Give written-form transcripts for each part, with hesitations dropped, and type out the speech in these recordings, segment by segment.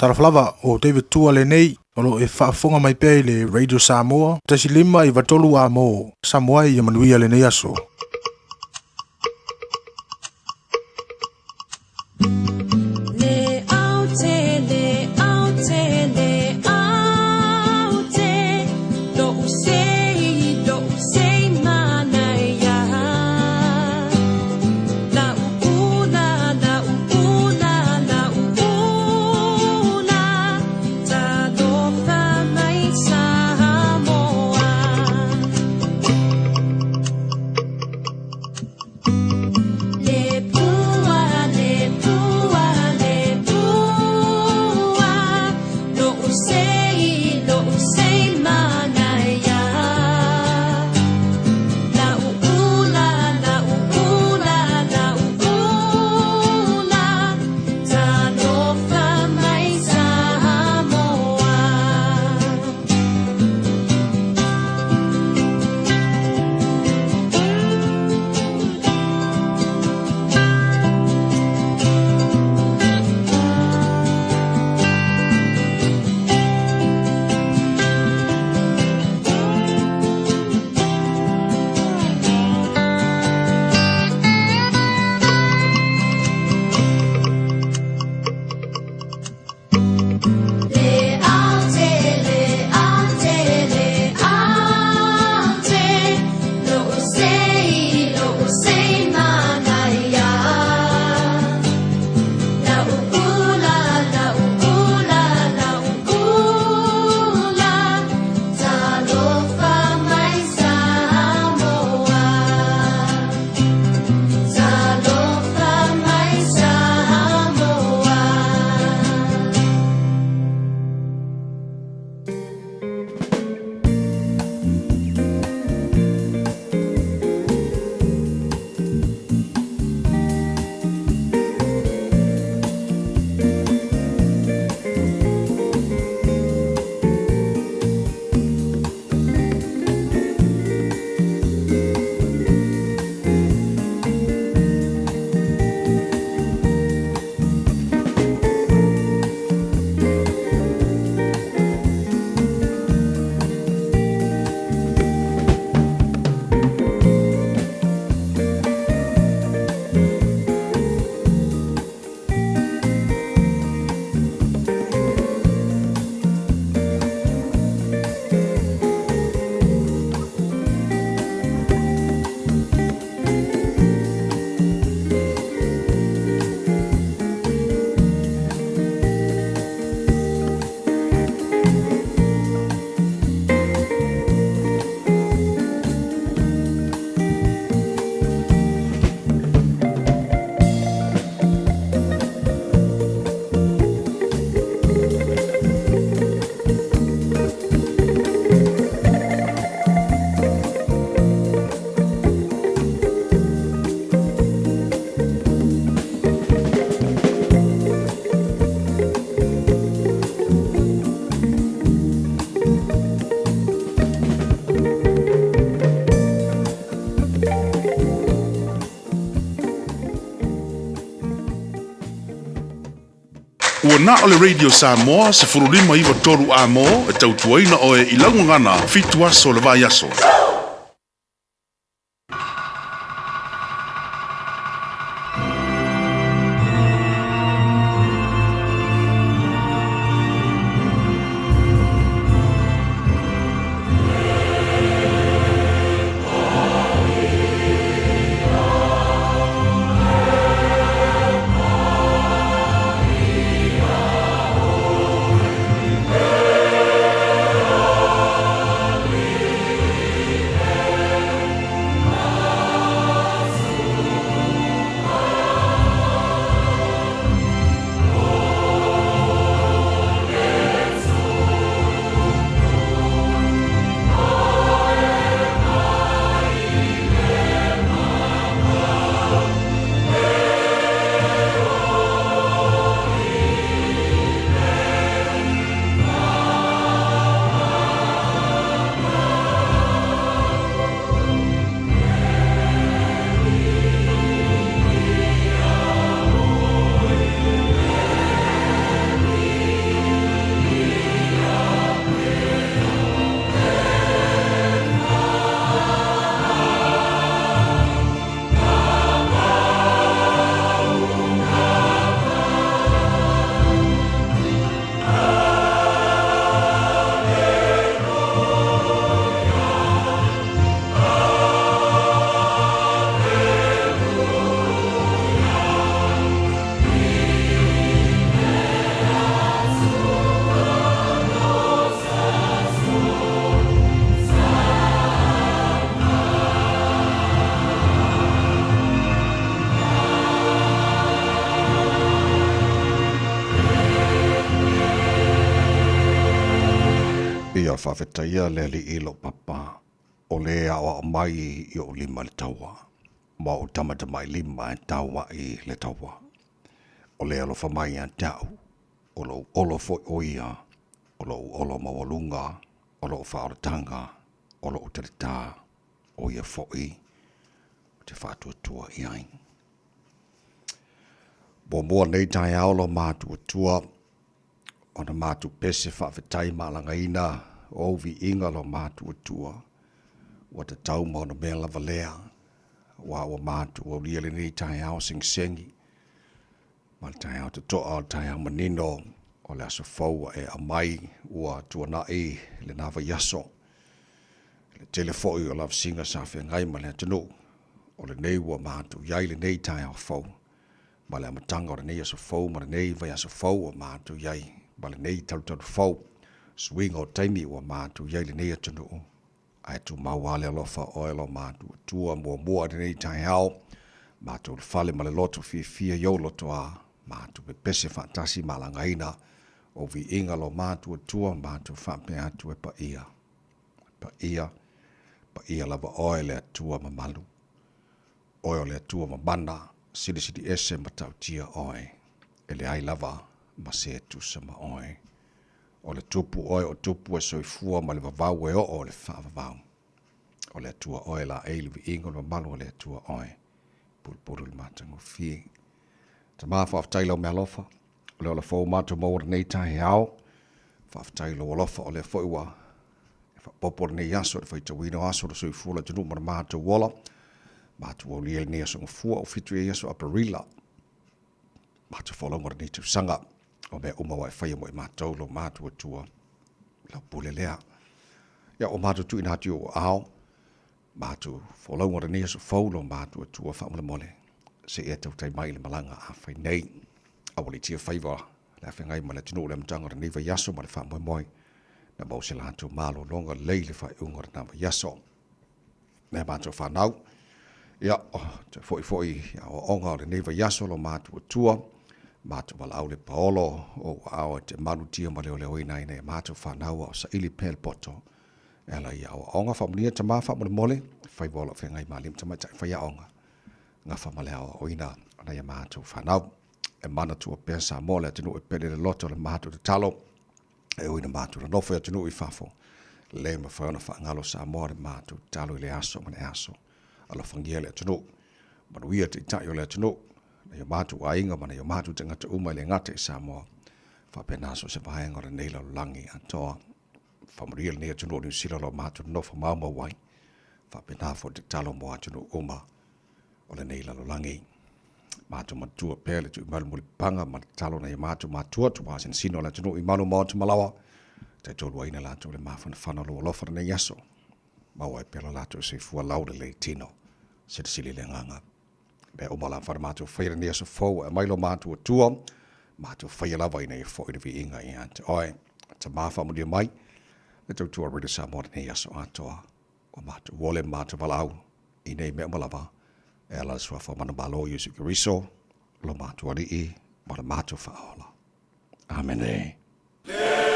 Talaflava o David Tua le nei, olo e whaafonga mai pei le Radio Samoa, tasi lima i watolu a mo, Samoa i amanuia le nei aso. Ua na o le Radio Samoa se furulima iwa toru a mo e tautuaina o e ilangungana fitu aso le vai aso. Ia whawhetaia le li ilo papa. O le awa o mai i o lima le taua. Ma o tamata mai lima e taua i le taua. O le alo whamai a tau. O lo olo fo oia. O lo olo mawalunga. O lo whaoratanga. O lo utarita. O ia fo i. O te whātua tua i ai. Bo mua nei tai aolo mātua tua. O na mātu pese whawhetai malanga ina. O vi inga lo mātua tua. Wa te tau mo na mea lava lea. Wa mātu o lia le nei tai ao sing sengi. Ma le tai ao te toa o tai ao manino. O le aso faua e amai. Ua tua na e le nawa yaso. Le telefoi o lava singa sa whi ngai ma le atunu. O le nei ua mātu iai le nei tai ao fau. Ma le amatanga o le nei aso fau. Ma le nei vai aso fau o mātu iai. Ma le nei talu fau. Swing o taimi ua mātu iai le nei atunu. Ai tu mawale alofa oilo mātu tua mua le nei tai ao. Mātu le fale ma le loto fia yo loto a. Mātu pe pese fantasi malangaina. O vi inga lo mātu tua mātu whampe atu e pa ia. Pa ia lava oe le atua mamalu. Oe le atua mamana. Sidi ese matau tia oe. Ele ai lava ma se tusa ma oe. O le tupu oe o tupu e soifua ma le vavau e o le whaavavau. O le atua oe la eili vi ingo le malu o le atua oe. Pulpuru le matangu fie. Ta maa whaaftaila o mea lofa. O le ola fau matu maura nei tahi ao. Whaaftaila o lofa o le foiwa. E whapopo le nei aso, le whaita wino aso, le soifua la tunu mara matu wola. Matu o liel nei aso ngafua o fitu e aso aparila. Matu whalonga le nei tu sanga. O mea umawa e whaia mo e mātou lo mātua tua. Lau pule lea. Ia o mātou tu ina hati o ao. Mātou wholaunga rania so whaulo mātua tua whamule mole. Se ea tau tai mai le malanga a whai nei. Awali tia whaiva. Le whengai ma le tino le mtanga rani wa yaso ma le whamue moi. Na mau se lantu malo longa leile whai unga rana wa yaso. Nea mātou whanau. Ia te foi ia o onga o le nei wa yaso lo mātua tua. Mātu wala au le paolo o awa te manu tia ma leo leo ina ina e mātu whanau o sa ili pel poto. Ela ia o onga whamunia ta maa whamule mole, whai wola whengai maalim ta mai tai whai onga. Nga whamale o ina ana ia mātu whanau. E mana tua pesa mole atinu e pele le loto le mātu te talo. E uina mātu na nofo atinu i whafo. Le ma whaona whaangalo sa moa le mātu talo i le aso ma le aso. Alo whangia le atinu. Manuia te itai o le atinu. Na ia mātu a inga mana ia mātu te ngata umai le ngata i Samoa. Whapenaso se vahenga re neila langi a toa. Whamuria le nea tunu o New Zealand lo mātu nofa mauma wai. Whapenafo te talo mo atunu uma o le neila lo langi. Mātu matua pēle tu i malu muli panga ma talo na ia mātu mātua tu māsin sino la tunu i malu mau tu malawa. Tai tolu aina la tu le mafana whana lo alofa na yaso. Maua e pēla la tu se fua laude le tino. Se te sili le nganga. Be o mala whara mātua whaira nia so fau e mailo mātua tua, mātua whaia lava ina i fo i vi inga i ante. Oi, ta mawha mudia mai, le tau tua rida sa mora nei aso atoa, o mātua wole mātua walau, i nei mea malawa, e ala sua wha mana malo Yesu Kiriso, lo mātua li i, mara mātua whaola. Amen e. Oh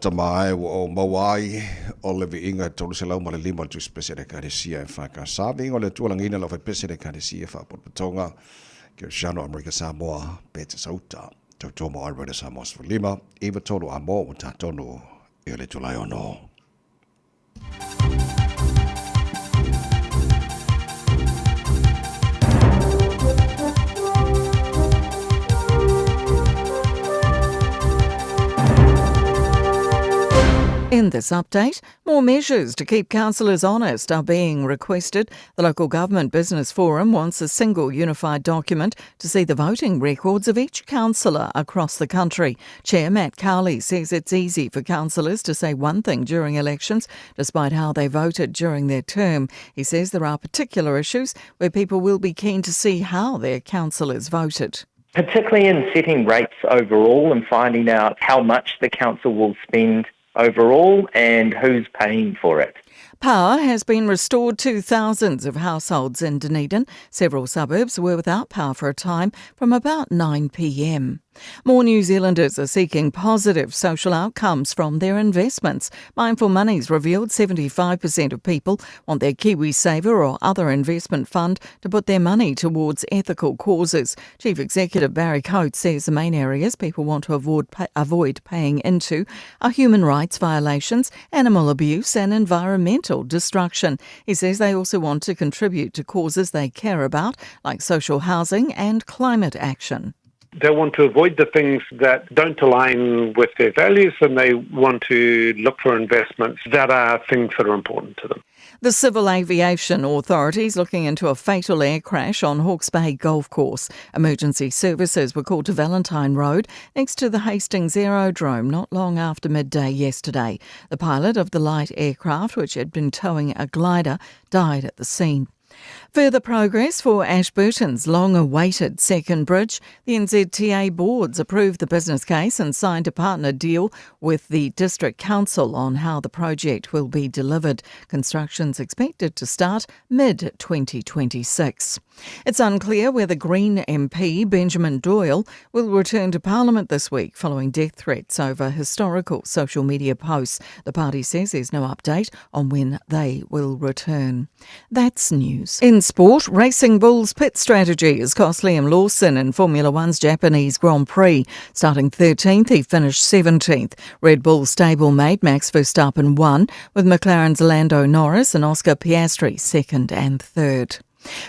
tamai o mawai o le viinga tolu se lau ma le lima tu spese de karesia e whakasavi o le tualangina lau whai pese de karesia whapotonga ke Shano Amerika Samoa pete sauta tau tomo arwere Samoa lima iwa tolu a mo ta tonu i le tulai ono. In this update, more measures to keep councillors honest are being requested. The Local Government Business Forum wants a single unified document to see the voting records of each councillor across the country. Chair Matt Cowley says it's easy for councillors to say one thing during elections despite how they voted during their term. He says there are particular issues where people will be keen to see how their councillors voted. Particularly in setting rates overall and finding out how much the council will spend overall and who's paying for it. Power has been restored to thousands of households in Dunedin. Several suburbs were without power for a time from about 9 p.m. More New Zealanders are seeking positive social outcomes from their investments. Mindful Money's revealed 75% of people want their KiwiSaver or other investment fund to put their money towards ethical causes. Chief Executive Barry Coates says the main areas people want to avoid paying into are human rights violations, animal abuse and environmental destruction. He says they also want to contribute to causes they care about, like social housing and climate action. They want to avoid the things that don't align with their values, and they want to look for investments that are things that are important to them. The Civil Aviation Authorities looking into a fatal air crash on Hawke's Bay Golf Course. Emergency services were called to Valentine Road next to the Hastings Aerodrome not long after midday yesterday. The pilot of the light aircraft, which had been towing a glider, died at the scene. Further progress for Ashburton's long-awaited second bridge. The NZTA boards approved the business case and signed a partner deal with the District Council on how the project will be delivered. Construction's expected to start mid-2026. It's unclear whether Green MP Benjamin Doyle will return to Parliament this week following death threats over historical social media posts. The party says there's no update on when they will return. That's news. In sport, Racing Bull's pit strategy has cost Liam Lawson in Formula One's Japanese Grand Prix. Starting 13th, he finished 17th. Red Bull stablemate Max Verstappen won, with McLaren's Lando Norris and Oscar Piastri second and third.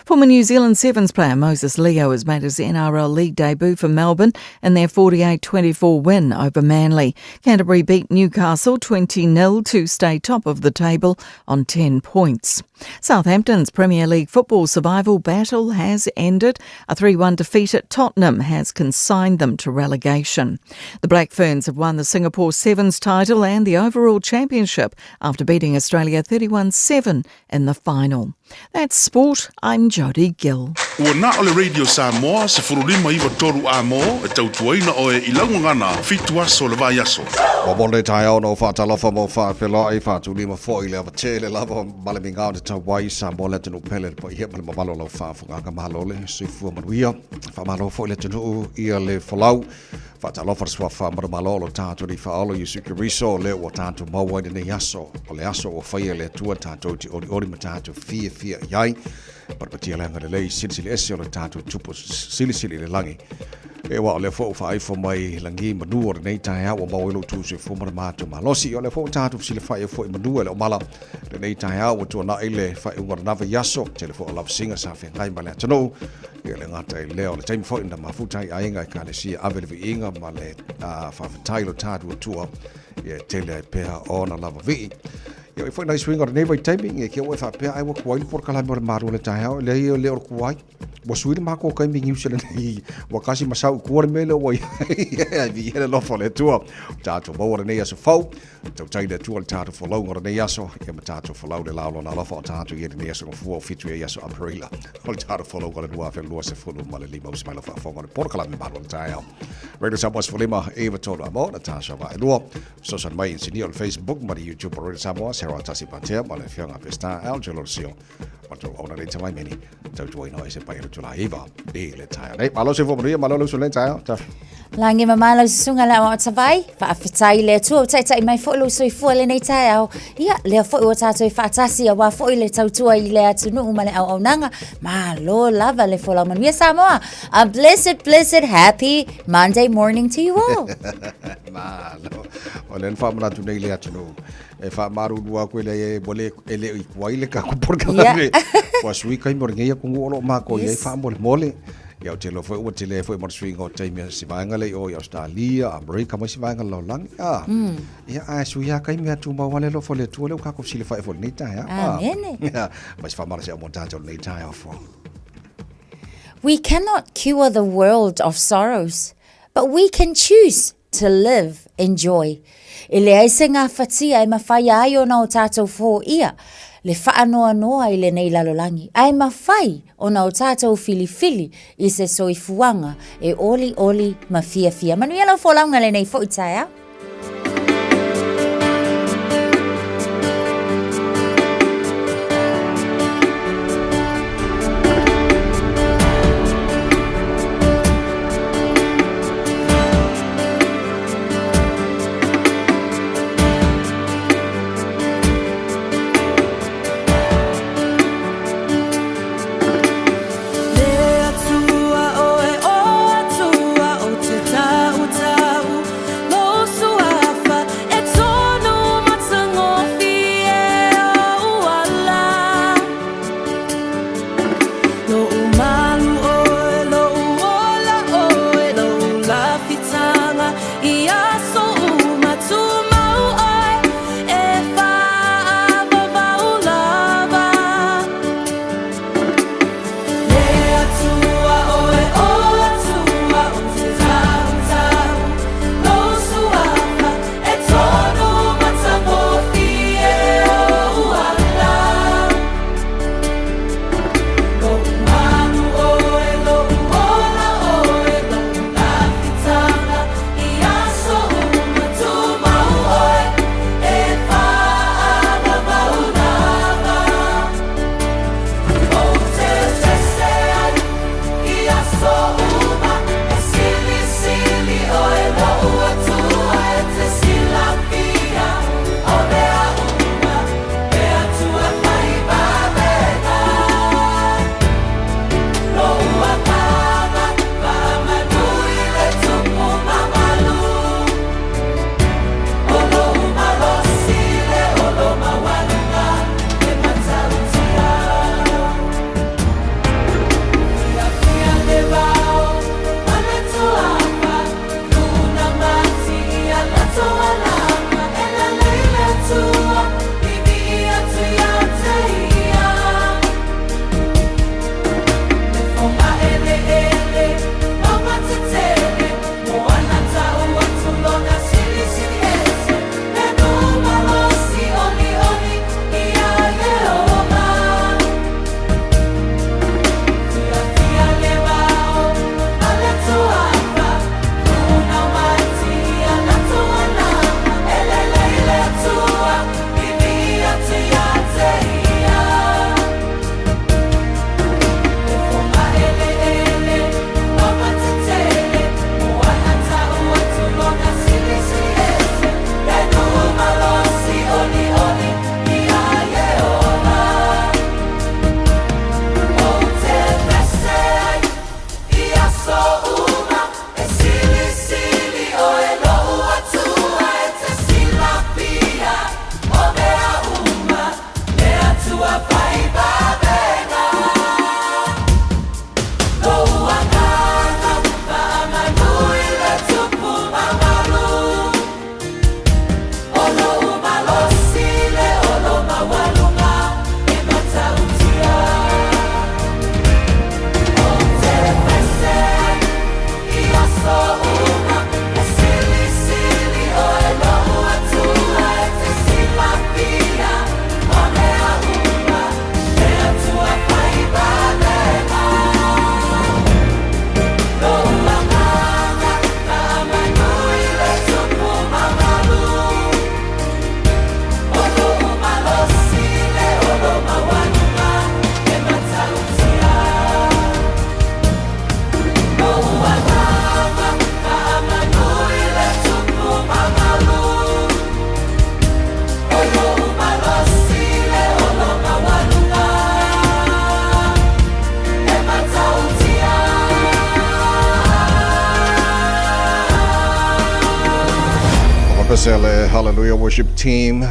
Former New Zealand Sevens player Moses Leo has made his NRL League debut for Melbourne in their 48-24 win over Manly. Canterbury beat Newcastle 20-0 to stay top of the table on 10 points. Southampton's Premier League football survival battle has ended. A 3-1 defeat at Tottenham has consigned them to relegation. The Black Ferns have won the Singapore Sevens title and the overall championship after beating Australia 31-7 in the final. That's sport. I'm Jodie Gill. Ua na ole Radio Samoa se furulima iwa toru a mo e tautuaina o e ilangangana fitu aso le vai aso. O monde tai au no whaatalofa mo whaapela i whaatulima fo i le avatele lava malaminga o te tawai Samoa le tenu pele po i hema le mamalo lau whaafunganga mahalole sifua manuia whaamalo fo i le tenu ia le folau whaatalofa swa whaamalo lo tātou ni whaalo Yusuke Riso le o tātou maua i nei aso o le aso o whaia le tua tātou ti ori ma tātou fia iai Parpatia langa le lei sili ese o le tātou tupo sili le langi. E wa o le fo fa fo mai langi manu o nei tai au o mau ilo tu se fo mara mato malosi o le fo tātou sili fa fo i manu le o mala le nei tai au o tu na ile fa i ngora nava yaso te le fo o lava singa sa fe ngai male tano e le ngata i leo le taimi fo ina mafuta i ainga i kale si avele vi inga ma le fa tailo tātou tua e tele pea o na lava vi. Yo foi na swing or never timing e ke o fa pe ai wo kwai por kala mer maru le tai le le or kwai wo suir ma ko kai mingi usele nei wo kasi masau ko mele wo ya vi hele lo fo le tua tato bo ne ya so fo to tai de tua tato fo lo ngor ne ya so e ma tato fo lo de la lo na lo fo tato ye ne ya so fo fitu ya so aprila o tato fo lo ngor dua fe lo se fo lo male limo se malo fa fo ngor por kala me maru le tai radio Samoa's for lima eva todo amo Natasha va lo social media insignio Facebook ma YouTube radio Samoa's Hero Tasi Pantea, Malefia, Pesta, Algelosio, but to own a little many, to join us by July Eva, the Letire. Malo se for Maria Malo Sulenta. Langi mamala sunga la o tavai, fa afetai le tu tai mai fo lo soi fo le nei tai au. Ia le fo o tato e fatasi wa fo le tautua I le atunu umale au nanga. Ma lo lava le fo la man. Samoa. A blessed happy Monday morning to you all. Ma lo. O le fa mara tu nei le atunu. E fa maru dua ko le bole ele I waile ka ko por ka le. Wa sui kai morngia ko ngolo ma ko ye fa mole. Ia o te lo foi o te le foi marswing o taimia si vaenga le o Australia, Amerika mai si vaenga lo lang. Ia a suia kai mea tu ma wale lo fo le tu le ka ko sile fai fo ni ta ya. Amen. Ia mai fa mara se o monta jo ni ta ya fo. We cannot cure the world of sorrows, but we can choose to live in joy. Ele ai se ngā whatia e mawhai ai o na o tātou fo ia. Le whaanoa noa I le nei lalolangi. Ai mawhai o na o tātou fili I se soifuanga e oli mawhia. Manuela fo launga le nei fo I taia. So Sele Hallelujah Worship Team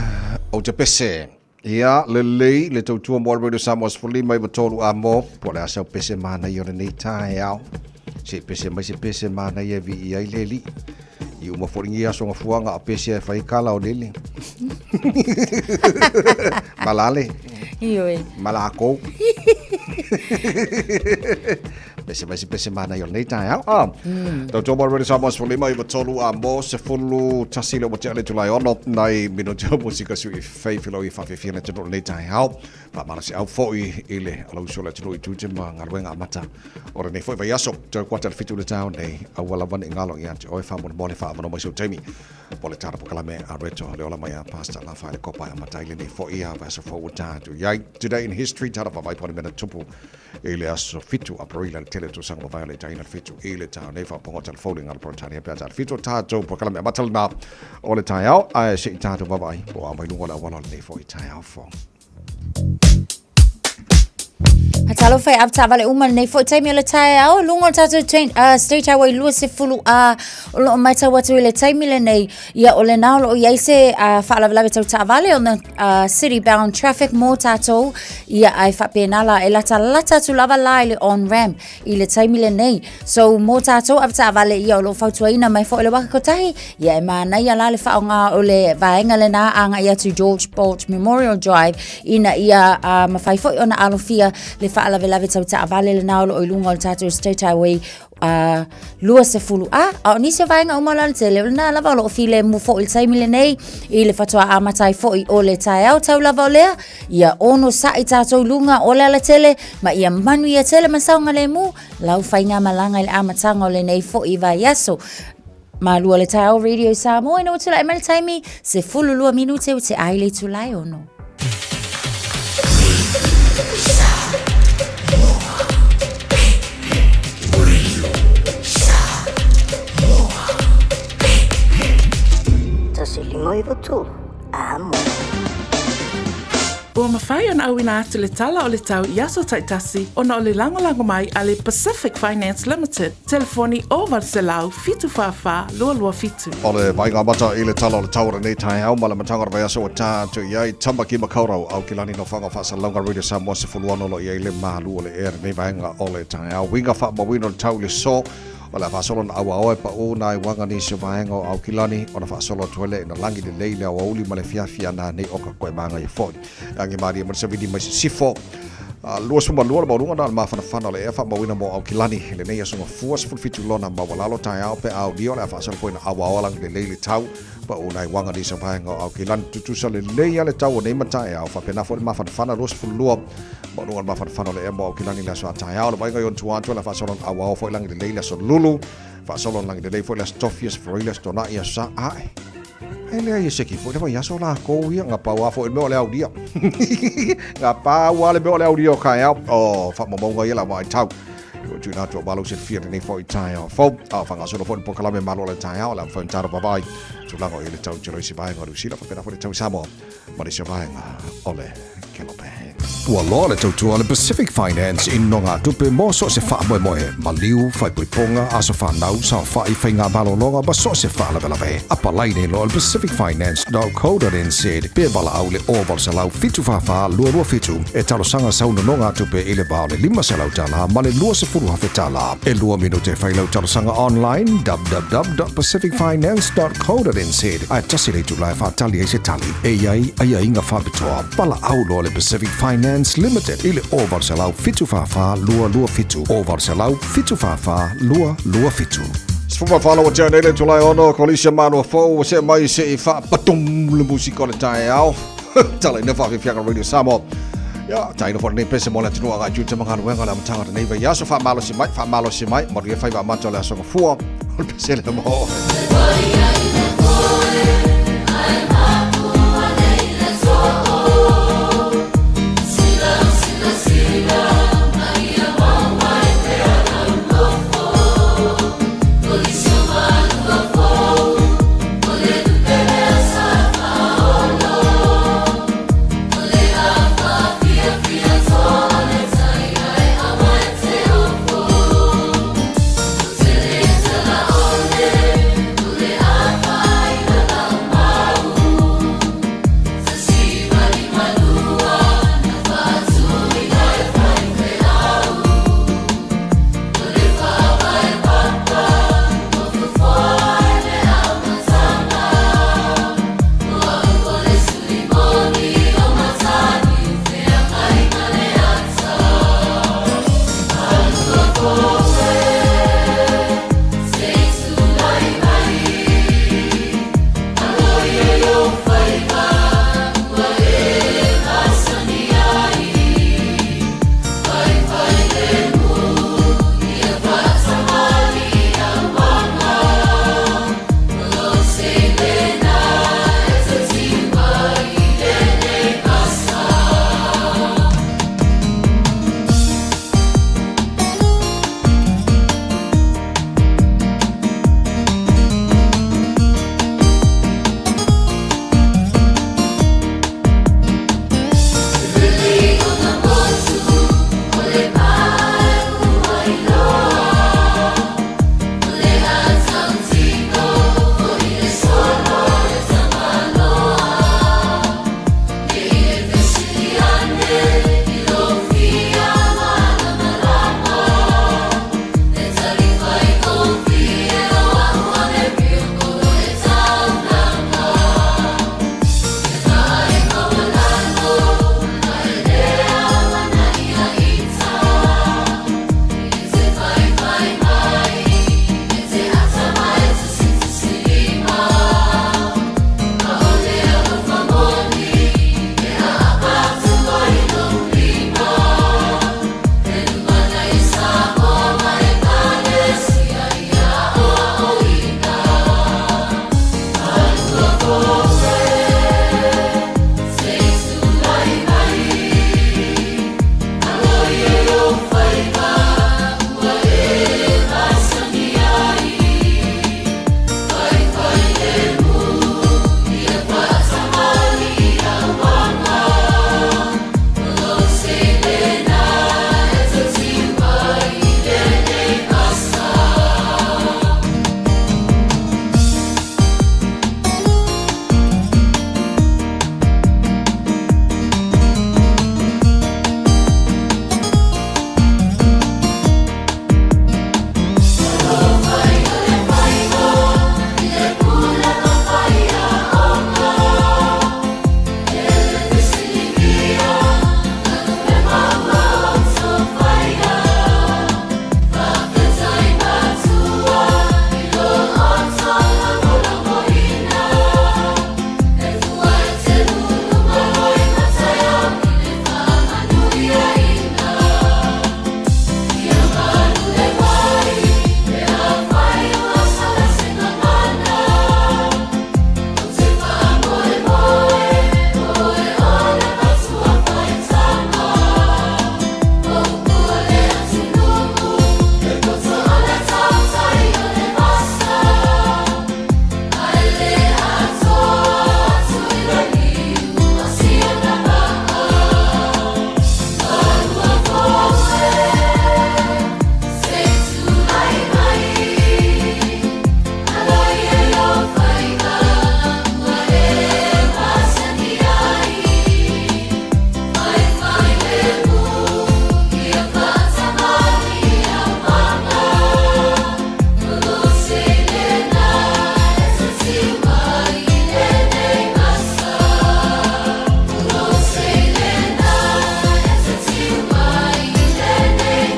o te pese. Ia, le tautua mo Radio Samoa Sfuli mai batolu a mo. Pole asa o pese mana i o nei tae au. Se pese mana i e vi i ai leli. I uma foringi aso nga fuanga a pese e whai kala o leli. Malale. Ioi. Malako. Pese mana i o nei tae au. Tautua mo Radio Samoa Sfuli mai batolu a mo se fulu tasile mo te ale tulai ono nai minuti o musika sui whaifilo i whawhiwhina te nei tae au. Pamana se au foi ile alau sola te roi tūte ma ngaruenga amata. Ora nei foi vai aso te kuata le fitu le tau nei awala wane ngalo i ante oi whamona mole whamona mai so teimi. Pole tara pokalame a reto le ola mai a pasta la whaile kopai amata ile nei foi a vasa forward tātu. Iai, today in history tara whawai pone mena tupu ile aso fitu a parila le tele tu sangwa violet a ina fitu ile tau nei whapongo tala folding ala protania pia tala fitu tātu pokalame amata le nā ole tai au a se i tātu wawai o a mai lunga la wala nei foi tai au fong. Hatalo fai apta vale uma nei fo taimi le tai au lungo tatu train state highway lua se fulu a lo mai ta watu le taimi le nei ia ole na lo ia se fa la vale ta vale on the city bound traffic mo tato ia ai fa penala e lata tu lava lai on ramp i le taimi le nei so mo tato apta vale ia lo fa tuina mai fo le wa ko tai ia ma na ia la le fa nga ole vaenga le na anga ia to George Bolt Memorial Drive ina ia ma fai fo ona alofia le fa ala vela veta ta vale le na o lunga o tatu state highway lua se fulu a ni se vaenga o mala te le na lava lo file mu fo il sai mile nei i le fatua a matai fo i o le tai au tau lava le ia ono sa i tatu lunga o le tele ma ia manu ia tele masaunga le mu lau fainga malanga le amatanga o le nei fo i vai aso ma lua le tai au Radio Samoa no tula emel taimi se fulu lua minute o te aile tulai ono. Ua mawhai ana au ina atu le tala o le tau i aso taitasi ona o le langolango mai a le Pacific Finance Limited. Telefoni o Valselau fitu whawha lua fitu. O le vainga mata i le tala o le taura nei tai au ma le matanga vai aso o tātu iai tamba ki makaurau au ki lani no whanga whasa launga Radio Samoa se fuluano lo iai le malu o le ere nei vainga o le tai au. Winga wha mawino le tau le so o la fasolo na awa e pa o na wanga ni se vaenga au kilani o na fasolo toile na langi le leile o uli ma le fiafia na nei o ka koe manga i foi angi mari ma se vidi ma sifo lua suma lua ba runga na ma fana le fa ma wina mo au kilani le nei so fuas ful fitu lona ma wala lo tai au pe au dio la fasolo foi na awa lang le leile tau pa o na wanga ni se vaenga au kilani tutu sa le leia le tau nei mata e au fa pena foi ma fana los ful lua ba runga ma fana le mo au kilani la so tai au le vaenga yon tuan la fasolo awa foi lang le leile so lulu fa solo lang de foi las tofias froilas tona ia sa ai ele ai se ki foi le ia so la ko ia nga pa wa foi me ole audio nga pa wa le me ole audio ka ia o fa mo mo ia la mai tau o tu na to balo se fia nei foi tai o fo fa nga so foi po kala me malo le tai o la foi taro ba bai tu la ko ile tau jelo si bai nga si la fa pena foi tau samo ma le se bai nga ole kelo pe Ua loa le tautua le Pacific Finance in nonga tupe mo so se wha moe moe. Ma liu, whai pui ponga, aso whanau, sa whai whai ngā balo longa, ba so se wha lawe lawe. Apa laine lo le pacificfinance.co.nz. Pea wala au le oval se lau fitu whawha, lua fitu. E talo sanga sauna nonga tupe ile bao le 5 se lau tala, ma le lua se furu hawhe tala. E lua minute whai lau talo sanga online, www.pacificfinance.co.nz. Ai tasi le tu lai whatali e se tali. E iai, ai inga whabitoa. Pala au lo le Pacific Finance Limited ile o Varselau fitu fafa lua fitu o Varselau fitu fafa lua fitu. Sfuma fala o tia nele tulai ono kolisha manu fo se mai se I fa patum le musiko le tai au tala ina fa fianga Radio Samoa ya tai no for ne pese mo la tinu aga juta manga wenga la mtanga nei va ya so fa malo si mai mo ri fa va manto la so fu o pese le mo Tule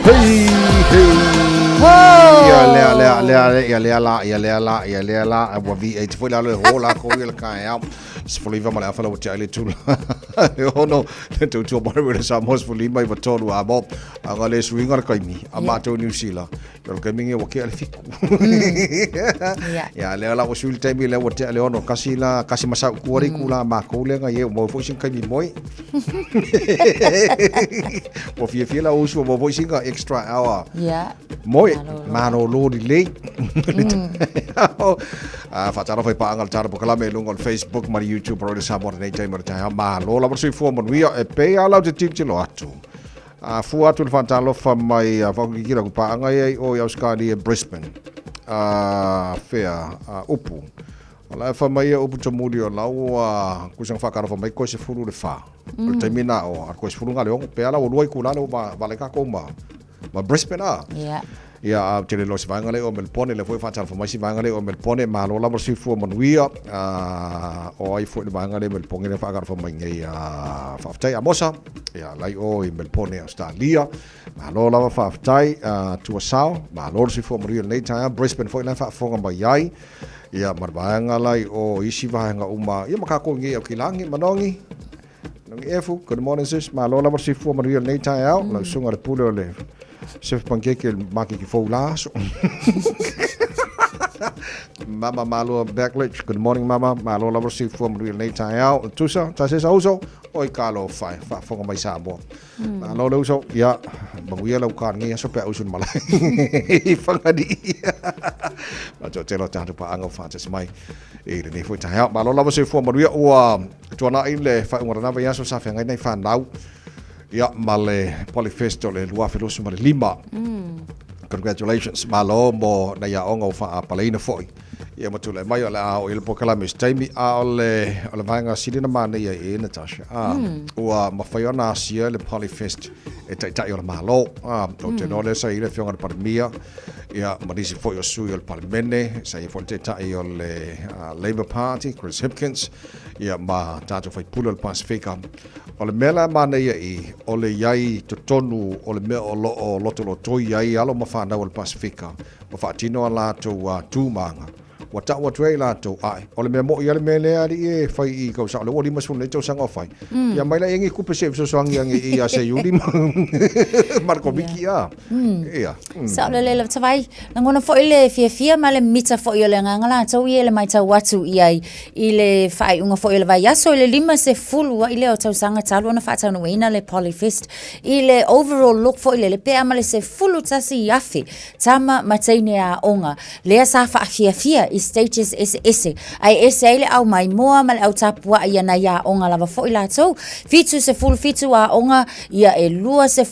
Hey, Whoa. ia la wa vi e foi la le hola ko ile kai au sfoliva mala fala o tele tu o no tu tu mo re sa mos foli mai batolu a mo anga le swinga kai mi a mato New Zealand yo ke mingi o ke al fiku ya le la o sul te mi le o te le ono kasi masa ku ri kula ma ko le nga ye mo fo sin kai mi moi o fie la o su mo fo sin extra hour moi mano lo di le fatara foi pa angal tara pokala me lungo Facebook ma YouTube pro sa bor nei tai marta ma lo la versi fu mon via e pe ala de tip lo atu fu atu le fantalo fa mai fa ki kira ku pa angai o ya skali e Brisbane fea upu ala fa mai upu to mudi o lawa ku sang fa kara fa mai ko se furu le fa termina o ko se furu ngale o pe ala o loi ku la no ba le ka ko ma Brisbane ia tele lo se vangale o Melbourne le foi fatal foi si vangale o Melbourne ma lo la si fu manuia o ai foi vangale Melbourne le fagar foi ngai faftai amosa ia lai o i Melbourne Australia ma lo la faftai tu sao ma lo si fu manuia nei ta Brisbane foi la fa fonga mai ai ia mar vangala o isi vanga uma ia maka ko ngai o kilangi manongi ngi efu good morning sis ma lo la si fu manuia nei ta au la sunga de pulo le chef pancake maki ki fo laso mama malo backledge good morning mama malo la versi from real night out tusa tase sauso oi kalo fa fo mai sa bo malo lo so ya banguia lo kan ngi so pe usun malai fangadi ma jo telo tanto pa ango fa tse mai e le fo ta ya malo la versi from real o tona ile fa ngora na ya so sa fa ngai nei fa nau ya male polifesto le lua felosu male lima congratulations malo mo na ya ongo fa palina foi ia matule mai ala o il pokala mis taimi ole vanga sidina mane ia e Natasha o ma faiona sia le polifest e tai o malo o te no le sai le fiona par mia ia marisi foi o su il parmene sai foi te tai o le Labour Party Chris Hipkins ia ma tato foi pulo il Pacifica o le mela mane ia i o le iai totonu o le mea o loto toi iai alo ma fa na o Pacifica o fa tino ala to tumanga wata wa trailer to ai ole me mo ia le mele ali e fai I ko sa le o lima sun le to sanga fai ia mai la engi ku pese so sang yang ia se yuli Marco Vicky ia sa le le tawai ngona fo ile fia ma le mita fo ile ngala to ile mai ta watu ia ile fai unga fo ile vai yaso ile lima se full wa ile o to sanga talo na fata no ina le polyfest ile overall look fo ile le pe ama le se full tasi yafi tama mataine a onga le sa fa fia stages ese ai ese ile au mai moa mal au tapua ia na ia onga lava fo ila to fitu se full fitu a onga ia e lua se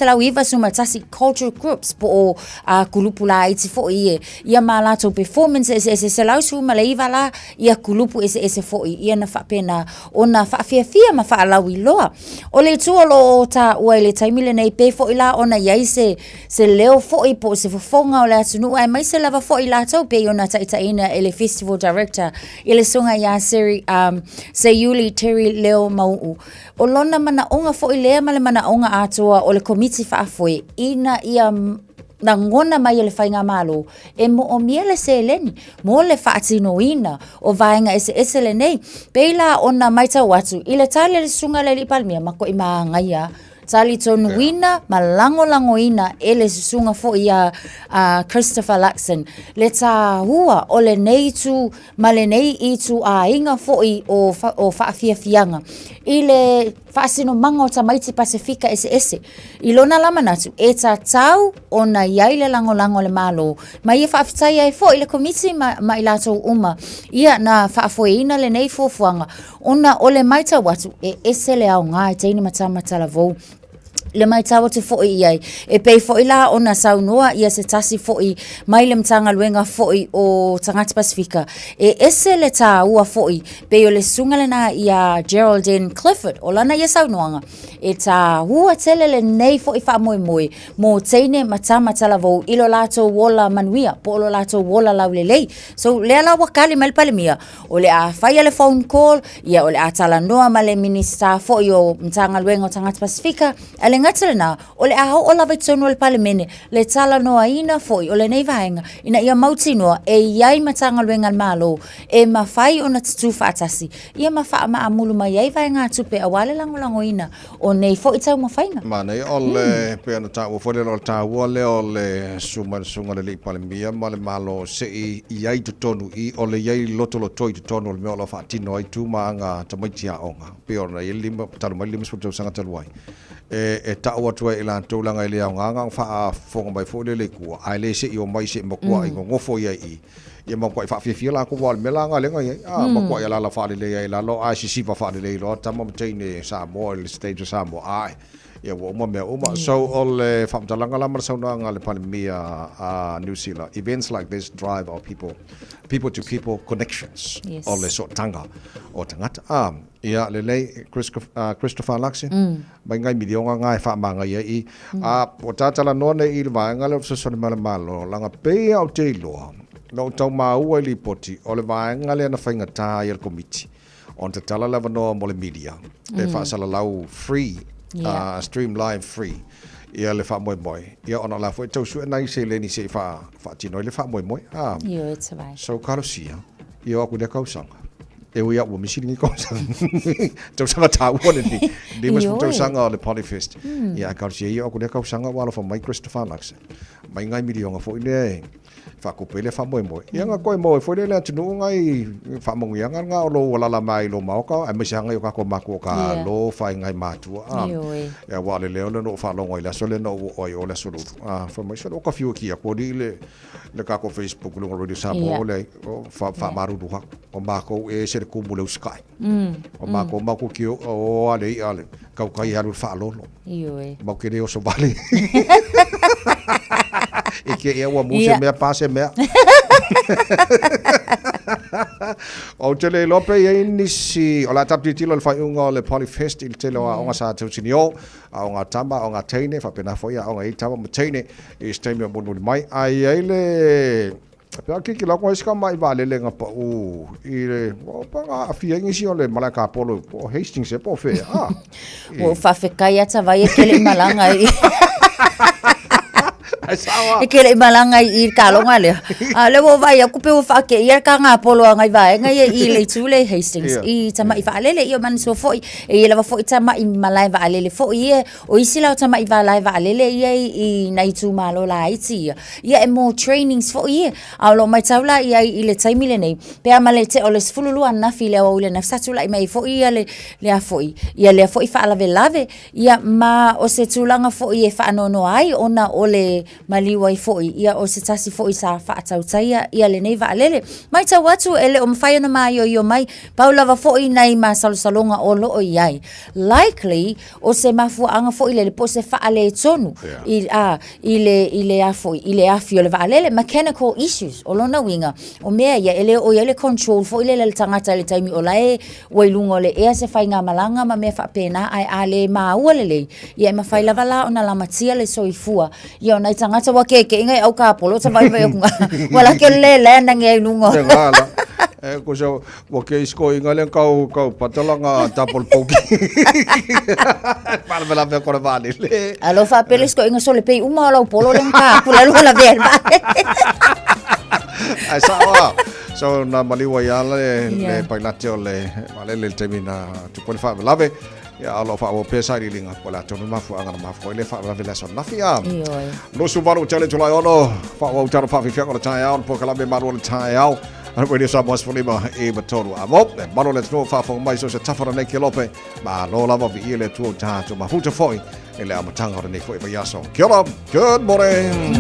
la wiva suma tasi cultural groups po a kulupula iti fo ia mala to performance ese se la suma le iva la ia kulupu ese fo ia na fa pena ona fa fia ma fa la wi loa o le tu lo ta o le taimile nei pe fo ila ona ia se leo fo po se fonga o le atunu ai mai se lava fo ila to pe ona ina ele festival director ele songa ya seri se Yuli Terry Leo Mau o lona mana onga fo ile male mana onga atoa o le committee fa foi ina ia na ngona mai le fainga malo e mo o miele se leni mo le fatino ina o vainga ese le nei pela ona maita watu ile tale le sunga le palmia mako ima ngaia Tali tonu wina malango ina ele sunga fo ia Christopher Luxon le ta hua o le nei tu male nei I tu a inga fo I o fa fianga ile fasino manga o tamaiti Pacifica ese ilona lama natu e ta tau ona iaile lango le malo mai e fa aftai ai fo ile committee ma ilato uma ia na fa fo ina le nei fo fuanga ona ole maita watu e ese le au ngai teini matama la vo le mai tawa te foi ai e pei foi la ona saunoa ia se tasi foi mai le mtanga luenga foi o Tangata Pacifica e ese le ta ua foi pei o le sunga le na ia Geraldine Clifford o lana ia saunoanga e ta ua tele le nei foi fa moi mo teine matama talavo ilo lato wola manuia po lo lato wola laulelei so le ala wakali mal palemia o le a fai le phone call ia o le a tala noa ma le minister foi o mtanga luenga o Tangata Pacifica ale ngata na o le aho o lava tonu le palemene le tala noa ina foi o le nei vaenga ina ia mauti noa e iai matanga luenga malo e mawhai o na tutu whaatasi ia mawha ma amulu mai iai vaenga tupe a wale lango ina o nei foi tau mawhainga Mana o le peana tau fo le tau le sunga le palemia ma le malo se iai tonu I o le iai loto toi tonu le meo lo whaatino ai tu maanga tamaitia onga pe ona I lima talu mai lima sputu sanga talu ai e tau atua I la tūlanga I le au nganga wha fonga mai fo le kua ai le se I o mai se makua I ngofo ia I ia makua I whawhiawhia la ko wale melanga lenga ia makua ia la whaale le ia la lo ai si sipa whaale le lo tama mtaine Samoa le stage of Samoa ai ia wa uma mea uma so o le whamtalanga la marasauna nga le palemia New Zealand events like this drive our people to people connections o le so tanga o tangata ia lelei Christopher Laxi mai ngai milionga ngai whamanga ia I o tātala none I le vaenga le sosone malo langa pe au te iloa no tau maua I li poti o le vaenga le ana whainga tā I le komiti on te tala lava noa mo le media le whaasala lau free stream live free ia le wha moe ia ona la foi tau su nai se le ni se wha tino le wha moe Yo, it's a vai. so karosia ia aku le kausanga e ua ua misiri ni kausanga tau sanga tau one ni mas tau sanga le Polyfest ia karosia ia aku le kausanga wala fa mai Christopher Lax mai ngai milionga foi le fa ko pele fa moe ia nga koe moe foi le tunu ngai fa mo ia nga o lo wala la mai lo mau ka ai mai sanga yo ka ko mako ka lo fa ngai matua ia wale le no fa lo ngoi la so le no o le so fa mai so ka fiu ki ko di le ka ko Facebook lo radio Samoa le fa maru du o mako e se ko mo le sky o mako ki o ale ka kai haru fa lo mo ke de o so vale e ke ia wa muse mea pase mea o te le lope ia inisi o la tapti tilo le whaiunga le Polyfest il te loa onga sa tau sinio a onga tamba onga teine whapena foia onga I tamba ma teine I steimi o munu mai ai le pea kiki lako iska mai vale le ngapa I le o panga afia ingisi o le Malaka Apollo o Hastings e po fea o whawhekai ata vai e kele malanga I e kele malanga I kalonga le le wo vai aku pe wo fa ke ia ka nga polo ngai vai ngai I le tule Hastings I tama I va lele I man so foi e le va foi tama I malai va lele foi e o isila tama I va lai va lele I nai tu malo la iti ia e mo trainings foi a lo mai taula I le taimi le nei pe amale te o le sfululu ana file o le nafsatu lai mai foi ia le a foi ia le foi fa lave ia ma o se tulanga foi e fa no ai ona o le maliwa I foi ia o se tasi foi sa fa tautaia ia le nei va lele mai tau atu ele o mfai na mai o mai paula va foi nei ma salonga o lo iai likely o se mafu anga foi le po se fa ale tonu ile a foi ile a fio le va lele mechanical issues o lona winga o mea ia ele o ele control foi le tangata le taimi o lai wailungo le e se fainga malanga ma me fa pena ai ale ma ualele ia ma fai lava la ona la matia le soifua ia ona tangata wa ke ngai au ka polo sa vai vai wala ke le na ngai lungo ko so wo ke isko ingale kau patalanga tapol poki para vela be ko vale alo fa peles ko inga sole pe uma la polo le ka kula la ver ai so na maliwa ya le painatio le vale le termina tu pole fa lave ya alo fa o pesa ri linga pola tonu mafu anga mafu le fa vela so nafia no subaru challenge la ono fa o taro fa fi ko ta ya on po kala be maru ta ya Radio Samoa Sfolima e Matoru Amo Mano let's know fa fo mai so se tafara nei ke lope ma lo lava vi ile tu ta to ma futa foi ele amatanga nei foi ba yaso kia ora good morning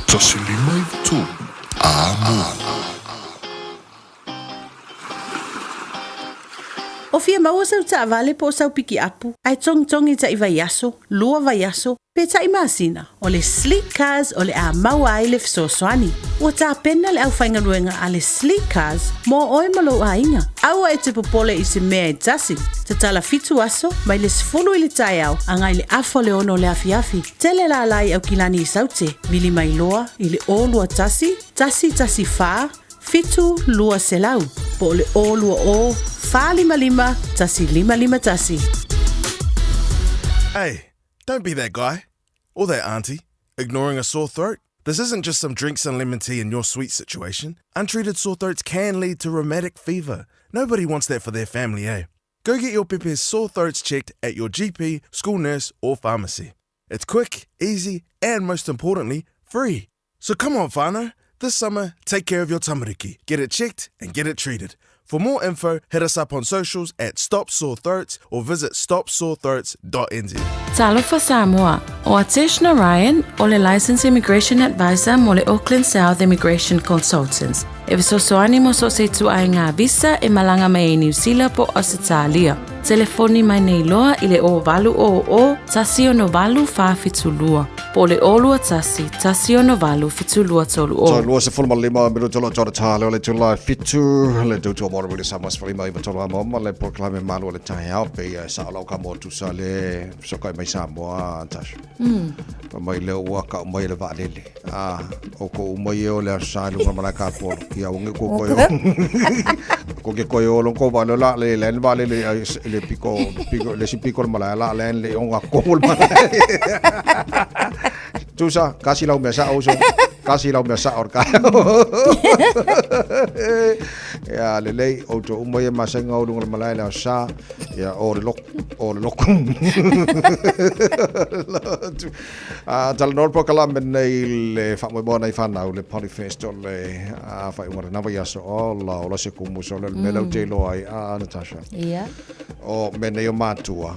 Tasilima i tu. Amo. O fia maua sau ta vale po sau piki apu. Ai tongi ta iwa yaso, lua va yaso, pe ta imasina. O le sleek cars o le a maua ai le fisosoani. Ua ta pena le au whainga ruenga a le sleek cars mo oe malo a inga. Aua e te popole i se mea e tasi. Te tala fitu aso, mai le sifulu i le tai au, angai le afo le ono le afi. Tele la lai au kilani i saute, mili mai loa, i le o lua tasi fa, fitu lua selau. Po le o lua o, fa lima, tasi lima tasi. Hey, don't be that guy or that auntie ignoring a sore throat. This isn't just some drinks and lemon tea in your sweet situation. Untreated sore throats can lead to rheumatic fever. Nobody wants that for their family, eh? Go get your Pepe's sore throats checked at your GP, school nurse, or pharmacy. It's quick, easy, and most importantly, free. So come on, whānau. This summer, take care of your tamariki. Get it checked and get it treated. For more info, hit us up on socials at Stop Sore Throats or visit stopsorethroats.nz. Talofa Samoa, o Atishna Ryan, o le Licensed Immigration Advisor mo le Auckland South Immigration Consultants. E visosoani mo so se tu ai ngā visa e malanga mai New Zealand po Australia. Telefoni mai nei loa i le o valu o tasi o no valu whawhitulua. Po le olua tasi o no valu fitulua tolu o. So lua se fulma lima miru tolo tōra tāle o le tula fitu le tūtua mora wili samas whalima iwa tolo a moma le proklame malu o le tahi au pe sa alau ka mo tu sa le sokai mai Samoa tashu. Pa mai le ua ka mai le vaalele. O ko umai o le asailu ka malaka polo. Ia unge ko koyo. Ko ke koyo lo ko valo la le len vaalele le piko le si piko le malala len le onga kol malala. Tusa kasi lau mesa uso. Kasi lau mesa orka. Ya le lei o to umai masenga o lunga malala sa ya o le lok. Tal nor po kala men nei le fa mo bona i fana o le Polyfest o le fa umar na vai so olla o la se kumu so le melo jelo ai Natasha. Ia. O men nei o matua.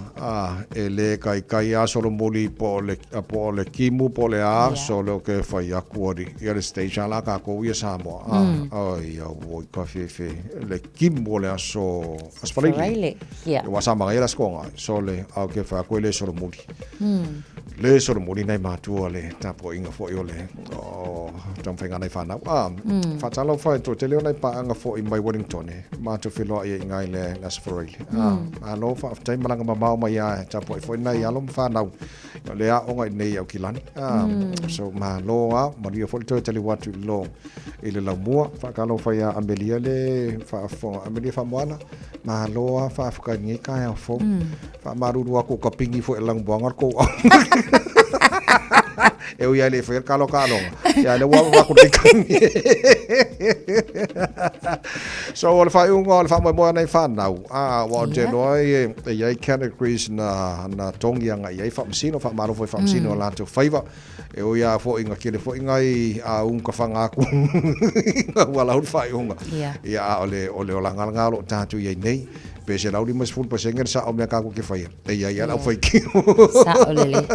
E le kai a solo moli po le kimu po le a so lo ke fa ya kuori. Ia le station la ka ko ia Samoa. Ai o voi ka fe le kimu le aso asfalile. Ia. Wa sama ia skonga so le au ke fa ko le solo moli. Le solo moli nei matua le tapo inga fo yo le o tam fenga nei fana fa talo fa to te le nei pa anga fo i mai Wellington e ma to filo ia ngai le asforil alo fa tai malanga ma mai ya tapo fo nei alo fa na le a onga nei au kilani so ma lo a ma rio fo to te le watu lo ile la mua fa kalo fa ya amelia le fa fo amelia fa moana ma lo a fa ka ngi ka ya fo fa maruru ko kapingi fo lang buangar ko eu ia le fer kalo ya le wa ko tikan so ol fa ol fa mo na fa na wa je no e categories na tongianga ia fa msino fa maro fa msino la to favor eu ia fo inga kile fo inga a un ka fanga ku wala ul fa unga ia ole ola ngalo tatu ia nei pese lau lima sepuluh persen sa o me ka ku ke fai ia lau fai ki sa olele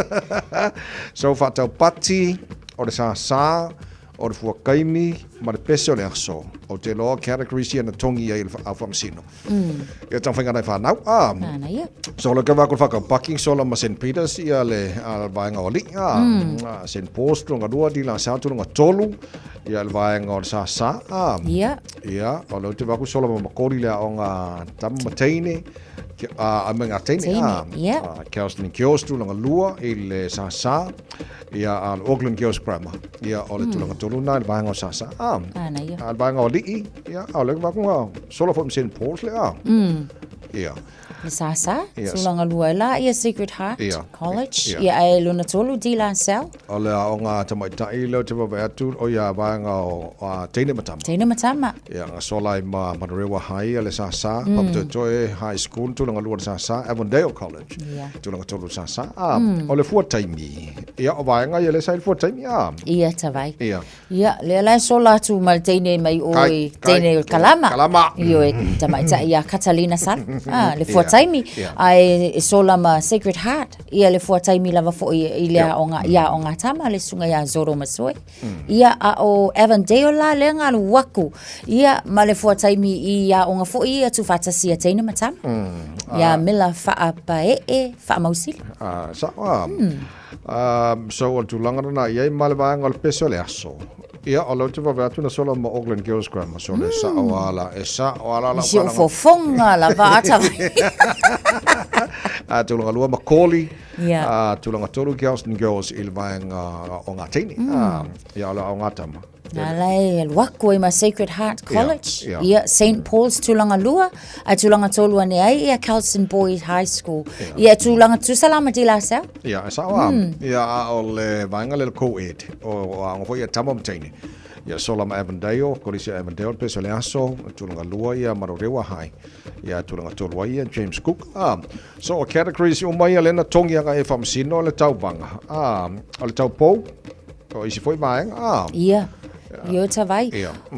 so fa tau pati o le sa o le fuakaimi ma le pese o le aso o te loa categories ia na tongi ia a whamsino ia tau whainga nei whanau so le kawa kul whaka parking so la ma St. Peters ia le vaenga o li St. Paul's tunga dua di la sa tunga tolu ia le vaenga o le sa ia o le te waku so la ma makori le o ngā tamu mateine a menga teine Kerstin Kiostu langa lua i le sa ia al Auckland Girls Grammar ia o le tulanga tuluna le vaenga o sa al vaenga o li ia o le waku solo fo St. Paul's le ia le sasa tulanga lua la ia Sacred Heart College ia e luna tolu di la sel o le o ngā tamaitai leo te wawe atu o ia vaenga o teine matama ia ngā solai ma Manarewa High le sasa Papatoetoe High School tulanga lua le sasa Avondale College tulanga tolu sasa o le fuataimi ia o vaenga ia le sai fuataimi ia tawai ia le la sola tu mal teine mai oi teine kalama io e tamaitai ia Catalina San Le fua taimi ai e sola ma Sacred Heart. Ia le fua taimi lava fo i le ia o ngā tama le sunga ia Zoro Masoi. Ia a o Avondale la le ngā waku. Ia ma le fua taimi i ia o ngā fo i atu whatasi a teina matama. Ia mila wha pa wha mausili. So o tūlanga na iai male vāenga o le peso le aso. Ia o lau te wawatu na sola ma Auckland Girls Grammar. So le sa o ala, la si o fofonga la vāta. Tūlanga lua Macaulay. Tūlanga tolu Girls and Girls i le vāenga o ngā teini. Ia o ngā tama. Nalai waku i ma Sacred Heart College. Ia St. Paul's tūlanga lua. A tūlanga tolu ane ai ia Carlson Boys High School. Ia tūlanga tūsalama di la sao. Ia sa o ia o le vāenga le co-ed. O ngofo ia tama mtaini. Ia sola ma Avondale, kolisi Avondale peso le aso. Tūlanga lua ia Marorewa High. Ia tūlanga tolu ia James Cook. So o categories o mai lena tongi anga e whamasino le taubanga. O le taupou. O isi foi vāenga. Ia. Yo tawai.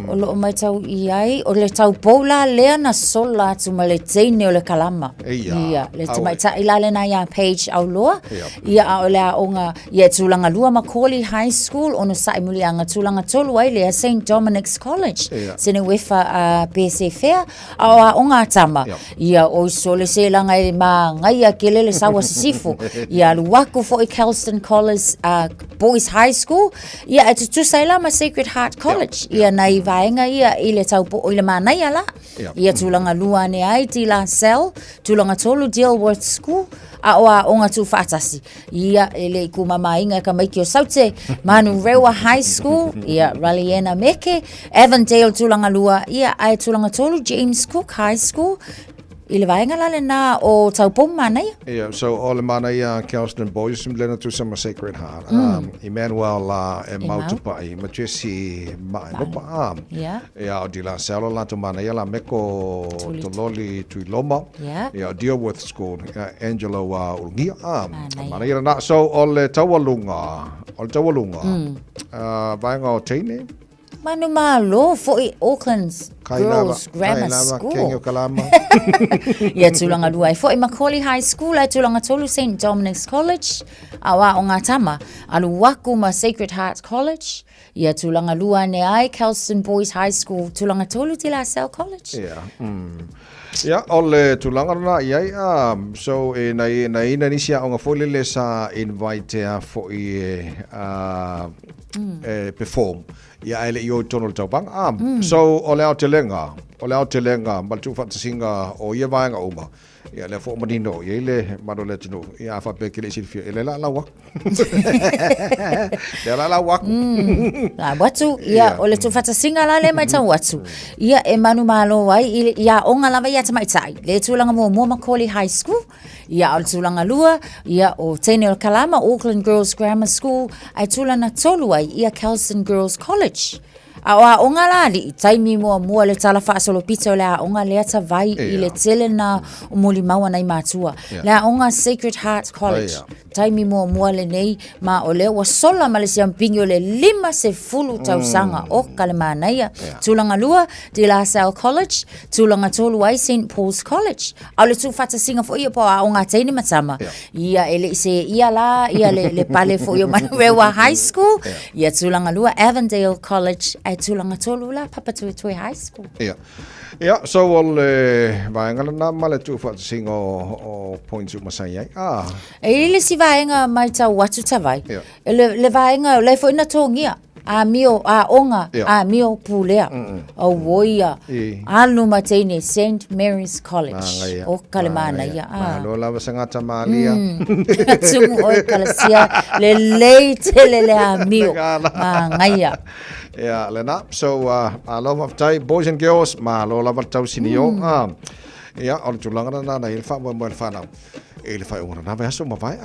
O lo mai tau i ai. O le tau poula lea na sola tu ma le teine o le kalama. Ia. Le tu mai ta ila le na ia page au loa. Ia a o lea o ngā ia tūlanga lua Macaulay High School. Ono sai muli anga tūlanga tolu ai lea St. Dominic's College. Sene wefa PSA Fair. A o ngā tama. Ia o so le se langa e ma ngai a kele le sawa sisifu. Ia luwaku fo i Kelston College Boys High School. Ia e tu saila ma Sacred Heart College. Ia nai vaenga ia i le taupo o le manai ala. Ia tūlanga lua ne ai ti la Cell. Tūlanga tolu Dilworth School. A o ngā tū whātasi. Ia ele i kumama inga ka maiki o saute. Manu Rewa High School. Ia Raliena Meke. Avondale tūlanga lua. Ia ai tūlanga tolu James Cook High School. I le vaenga lale nā o taupo manai. Yeah, so o le manai Kelston Boys lena tu sama Sacred Heart. Emmanuel e Mautupai, ma Jesse mai lopa Ia o di la selo la tu manai la meko tololi tuiloma. Ia Dilworth School, Angelo Ulngia. Manai na so o le tawalunga. Vaenga o teine. Manu malo fo i Auckland's Girls Grammar School. Ia tūlanga lua. Fo i Macaulay High School, ai tūlanga tolu St. Dominic's College. Awa o ngā tama. Alu waku ma Sacred Heart College. Ia tūlanga lua ne ai Kelston Boys High School. Tūlanga tolu Te La Salle College. Ia, o le tūlanga rana iai. So, na ina nisia o ngā fōlele sa invite fo i perform. Ia ele i o tono le taupanga. So, o leo te lenga, maltu whatasinga o ia vaenga uma. Ia le fo manino, ia le mano le tino, ia wha peke le silfia, ele la wak. Le la wak. Watu, ia o le tu whatasinga la le mai tau watu. Ia e manu malo wai, ia onga lava ia tamai tai. Le tūlanga mua Macaulay High School. Ia o le tūlanga lua, ia o Teine o Kalama, Auckland Girls Grammar School. Ai tūlanga tolu ai, ia Kelston Girls College. A onga la li taimi mua le tala whaasolo pita o le a onga lea ta vai i le tele na o muli maua nei mātua. Le a onga Sacred Heart College. Taimi mua le nei ma o leo wa sola ma le siampingi o le 50 tausanga o kale mānaia. Tūlanga lua, De La Salle College. Tūlanga tolu ai St. Paul's College. Au le tū whatasinga fo ia po a onga teini matama. Ia ele se ia la, ia le pale fo ia Manurewa High School. Ia tūlanga lua Avondale College. Ai tūlanga tolu la Papatūtui High School. Ia, so o le vaenga na ma le tū whatasinga o points u masai ai. E le si vaenga mai tau watu tawai. Le vaenga, le fo ina tōngia. A mio, a onga, a mio pulea. O woia. Alu mateine, St. Mary's College. O kalemana ia. Malo lava sangata malia. Tumu o kalasia. Le leite le a mio. Ngaia. Yeah, lena. So, I love of Thai boys and girls. Malo lava tau sinio. Yeah, o tulanga na ilfa mo ilfa ele fai una na veso ma vai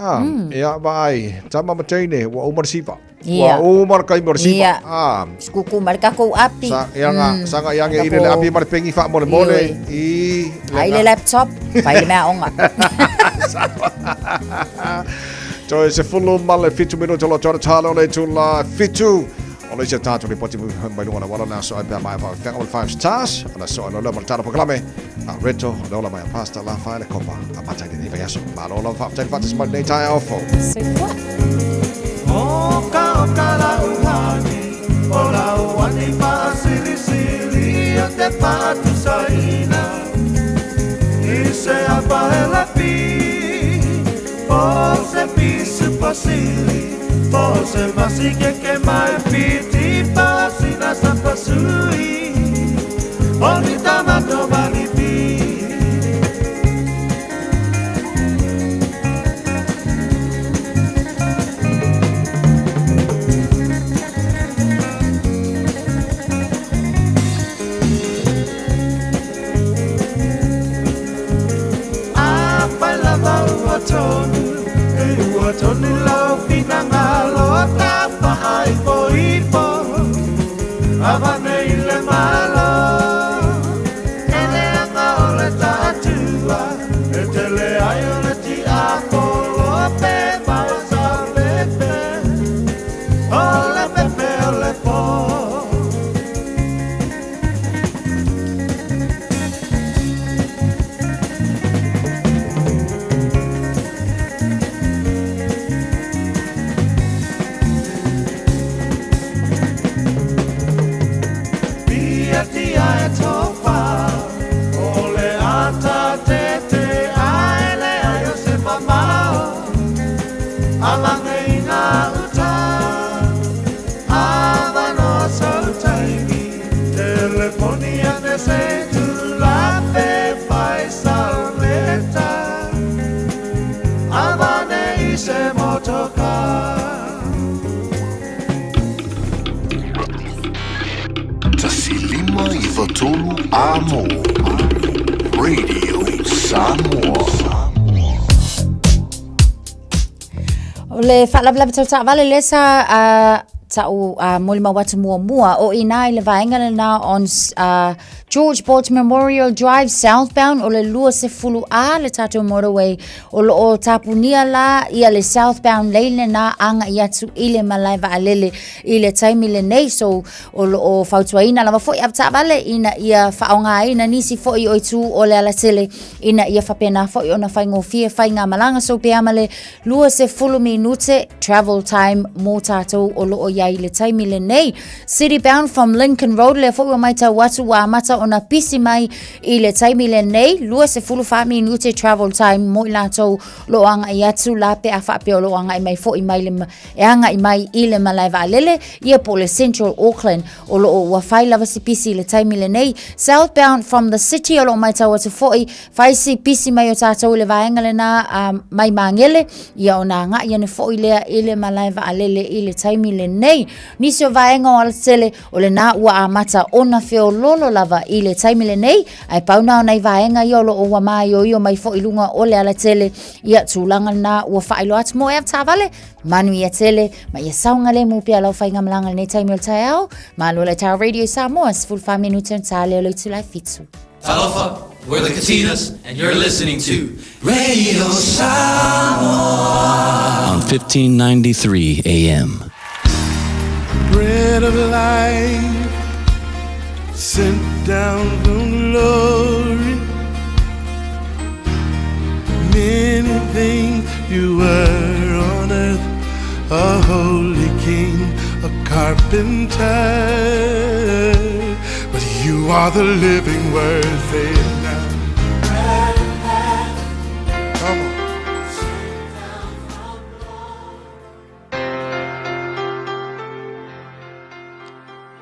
ia vai tama mateine wa umar sipa wa umar kai morsipa skuku marka ko api sanga yang ile le api mar pengi fa mole i ai le laptop vai le ma onga so se fullo male fitu minuto lo tora talo le tula fitu Ole se tātou ni poti mai lunga na wala na so ai pa mai fa tanga 5 stars na so no le tara programe a reto no la mai pasta la fa le copa a pata ni vai aso ma lo fa tani fa smart day tai ofo So what? Oka la uhani ola uani pa sili sili ate pa tu saina ise apa la pi o se pisu pasili o se masike ke mai piti pasina sa pasui oni tamato balipi Tony lau pinangalo tapa ai poipo avane ile malo ele anga ole tatua etele ai ole ti akolo pe basa pepe ole po Tasilima i Vatolu Amo Radio Samoa. Le whaalawalawa tau ta wale lesa tau molima watu mua o ina i le vaenga na on George Bolt Memorial Drive southbound o le lua se fulu a le tatou motorway o lo o tapunia la ia le southbound lane na anga i atu i le malai vaalele i le taimi le nei so o lo o fautuaina lama foi apta vale ina ia whaonga ina nisi foi o itu o le alatele ina ia whapena foi o na whaingofia whainga malanga so peama le lua se fulu minute travel time mo tatou o lo o iai le taimi le nei city bound from Lincoln Road le foi o mai tau watu wa mata ona pisi mai i le taimi le nei lua se fulu fa minute travel time mo la tau lo anga i atu la pe a fa pe lo anga i mai fo i mai le anga i mai i le malai valele ia po le Central Auckland o lo wa fai lava si pisi le taimi le nei southbound from the city o lo mai tau atu fo i fai si pisi mai o tatou le vaenga le na mai mangele ia ona nga ia ne fo i le malai valele i le taimi le nei nisi o vaenga o alatele o le na ua amata ona feo lolo lava i le taimi le nei ai pauna ona i vaenga i olo o wa mai o io mai fo i lunga o le alatele ia tūlanga na ua whailo atu mo e aptavale manu ia tele ma ia saunga le mupia lau whainga malanga le nei taimi o le tai au ma lo le tau Radio Samoa siful wha minuta tale o le tu lai fitu Talofa, we're the Katinas, and you're listening to Radio Samoa on 1593 AM. Bread of life sent down from glory. Many things you were on earth, a holy king, a carpenter. But you are the living word, say it now. Come on.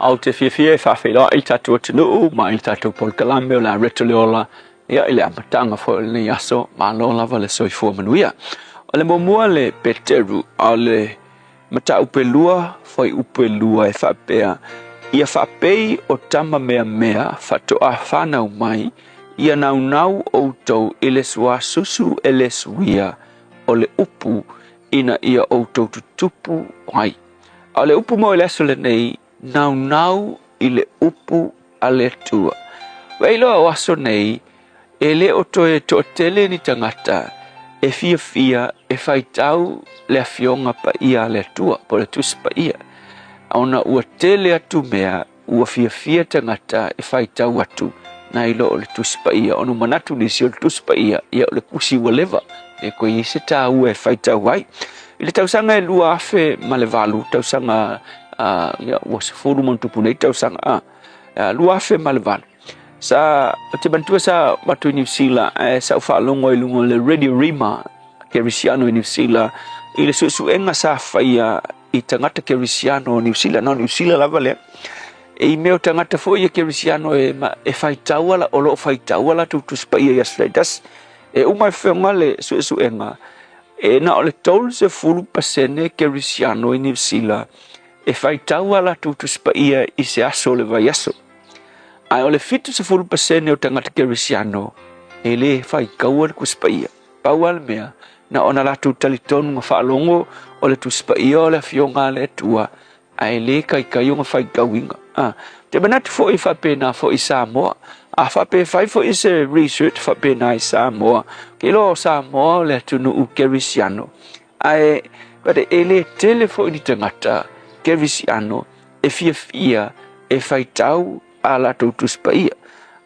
Au te whiawhia e whawhira i tātua tunu ma i tātua polkalame o la reto leola ia i le amatanga fo le aso ma lo lava le soifua manuia. O le momua le peteru a le mata upelua foi upelua e whapea ia whapei o tama mea whatoa whanau mai ia nau outou i le sua susu e le suia o le upu ina ia outou tutupu ai. O le upu mo i leso le nei nau i le upu a le tua. Weilo o aso nei, e le o toe to tele ni tangata, e fia e whaitau le afionga pa ia le tua, po le tusi pa ia. ona ua tele atu mea ua fia tangata e whaitau atu na ilo o le tuspa ia onu manatu nisi o le tuspa ia o le kusi ua lewa e koe i se tā ua e whaitau ai i le tausanga e lua afe ma le valu tausanga ua se furu montupu nei tausanga lua afe ma le valu sa te bantua sa matu i New Zealand sa uwhaalongo i lungo le Radio Rima Kerisiano i New Zealand i le suenga sa whaia i tangata Kerisiano New Zealand no New Zealand lava lea e meo tangata fo ia Kerisiano e whaitau ala o loo whaitau ala tuspa ia yasleitas e umai whenga le suenga e na o le tolu se fulu pasene Kerisiano i New Zealand e whaitau ala tuspa ia i se aso le vai aso ai o le fitu se fulu pasene o tangata Kerisiano e le whaikau ala kuspa ia pau ala mea na ona latu talitonu nga whaalongo o le tuspa ia o le fionga le tua ai le kai o nga whaikau inga te banatu fo i whapena fo i Samoa a whape whai fo i se research whapena i Samoa ke lo Samoa le tunu u Kerisiano ai pate e le tele fo i ni tangata Kerisiano e fia e whaitau a la tuspa ia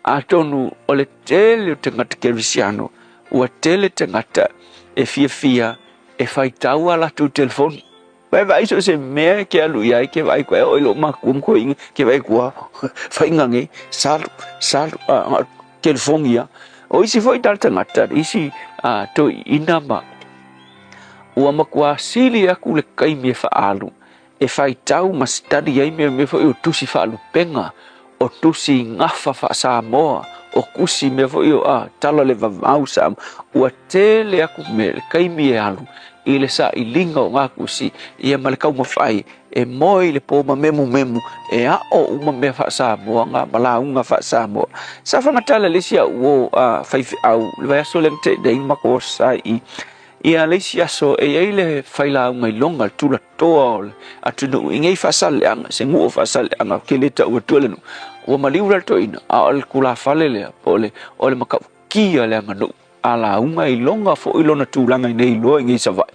a tonu o le tele o tangata Kerisiano ua tele tangata e fia e whaitau a la telefoni vai so se mea ke alu ia ke vai koe o ilo makum ko inga ke vai kua whaingange salu telefonia o isi foi tal tangata isi to inama ua makua sili aku le kaimi e whaalu e whaitau ma study ai me foi o tusi whaalu penga o tusi ngafa wha Samoa o kusi me foi o tala le vavau Samoa ua tele aku me le kaimi e alu i le sa i linga o ngā kusi ia malekau mawhai e moi le pō ma memu e o uma mea wha Samoa ngā malaunga wha Samoa sa whangatala lesia uo whaifi au le vai aso le mte dei mako o sa ia leisi aso e ei le whailaunga i longa tula toa o le atunu i ngei whasaleanga se ngu o whasaleanga ke le ta ua tualenu ua maliura to ina a o le kula whale lea po o le makau kia lea nganu ala unga i longa fo i lona tūlanga i nei loa i ngei sa vai.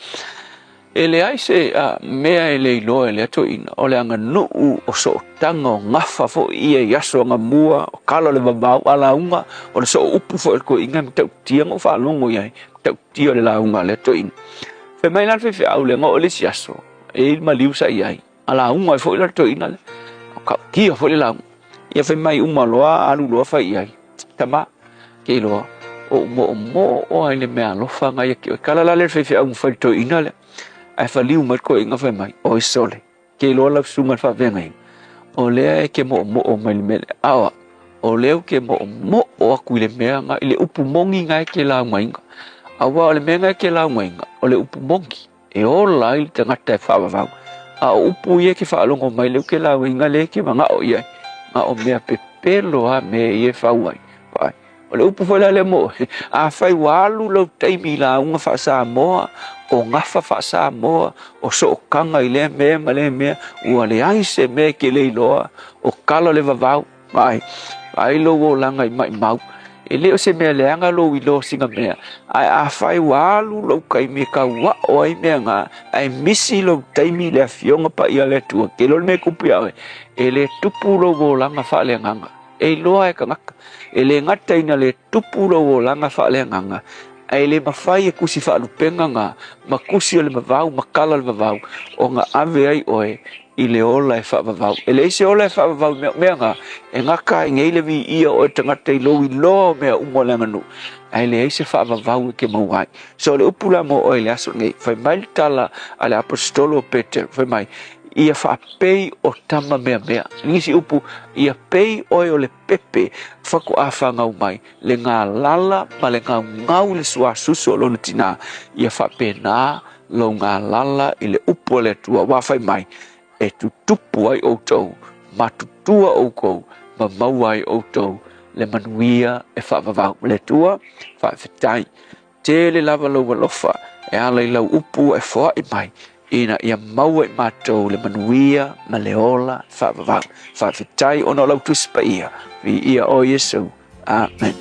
E le ai se mea e le loa e le ato ina o le anga nuu o so tanga o ngafa fo i e yaso anga mua o kala le vavau ala unga o le so upu fo el ko inga mi tau tianga o whaalongo iai tau tia le la unga le ato ina. Fe mai lan fe au le nga o le si yaso e il maliu sa iai ala unga fo i le ato ina le o kau kia fo le la unga. Ia fe mai uma loa alu loa fa iai tama ke loa o mo o ai le mea lofa ngai ki kala la le fe au fa to ina le ai fa liu mai ko inga fa mai o sole ke lo la sunga fa venga o le ke mo o mai le awa o le ke mo o aku le mea nga le upu mongi ngai ke la mai awa le mea ngai ke la mai o le upu mongi e o la i te ngata fa va a upu ye ke fa longo mai le ke la nga le ke manga o ye nga o mea pepelo a me ye fa wai o le upu foi le mo a fai walu lo taimi la unga fa Samoa o ngafa fa Samoa o so kanga i le me ma le me ua le aise me ke le loa o kala le vavau ai lo o langa i mai mau e leo se me le anga lo i lo singa mea ai a fai walu lo kai me ka wa o ai me nga ai misi lo taimi le fionga pa ia le tua ke lo me kupi ai e le tupu lo o langa fa le nganga e loa e kangaka e le ngata ina le tupu o langa wha le nganga e le mawhai e kusi wha alupenga ngā ma kusi o le mawau, ma kala le mawau o ngā ave ai oe i le ola e wha mawau e le ise ola e wha mawau mea ngā e ngaka i ngei le vi ia o e tangata i lo i lo mea umo le nganu e le ise wha mawau e ke mauai so le upula mo oe le aso ngei whai mai tala a le apostolo Peter whai mai ia whapei o tama mea nisi upu ia pei oi o le pepe whaku awha ngau mai le ngā lala ma le ngau le sua susu o lona tina ia whape nā lo ngā lala i le upu o le tua wawhai mai e tutupu ai o tau ma tutua o kou ma mau ai o tau le manuia e whawawau le tua whawhetai te le lava lau walofa e ala i lau upu e wha i mai ina ia mau e mātou le manuia ma le ola whawawau whawhetai ono lau tuspa ia vi ia o Yesu. Amen.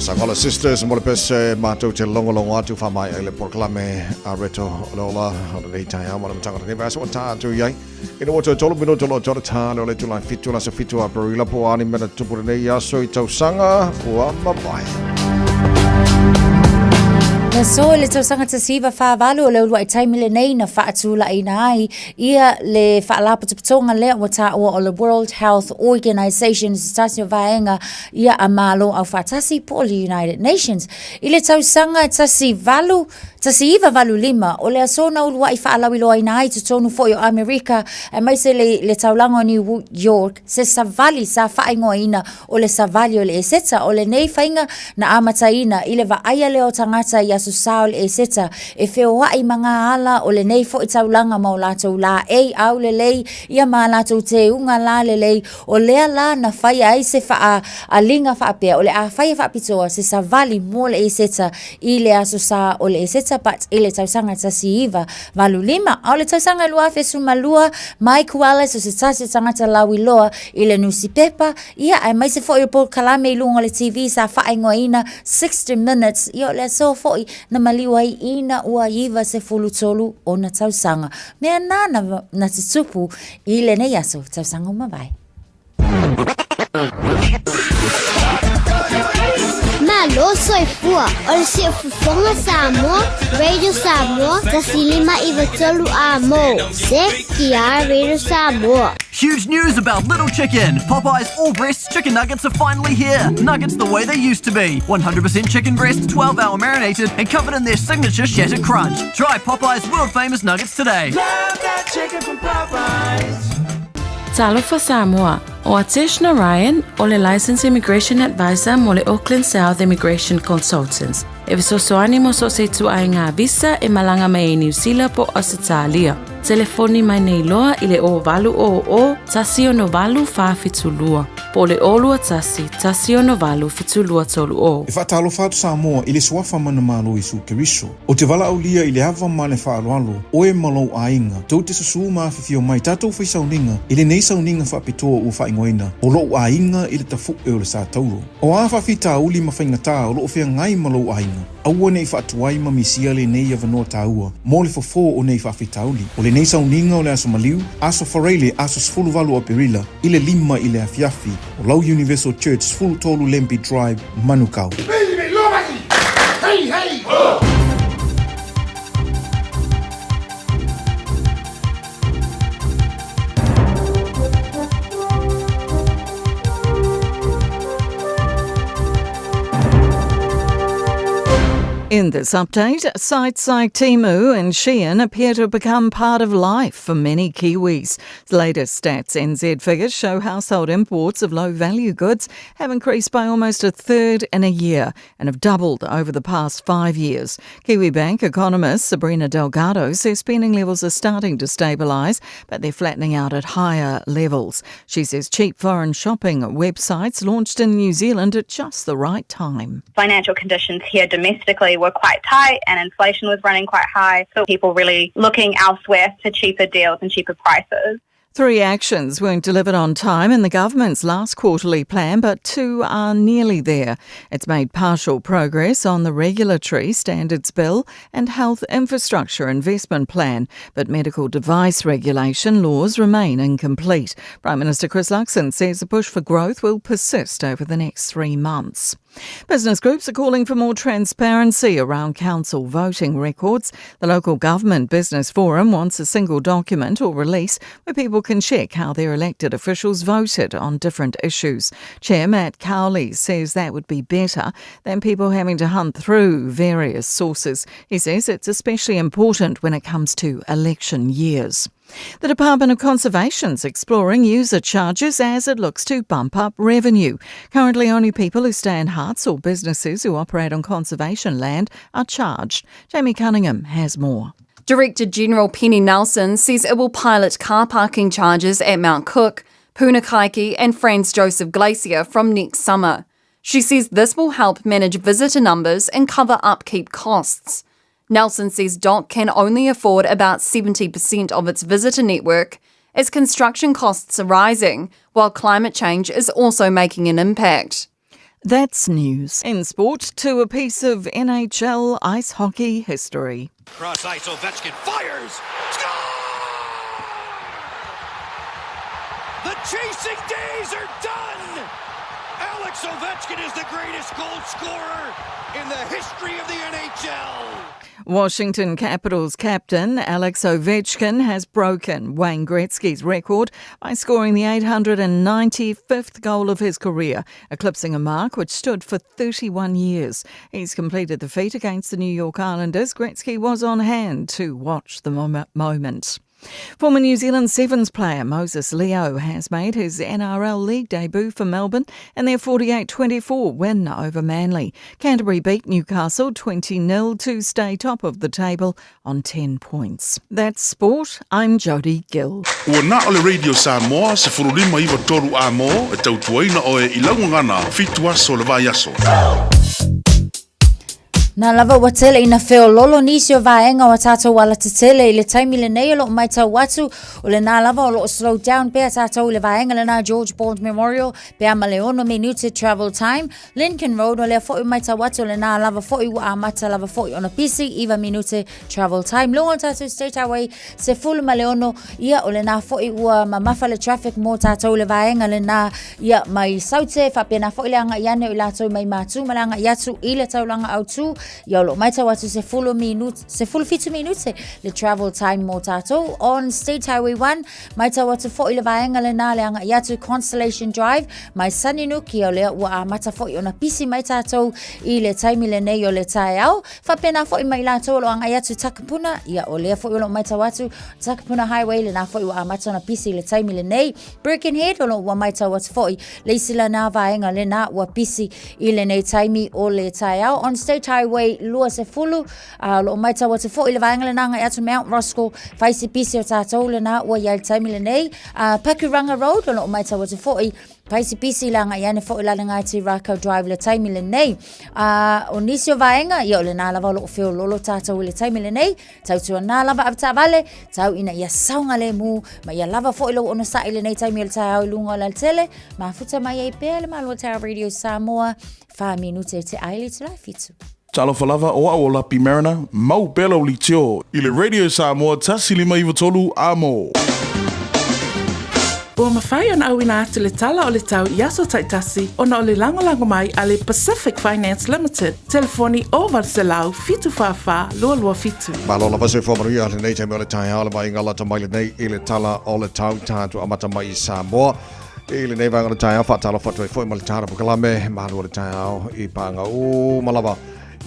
Sangola sisters mo le pese matou te longo atu fa mai ele proclame a reto lola o le tai ha mo le tanga ke vaso ta tu yai ina wo to tolo minuto lo tolo ta le tu la fitu la se fitu a perila po ani mena tu por nei ya so i tau sanga o ma bai. Na so le tausanga te siva whaavalu o le ulua i taimile nei na whaatula i na ai ia le whaalapa tuputonga lea wa ta o le World Health Organization Stasio Vaenga ia a malo au whaatasi po le United Nations. I le tausanga tasi iwa valu lima o le asona ulua i whaalawi loa i na ai tutonu fo i o Amerika e mai se le taulanga o New York se savali sa whaingoa ina o le savali o le eseta o le nei whainga na amataina i le vaaya leo tangata i aso sao le eseta e wheo i mga ala o le nei fo i taulanga mau lātou la e au le lei ia maa lātou te unga la le lei o lea la na whaia ai se wha a linga wha apea o le a whaia wha apitoa se savali mo le eseta i le aso sa o le eseta but i le tausanga tasi iwa valu lima o le tausanga lua fesu malua mai kuala so se tasi tangata lawi loa i le nusi pepa ia ai mai se fo i po kalame i lunga le TV sa whaingoa ina 60 minutes i o le so fo i na maliwai ina ua iwa se fulutolu o na tausanga. Mea na te tupu i le nei aso tausanga umawai. Malo soifua o le si fufonga Samoa, Radio Samoa, tasilima iwa tolu a mo. Se kia Radio Samoa. Huge news about Little Chicken. Popeye's all-breast chicken nuggets are finally here. Nuggets the way they used to be. 100% chicken breast, 12-hour marinated, and covered in their signature shattered crunch. Try Popeye's world-famous nuggets today. Love that chicken from Popeyes. Talofa Samoa. O Atish Narayan, o le Licensed Immigration Advisor mo le Auckland South Immigration Consultants. E visosoani mo so se tu ai ngā visa e malanga mai e New Zealand po Australia. Telefoni mai nei loa i le o valu o tasi ono valu fa fitulua. Po le olua tasi ono valu fitulua tolu o. E whaatalo whaatu Samoa i le suafa mana malo i su keriso. O te wala aulia i le hava mane whaaloalo o e malo ainga. Tau te susu mawhawhio mai tatou whai sauninga i le nei sauninga whaapitoa ua whaingoina. O loo ainga i le tafu e o le sa tauro. O a whawhita uli mawhaingata o loo whea ngai malo ainga. Aua nei whaatuai ma misia le nei avanoa taua. Mo le fofo o nei whawhita uli. O le nei sauninga o le aso maliu, aso whareile, aso sfuluvalu o perila, i le lima i le afiafi, o Lau Universal Church, Sfulu Tolu Lempi Drive, Manukau. Hey, hey! In this update, sites like Temu and Shein appear to have become part of life for many Kiwis. The latest Stats NZ figures show household imports of low-value goods have increased by almost a third in a year and have doubled over the past 5 years. Kiwi Bank economist Sabrina Delgado says spending levels are starting to stabilise, but they're flattening out at higher levels. She says cheap foreign shopping websites launched in New Zealand at just the right time. Financial conditions here domestically were quite tight and inflation was running quite high, so people really looking elsewhere for cheaper deals and cheaper prices. 3 actions weren't delivered on time in the government's last quarterly plan, but 2 are nearly there. It's made partial progress on the Regulatory Standards Bill and Health Infrastructure Investment Plan, but medical device regulation laws remain incomplete. Prime Minister Chris Luxon says the push for growth will persist over the next 3 months. Business groups are calling for more transparency around council voting records. The local government business forum wants a single document or release where people can check how their elected officials voted on different issues. Chair Matt Cowley says that would be better than people having to hunt through various sources. He says it's especially important when it comes to election years. The Department of Conservation's exploring user charges as it looks to bump up revenue. Currently, only people who stay in huts or businesses who operate on conservation land are charged. Jamie Cunningham has more. Director General Penny Nelson says it will pilot car parking charges at Mount Cook, Punakaiki and Franz Joseph Glacier from next summer. She says this will help manage visitor numbers and cover upkeep costs. Nelson says DOC can only afford about 70% of its visitor network as construction costs are rising, while climate change is also making an impact. That's news. In sport, to a piece of NHL ice hockey history. Cross ice, Ovechkin fires! Score! The chasing days are done! Alex Ovechkin is the greatest goal scorer in the history of the NHL! Washington Capitals captain Alex Ovechkin has broken Wayne Gretzky's record by scoring the 895th goal of his career, eclipsing a mark which stood for 31 years. He's completed the feat against the New York Islanders. Gretzky was on hand to watch the moment. Former New Zealand Sevens player Moses Leo has made his NRL League debut for Melbourne in their 48-24 win over Manly. Canterbury beat Newcastle 20-0 to stay top of the table on 10 points. That's sport. I'm Jodie Gill. Ua na ole Radio Samoa se furulima iwa toru a mo e tautuaina o e ilaungana fitua so le vai aso. Na lava wa tele ina feo lolo nisi o vaenga wa tātou wala te tele i le taimi le nei o lo mai tau watu o le nā lava o lo slow down pēr tātou i le vaenga le nā George Bond Memorial pēr ma le ono minute travel time Lincoln Road o le fo i mai tau watu o le nā lava fo i wa amata lava fo i ona pisi iwa minute travel time longa tātou State Highway se fulu ma le ono ia o le nā fo i ua mamafa le traffic mo tātou le vaenga le nā ia mai saute whapea nā fo i le anga iane o i lātou mai mātu ma le anga iatu i le taulanga au tū Yolo mai tau atu se fulu fitu minute le travel time mo tātou on State Highway 1 mai tau atu fo i le vaenga le nā le anga iatu Constellation Drive mai Saninuki o le ua a mata fo i ona pisi mai tātou i le taimi le nei o le tae au whapena fo i mai lātou lo anga iatu Takapuna ia o lea fo i lo mai tau atu Takapuna Highway le nā fo i ua a mata ona pisi le taimi le nei Birkenhead o lo ua mai tau atu fo i le sila nā vaenga le nā ua pisi i le nei taimi o le tae au on State Highway Highway lua se fulu lo mai tawa te fo ile vaenga le nanga atu Mount Roscoe faisi pisi o tātou le na ua iai taimi le nei Pakuranga Road lo mai tawa te fo paisi pisi langa iane fo ila le ngai ti Rako Drive le taimi le nei o nisi o vaenga ia o le nā lava lo feo lolo tātou le taimi le nei tau tua nā lava apta vale tau ina ia saunga le mu ma ia lava fo ilo ono sa ile nei taimi le tāu lunga la tele ma futa mai ei pele ma lo tāu Radio Samoa 5 minute te aile te lai fitu. Talo falava o Lapi Mariner, mau belo li tio, i le Radio Samoa tasilima iwa tolu amo. Ua mawhai ana au ina atu le tala o le tau Yaso Taitasi ona o le langolango mai a le Pacific Finance Limited. Telefoni o Varselau fitu whawha lua fitu. Malola vasu whamaria le nei taimi o le tai hao le mai ngala ta mai le nei i le tala o le tau tātu amata mai i Samoa. I le nei vanga le tai hao whatalo whatoi fwoi ma le tāra pukalame malu o le tai hao i panga o malava.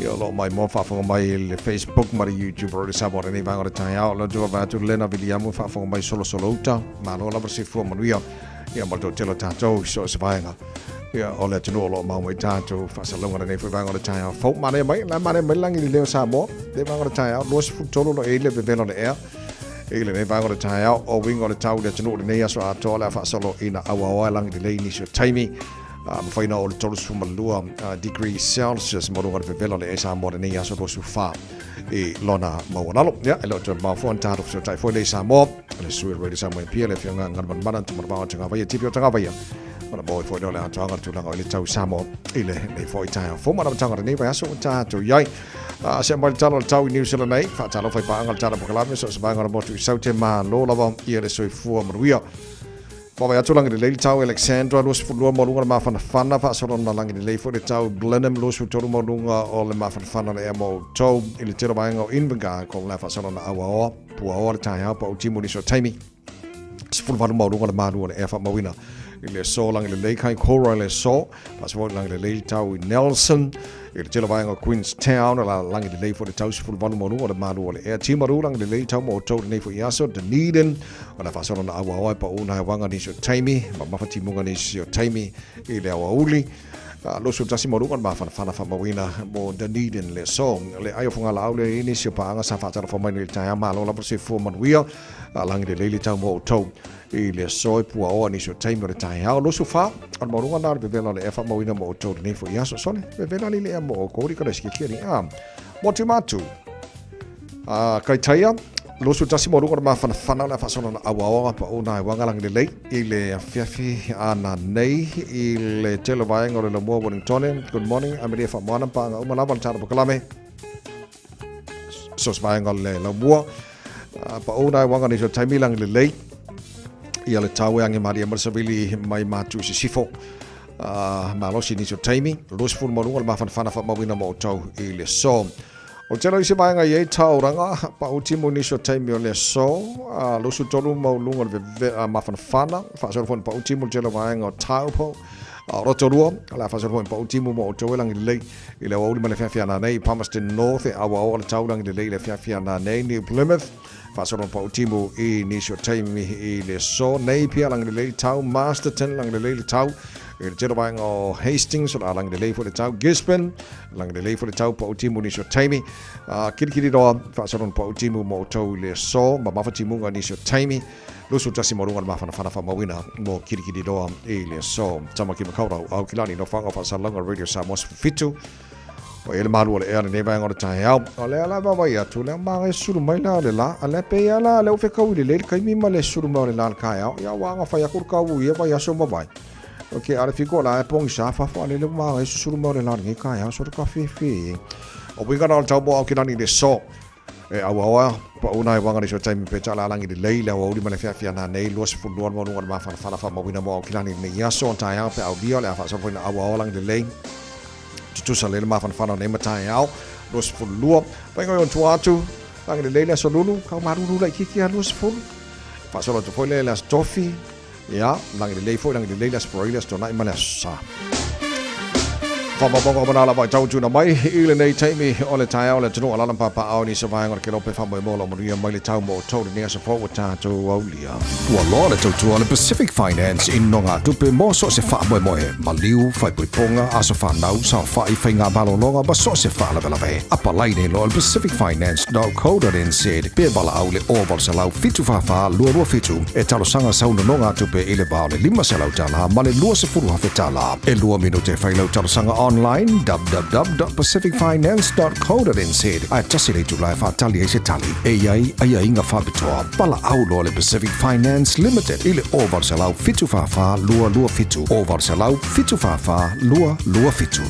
I o lo mai mo whafonga mai le Facebook ma le YouTube o le Samoa le nei vanga le tai hao. Le tua vatu lena viliamu whafonga mai solo uta. Malola vasu whamaria. Ia malto telo tātou i so se vaenga. Ia o le tino lo mau mai tātou whasalunga le nei fwoi vanga le tai hao. Fau mane mai, la mane mai langi le leo Samoa. Le vanga le tai hao. Losi futolo no e le bevelo le ea. Ele nei vango le tai au o wingo le tau le tunu le nei aso ato le fa solo ina awa lang le nei so taimi faina o le tolu suma lua degree Celsius mo ro velo le esa mo le nei aso ro su fa e lona mo nalo ya ele to ma fo anta so tai fo le sa mo le su re sa mo pia le fianga ngan ban tu mo ba tanga vai tipio tanga vai ona boy fo le anta tu langa le tau sa mo ile nei fo tai fo ma tanga nei vai aso ta tu yai se mai talo tau i New Zealand nei fa talo fai pa angal tala pokalame so se banga mo tu saute ma lo lava ia le soi fu maruia fa vai atulang le leili tau Alexandra los fu lo mo lunga ma fana fa so na langi le fu le tau Blenheim los fu tolu mo lunga o le ma fana le mo tau i le tiro banga o invenga ko la fa so na awa pu o le tai pa o timo ni so taimi se fu va mo lunga le ma lu le fa mo wina ile so lang le kai kora le so pas vo lang le tau i Nelson ile telo vai ngo Queenstown la lang le for the tau full vanu mo le malu le e timaru lang le tau mo tau nei fo Yaso Dunedin ona fa so na awa pa una wanga ni so taimi ma fa timunga ni so taimi ile awa uli lo so tasi mo runga ma fa mo wina mo Dunedin le so le ayo funga la le ini so pa nga sa fa tara fo mai le tai ma lo la por se fo man wia lang le tau mo tau i le soi pua o ni so taimi le tai hao lo so fa al mo runga na be vela le fa mo wina mo tau nei fo Yaso sole be vela le mo ko ri ka ski ki mo timatu kai taia lo so tasi mo runga ma fa la fa so na awa pa una wanga lang le i le fiafi ana nei i le telo vai ngore le mo Wellington. Good morning I'm here for morning pa nga umala ban tara pokalame so vai ngol le lo mo pa una wanga ni so taimi lang le ia le tau ange Maria Marsavili mai matu si sifo ma lo si ni so taimi lo sful mo lunga ma fana fa mawina mo tau i le so o telo isi mai nga ye tau ranga pa utimo ni so taimi o le so lo su tolu mo lunga ma fana fa so fon pa utimo telo mai nga tau po rotorua la fa so fon pa utimo mo tau lang le i le o le fia na nei Palmerston North awa o le tau lang le fia na nei New Plymouth Fasono pa utimo i nisho taimi i le so nei pia lang le tau Masterton lang le tau i le tero bang o Hastings o lang le fo le tau Gisborne lang le fo le tau pa utimo nisho taimi kiri do fasono pa utimo mo tau le so ma mafatimu nga nisho taimi lo so tasi mo runga ma fana fa mawina mo kiri do i le so tama ki makaura au kilani no fanga fa salanga Radio Samoa fitu o ele malu le ere nei vai ngora tai au o le ala va ia tu le ma e suru mai la le la ale pe ala le o fe kau le kai mi ma le suru ma le la kai au ia wa fa ia kur kau ia va ia so ma vai okay ara fico la e pong sa fa fa le ma e suru ma le la ngai kai au so ka fi o we got all tau ki nani le so e awa pa una e wanga ni so tai mi pe tala langi le le o di ma le fia na nei los fu luar mo ma fa ma wina mo ki nani ni ia so tai au pe au dia le fa so foi na awa langi le tu sa le ma fana nei matai au los fu lua pa ngoi tu atu lang le le so lulu ka maru la kiki a los fu fa so to foi le las tofi ya lang le foi lang le las spoilers to na imala sa Whamabonga mana la vai tau tuna mai i le nei teimi o le tae o le tunu ala lampa pa au ni sa vai ngor ke lope whamoi mo lo maria mai le tau mo tau ni asa fo wa tātou au lia. Ua loa le tautua o le Pacific Finance in no ngā tupe mo so se wha moe moe. Maliu, whai pui ponga, aso whanau, sa whai whai ngā balolonga, ba so se wha lawe lawe. Apa laine lo le pacificfinance.co.nz pe bala au le oval sa lau fitu whawha lua rua fitu. E talo sanga sauna no ngā tupe i le bao le 5 se lau tala, ma le lua se furu hawhe tala. E lua minute whai lau talo sanga online www.pacificfinance.co.nz. Ai tasi le tu lai whatali e se tali. E iai inga whabitoa. Pala au lo le Pacific Finance Limited i le oval sa lau fitu whawha lua lua fitu. Oval sa lau fitu whawha lua lua fitu.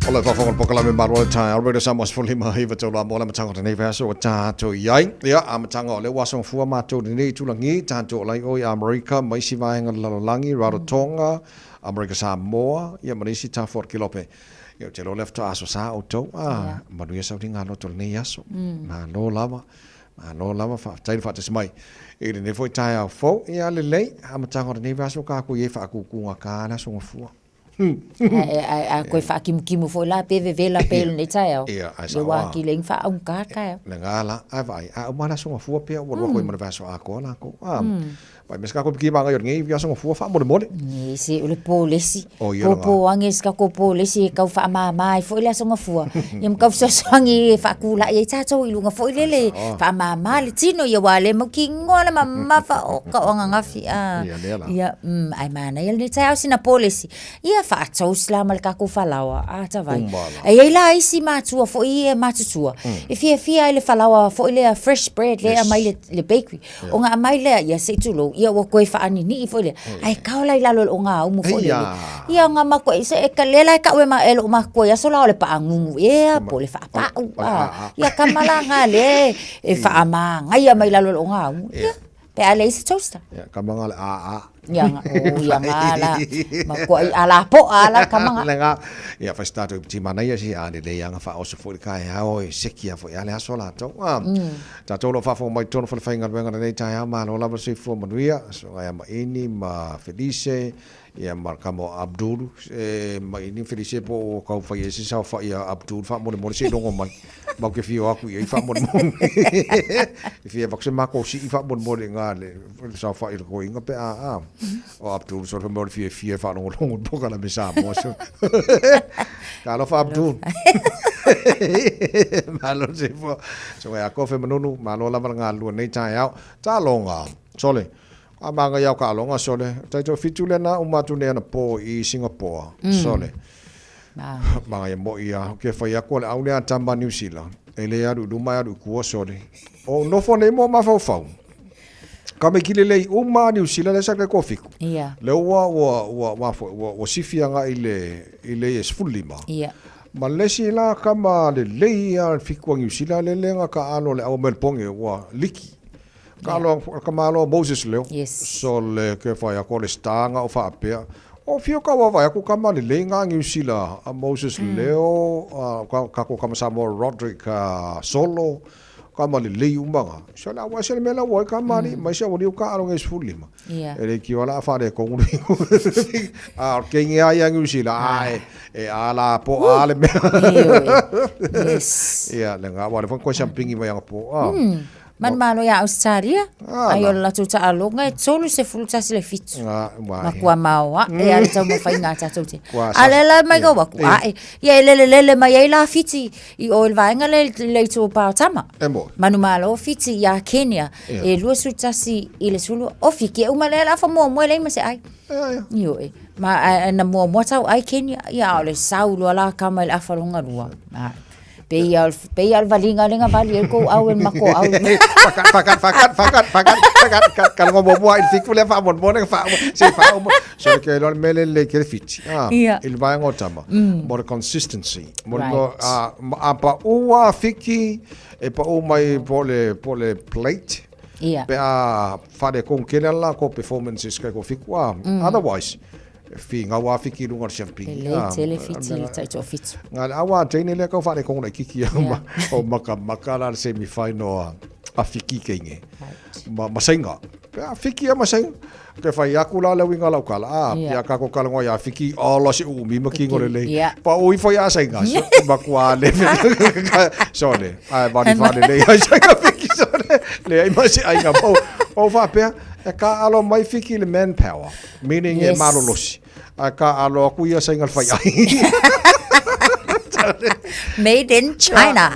O le whawhongon pokala me maro le tae, au reira Samoa Sfolima hiva tau la mola matanga tani vaso o tātou iai. Ia, a matanga o le wasong fua mātou ni tulangi, tātou lai oi Amerika, maisi vaenga lalolangi, Rarotonga, Amerika Samoa, ia marisi tā Fort Kilope. Ia te lo lefto aso sa o tau, manuia sau tinga loto nei aso, ma no lava, tairi whates mai. I le ne foi tae au fau, ia le lei, a matanga o tani vaso kako ie whaakukunga kāna songa fua. A koe whaakimukimu fo la peve vela pelo nei tae au. Ia, ai sa le wā ki leing wha aung kākai au. Le ngāla, ai vai, a umana songa fua pia, ua koe mana vaso a koa la ko. Vai meska ko piki manga yorngi via songa fua fa mole. Ni se ule po lesi. Po ange ska ko po lesi kau fa mai fo ile songa fua. Yam kau so sangi fa kula ye tato i lunga fo ile fa mai le tino ye wale mo ki ngona mama fa o ka o ngafi a. Ia ai mana ye le tau sina po lesi. Ia fa tau slama le ka ko fa lawa a ta vai. Ai la isi matua fo i matutua. E fia ile fa lawa fo ile fresh bread le mai le bakery. O nga mai le ia se tulo ia wa koe whaani ni i fwile. Ai kaola i lalo o ngā umu fwile. Ia ngā mako i se e ka lela e ka ue ma elo o mako ia sola o le paa ngungu. Ia po le wha pau. Ia kamala ngā le e wha ma ngai ma i lalo o ngā umu. Ia pe ale i se toaster. Ia kamanga le a. Ia ngā la. Mako i ala po ala kamanga. Lenga. Ia whai statu i piti mana ia si a le leanga wha oso fwile kai hao i seki a fwile ale aso la tau. Ta tolo whafo mai tono whale whainga ruenga nei tai hao maa no lava si fua manuia. So ngai ma ini ma Felice. Ia markamo Abdul. Ma ini Felice po o kau whai esi sao whai a Abdul. Wha mone se dongo mai. Mau ke fio aku i wha mone. I fia wakse mako si i wha mone ngā le. Sao whai la ko inga pe a. O Abdul so mo fia wha longo poka la me sa mo so. Ka lo fa Abdul. Malo se fo. So ngai a kofe manunu malo lava ngā lua nei tai au. Ta longa. Sole. A manga iau ka longa sole. Taito fitu lena umatu ne ana po i Singapore. Sole. Manga ia mo ia. Ke whai ako le au lea tamba New Zealand. E le aru lumai aru kua sole. O nofo nei mo ma fau. Ka me kile lei uma New Zealand le sakle kofiku. Ia. Le wa sifia nga i le esfulima. Ia. Ma lesi la kama le lei a fikua New Zealand le lenga ka alo le au melponge wa liki. Kalo kamalo Moses leo. So le ke fai ako le stanga o whaapea. O fio ka wawai ako kama le lenga New Zealand. A Moses leo, kako kama Samoa Roderick Solo. Kama le lei umanga. So la wa sele mela wa kama ni mai se woni ka alo nges fulima. Ele ki wala fa de ko ngu. Kengi ya New Zealand. Ai e ala po ale me. Yes. Ia lenga wa le fon ko champingi mai po. Man malo ya Australia. Ayo la tu ta alonga e tolu se fulta se le fitu. Ma kua maua e ala tau mo fai ngā tātou te. Ale la mai gau waku. Ia lele mai e la fiti i o il vaenga le tu pao tama. Manu malo fiti ia Kenya e lua sutasi i le sulu ofi ke umale la fa mo le ma se ai. Io e. Ma na mo tau ai Kenya ia o le sau lua la kama il afalonga lua. Pei al valinga lenga vali el ko au en mako au. Fakat kalau ngomong buat fikir le fa mon fa se fa so ke lo mele le ke fit. Il va en otama. More consistency. More apa uwa fiki e pa o mai pole plate. Pe a fare con kenela ko performances ka ko fikwa. Otherwise Finga wa fiki lunga champing. Tele fiti taito fit. Ngal awa train le ko fare ko na kiki o maka la semi final a fiki kenge. Ma masenga. Pea fiki ama sai. Ke fai aku la le winga lau kala. Pea ka ko kala ngo ya fiki ala si umi makingo le le. Pa ui fai asai nga. Makua le. Sole. Ai bani fale le asai ka fiki sole. Le ai masi ai nga po fa pea. E ka alo mai fiki le manpower. Meaning e malolosi. A ka alo aku ia sai ngal fai ai. Made in China.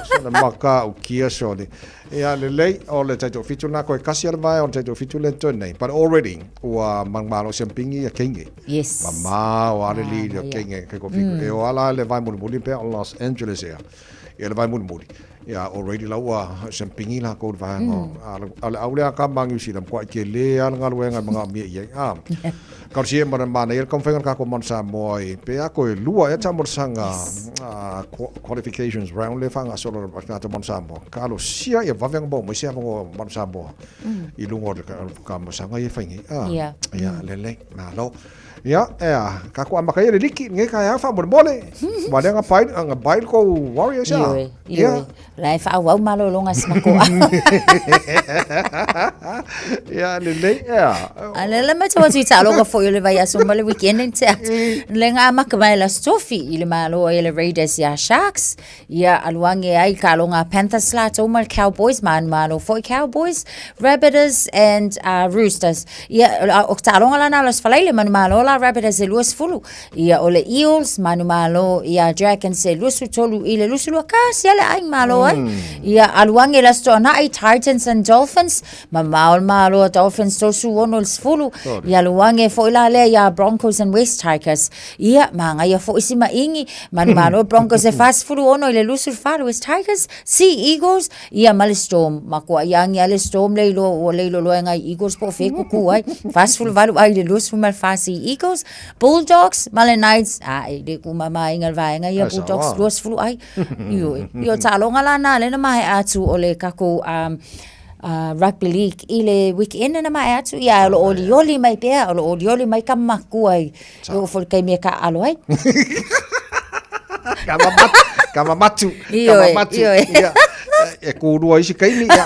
Sole maka u kia sole. Ia le lei o le taito fitu na koe kasi ala mai o le taito fitu le tonei. But already ua mangmalo sempingi a kenge. Yes. Mama o ale li o kenge ke ko fitu. E o ala le vai muli pe o Los Angeles ea. Ia le vai muli. Ia already la ua sempingi la ko vai ngo. Ale aule a ka mangi si lam kwa ke le al ngaluenga mga mi ye. Kau sia mana ia kom fengan ka ko mon sa moi. Pe a ko lua e tamor sanga qualifications round le fanga solo pa ta mon sa mo. Kalo sia ia vaveng bo mo sia mo mon sa mo. I lungo ka mo sanga ia faingi. Ia le na lo. Ia ka ko amakai le liki nge ka ya fa mo mole. Ba nga pai ko warriors ya. Ia lai fa wa malo longa smako. Ia le ia. Ale le mata watu ta loga fo ile vai aso male weekend in chat. Le nga makamai la stofi ile malo ile Raiders ya Sharks. Ia aluange ai ka longa Panthers la to mal Cowboys man malo fo Cowboys, Rabbits and Roosters. Ia ta longa la na los falaile man malo la Rabbits e luas fulu. Ia ole Eels manu malo ia Dragons e luas tolu ile lusu ka siale ai malo ai. Ia aluange la sto na ai Titans and Dolphins. Mamaol malo Dolphins to su onol fulu. Ia luange fo ila le ia Broncos and West Tigers. Ia manga ia fo isima ingi manu malo Broncos e fast fulu ono ile lusu falu West Tigers. Sea Eagles ia mal Storm makua yang ia le Storm le lo nga Eagles po fe ku ai. Fast fulu valu ai le lusu mal fast Eagles. Bulldogs mal Knights ai de ku mama ingal vai nga ia Bulldogs lusu fulu ai. Yo talonga la na le na mai atu ole kako rugby league ile weekend na mai atu ia lo oli mai pe lo oli mai kamaku ai yo for kai me ka alo ai kama matu ia e ku dua isi kai ni ia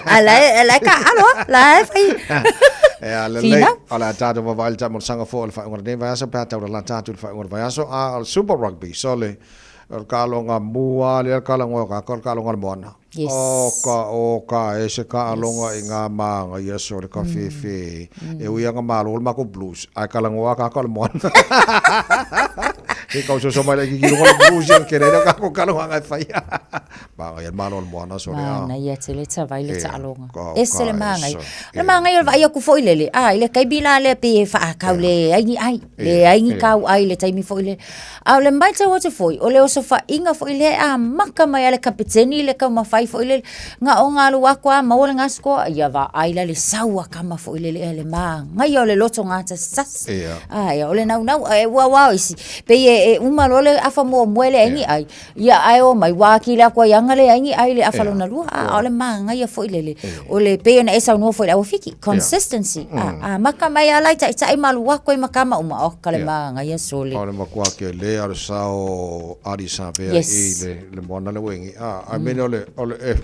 ala ka alo la fai ala tata va val tamon sanga fo fa ngor ne va sa pa ta la tata fa ngor va so al super rugby sole kalonga mua le kalonga ka kalonga mona oka ese kalonga inga manga yeso le kafe e uia nga malo ma ko blues ai kalonga ka kalmona e ka so mai ki ki blues yang kere ka ko kalonga nga fai ba ya malo mona so na ya tele ta vai le talonga ese le manga yo vai ku foi le ai le kai bila le pe fa ka le ai le ka ai le taimi foi le au le mai ta what foi o le so fa inga foi le maka mai le kapiteni le ka ma fai foi le nga o nga lu akwa ma o nga sko ia va ai le saua ka ma foi le ma nga yo le loto nga ta sas ai o le nau e wa isi pe e uma lo le afa mo muele ai ia ai o mai wa ki le akwa yanga le ai le afa lo na lu o le ma nga ia foi le o le pe na esa no foi la fiki consistency maka mai ala ta ma lu akwa maka ma uma o ka le ma nga ia sole o le makua ke le ar sao ari sa pe le mona le wengi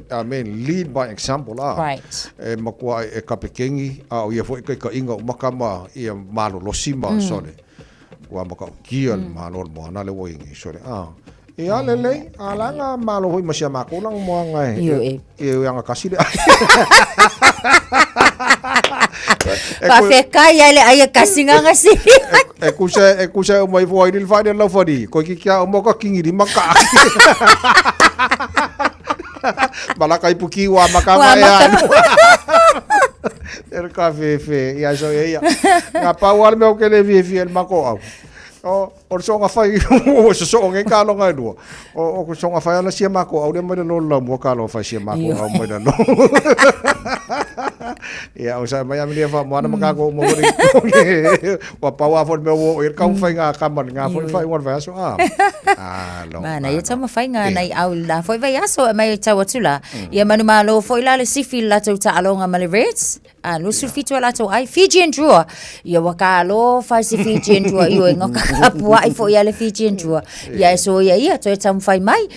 I mean lead by example e makua e kapekengi o ia foi ka inga makama ia malo lo simba sole wa maka kial malo mona le wengi sole ia le alanga malo hoi masia mako lang mo ngai e yang kasi le pa feka ia le ai kasi nga ngasi e kusa o mai foi il fai lo fodi ko ki kia o mo ka kingi di maka bala kai puki wa maka ya el café ia so ia nga pa wal me o ke le vi el mako o so nga fai o so nga ka lo nga do o so nga fai la sia mako o de mo lo mo ka lo fai sia mako o mo de lo ia o sa mai ami fa mo na maka ko mo ri wa pa wa for me o ir ka fai nga ka man nga fai wa va so lo mana ia tama fai nga nei au la foi vai aso mai ta watula ia manu malo foi la le sifi la to ta alonga male Reds Lo sulfito la to ai Fijian drawer. Ia waka lo fa si Fijian drawer io ngoka kapua ai fo ia le Fijian drawer. Ia so ia to tam fai mai.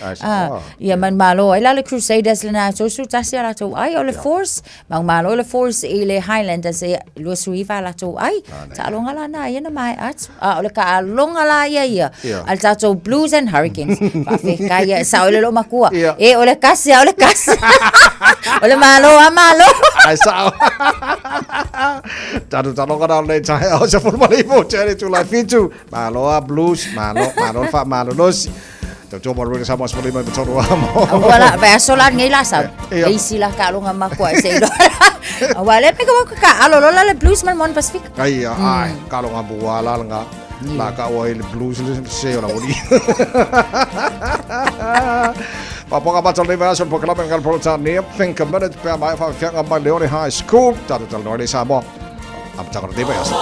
Ia man malo ai la le Crusaders le na so su tasi la to ai o le Force. Mang malo le Force i le Highlanders e lo suiva la to ai. Ta longa la na ia na mai at. O le ka longa la ia. Al tato Blues and Hurricanes. Fa fe kaya sa o le lo makua. E o le kasi. Ole malo. Ai sao. Tadu kana le tai o se formali mo tere tu la fitu. Malo Blues, malo fa malo los. Tau mo ro sa mo formali mo toro amo. Wala ba solar ngai la sa. Ei sila ka lo ngama ko se do. Wala pe ko ka alo lo le Blues man mon Pacific. Ai ka lo ngabu wala nga. La ka o le Blues le se o la boli. Papoka batal ni version po klamen ngal prota ni think a minute pa mai fa fianga mai Leone High School tatu tal no ni Samoa am takor di bayas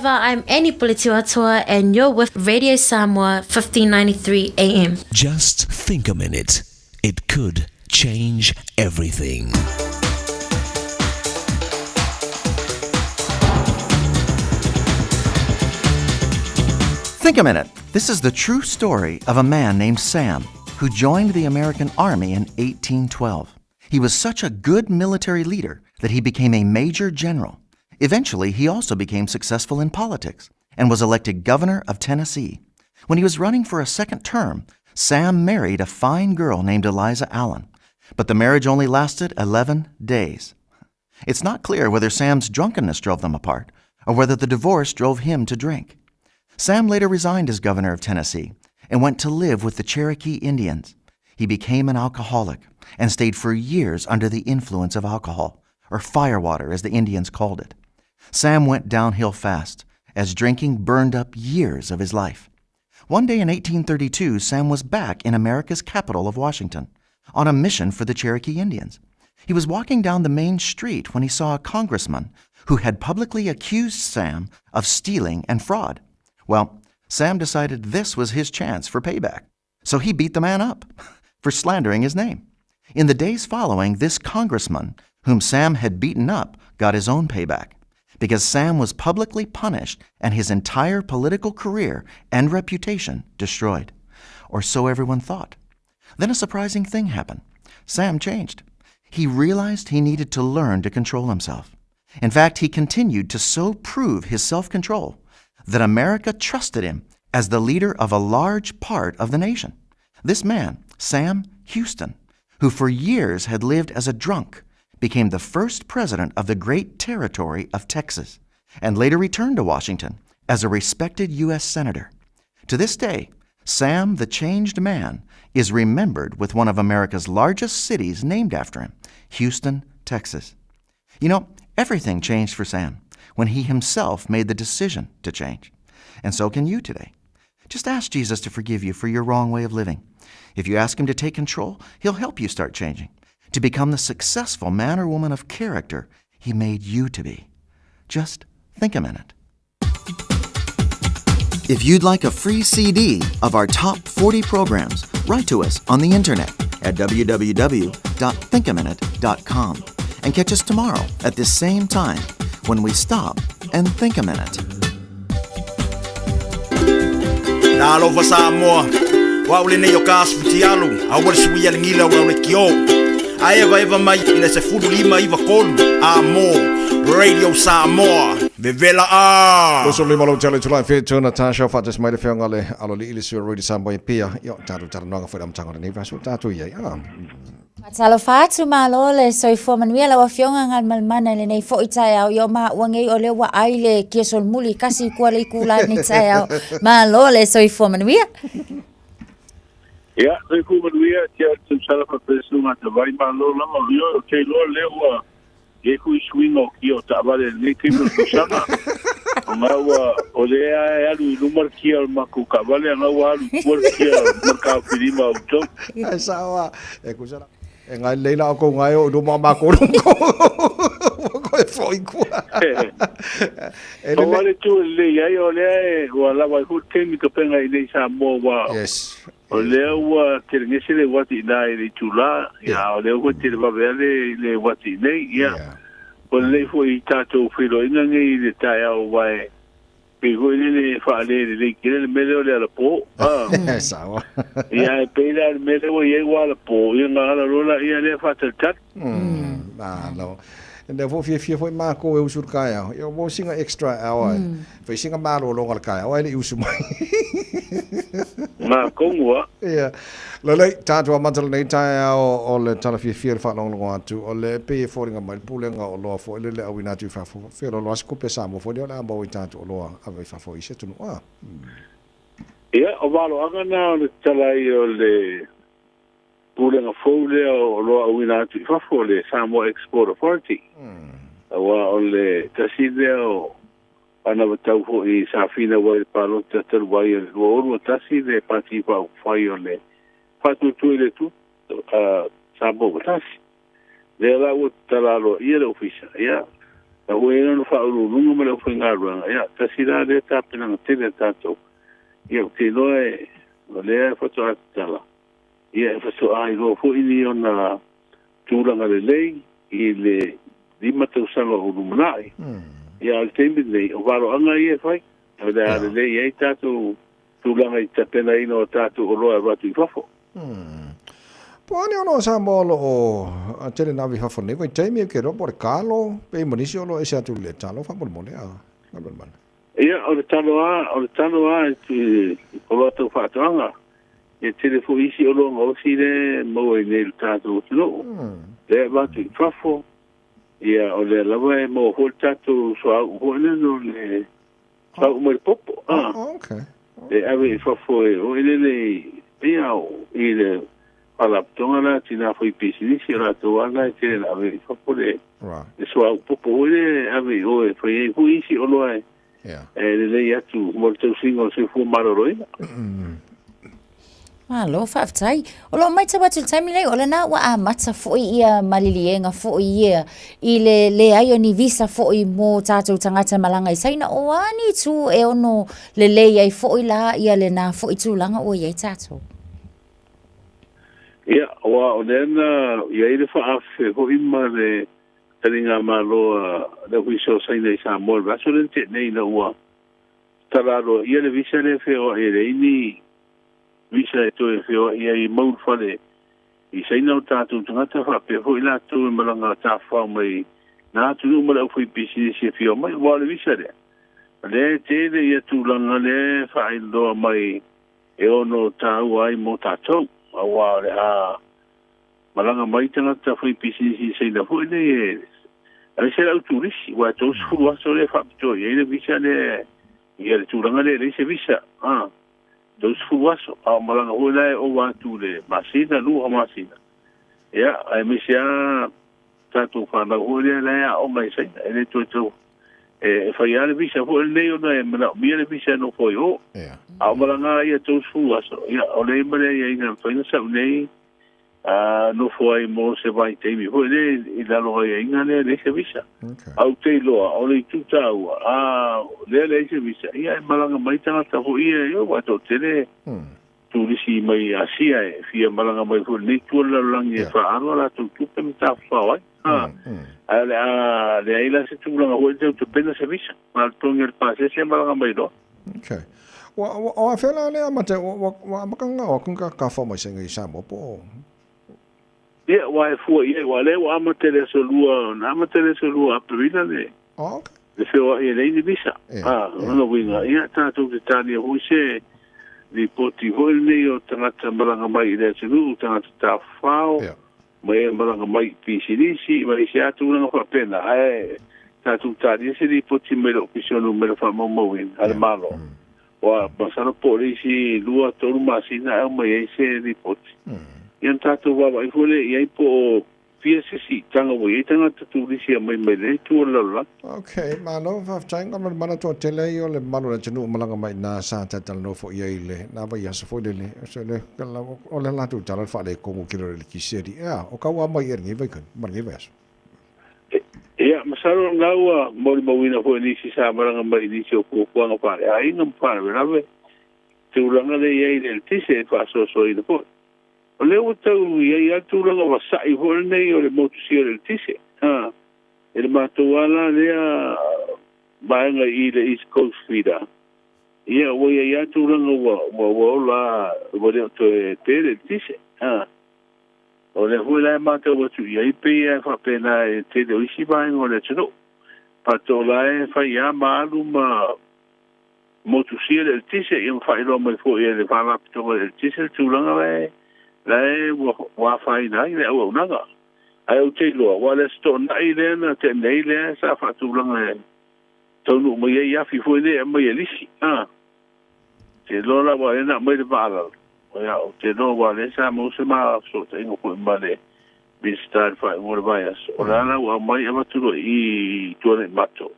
I'm Annie Politiwatua, and you're with Radio Samoa 1593 AM. Just think a minute. It could change everything. Think a minute. This is the true story of a man named Sam who joined the American Army in 1812. He was such a good military leader that he became a major general. Eventually, he also became successful in politics and was elected governor of Tennessee. When he was running for a second term, Sam married a fine girl named Eliza Allen, but the marriage only lasted 11 days. It's not clear whether Sam's drunkenness drove them apart or whether the divorce drove him to drink. Sam later resigned as governor of Tennessee and went to live with the Cherokee Indians. He became an alcoholic and stayed for years under the influence of alcohol, or firewater as the Indians called it. Sam went downhill fast as drinking burned up years of his life. One day in 1832, Sam was back in America's capital of Washington on a mission for the Cherokee Indians. He was walking down the main street when he saw a congressman who had publicly accused Sam of stealing and fraud. Well, Sam decided this was his chance for payback, so he beat the man up for slandering his name. In the days following, this congressman, whom Sam had beaten up, got his own payback, because Sam was publicly punished and his entire political career and reputation destroyed. Or so everyone thought. Then a surprising thing happened. Sam changed. he realized he needed to learn to control himself. In fact, he continued to so prove his self-control that America trusted him as the leader of a large part of the nation. This man, Sam Houston, who for years had lived as a drunk, became the first president of the great territory of Texas, and later returned to Washington as a respected U.S. Senator. To this day, Sam the Changed Man is remembered with one of America's largest cities named after him, Houston, Texas. You know, everything changed for Sam when he himself made the decision to change. And so can you today. Just ask Jesus to forgive you for your wrong way of living. If you ask him to take control, he'll help you start changing, to become the successful man or woman of character he made you to be. Just think a minute. If you'd like a free CD of our top 40 programs, write to us on the internet at www.thinkaminute.com and catch us tomorrow at this same time when we stop and think a minute. Nalo fa Samoa, wa ule ne yokas futialu, awal suya ngila wa ule kio. Aeva eva mai ina se fudu lima iva kolu, amo, Radio Samoa, vevela a. Loso lima lo challenge live feature Natasha fatas mai le ngale alo li ilisio Radio Samoa pia, yo tatu nanga foi am tanga ni vaso tatu ia. Matalo fatu malole soifua manuela wa fionga ngal malmana le nei fo itaya yo ma wangi ole wa aile kiesol muli kasi kuala ikula ni taya malole soifua manuia. Ja, soifua manuia tia tsala fa pesu mata vai malole ma yo ke lo lewa ye ku swingo kio tabale ni kimu kusana. Ngawa ole ya lu numar kia maku kabale ngawa lu kia maka filima auto. Sawa kusana ngai leila ko ngai o do mama ko ko foi ku ele tu le ya yo le wala wa ku temi ka penga ile sa mo wa yes ole wa tirngese le wati na ile tula ya ole ko tirba vele le wati nei ya ole foi tato filo ina ngai le ta ya wa Pigo ile fa le kile mele le po sawa ya pela mele wo ye wala po ye ngala rola ia le fa tat no and the fofia foi marco eu surcaia eu vou singa extra hour foi singa malo longa caia o ele usu mai ma kongwa yeah lele tatu amatal nei taia o le tala fia fa longa atu o le pe foringa mai pulenga o lo fo le awina tu fa fo fe lo asco pesamo fo le amba tatu o lo ave fa fo ise tu no yeah o valo agana le tala io le pulenga fole o lo awina tu fa fo le Samoa Export Authority wa o le taside o ana batau fo I safina wa palo tatar wa I lo taside pati pa fai o le fatu tu le tu Samoa tasi le la o talalo I le ofisa ya la o no fa lu lungo me lo fingaru ya tasida le tapina tele tato ya te lo e le fatu atala ia fa so ai lo fo ini ona tulanga le lei I le lima tau sanga o lumanai ia al tembi nei o valo anga ia fai o da le lei ai tatu tulanga I tapena ino tatu o loa ratu I fafo Pone ono sa molo o tele navi fafo nei vai taimi ke ro por calo pe monisi o lo ese atu le talo fa por mole a man ia o le talo a ti o lo tau fa tanga e telefo isi o lo ngosi le mo I nei tatu no le ratu fafo ia o le lawa mo hol tatu so ho no le sa mo popo okay e ave fafo o le ia o ile ala tonga tina foi pisini si la to ala te la ave fafo le so popo le ave o foi isi o lo e le ia tu mo tu singo se fu maroroina Lo faftai. O lo mai tawa tu time nei o le na wa mata fo ia malilienga fo ia I le ai ni visa fo I mo tatou tangata malanga I saina o ani tu e ono le ai fo la ia le na fo I tu langa o ia tatou. Ia wa o lena ia I le fa afe ho ima le taringa malo le wiso saina I Samoa vaso le te nei na ua talaro ia le visa le fe o e le ini visa e to e feo ia I mau fale I sei nau tātou tangata whape ho ila tū e malanga tā whao mai nā tū mara whui pisi se whio mai wale visa rea. Le te le ia tūlanga le whae loa mai e ono tāu ai mo tātou. A wale a malanga mai tangata whui pisi se na hui le e. Ale se lau tūrisi, wa tō suru aso le whapito e le visa le ia le tūlanga le se visa. Tō suru aso, a malanga hui lai o wātū le masina, luha masina. Ia, ai me se a tātou whanau hui le lai a o mai saina, e le tō tō. E fai ale visa fo el nei ona e mana mia le visa no foi o a malanga ia tos fu aso ia o le mare ia ina fai na sa nei no foi mo se vai te mi foi le i la lo ia ina le se visa au te lo o le tuta le se visa ia malanga mai tanga ta fo ia yo wa to tele tu risi mai asia e fia malanga mai fo nei tu la langi fa ano la tu pe mta fa wai le aila se tūlanga hoi te pena se visa. Ma tōngi el pāse se malanga mai do. Okay. O a whela lea mate, wa makanga o kunga ka whamai senga I Samoa po. Ia, wa e fua ia, wa le wa amatele solua, na amatele solua apirina le. Oh, okay. Le whio ia leini visa. Ono winga. Ia, tātou te tānia hui se, ni poti hoi nei o tangata malanga mai I le tenu, tangata tā whao. Ia. Mai malanga mai pisilisi mai se atu nga fa pena ai tatu tadi se di poti melo pisono melo fa momowin al malo wa pasano polisi lua tolu masina mai se di poti yan tatu wa vai fole ai po PSC tanga wo tanga tatu disi mai mai le tu la okay malo fa tanga mana to tele yo le malo na tenu malanga mai na sa tatal no fo ia ile na ba ya so fo le so le kala o le la tu tala fa le ko kilo le kiseri o ka wa mai ngi vai kan mar ngi vas ia masaro ngawa mo mo wina fo ni si sa malanga mai ni si ko ko nga pa ai ngam pa ve tu langa le ia ile tise fa so I de po o le o tau ia tūranga wa sa'i hore nei o le motusia le tise. E le mātuala lea maenga I le East Coast Feeder. Ia o ia tūranga wa ola wa leo to e te le tise. O le hui lai mātua watu ia I pe ia whapena e te leo isi maenga o le tino. Pato lai whai ia maalu ma motusia le tise ia mwhairo mai fo ia le whalapitonga le tise tūranga lai lai wa fai nai le au nanga ai o te loa wa le sto nai le na te nei le sa fa tu langa tonu mai ia fi foi le mai lisi te lola wa na mai de bala ya o te no wa le sa mo se ma so te ngo ko male bi start fa mo vai as o la wa mai ava tu I tu le mato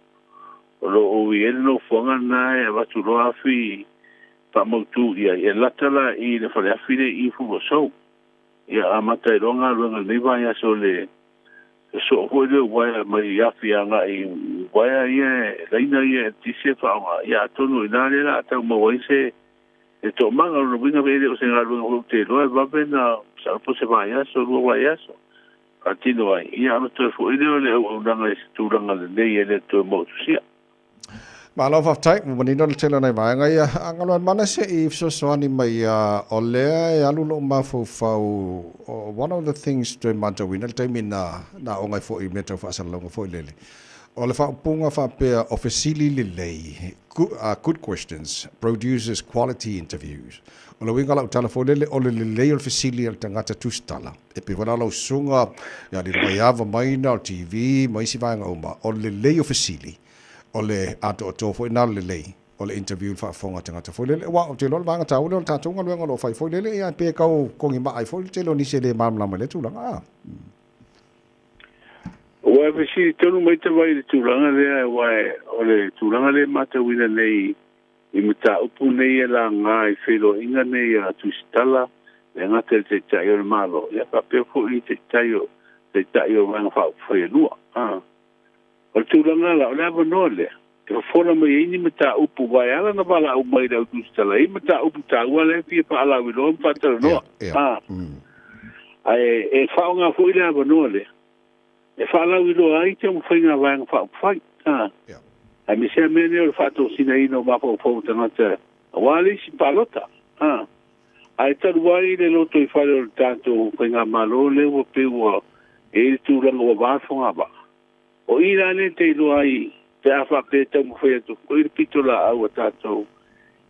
o lo o ele no fonga na ava tu lo afi pa mo tu ia e latala I le fale afile I fu so ia amata ronga le vai so le so ho le vai mai afi anga I vai ia leina ia tise fa ia tonu ina le la ta mo vai se e to manga no vinga vede o senga lo te lo va bena sa po se vai so lo vai so atino ai ia no to fu ile le o danga tu danga le ia to mo sia Malo of time when you don't tell any bang angalon manase if so swani mai ole alulo mafu fau one of the things to manta winal time na ongai fo I meta fa salonga fo lele ole fa punga fa pe officially lele good questions produces quality interviews ole winga la telefone lele ole lele officially al tangata tustala e pe wana lo sunga ya di bayava mai na TV mai si vanga uma ole lele officially ole ato to fo na le ole interview fa fonga tanga fo le wa te lo vanga ta o ta tunga lo lo fa fo le ia pe ka ko ngi mai fo te lo ni se le mam la le tu la wa ve si tonu mai te vai tu la le wa ole tu la le mata wina nei I mata upu nei la ngai felo inga nei a tu stala le ngate te tayo malo ya pa pe fo I te tayo vanga fa fo lu o tūranga la o lewa nole. Te whora mai ini mata upu vai ala na wala au mai rau tūstala. I mata upu tā ua le pia pa ala wilo on patara noa. E whaonga fo I lewa nole. E whala wilo ai te mo whainga vanga wha upai. Ai me sea mene o le whato sina ino mapa o fau tangata. A wale si palota. Ai taruai le loto I whare o tātou whainga malo le ua peua e tūranga o wāwhonga ba. O ira ne te ilo ai te awha pe tau mwhai atu. O ira pito la au a tātou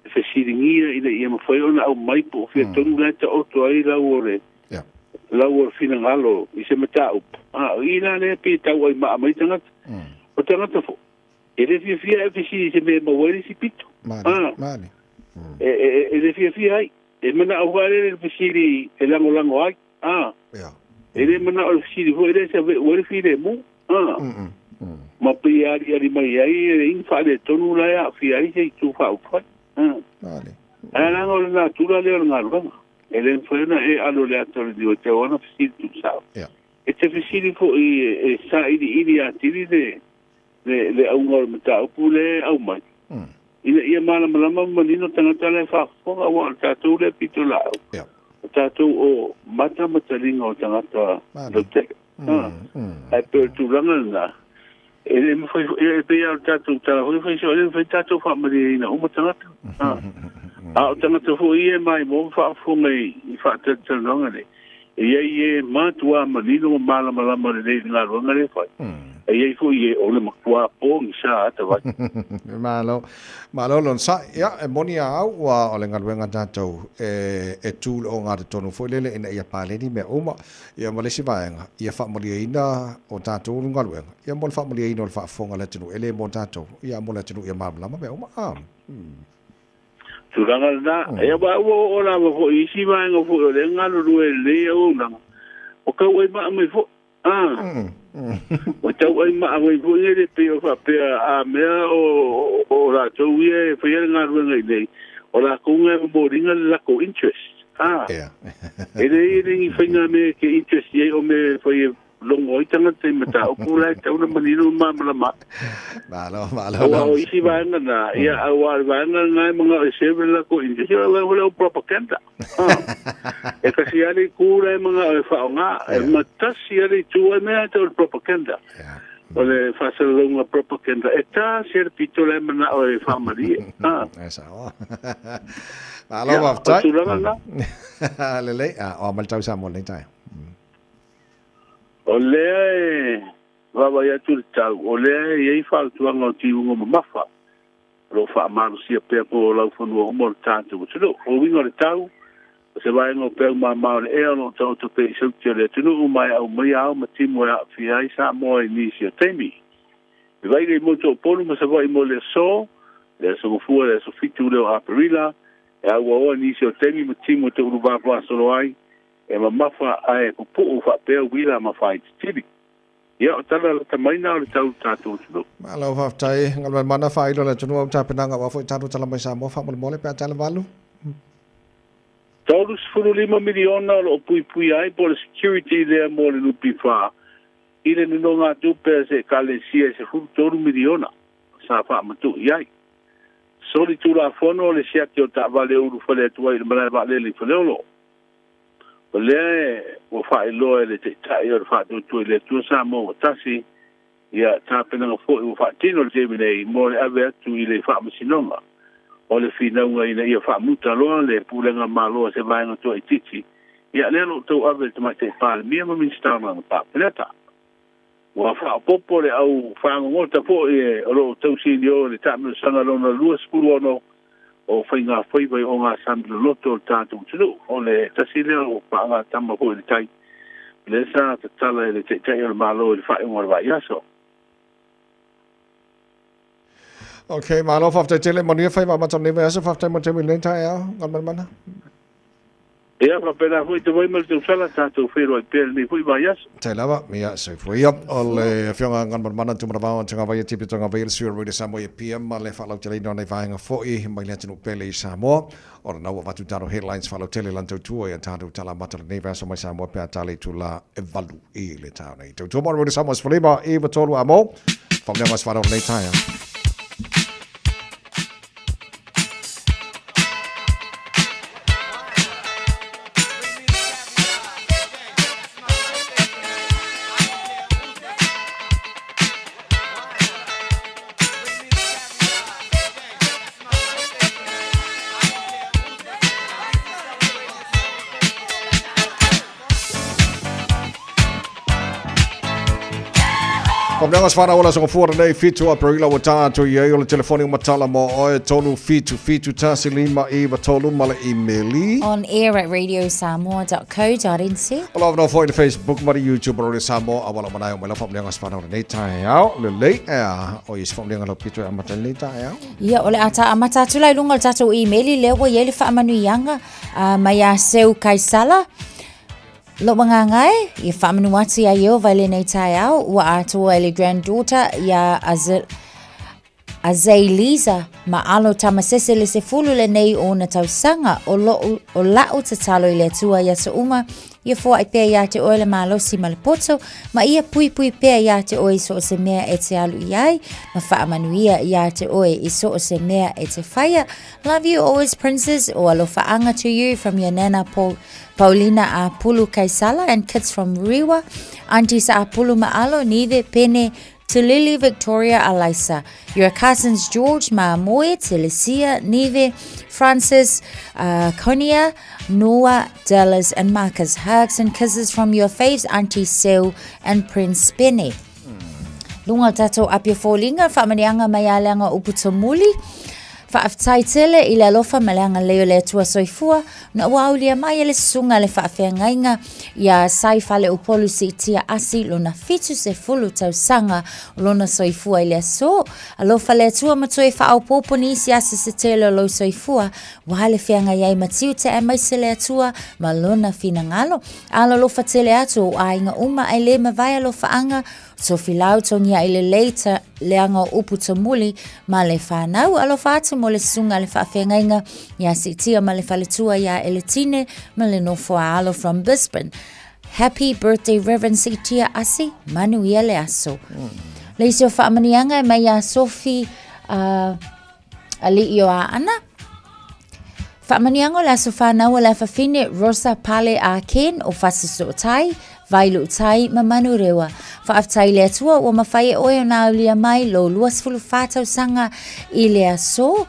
e whesiringia ina ia mwhai ona au maipo o whia tonu lai ta oto ai lau ore. Lau ore whina ngalo I se mata upa. O ira ne pe tau ai maa mai tangata. O tangata fo. E le fia e whesiri se me mawari si pito. Mani. E le fia ai. E mana au whare le whesiri e lango ai. E le mana au whesiri ho e le se wari whire mu. Ma pe ari mai ai e in whare tonu lai a whia ai se I tu whau whai. E lango le nga tūra leo ngā runga. E le mwhena e alo le atore di o te ona whesiri tu sao. E te whesiri fo I sa iri a tiri le au ngore mata upu le au mai. Ina ia malama manino tangata le whafonga wa tātou le pito lao. Tātou o mata ringa o tangata lotek. Ai pēr tūranga na. E le mwhai e pēr au tātou tala hoi whai so e whai tātou whamari ina uma tangata. A o tangata hoi e mai mo whafonga I whaatatananga le. E iei e mātua manino malama le ngā ruanga le whai. E iei fo I e o le makua po I sa ata vai. Malo lon sa ia e moni au wa o le ngaluenga tātou e tūl o ngā te tonu fo lele ina ia pāleni me uma ia malesi vaenga ia whamolia ina o tātou ngaluenga ia mol whamolia ina o le whaafonga le tunu ele mo tātou ia mo le tunu ia māmalama me uma Turanga na e wa o la fo isi vaenga fo le ngalu rue le o nanga o ka oi ma me fo o tau ai ma ai fo ele pe o fa pe a mea o la tau ia e whaia ngā ruanga I nei o la kunga mo ringa la ko interest e rei whainga me ke interest ia o me whaia longo I tanga te mata o kula e tau na manino malama malo o isi vaenga na ia a wā vaenga ngai mga o seve la ko interest ia la o propaganda e kasi ale kura e mga o whaonga e matasi ale tua mea te o propaganda o le whasalunga propaganda e tā ser pito le mana o e whamari esa o malo waftai o turanga na lele o maltau sa mo le tai o lea e wawa ia tu tau o lea e ei whautuanga o tiunga mamafa ro whaamaru sia pia po lau whanua homo le tātou o winga le tau o se vaenga o pia umamau le ea no tau to pei sautia le tunu umai au mai au ma timu e a whiai sa moa I nisi o teimi e vai rei moto o polu ma sa vai mo le so le so ngofua le so fitu leo aparila e au aoa nisi o teimi ma timu te urubapa solo ai e mamafa ai pupu o whapea wila ma whai tiri. Ia o tala la tamaina o le tau tātou tunu. Malo whaftai, ngalwa mana whailo le tunu au tāpenanga wafo I tātou tala mai sa mo whamole mole pia tala walu? Taurus 5 miliona o pui ai po le security lea mo le lupi wha. Ile nino ngā tūpea se kalesia se 4 miliona sa wha matu iai. Sori tūra whono le siaki o ta wale uru whale atuai le malai wale le whaleolo. O lea o whae loa le te tai o le whae tui le tua sa mo o tasi ia tāpenanga fo o whae tino le te minei mo le awe atu I le whae masinonga o le whinaunga ina ia whae muta loa le pūlenga maloa se vaenga tua I titi ia lea lo tau awe te mai te whae mia ma minstana na pāpeneta wa whae popo le au whae ngota fo e o lo tau sini o le tāmina sanga lona lua spuru ono o whainga whaiwai o ngā samila loto o tātou tunu o le tasile o whaanga tama ho le tai le sa te tala le te tai o le malo le whae ngora vai aso Ok, malo whaftai tele monia whai wa matam newe aso whaftai mo te wile tai au ngalman mana Ia whapena hui te waimale te usala tātou whero ai pēr ni hui vai aso Tai lawa, mia se fuia o le whionga ngalman mana tu marawao tanga vai tipi tanga vai sura rui Samoa e PM ma le whalau te leino nei vaenga foi mai le tinu pele I Samoa o le naua watu taro headlines whalau tele lantou tua ia tātou tala mata le neva so mai Samoa pēr tali tu la e valu I le tau nei tau tua rui Samoa sfalima I watolu amo whamlea mas wharau nei taia Whamneanga whana wala songa fuara nei fitu a perila wa tātou i o le telefoni o matala mo oe tolu fitu tasi lima iwa tolu mala emaili. On air at radiosamoa.co.nz. Ola wano fo i Facebook mara YouTube Radio Samoa a wala manai o mela whamneanga whana wala nei tae au. Le lei ea o is whamneanga lo pitu e amata nei tae au. Ia ole ata amata tulai lunga le tātou emaili lewa yele whaamanuianga mai a seu kaisala. Lo mga ngai, i whamanuati a eo vai nei tae au, ua atua ele granddaughter ia Azeliza ma alo tamasese le se fulu le nei o na tausanga o lau te talo i le tua ia sa uma, ia fua i pia ia te oe le malosi ma le poto, ma ia pui pia ia te oe so o se mea e te alu iai, ma whaamanuia ia te oe i so o se mea e te whaia. Love you always, princess, o alo whaanga to you from your nana Paulina a Pulu Kaisala and kids from Riwa, aunties a Pulu Maalo, Nive, Pene, to Lily Victoria Alisa, your cousins George Maamoe, Telesia, Nive, Francis, Konia, Noah, Dallas, and Marcus. Hugs and kisses from your faves, Auntie Seu and Prince Benny. Lunga tato apia fōlinga, whamanianga mai alanga uputamuli. Whaaftaitele i le alofa malanga leo le tua soifua, na waulia mai le sunga le whaafeangainga ia saifale upolu si tia asi lona fitu se fulu tau sanga lona soifua i le so. Alofa le tua matoi whaopoponi si asi se tele lo soifua, wale whianga iai matiu te e maise le tua ma lona fina ngalo. Alo lofa tele atu o ainga uma ai le mawai alofa anga, so filau tongia i le leita leanga upu tamuli ma le whanau alofa atu mo le sunga le whaafengainga ia si tia ma le whaletua ia eletine ma le nofoa alo from Brisbane. Happy birthday Reverend Sitia Asi, manu ia le aso. Le isi o whaamanianga mai ia Sophie ali i o a ana. Whaamanianga le aso whanau le whawhine Rosa Pale a Ken o Fasiso Tai, Vailu Tai ma manu rewa. Whaaftai le atua o mawhai oe o nā ulia mai lo luas fulu whātau sanga i le aso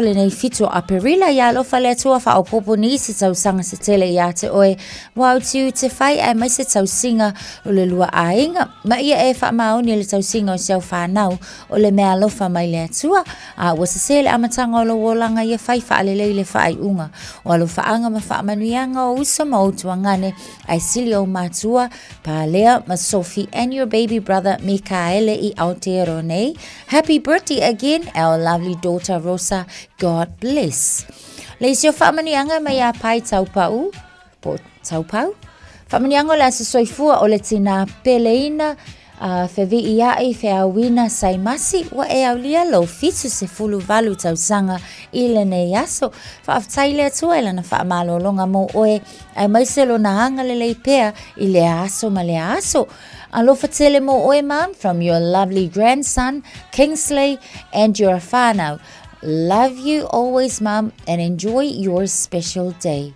le nei fito a perila ia lofa le atua whaopopo ni se tau sanga se tele ia te oe wau tiu te whai ai mai se tau singa o le lua ainga ma ia e whaamaoni le tau singa o siau whanau o le mea lofa mai le atua wa se se le amatanga o lo wolanga ia whai whaalelei le whai unga o alo whaanga ma whaamanuianga o usa mautua ngane ai sili o matua pa lea Sophie and your baby brother Mikaele i Aotearoa. Happy birthday again, our lovely daughter Rosa. God bless. Leisio whamanianga mai a pai taupau. Po taupau. Whamanianga la se soifua o le tina peleina fevi ia e feawina saimasi wa e aulia lo fitu se fulu valu tausanga i le nei aso. Whaaftaile atua ila na whaamalo longa mo oe ai maiselo na hanga le leipea i le aso ma le aso. Alofa tele mo oe mam from your lovely grandson Kingsley and your whanau. Love you always mom and enjoy your special day.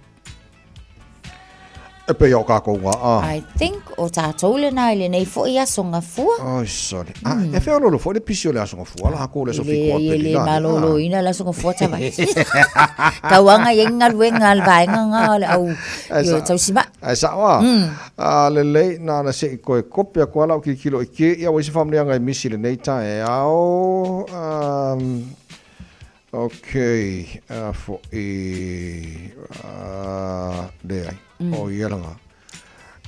E pe au kako wa I think o tātou le nai le nei fo ia songa fua. Oh, sorry. E whea lolo fo le pisi o le songa fua la hako le so fiko a peli le malolo ina la songa fua tawai. Kawanga yenga luenga alvaenga nga le au yo tau sima. Ai sa wa. Le lei na na se ko e kopia ko ala ki kilo ke ia wa se family nga misi le nei ta e au okay for there. Oh, yelanga.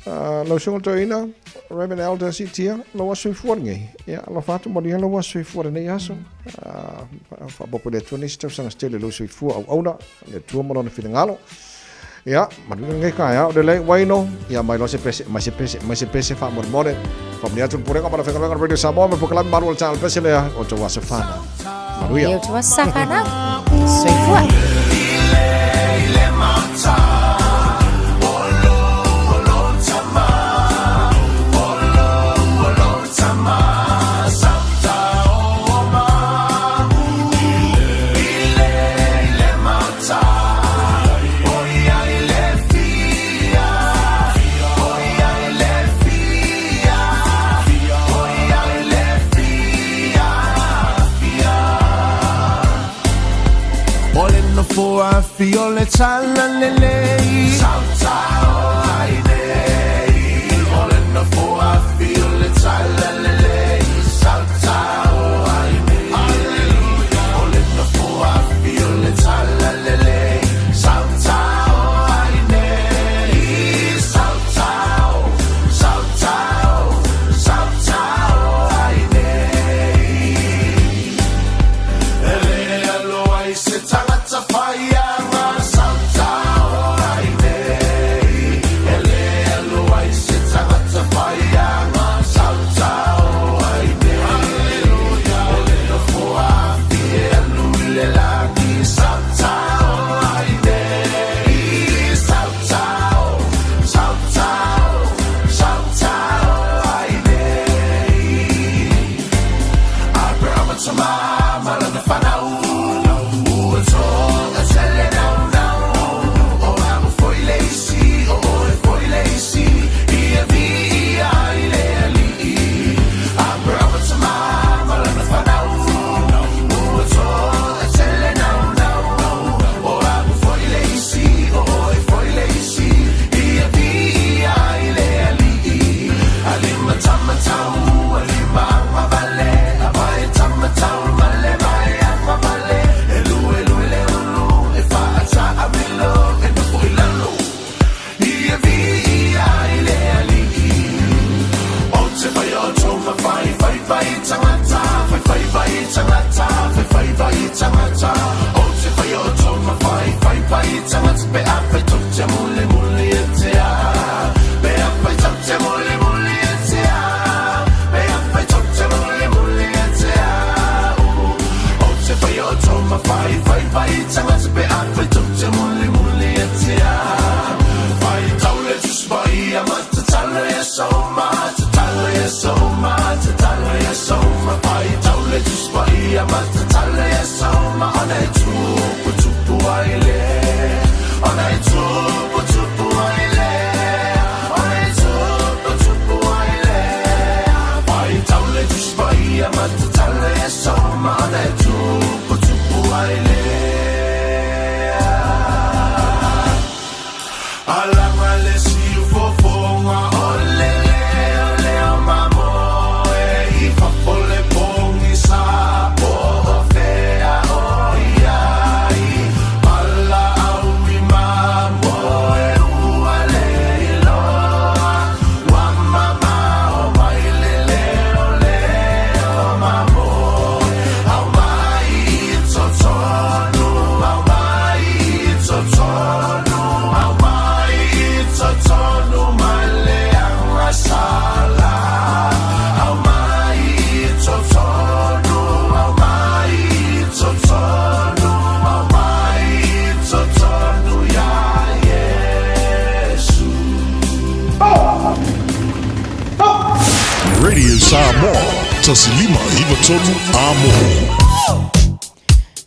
Lo songo to ina, Reverend Elder Sitia, lo was so for ngai. Ja, lo fatu mo dia lo was so for nei aso. Fa bopo le tuni sto sanga stele lo so for au ona, le tu mo no finangalo. Ja, maar ngai ka ja, de lei waino, ja mai lo se pese, mai se pese fa mo mo. Fa mi atu pure ka para fenga Radio Samoa, me proclam manual channel pese le o to was fana. Maruia. Eu to was fana. So for. Ile mata. I feel it's all a lay. Salta, I day. All in the four, I feel it's all a Radio Samoa, tasilima iwa tonu amo.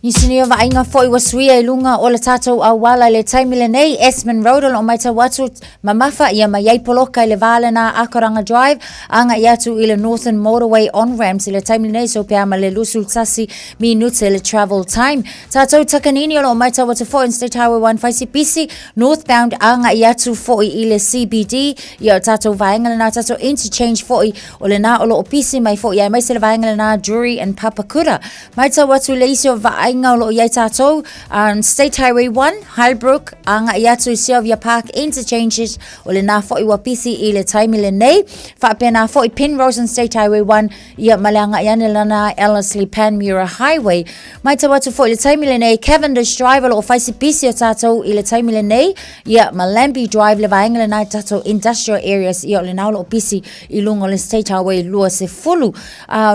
Nisini o vainga foi wasuia I lunga o le tatou awala le taimile nei Esmond Road o mai tawatu mamafa ia mai poloka I le vale na Akaranga Drive anga iatu I le Northern Motorway on-ramps I le taimile nei so pia ma le lusul tasi minute le travel time. Tatou takanini o mai tawatu foi in State Highway 1 faisi pisi northbound anga iatu foi I le CBD ia tatou vainga le na tatou interchange foi o le na o lo pisi mai foi ia mai se le vainga le na Drury and Papakura. Mai tawatu le isi o vainga o lo iai tatou on State Highway 1 Highbrook anga iatu I Sylvia Park interchanges o le na foi wapisi I le taimile nei fa pena foi Penrose on State Highway 1 ia malanga iane lana Ellerslie Panmure Highway. Mai tawatu foi le taimile nei Cavendish Drive o faisi pisi o tatou I le taimile nei ia Malambi Drive le vainga le na tatou industrial areas ia o le na o pisi I lungo le State Highway lua se fulu.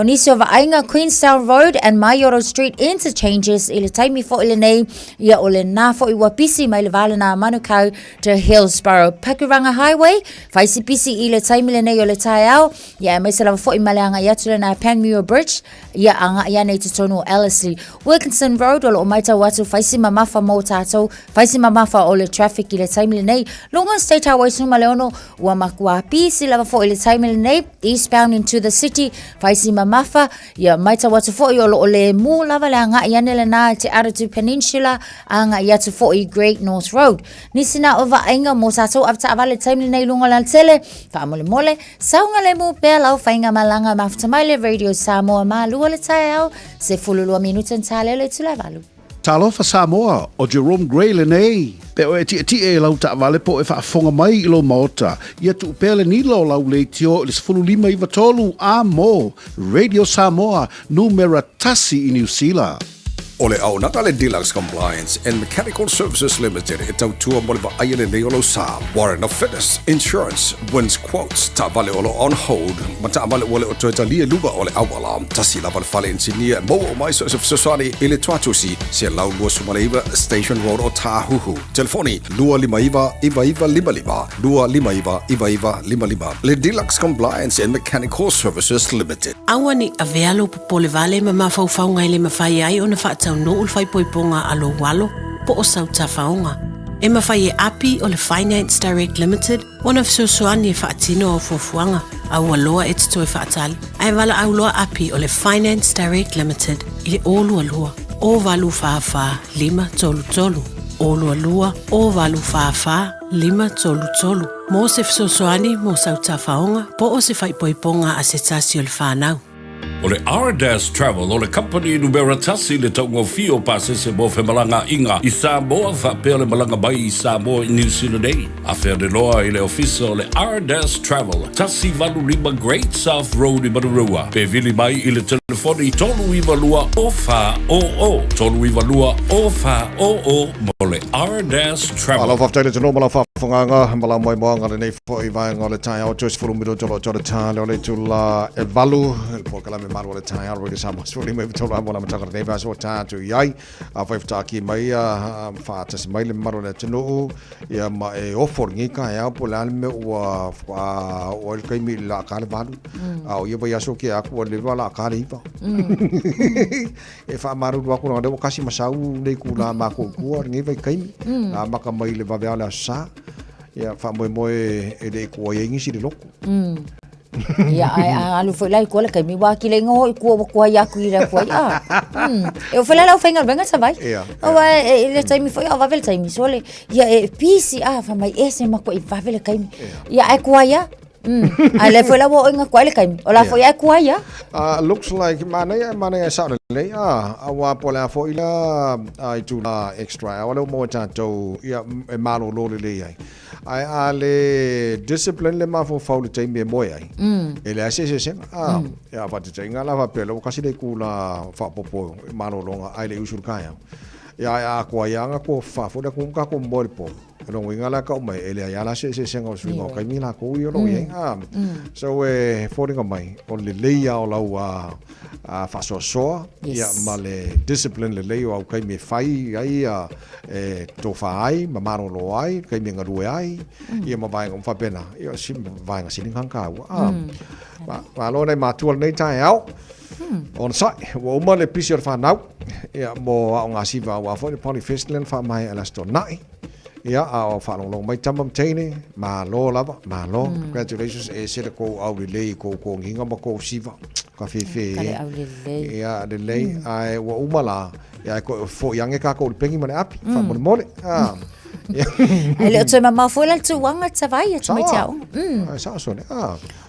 Nisi o vainga Queenstown Road and Mayoro Street interchanges I le taimi fo I le nei ia o le na fo I wapisi mai le vale na Manukau to Hillsborough. Pakuranga Highway faisi pisi I le taimi le nei o le taiao ia mai se lava fo I maleanga iatu le na Panmure Bridge ia anga ia nei tonu Ellerslie. Wilkinson Road o maita watu faisi mamafa mo tatou faisi mamafa o le traffic I le taimi le nei Lungon State Highway suma leono ua makua pisi lava fo I le taimi le nei eastbound into the city faisi mamafa ia maita watu fo I o le mu lava le anga ia le na te Aratu Peninsula anga iatu fo I Great North Road. Nisina ova ainga mo tatou afta avale taimi nei lunga la tele fa mole mole saunga le mu pe lau fainga malanga mafta mai le Radio Samoa ma lua le taiao se fululua minuta ntale le tula valu. Talofa Samoa o Jerome Gray le nei. Pe o eti e lau ta vale po e whaafonga mai I lo maota. Ia tu pele ni lo lau le tio le sfulu lima iwa tolu a mo. Radio Samoa numera tasi I New Zealand. Ole au nakale Deluxe Compliance and Mechanical Services Limited e tau tua mole va aiele neolo sa. Warrant of Fitness Insurance wins quotes. Ta vale olo on hold. Ma ta vale ole o toita lia luga ole awala. Ta si la fale engineer mo o mai so sosani ile tuatusi se lau lua sumalaiva Station Road o Tahuhu. Telefoni lua limaiva iva lima. Lua limaiva iva lima. Le Deluxe Compliance and Mechanical Services Limited. Awani avealo popole vale ma mafau ngai le mafai ai ona fa tau no ul fai poiponga alo walo po o sau tafaunga. E mawhai e api o le Finance Direct Limited, one of sosoani e whaatino o fuafuanga, au aloa e tito e whaatali. Ai wala au loa api o le Finance Direct Limited, i le olu alua, o walu whaafaa, 5 Olu alua, o walu whaafaa, 5 Mo se sosoani mo sau tafaunga, po o se whai poiponga a se tasi o le whanau. O le R-Dash Travel, o le company numera tasi le taungo fio pasese mo fe malanga inga i Samoa whapea le malanga bai i Samoa i New Zealand ei. A whea de loa i le ofisa o le R-Dash Travel, tasi valu lima Great South Road i Marurua. Pe vili mai i le telefoni tolu iwa lua o wha o. Tolu iwa lua o wha o mo le R-Dash Travel. Alo whaftaile te nomala whafunganga, mala moi moanga le nei fo i vai ngole tai au tuis furumiro jolo tā leo le tula e valu, il po kalame maru le tai au redi sama suri mai tola mo na matanga nei va so tātu iai, a whaifutaki mai whātasi mai le maru le tino ia ma e ofor ngika e au po le alme ua o il kaimi la kale valu, au ia vai aso ki aku o le wala kale iwa. E wha maru waku na dewa kasi masau nei kula mako kua ngi vai kaimi, a maka mai le vaveale a sa, ia wha moe e le kua ingi si le loko. Ia ai alu foi lai ko le kai mi wa ki le ngo ko ya ku ira ko ya. Eu foi lá o fengal venga sa vai. O va le tai mi foi o va vel tai mi sole. Ia e pisi fa mai ese ma ko i va vel kai mi. Ia ai ko ya. Ai le foi lá o nga ko le kai mi. O la foi ai ko ya. Looks like mana sa le awa pola foi la ai tu la extra. Wala mo tanto ia e malo lo le ai. Ai ale discipline le mafo faule tai me moi ai. Ele ase ya fa te nga la va pelo kasi le kula fa popo malo longa ai le usul kaya. Ya ko ya nga ko fa fo da ko ka ko mo po. No winga la ka mai ele ya la se nga su ngo kai mi la ko yo lo ye. So fodinga mai on le leia o la fa so ya male discipline le leio au kai me fai ai to fai ma maro lo ai kai me ngaru ai ia ma vai fa pena ia sim vai nga sin kan ka wa lo nei ma tu nei tai au on sai wo ma le pisior fa nau ia mo nga si wa fo le polyfestland fa mai ala sto nai. Ja, au whanong mai tamam teine, ma lo lava, ma lo. Congratulations, e sere ko au lei ko nginga ma ko siva. Ka fe. Kale au lei. Ja, de lei ai wa umala. Ja, ko fo yange ka ko pengi mane api, fa mole. Ele o ma fo la tu wanga tavai at mai tau. Sa so ne.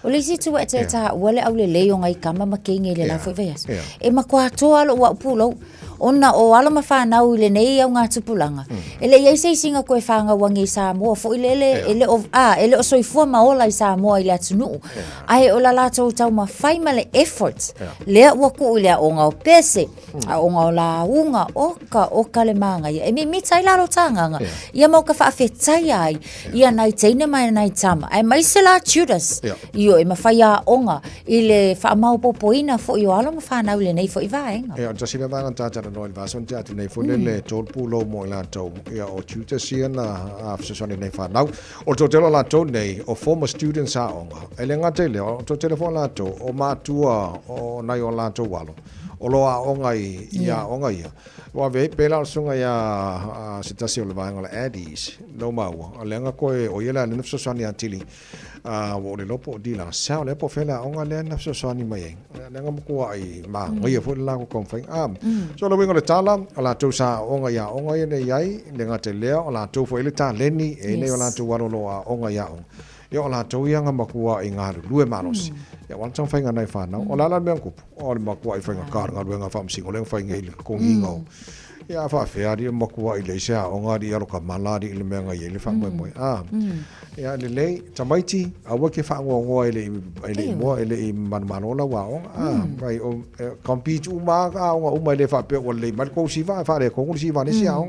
O le si tu wa ta wale au lei o ngai kama ma kinge le la fo veas. E ma kwa to alo wa pulo. Ona o ala ma whanau i le nei au ngā tupulanga. Ele iei sei singa koe whanga wangi i Samoa, fo ele o soifua maola i Samoa i le atunu. Ai o la lātou tau ma whaima le effort. Lea ua ku i lea o ngau pese, a o ngau la unga, oka le manga. E mi tai lalo tanganga. Ia mau ka whaafetai ai, ia nai teine mai nai tama. Ai mai se la tudas, io e ma whaia onga, i le whaamau popoina fo i o ala ma whanau le nei fo i vaenga. Ja sila vanga tata noil vason te atu nei fonele tolpulo mo la tau ia o tuta sia na afsoni nei fa nau o to telo la tau nei o former students a onga ele ngate le o to telefon la tau o matua o nai o la tau walo o lo a onga ia onga ia wa ve pela sunga ia sitasi o le vanga la adis no mau o lenga ko o ia la nefso soni antili o le lopo di la sa le po fela onga le nefso soni mai lenga mo ko ai ma ngia fo la ko konfeng so lo wingo le tala o la tu sa onga ia ne yai lenga te lea o la tu fo ile ta leni e ne o la tu waro lo a onga ia ia o la tu ia nga makua i ngaru lue manos ia wan tong fainga nei fa na o la me kupu o le makua i fainga kar nga luenga fam singo le fainga ile ko ngingo ia fa fe ari mo ku ai le sia o ngari aro ka malari le menga ye le fa mo ia le tamaiti a wa ke fa ngo ele mo ele manmanola wa vai o compete uma ka uma le fa pe o le mal ko si va fa le ko si va ne sia o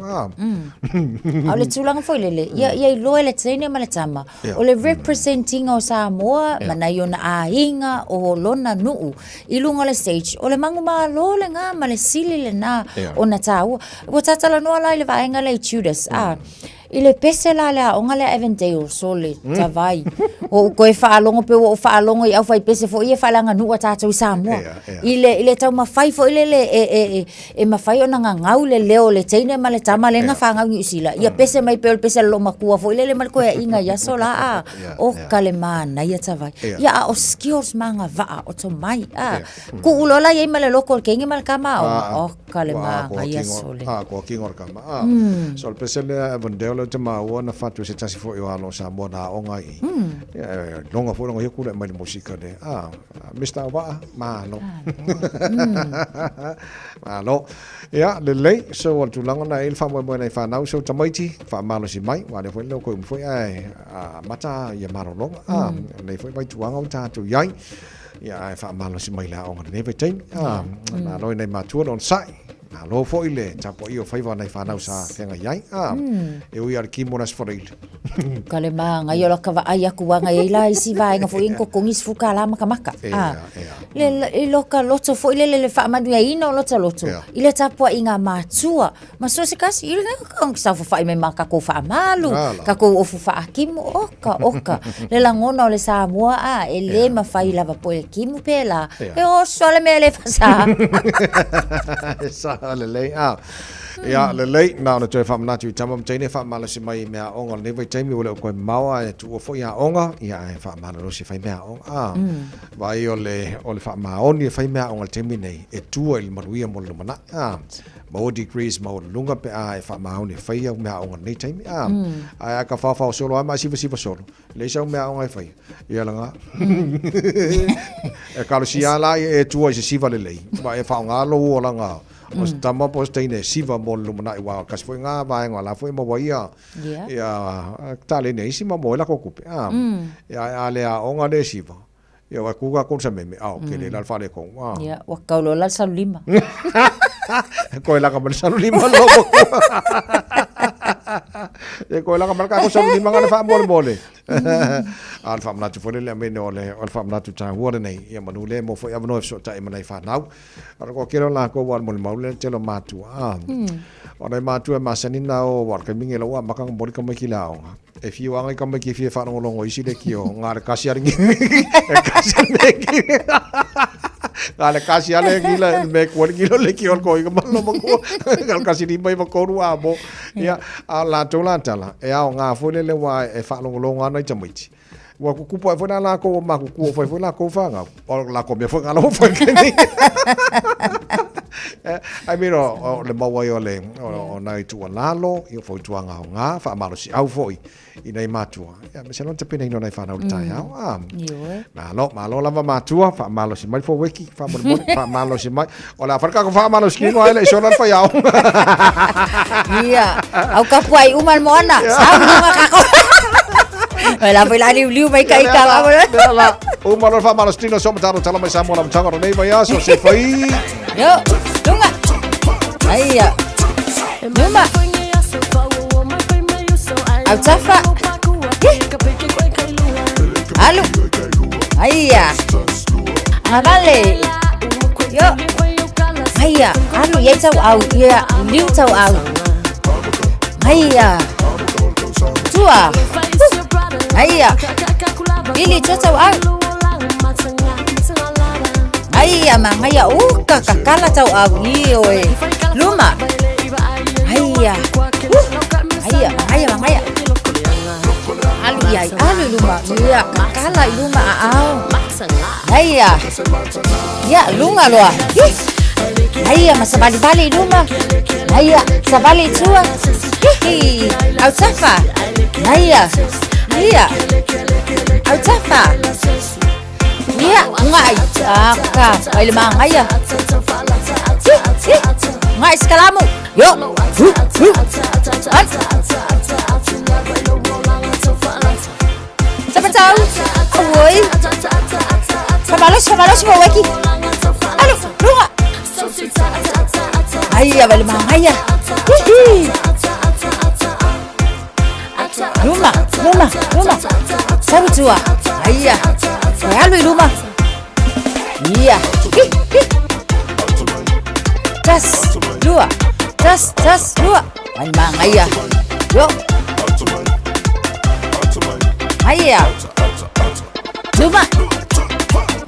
le tulanga foi le ia lo ele tsene mala tama o le representing o Samoa mana yona a inga o lona nuu ilunga le stage o le mangu ma lo le nga ma le sili le na o na tau o tatala no ala le vaenga le Judas ile pese la le o ngale Avondale sole tavai o ko e faalongo pe o faalongo i au fai pese fo ia falanga nu tatu Samoa ile tau mafai fo ile e mafai ona ngau le leo le teine ma le tama le nga fanga ngi sila ia pese mai pe pese lo makua fo ile le mal ko inga ya sola o kale mana ia tavai ia o skills manga va o to mai ku ulola ia male loko ke ngi mal kama o kale manga ia sole ko kingor kama sol pese le Avondale te maua na fatu se tasi fo i alo Samoa na onga i longa fo longa hiku le mai musika le Mr. Wa malo malo ia le so tu langa na il fa mo na fa na so tamaiti fa malo si mai wa le fo le ko fo ai mata ia maro longa nei fo mai tuanga o ta tu yai ia fa malo si mai la onga ne vetain na lo nei matua on sai na lo fo ile tapo io fai va nei fa na sa kenga yai e ui ar ki monas for ile kale manga yo ka va ai aku wanga e la isi va nga fo inko kongis fuka la maka le loka loto fo ile le fa manu ia ino loto ile tapo inga matua ma so se kasi ile ka sa fo fa me maka ko fa malu ka ko o fa akimu oka le langona le Samoa e le ma fai lava po e kimu pela e o sole me le fa sa le ia le na te fa na tu tama tene fa mala si mai mea onga le vai taimi o le ko maua e tu fo ia onga ia e fa mala lo si fa mea onga vai o le fa ma oni fa mea onga temi nei e tu il maruia mo le mana mo degrees mo lunga pe e fa ma oni fa ia mea onga nei taimi a ka fa solo ma si solo le sa mea onga fa ia langa e ka si ala e tu o si va le va e fa nga lo o langa o tama posteine siva mo lumana i wa kas foi nga va nga la foi mo ia tale nei sima mo la ko kupe ia ale a onga de siva ia wa kuga kon sa meme ke le la fa le ko ia wa ka lo la salima ko la ka salima lo e ko la ka marka ko salima nga fa mo le al fa mna tu foi le me no le al fa mna tu ta huore nei ia manu le mo foi avno so ta e fa nau ar ko kero la ko war mo le te lo matu ona matu e masanina o war ka minge lo wa makang bori ka makila o e fi wa ngai ka maki fi fa no lo isi de kio ngar kasiar ngi ale kasi ale gila me kwal gilo le ki or ko i malo mo ko gal kasi di mai ko ru abo ya ala tola tala e a nga fo le wa e fa lo nga na chamiti wa ku po fo na la ko ma ku fo la ko fa nga o la ko me fo nga lo fo ke ni ai miro le mo wa yo le o na tu la lo yo fo tu nga fa ma lo si au fo i nei matua ya me se non te pena no nei fa na utai ma lo lava matua fa malo si mai fo weki fa malo si mai o la farka ko fa malo ski no ele so non fa ya ia au ka puai umal mo ana sa nga ka ko la pela liu mai kai ka la o malo fa malo stino so mataro tala mai Samoa na mtanga nei vai aso se fai yo dunga aia numa Altafa Alu Aia Avale Yo Aia Alu ye tau au ya liu tau au Aia Tua Aia Ili tau au Aia mangaya uka kakala tau au iyo Luma Aia Aia mangaya Alu luma ya kakala luma au Aia ya lunga loa Aia masabali luma Aia sabali tua au safa Aia au safa ya ngai aka ai mangaya ngai sekalamu Yo. Siapa tahu? Oi. Sabalos bawa lagi. Aduh, lunga. Ayah balik mamaya. Hihi. Luma. Sabu tua. Ayah. Lalu luma. Iya. Tas dua. Balik mamaya. Yo. Ayah. Luma.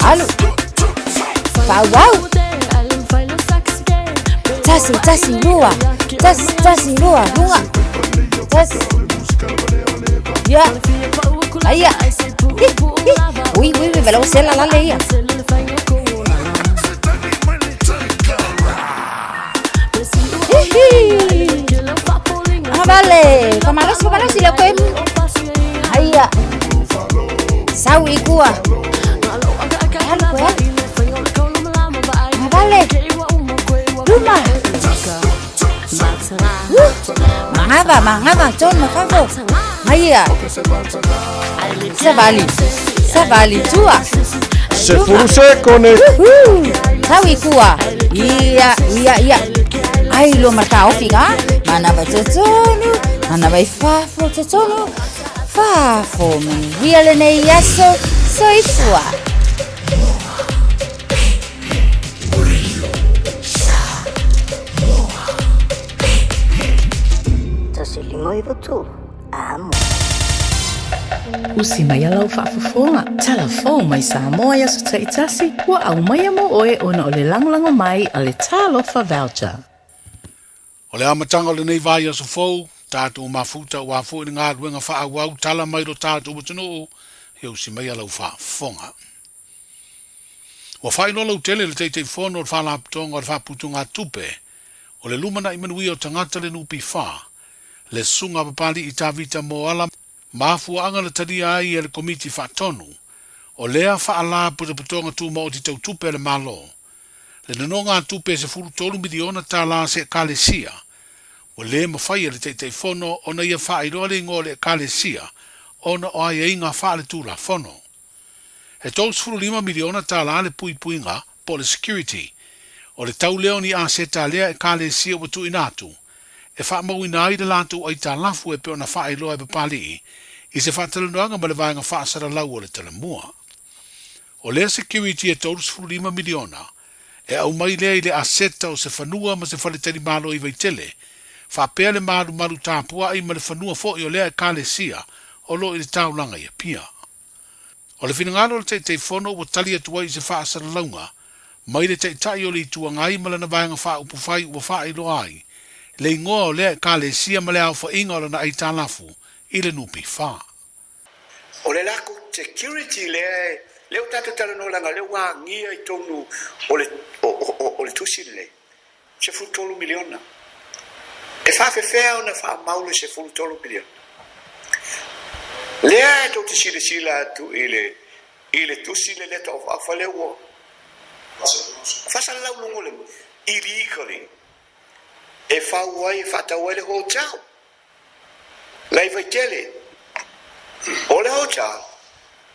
Alu. Wow. Tasi lua. Lunga. Tas. Ya. Ayah. Ui, velau sela la leia. Vale. Kamalos sila ko. Ayah. Sawi kuah. Halo kuah. Vale. Rumah. Mangava, John Mafavo. Ayah. Savali tua. Sefuru sekone. Sawi kuah. Iya. Ai lo marcao figa. Mana vai totonu. Mana vai fafo totonu. Fafo mi. Viale nei yaso. Soi fua. Moi votu. Amo. Usi mai alau whaafafonga. Telefon mai Samoa ia sa taitasi. Ua au mai amo oe ona o le langolango mai a le talofa voucher. O le amatanga o le nei vai aso fou, tātou mafuta ua fo i ngā ruenga whaawau tala mai ro tātou matano he usi mai alau whaafonga. Ua whainolo tele le teitei whono o le whalaputonga o le whaputunga tupe, o le lumana i manui o tangata le nupi whaa, le sunga papali i tawita mo ala mafua anga le taria ai e le komiti whaatonu o lea whaala puta putonga tu mo o ti tau tupe le malo. Le nanonga tupe se furu tolu miliona ta la se kalesia o le mawhai le teitei whono o na ia whaairoa le ngō le kalesia o na o ai inga whaale tu la whono. He tous furu 5 miliona ta la le pui puinga po le security o le tau leo ni a se ta lea e kalesia o tu inatu. E wha mau ina ai de lantu ai ta lafu e peo na wha loa e papali i se wha talanoanga ma le vaenga wha sara lau o le talamua. O le security e tolus furu 5 miliona e au mai lea i le aseta o se whanua ma se whaletari malo i vaitele wha pea le maru tāpua ai ma le whanua fo i o lea e kale sia o lo i le taulanga i a pia. O le finangalo le teitei whono o tali atua i se wha sara launga mai le teitai o le itua ngai ma le na vaenga wha upufai ua wha i loa ai le ingoa o lea kale sia ma le au fa inga o na ai talafu i le nupi wha. O le lako security leo tata tala no langa leo wa ngia i tonu o le tusi le se fulutolu miliona. E fa fea o na fa maule se fulutolu miliona. Lea e tau te sila atu i le tusi le leta o fa leo fasa lau lungo le illegally e fa uai fata uai le hotel lai vai tele o le hotel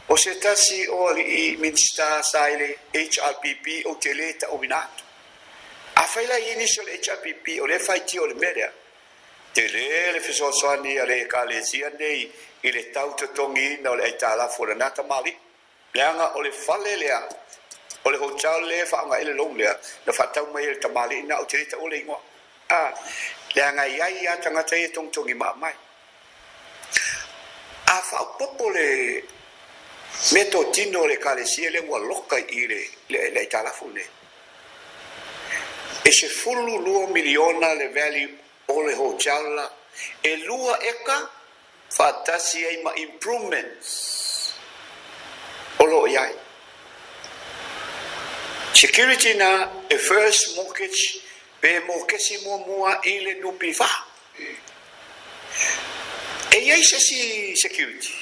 o se tasi o li minsta saile HRPP o teleta o minato a fai la initial HRPP o le fai ti o le media tele le fiso soani ale kalesia nei ile tauto tongi na le itala fora nata mali leanga o le fale lea o le hotel le fa nga ile long le na fatau mai le tamali na o teleta o le ngo leanga ia tanga te tongtongi mai a fa popo le meto tino le kalesia le wa loka i le talafune e se fulu 2 miliona le value o le hotel la e lua eka fatasi ai ma improvements o lo iai security na a first mortgage pe mortgage mua i le nupi fa e iai se si security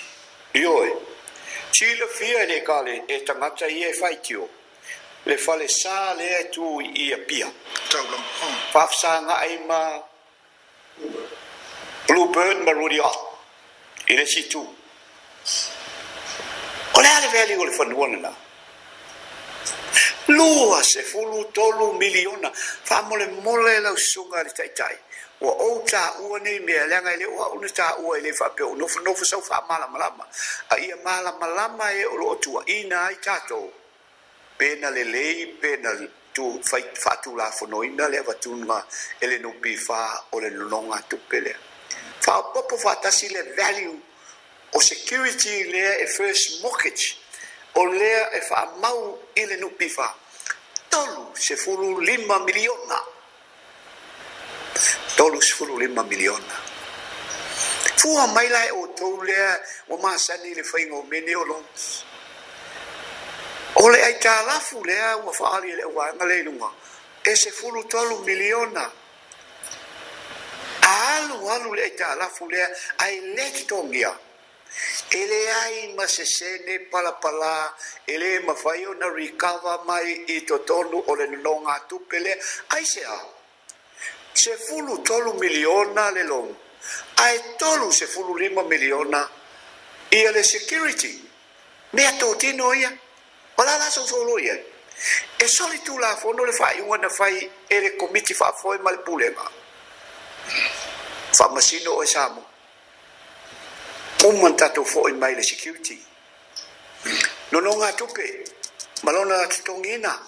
ioe Chile fia le kale e tangata i e faitio. Le fale sa le tu i a pia. Fafsa nga ai ma Bluebird marudi ot. Ile situ. Ole ale veli ole fanuana na. Lua se fulu tolu miliona. Fa mole la sunga le tai. Wa o ta ua nei mea lenga ile wa una ta ua ile fa pe no so fa malama. A ia malama e o lo tua ina ai tato. Pena lei pena tu fa tu la fonoina le va tunga ele no bi fa o le longa tu pele. Fa popo fa tasi le value o security le e first mortgage o le e fa mau ele no bi fa. Tolu se fulu 5 miliona. Tolu se fulu 5 miliona. Fua mai lai o tolu le o masani le faingo mene o lo. Ole ai ta lafu le wa fa ali le wa ngale lunga. E se fulu tolu miliona. Alu le ta lafu le ai le tongia. Ele ai masesene pala ele mafaio na recover mai I totonu o le longa tupele ai se fulu tolu miliona le long ai tolu se fulu 5 miliona I le security me atotino ia ola la so ia e solitu la fono le fai una fai ele committee fa foi mal pulema fa masino o samo tato fo in mai le security. No nga tupe. Malona tongina.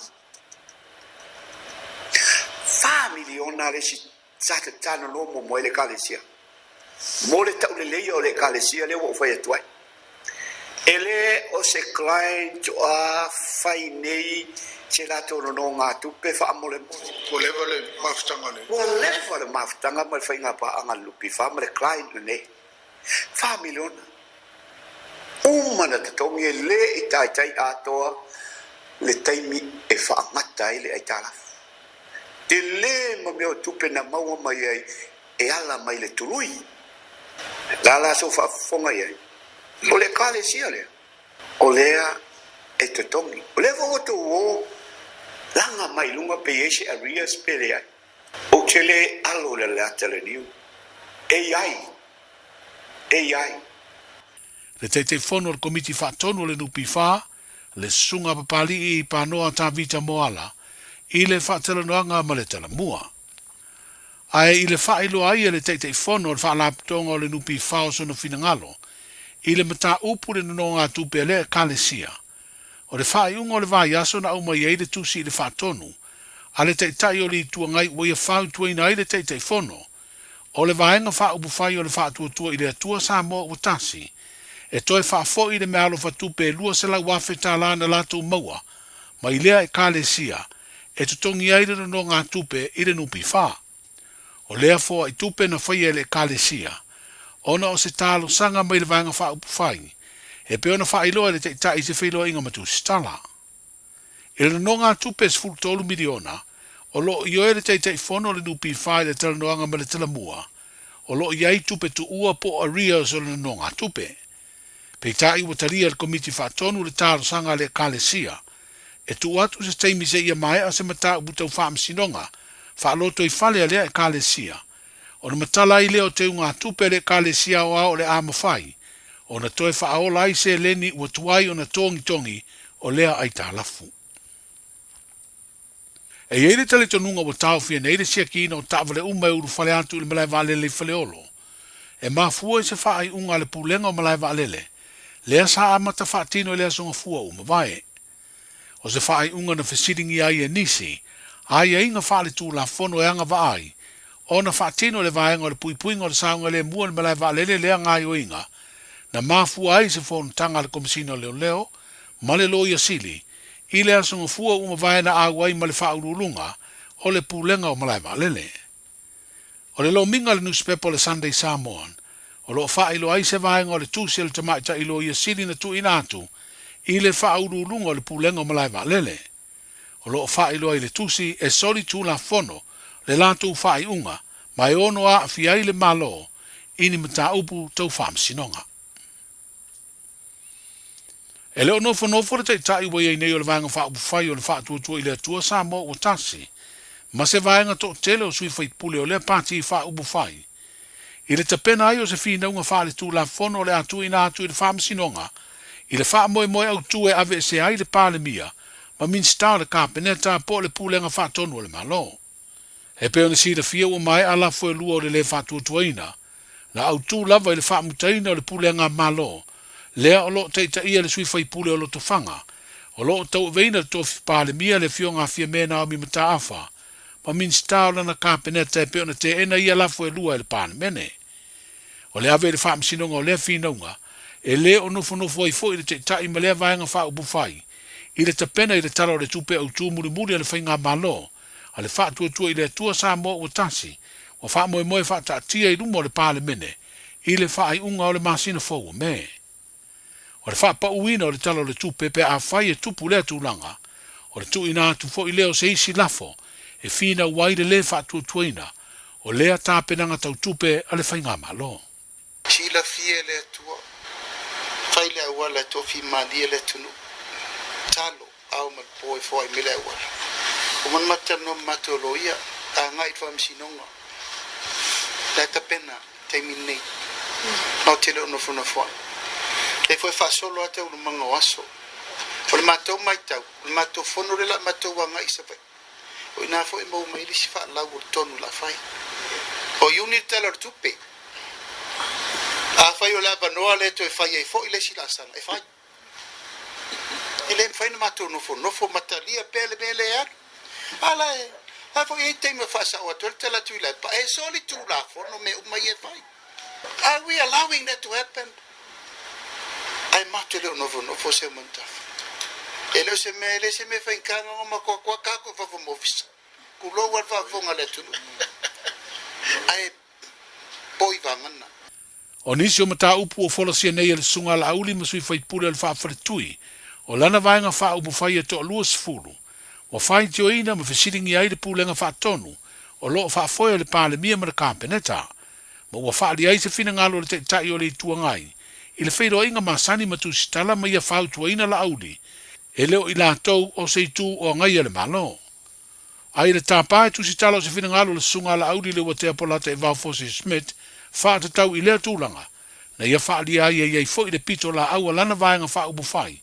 Fa miliona le si sata tano no mo le kalesia. Mo le ta le kalesia le wo fa etwai. Ele o se client a fai nei se la tono no nga tupe fa mo le Ko level le maftanga le. Ko level le maftanga ma fa nga pa anga lupi fa mo le client ne. Fa miliona. Umana te tongi le tai atoa le taimi e fa mata ile ai tala. Te le ma meo tupe na maua mai ai e ala mai le tului. La so fa fonga ai. O le kale sia le. O lea e te tongi. O le voto o langa mai lunga pe ese arias pele ai. O chele alo le latele niu. AI. Le te fono o komiti whaatonu le nupi wha, le sunga papali I panoa tā vita moala, I le whaatela noanga ma le tala mua. Ai I le whaelo ai le te fono o le whaalaptonga o le nupi wha o sono finangalo, I le mata upu le nonga tupe le kalesia. O le whaaiunga o le vai aso na uma I le tusi I le whaatonu, a le te tai o li tuangai wa ia whau tuaina I le te fono, o le vaenga wha upu whai o le wha tua I le atua sa moa utasi, e toi wha fo I le me alo whatupe lua se lau wafe tā lana lātou maua, ma I lea e kāle sia, e tutongi aire no ngā tupe I le nupi wha. O lea fo I tupe na whai e le kāle sia, ona o se tālo sanga mai le vaenga wha upu whai, e pe ona wha iloa le te tai se whiloa inga matu stala. I le no ngā tupe se fulu tolu miliona, o lo I oe le te fono le nupi whai le tala noanga ma le tala mua, o lo I ai tupe tu ua po a ria o le no ngā tupe. Pei tai ua taria le komiti whaatonu le tāro sanga le kālesia, e tu atu se teimi se ia mai a se mata ubutau whaamsinonga, whaaloto I whale a lea e kālesia, o na matala I leo te unga tupe le kālesia o ao le ama whai, o na toe whaola I se leni ua tuai o na tongi o lea ai tā lafu. E eire tale tonunga wa tau fia neire sia kina o tāwale umai uru whale atu le malai waalele I whale olo. E mafua I se whaai unga le pulenga o malai waalele, lea sa amata whaatino lea songa fua uma vai. O se whaai unga na whesiringi ai e nisi, ai e inga whaale tū la fono e anga vaai, o na whaatino le vaenga o le puipuinga o le saunga le mua le malai waalele lea ngai o inga, na mafua ai se fono tanga le komisino leo, male lo ia sili, I lea songa fua uma vai na aguai ma le whaurulunga o le pulenga o malai waalele. O le lo minga le newspaper le Sunday Samoan, o lo whailo ai se vaenga o le tūsi le tamaita ilo ia sili na tu inatu, I le whaurulunga o le pulenga o malai waalele. O lo whailo ai le tūsi e soli tū la fono le lātou whai unga, mai ono a fiai le malo, ini mata upu tau whamsinonga. E leo nofo le te tai wai nei o le vaenga wha upu whai o le wha tuatua I le atua sa mo o tasi, ma se vaenga to tele o sui whai pule o le pati I wha upu whai. I le tapena ai o se fina unga wha le tū la fono le atu ina atu i le wha masinonga, i le wha moe moe au tū e ave se ai le pāle mia, ma min star le kāpeneta po le pūlenga wha tonu le malo. He peo ni si le fia ua mai ala fue lua o le wha tuatuaina, na au tū lava i le wha mutaina o le pūlenga malo, lea o lo teita ia le sui fai pūle o lo tofanga, o lo tau veina le tofi pāle mia le fionga fia mena o mi mata afa, ma min star lana kāpeneta e peo na te ena ia la fue lua i le pāle mene. O le ave le wha msinonga o lea whinaunga, e le o nofo ai fo i le te tai ma lea vaenga wha upu whai, i le tapena i le tala o le tupe au tū muri muri a le whainga malo, a le wha tua i le tua sa mo o tasi, o wha moe wha ta tia i rumo le pāle mene, i le wha ai unga o le masina fōu me. O le wha pa uina o le tala o le tupe pe a whai e tupu lea tūlanga, o le tu ina atu fo i leo se isi lafo, e whina wai le wha tuatuaina, o lea tāpenanga tau tupe a le whainga malo. Sila fie le tua, fai le awa le tofi malia le tunu, talo au mal poi foi me le awa. O man mata no matoloia, a ngai fa msinonga. Le tapena te minei. No te le no funa foi. E foi fa solo ate o manga waso. O le mato mai tau, le mato fono le la mato wa ngai sa fai. O ina foi mo mai li fa la o tonu la fai. O unit teller tupe. A fai o lava noa le to e fai e fo i le sila sana, e fai. I le fai na mato nofo matalia pele me le ar. Ala e, a fo e te me fasa o atul te la tu le pa, e soli tu la forno me umai e fai. Are we allowing that to happen? Ai mato le nofo se montaf. E le se me fai kanga o ma kwa kako fa fo mofisa. Kulo wa fa fonga le tunu. Ai poi vangana. O nisi o mata upu o fola sia nei le sunga la auli masui fai pule le whaafare tui. O lana vaenga wha upu fai e to lua sifuru. O fai tio ina ma fesiringi ai le pulenga wha tonu. O loo wha foia le pāle mia ma le kāpeneta. Ma ua wha li ai se fina ngalo le te tai o le tua ngai. I le whairo inga masani matu sitala ma ia whau tua ina la auli. E leo i la tau o se tu o ngai le malo. Ai le tāpai tu sitala o se fina ngalo le sunga la auli le watea polata e vau Fosi Smith. Wha te tau i lea tūlanga, na ia wha li ai e fo i le pito la aua lana vaenga wha upu whai,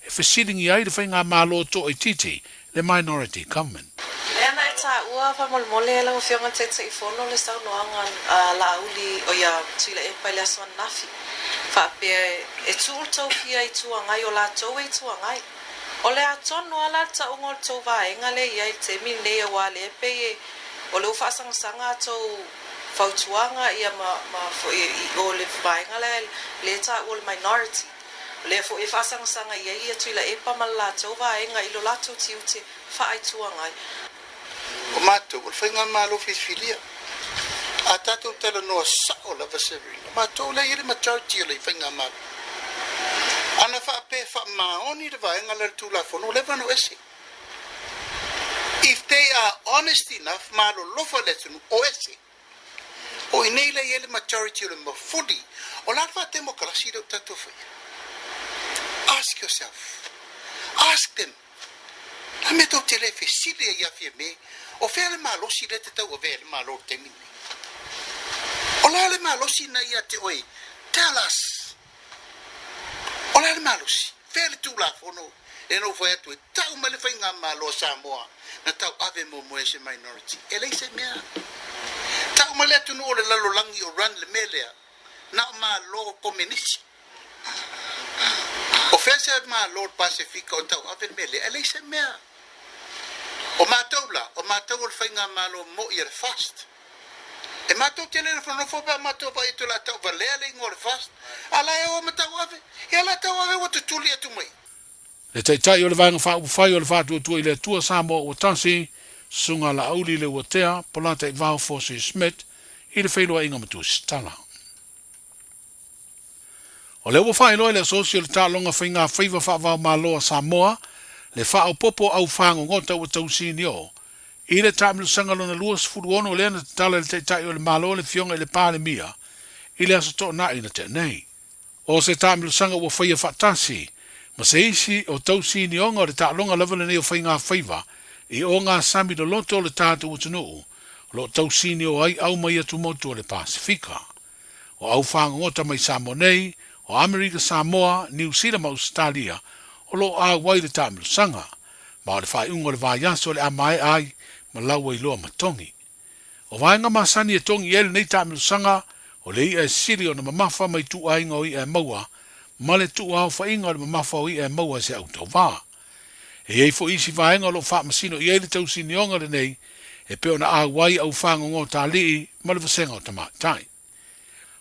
e whesiringi ai le whainga mālo to i titi, le minority government. Lea na e tā ua wha mole e lau whionga te te i whono le sau noanga la uli o ia tuila e pai le asuan nafi. Wha pia e tūl tau fia i tuangai o la tau e tuangai. O le atonu ala ta ungol tau vaenga le ia i te mine e wale e pe e o le uwhaasanga tau fautuanga ia ma fo i o le vaenga le ta o le minority le fo e fasanga ia tuila e pa mala tau vaenga i lo lato tiute fa ai tuanga o mato o fainga malo fisfilia a tato tele no sa o la vaserina mato le ile majority le fainga malo ana fa pe fa ma oni de vaenga le tula fo no le vano ese if they are honest enough malo lo fa le tunu o ese o nei le ele majority le mafudi o la fa democracy do tato fa ask yourself ask them la meto tele fe sile ya fi me o fe le malo si le te o ve le malo te mi o la le malo si na ia te oi tell us o la le malo si fe le tu la fono e no foi tu tau ma le fa nga malo Samoa na tau ave mo ese minority ele se mea tau ma le tu no le lalo langi o ran le melea na ma lo komunisi o fese ma lo pacifica o tau ave mele ele se mea o matou le fainga malo mo i le fast e matou tele no fo ba matou ba itu la tau va le ngor fast ala e o matou ave e ala tau ave o tu tuli atu mai le tai o le vanga fa fai o le fa tu i le tua Samoa o tansi sunga la auli le watea polata e vau Fosi Smith i le whailua inga matu stala. O le ua whailua le asosio le tālonga whainga whaiva whaavau māloa Samoa le whaau popo au whango ngota ua tausini o i le tāmilu sangalona luas furu ono le ana tala le teitai o le māloa le fionga i le pāle mia i le aso tō na ina te nei. O se tāmilu sanga ua whaia whaatasi ma se isi o tausini o ngā le tālonga lava le nei o whainga whaiva i o ngā sami do loto le tātu utanuu, lo tausini o ai au mai atu motu o le Pasifika. o au whangongota mai Samoa nei, o Amerika, Samoa, New Zealand, Australia, o lo a wai le tāmilu sanga, ma o le whai ungo le vai aso le a mai ai, ma lau ai loa matongi. O vaenga masani e tongi ele nei tāmilu sanga, o le ia e siri o na mamafa mai tu ainga o ia e maua, ma le tu au whainga o le mamafa o ia e maua se au tau vā. E ei fo isi vaenga o lo wha masino i eile tau sinionga le nei, e peo na a wai au whangongo tā lii, ma le vasenga o tamatai.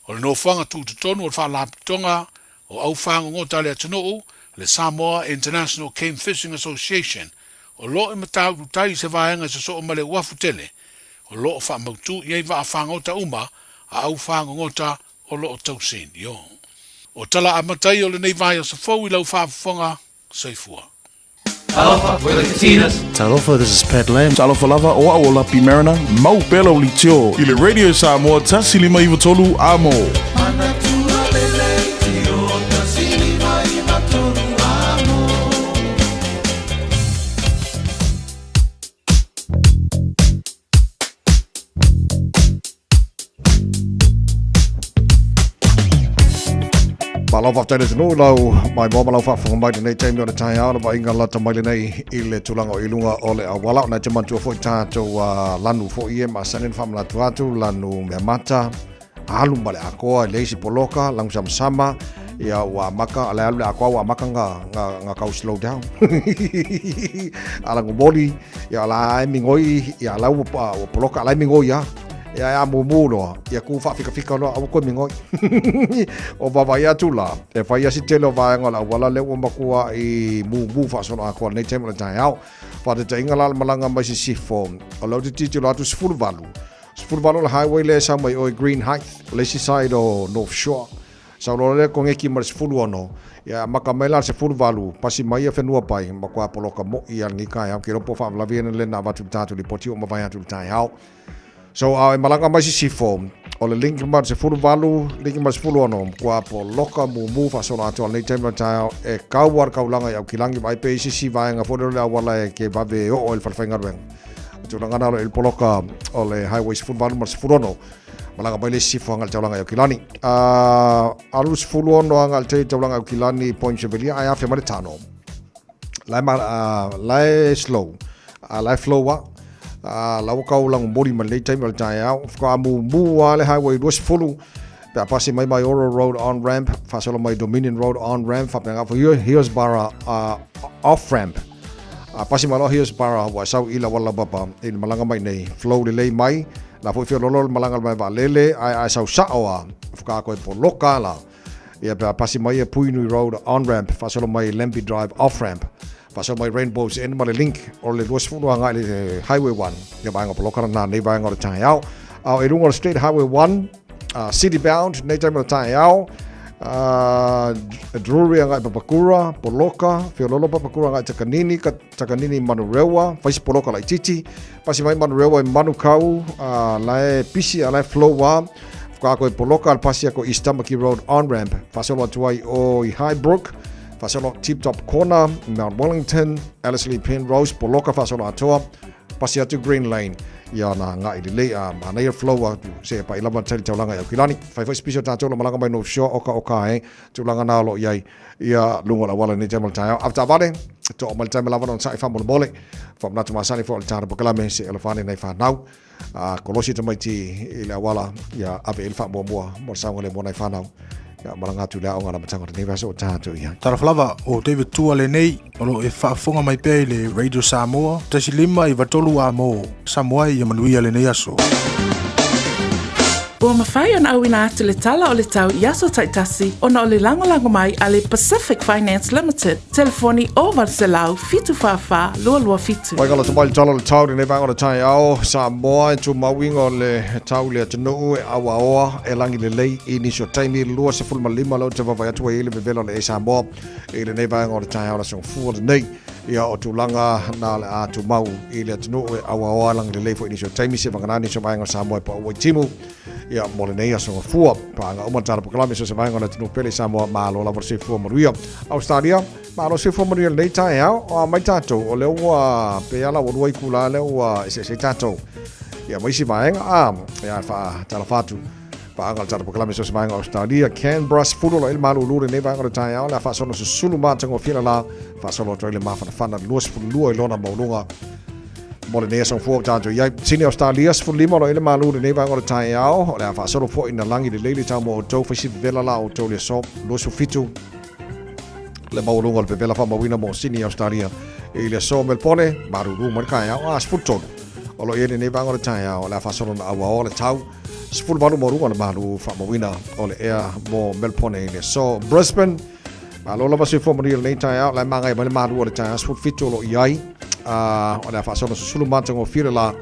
O le no whanga tūtutonu o le wha lapitonga, o au whangongo tā le atunuu, le Samoa International Game Fishing Association, o lo e matau tutai se vaenga se so o male wafu tele, o lo o wha mautu i ei wa a whangota uma, a au whangota o lo o tausin, yo. O tala a matai o le nei vai o sa fau i lau whaafonga, seifua. Talofa, we're the Katinas. Talofa, this is Pat Lam. Talofa lava o a ola pi Mariner, mau pelo li tio. I le Radio Samoa, tasi lima iwa tolu amo. Malo fa tele no lau mai mo malo fa fo mai nei time no tai out ba inga lata mai nei ile tulanga o ilunga ole a wala na te mantu fo tato lanu fo ie ma sanen fam la tuatu lanu me mata alu bale akoa leisi poloka lang sama ya wa maka ala ala akoa wa maka nga kau slow down ala ngoboli ya la mingoi ya la poloka ala mingoi ya mulo ya ku fa fika no au ko mingoi o baba ya tula e fa ya sitelo va ngola wala le o makua i mu fa so na ko nei temple tai au fa de ingala malanga mai si fo o lo de tito la tu sfurvalu la highway le sa mai o Green Heights le si side o North Shore sa lo le ko ngeki mar sfulu no ya makamela se furvalu pasi mai e fenua pai makua poloka mo i al nika ya ki ro po fa la viene le na va tu tatu li poti o ma vai tu tai au. So e malanga mai si fo o le link mar se furvalu link mar sfulu no kwa po loka mu fa so na to nei temple tai e kawar kaulanga ya kilangi mai pe si vai nga fo le wala e ke va ve o el farfenga ben. Tulanga el poloka o le highways furvalu mar sfulu malanga mai le si fo ngal taulanga ya kilani alu sfulu no ngal te taulanga ya kilani point chevelia ai afi mare tano lai slow lai flow wa la kau lang body man late time tai au ka mu le highway was full pa pasi mai Oro Road on ramp fasolo mai Dominion Road on ramp fa penga for here's bara off ramp pasi malo here's bara wa sau ila wala baba in malanga mai nei flow le mai la foi lolo malanga mai va lele ai sau saoa ka ko po lokala ya pa pasi mai Puinui Road on ramp fasolo mai Lempi Drive off ramp Pasal mai Rainbows en mai link o le dos fulu anga le highway 1 ya bang poloka na nei bang o tai au au erungo state highway 1 city bound nei tai tai au Drury anga Papakura poloka fiololo Papakura anga takanini Manurewa fais poloka lai titi pasi mai Manurewa Manukau lai pisi lai flowa ka ko poloka pasi ko Istamaki Road on ramp pasal tuai o Highbrook Fasolo Tip Top Corner, Mount Wellington, Ellerslie Penrose, Poloka Fasolo Atoa, Pasiatu Green Lane. Ya na ngai di le mana ia flow se pa ila ban tel taulanga ya kilani. Fai special ta tolo malanga mai no show oka tulanga na lo yai ia lungo la wala ni jamal ta after vale to mal ta mala on sai fa mon bole fa na tuma sani fo ta bokala me se elefani nei fa nau kolosi to mai ti ila wala ya ave el fa mo sa ngole mo nei fa nau ya malanga tu la onga la matanga ni va so ta to ya Taraflava o David Tua le nei o lo e whaafonga mai pe le Radio Samoa tasi lima i watolu a mo Samoa i manuia le nei aso Ua mawhai ana au ina atu le tala o le tau Yaso Taitasi o na o le langolango mai a le Pacific Finance Limited. Telefoni o Varselau, fitu whawha, lua fitu. Waikala tu mai tala le tau ni vanga o tai ao Samoa tu mawinga o le tau le atunu e awa oa e langi le lei i nisho taimi lua se fulma lima lau te wawai atua i le vevelo le e Samoa i le nei vanga o tai ao la song fuwa le nei ia o tulanga na le atu mau i le atunu e awa oa langi le lei fo i nisho taimi se vangana nisho vanga o Samoa pa ua timu ia mole nei aso fua pa nga uma tara proklame so se vai ngona tunu pele Samoa malo la verse fua maria Australia malo se fua maria nei tai ao o mai tato o le ua pe ala o ruai kula le ua se tato ia mai si vai ia fa tala fatu Paangal tara proklame so semanga Australia Canberra fulo lo il malu lure ne va ngora tai la fa sono sulu ma tango fila la fa solo trailer ma fa luas fulo lona maulunga mole ne so fo tanto ia sini Australia fulo lo il malu ne va ngora tai la fa solo fo ina langi de lele tamo to fa si vela la o to le so lo su fitu le maulunga le vela fa mawina mo sini Australia e le so Melbourne maru mo kai a sfuto o lo ele ne va ngora tai la fa solo na awa le tau Spul balu moru on malu fa mawina ole ea mo Melbourne le so Brisbane malo la basi fo mori le tai la mangai bale malu ole tai spul fito lo iai ole fa sono sulu mantango fira la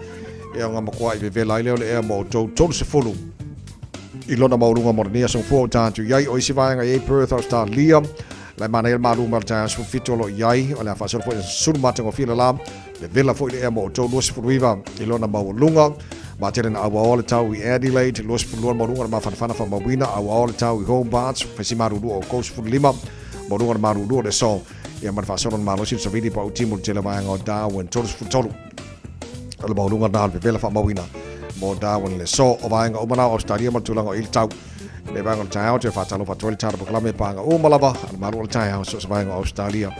e nga makwa i ve la ile ea mo to se fulu I lona maulunga mornia so fo tantu iai o isi vaanga e Perth Australia la manai malu mal tai spul fito lo iai ole fa sono fo sulu mantango fira la le vela fo ile ea mo to lo se fulu viva I lona maulunga Ma tēnā awa ole tau I Adelaide, los puluan marunga ma whanawhana wha mawina, awa ole tau I Hobart, whesi maruru o Coast Lima, marunga maruru le so, ia man whasoron malosin sa vidi pa utimu te le vaianga o Darwin, tolus futolu. Ole marunga nā le vela wha mawina, mo Darwin le so, o vaianga o mana Australia ma tulanga o il tau. Le vaianga o tai au te whatalo pa tueli tara proklame panga o malava, ale maru o tai au so sa vaianga Australia.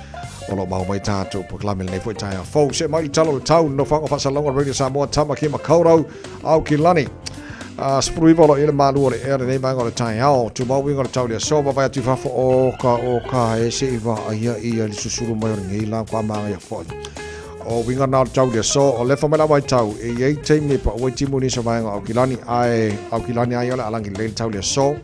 Olo mau mai tātou proklame le nei tai au. Fou se mai talo le tau no whanga whasalonga Radio Samoa tama ki makaurau au ki lani. Spuru iwa lo ele malu le ere nei vaianga o tai au. Tu mau winga le tau le so, vai atu whafo o ka e se iwa ia li susuru mai o ngi la kwa maa ia fo. O winga nā tau le so, o lefa mai la mai tau, e iei teimi pa oi timu ni sa vaianga au ki lani ai ole alangi le tau le so.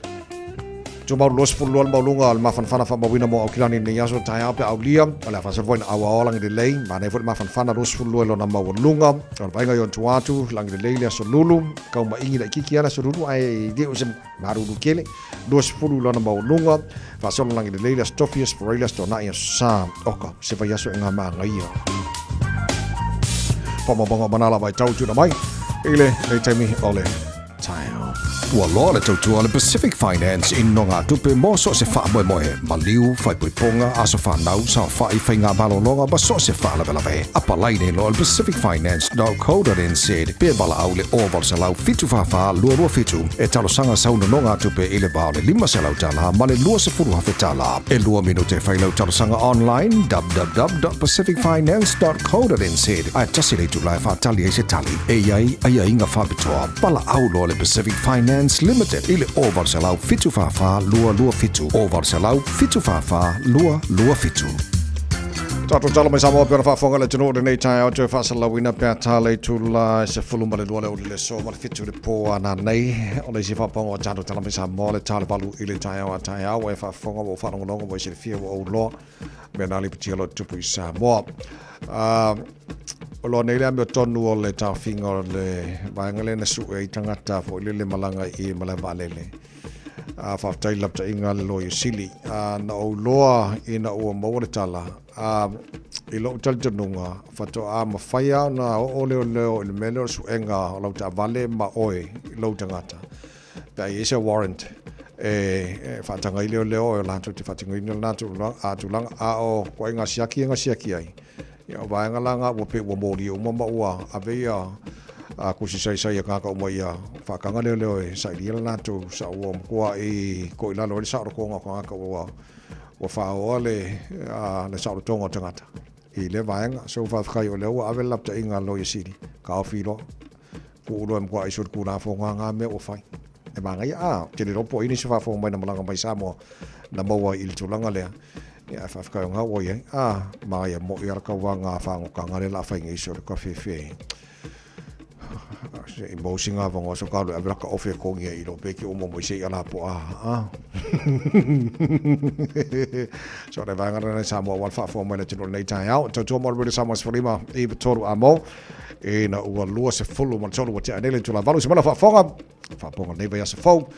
Tu mau los puluan maulunga al mawhanwhana wha mawina mo au kilani ni yaso tai au pe au lia, ala whasa voina awa o langi de lei, ma nei voina mawhanwhana los puluan lo na maulunga, al vainga yon tuatu, langi de lei lea so lulu, kau ma ingi na ikiki ana so lulu, ai deo se maruru kele, los pulu lo na maulunga, whasa langi de lei lea stofias, porelias, to na ia sa, oka, se vai yaso inga maa ngaia. Pamabanga manala vai tau tuna mai, ile nei taimi ole tai au. Ua loa le tautua le Pacific Finance I nonga tupe mo so se wha moe moe. Maliu, whai puiponga, aso whanau, sa whai whai ngā malolonga, ba so se wha lawe lawe. Apa laine lo le pacificfinance.co.nz. Pe bala au le oval se lau fitu whawha, lua fitu. E talo sanga sauna nonga tupe I le bao le 5 se lau tala, ma le lua se furu hawhe tala. E lua minute whai lau talo sanga online, www.pacificfinance.co.nz. Ai tasi le tu lai whatali e se tali. E iai, ai inga whabitoa. Bala au lo le Pacific Finance Limited ile oval se lau fitu whawha lua fitu. Oval se lau fitu whawha lua fitu. Tato tala mai Samoa pera whafonga le tino nei tai au te whasa lawina pia tale tula se fulu male lua le o le so male fitu le po ana nei. O le si whaponga o tato tala mai Samoa le tale balu ile tai au e whafonga o whanongononga mo I se le fia o loa. Mea nali patia lo tupu I Samoa. O loa nei lea mea tonu o le tau whinga o le vaenga na su e tangata fo le malanga I male valele. Whaftai lapta inga le loa sili. Na o loa ina ua maua tala. I lo taltanunga. Fato a mawhaia na o leo I le mele o su enga o lau ta vale ma oe I lo tangata. Pea I ese warrant. Whatanga I leo e lanto te whatinga ina lanto a tulanga a o kwa inga siaki ai. Ia vaenga langa ua pe ua mori o mama ua aveia a kusi sai a kaka o mai a whakanga leo e sai lia lanto sa ua mkua I ko I lalo e sa rokonga kaka ua whao le sa rotonga tangata. I le vaenga so whawkai o leo ave lapta inga lo I siri ka o whiro ku ulo e mkua I sur kuna whonga ngā mea o whai. E mangai tene ropo ini se whawhonga mai na malanga mai Samoa na maua I le tulanga lea. Ia whawhkai o ngā oi mai a mo I araka wanga whango ka ngare la whainga I so le ka whewhe. Se I mausi ngā wanga so kālu a wiraka ofe kongia I lo peki o mo se I ala po So le vangara nei Samoa wal whawhonga mai na tino nei tai au. Tautua mo rere Samoa Sfarima I Vitoru a mo. E na ua lua se fulu ma tolu wa te anele tula valu se mana whawhonga. Whawhonga nei vai se fau.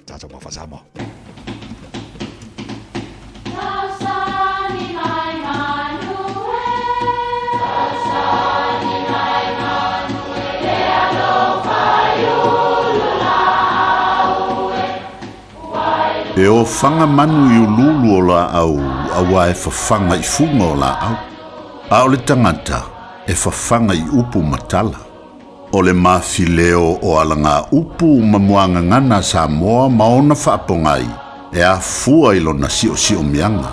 Tātou ma whazama. E o whanga manu I ululu o la au, awa e whawhanga I funga o la au. A o le tangata, e whawhanga I upu matala. O le mafileo o alanga upu mamuanga ngana Samoa maona whaapongai e a fua ilo na sio mianga.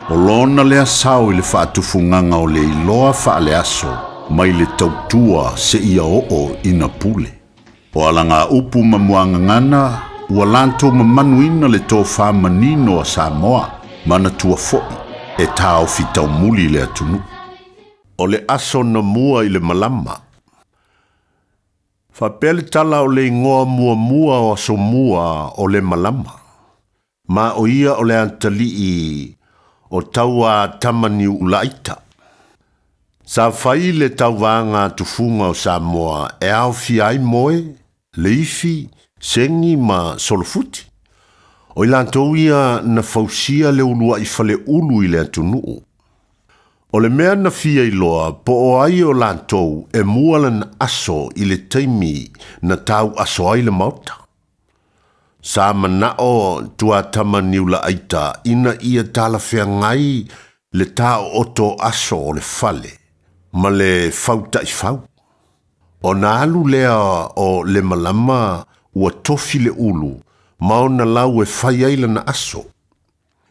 O lona le asau i le whaatufunganga o le iloa whaale aso mai le tautua se ia o ina pule. O alanga upu mamuanga ngana ua lanto mamanuina le tō whamanino a Samoa mana tua foi e tau fitau muli le atunu. O le aso na mua i le malama. Whapele tala o le ingoa mua o aso mua o le malama. Ma o ia o le antalii o taua tamani ulaita. Sa whai le tauwanga tufunga o Samoa e au fiai moe, leifi, sengi ma solofuti. O ilantou ia na fausia le ulua i fale ulu i le atunuu. O le mea na fia iloa po o ai o lantou e mualan aso i le taimi na tau aso ai le mauta. Sa manao tua tamaniu la aita ina ia tala fea ngai le tau oto aso o le fale, ma le fauta i fau. O na alu lea o le malama ua tofi le ulu, maona lau e fai aila na aso.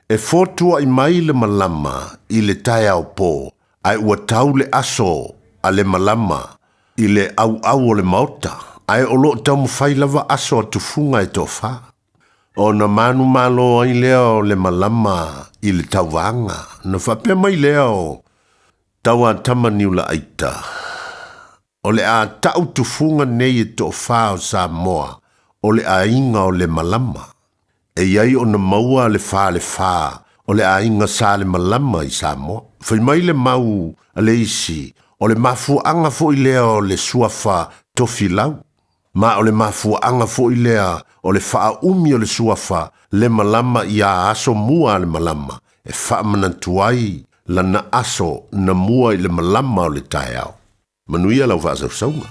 E fotua i mai le malama i le tae au po, ai ua tau le aso a le malama i le au o le mauta, ai o lo tau mawhai lava aso a tufunga e tofa. O na manu malo ai leo le malama i le tauwanga, na whapea mai leo taua tamaniu la aita. O le a tau tufunga nei e tofa o Samoa, o le a inga o le malama. E iai o na maua le fa, o le a inga sa le malama i Samoa. Whai mai le mau a le isi, o le mafu anga fo i lea o le suafa tofi lau. Ma o le mafu anga fo i lea o le faa umi o le suafa le malama i a aso mua le malama. E faa manantuai la na aso na mua i le malama o le tae au. Manuia lau vaa sausaunga.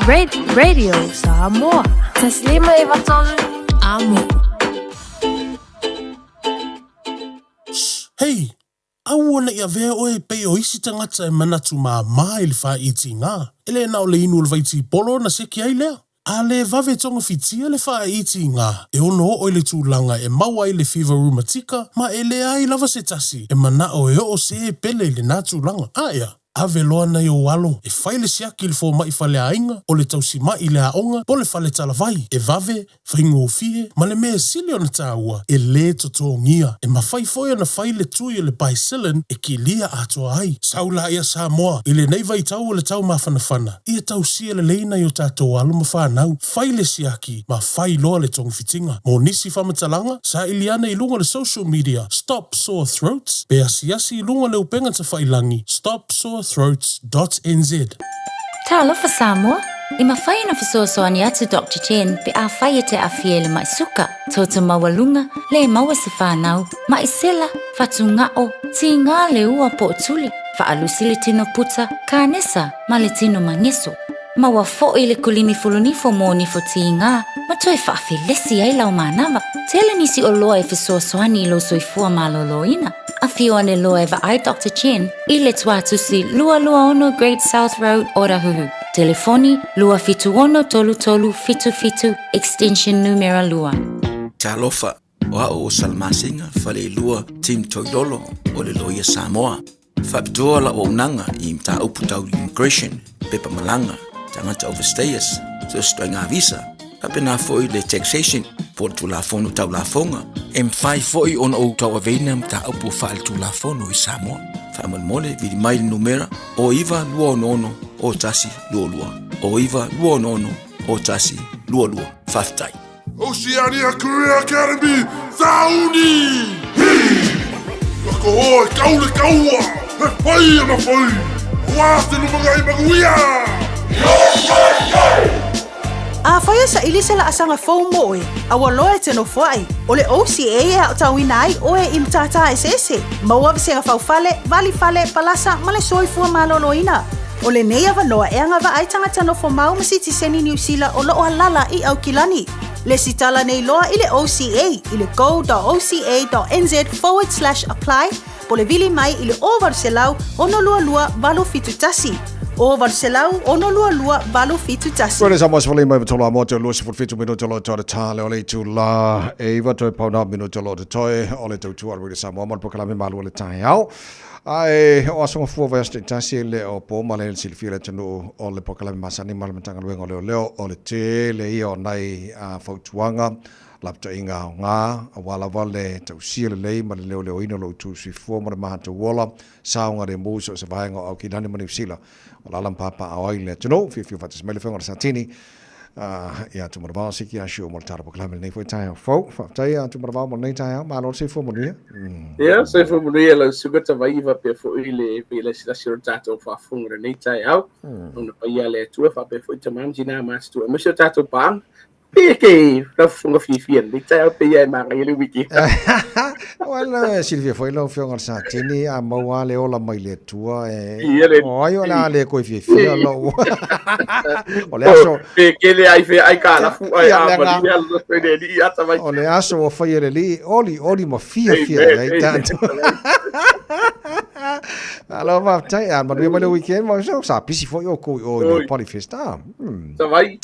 Radio Samoa. Taslima ivatolu amo. Hey, awana ia vea oe pe o isi tangata e manatu maa ili wha iti ngā. Ele na o le inu vaiti polo na seki ai lea. A le vave tonga fitia le wha iti ngā. E ono o le tūlanga e maua i le fever rheumatica, ma ele ai lava se tasi. E mana o e o se e pele le nā tūlanga. Aia. Ave loa na yo walo, e whaile siaki le fo mai whale ainga, o le tausi mai le aonga, po le whale talavai, e vave, whaingo o fie, ma le mea sili o na tāua, e le totongia, e mawhai foia na whaile tui le baisilin, e ki lia atoa ai, saula ia Samoa, i le neiva i tau o le tau mawhanawhana, ia tausia le leina yo tātou alo ma whanau, whaile siaki, ma whai loa le tonga fitinga, mo nisi whamatalanga, sa iliana i lunga le social media, Stop Sore Throats, pe asiasi i lunga le upenga ta whailangi, stopsorethroats.nz. Talofa Samoa, i mawhai na whasoasoani atu Dr. Chen pe a whai te a fiele mai suka, tōta mawalunga, le maua se whanau, mai sela, whatungao, ti ngā le ua po tuli, whaalusi le tino puta, kānesa, ma le tino mangeso. Maua fo i le kulimi fulunifo mō nifo ti ngā, ma toi whaafilesi ai lau mānawa, tele nisi o loa e whasoasoani i lo soifua maloloina. A fione loa eva ai Dr. Chen, i le tuatusi lua ono Great South Road, Orahuhu. Telefoni lua fitu ono tolu fitu extension numero lua. Talofa, wa o salmasinga fale lua Team Toilolo o le loia Samoa. Fabitoa la o unanga i mta uputau immigration, pepa malanga, tangata overstayers, so stoinga visa. Kapena foi le taxation, por tu la fono tau la fonga. M5 foi on o tau avena mta upu fal tu la fono i Samoa. Famal mole vidi mai numera o iva lua ono o tasi lua. O iva lua ono o tasi lua. Faftai. Oceania Career Academy, Sauni! Wako hoi, kaule kaua! He whai ama whai! Wāse lumaga i maguia! A whaia sa ilise la asanga fau moe, a waloe te no whai. O le OCA e au tauina ai oe i mtata e sese. Maua visenga fau fale, vali fale, palasa, ma le soifua maloloina. O le nei avanoa e anga wa ai tangata no whamau masiti seni New Zealand o loo halala i au kilani. Le sitala nei loa i le OCA, i le go.oca.nz/apply, po le vili mai i le o Varselau ono lua valo fitu tasi. O Varselau ono lua valo fitu tasi. Kore sa mas wale mai tola mo te lusi fitu minuto lo tore tale o le tu la e va to pauna minuto lo te toe o le tu ari sa mo po kala me malu le tai au. Ai o aso fu veste tasi le o po male silfile tenu o le po kala masani mal matanga luengo leo o le te le io nai a fautuanga lapta inga nga wala vale tau siele lei ma leo ino lo tu si fu ma mahata wala saunga de muso se vaenga o ki dani mani sila o la papa a oile teno fi fatis mele fenga satini ia tu marva siki a shu mo tara po kala nei foi tai fo tai tu marva mo nei tai ma lo se fu mo ni ia se fu mo ni la sugata vai va pe fo ile pe la sila sir tato fa funga nei tai au ona pa ia le tu fa pe fo tamam jina mas tu mo sir tato bang Peke, la funga fifien, di tai pe ia ma ngai le wiki. Wala Silvia foi lo fionga sa tini a maua le ola mai le tua e. O ai ola le ko fifia lo. Ole aso. Peke le ai fe ai kala fu ai a ma di allo pe di ata vai. Ole aso o fai le li oli ma fia ai tanto. Allora va tai a ma due le weekend ma so sa pisi foi o ko o polifesta. Sa vai.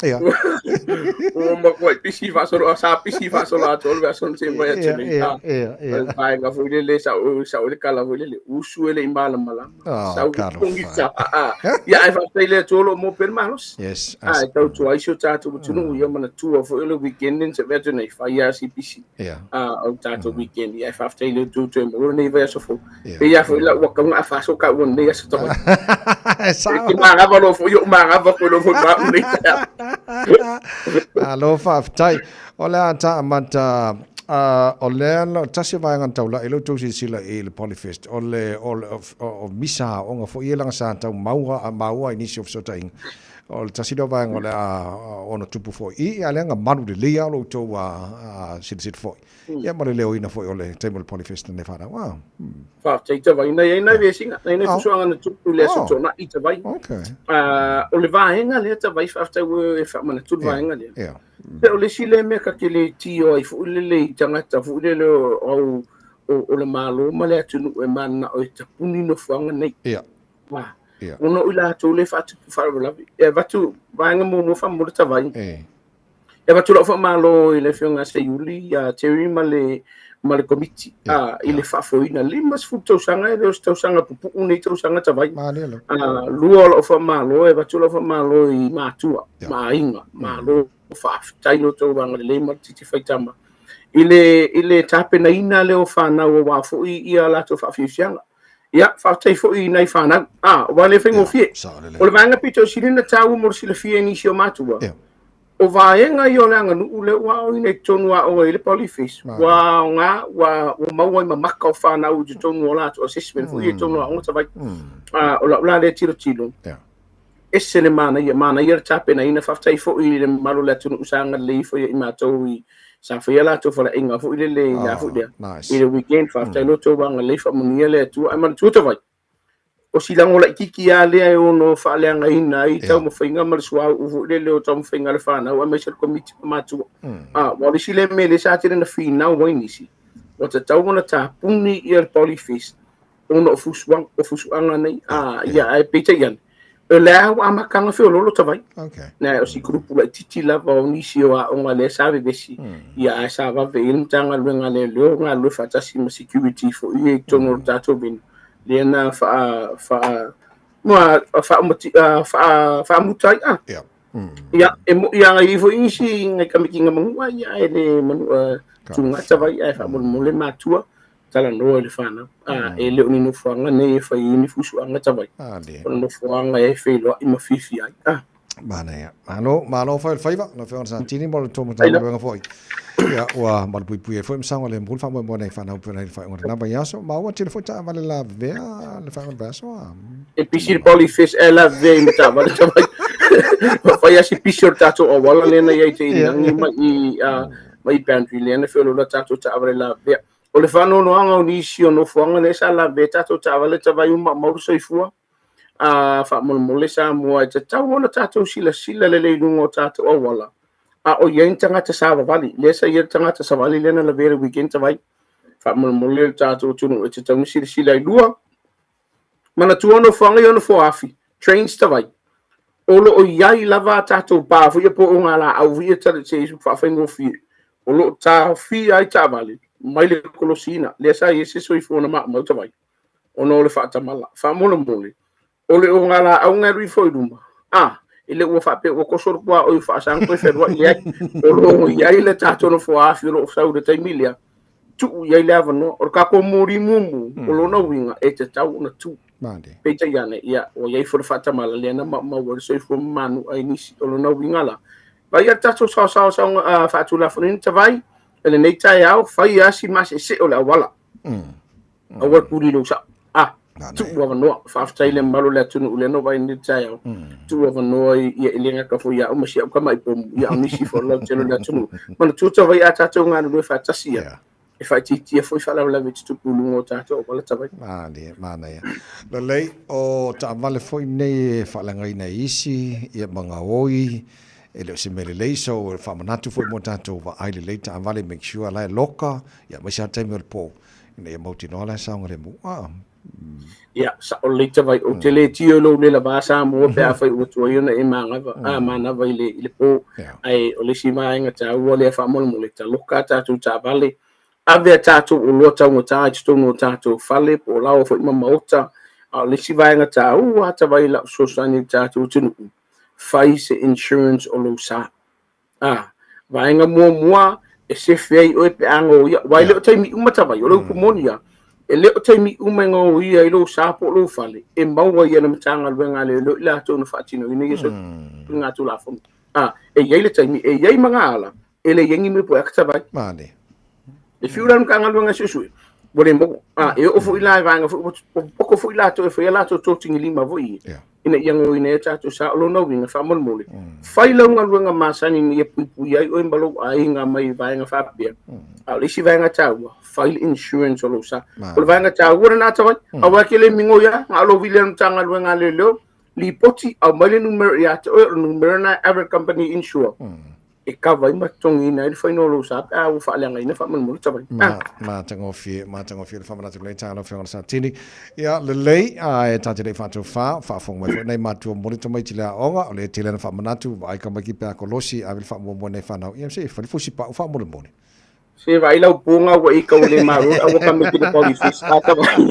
Ma poi pisi fa solo sa pisi fa solo a tolve a son sempre a cena. Vai ga fu le sa le kala fu le usu le imbala mala. Sa kungi sa ya ai fa le tolo mo per manos. Yes. Ai tau tu ai so tatu tu no yo mana tu fu le weekend in se veto nei fa ya si pisi. O tatu weekend ya fa le tu mo nei va so fu. E ya fu la wa ka nga fa so ka won nei so to. Sa ki ma ga lo fu yo ma ga fu lo fu ma nei. Alo faftai ole ata amata ole tasi vaenga taula ilo tusi sila le Polyfest ole o misa onga fo ielanga sa tau maua inisi of sotaing o le tasino vai ngole a ona tupu foi I ale nga manu de lia lo to a sit foi ia mo le leo ina foi o le table polifest ne fara wa fa te vai nei vesinga nei fusuanga na tupu le so na ita vai okay o le vaenga le ta vai fa te we fa mana tu vaenga le pe o le sile me ka ke le tio ai fu le tangata fu le o le malo ma le atu e mana o te puni no fuanga nei wa uno ila to le fa tu fa la e va tu vaenga mo fa mo ta vai e va tu lo fa malo ile fionga se yuli ya teri male komiti ile fa foina limas futo sanga e sto sanga pupu nei to sanga ta vai luo lo fa malo e va tu lo fa malo I matua ma inga malo fa taino to banga le ma titi faitama ile tape na ina le o fa na o wa fo ia la to fa fianga ia fa tai fo I nei fa na wa le fengo fie o le vanga pito silina tau mo sila fie ni sio matua o vaenga I o langa nu le wa o nei tonu o ile polyfish wa nga wa o mau ma maka o fa na o tonu o la to assessment fo I tonu o ta vai o la le tiro ese le mana ia tape na ina fa tai fo I le malo le tonu usanga le fo I matou I sa fia la to fa inga fo ile le ya fo dia ile weekend fa tai lo to banga le fa munia le tu ai man tu to vai o silango la kiki ya le o no fa le nga ina I tau mo fainga mal swa o le o tau fainga le fa na o me sel committee ma tu wa le sile me le sa tira na fina o ni si o te tau na ta puni I polyfish o no fusuanga nei ia ai pete yan o le a makanga fe o lolo ta vai na o si grupo la titi la va o nisi o nga le sa besi ia sa va ve il tanga le nga le nga le fa ta si security fo I tono tato bin le na fa mutai ia ia I fo insi nga kamikinga mangua ia ele manu tunga ta vai ai fa mo le matua tala no le fana e le oni no fuanga ne fa I ni fusu anga ta vai no fuanga e fe lo I ma fifi ai mana ya malo fa faiva no fe on santini mo to mo tala nga foi ya wa mal pui foi msanga le mbul fa mo nei fa na pe nei fa ngora na ba yaso ma wa tele foi ta vale la vea le fa ngora so e pisir polyfish e la ve mta ba ta vai fa ya si pisir tato o wala le na ye te ngi ma I pantry le na fe lo tato ta vale la vea o le fano no anga o nisi o no fuanga ne sa la beta to tawale tawai uma mauru soifua fa mo sa mo te tau ona tato sila le lungo tato o wala o yen tangata sa vali le sa yer tangata sa vali le na la vera weekend tawai fa mo le tato tunu te tau sila lua mana tu ono fuanga yo no foafi trains tawai o lo o yai lava tato pa fu ye po nga la au vi tale se fa fengo fi o lo ta fi ai tawali mai le kolosina le sa ese soifona ma ta vai ono le fa tamala fa mole o le o ngala au ngari foi duma ile o fa pe o kosor kwa o fa sang ko fe ia o lo ia ile tato no fo afi lo sa de tamilia tu ia ile avano o ka ko muri mumu o lo no winga e te tau na tu pe te yana ia o ia fo fa tamala le na ma o soifo manu ai ni o lo no winga la vai tato sa fa tu la fonin te vai ele nei tai au fai asi mas se o la wala a wa puri lo sa tu wa no fa tai le malo le tunu le no vai nei tai au tu wa no ia elenga ka fo ia o masi ka mai pom ia ni si fo la tenu le tunu man tu to vai ata to ngana no fa tasia e fa ti fo fa la vit tu pulu ngo ta to wala ta vai mana ya le lei o ta vale foi nei fa la ngai nei isi ia manga oi ele se mele leiso fa manatu foi mo tanto va ai le later vale make sure la loka ya ma sa time po ne mo tino la sa ngre mo ya sa o later vai o tele tio lo le la ba sa mo pe a foi o to yo na e manga va mana vai le po ai o le sima nga ta o le fa mo le ta loka ta tu ta vale ave ta tu o lo ta mo ta tu no ta tu fale po la o foi mama ota le sima nga ta o ta vai la so sa ni ta tu tu fai se insurance o lo sa vai nga mua e se fei o pe ango ia vai le tai mi umata vai o lo kumonia e le tai mi umengo ia lo sa po lo fale e maua ia na tanga le nga le la to no fatino ni so nga tu la fo e ia le tai mi e ia mangala e le yengi me po akta vai mane e fiuran ka nga nga susu bore mo e o fo ila vai nga fo ila to e fo ila to tingi lima voi ina iango ina tātou sa olo nau inga whamolmole. Whai launga ruanga māsani ni e pui ai o imbalo a inga mai vaenga whapia. A lisi vaenga tāua, file insurance olo sa. Kolo vaenga tāua na tawai, a wakele mingo ya, ngā alo vile tanga ruanga leo, li poti au maile numero ya te o numero na average company insure. E kawa i matongi ina i whaino lo sa, a u whaaleanga ina whamolmole tawai. Ma tango fie le whamanatu lei tālo whiongana sa tini. Ia le lei a e tāte rei whātou whāwhong mai nei mātua morito mai tila onga o le tila na whamanatu ai ka maki pēa kolosi a vil whamomone nei whanau. Ia se whalifusi pa u whamolmole. Se vai lau punga wa ika ule maru a waka me kina poli fis ata vai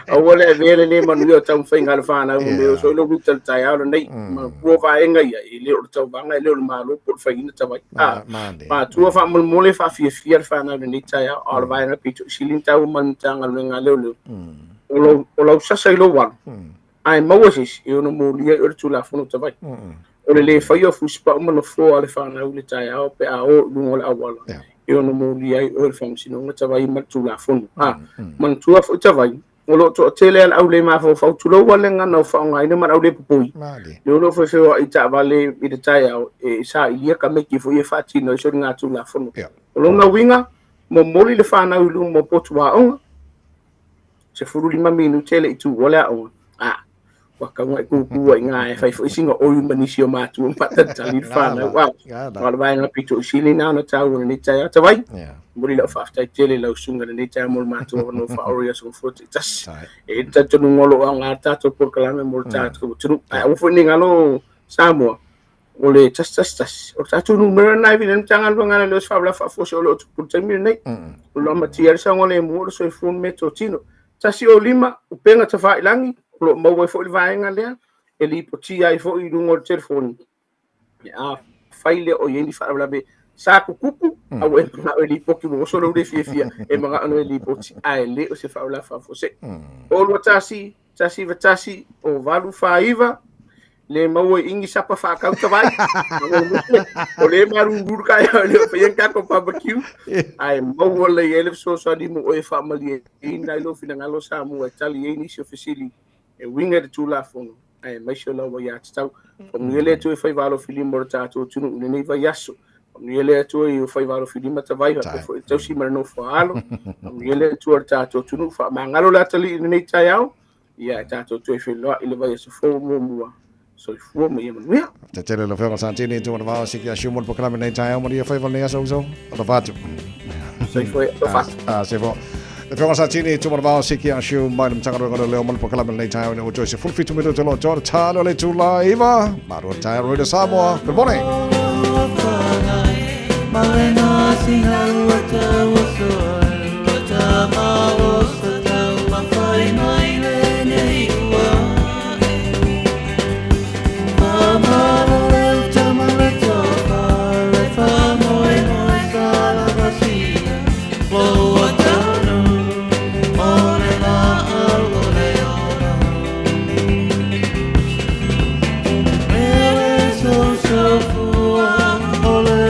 a wale vele le manu yo tau whainga le whana me so ilo rutal tai ala nei ma kua whaenga ia i leo tau vanga i leo le maru por whaina tawai ma tua wha mulmole wha fia fia le whana le nei tai a le vaenga pito silin tau manutanga luenga leo leo o lau sasa ilo wang ai mawasis i ono mulia i ora tula whanu tawai o le whaia fuspa umana fua le whana ule tai a o pe a o lungo le awala e ono moli ai o le famsino nga tawai matula fonu man tua fo tawai o lo to tele al aule ma fo fo tulo wale nga no fa nga ina man aule popoi le lo fo fo i ta vale i de tai au e sa ia ka me ki fo e fati no so nga tula fonu o lo na winga mo moli le fa na ulu mo potwa on se furu 5 minuto tele i tu wala on waka ngai ku nga e fai fo singa o manisio matu pata tali fana wa wala vai na pito sili na na tau ni tai tawai muri la fafta tele la sunga ni tai mol matu no fa oria so fo tas e tatu ngolo nga tatu por kalame mol tatu tunu o fo ni ngalo Samoa ole tas o tatu numero na vinen tangal ngana los fabla fa fo so lo tu temi nei lo matier sa ngole mo so fo meto tino tasi o lima o penga tafa ilangi lo mau fo vaenga lea e li poti ai fo i lungo telefoni a faile o yendi fa blabe sa kuku a we na li poki mo so lo de fia e mga ano li poti ai le o se fa bla fa fo se o lo tasi o valu fa iva le mau ingi sapa fa ka tawai o le maru burka ya le fen ka ko barbecue ai mau le ele so di mo e family ina lo fina ngalo sa mo tali ni si officially e winga de tula fono ai mai sho lo ya tau o ngele tu e fai valo filim morta to tunu ne va yaso o ngele tu e fai valo filim ta vai fo tau si marno fo alo o ngele tu orta to tunu fa mangalo la tali ne tayao ya ta to e fai lo ile va yaso fo mo so fo mo yema mia te tele lo fenga santini tu na va siki a shumon po klame nei tayao mo dia fai valo ne so so o vatu so foi o fat se vo le fenga santini tu na va siki a shum mai mtanga ro le mo po klame nei tayao ne o joise full fit minuto lo jor talo le tu live maro tayao de Samoa good morning Malena singa wata waso wata ma waso ta ma fai mai le nei wa mama le tama le tofa le fa moi sa la vasia lo wata no ole la ole ona ele so fua ole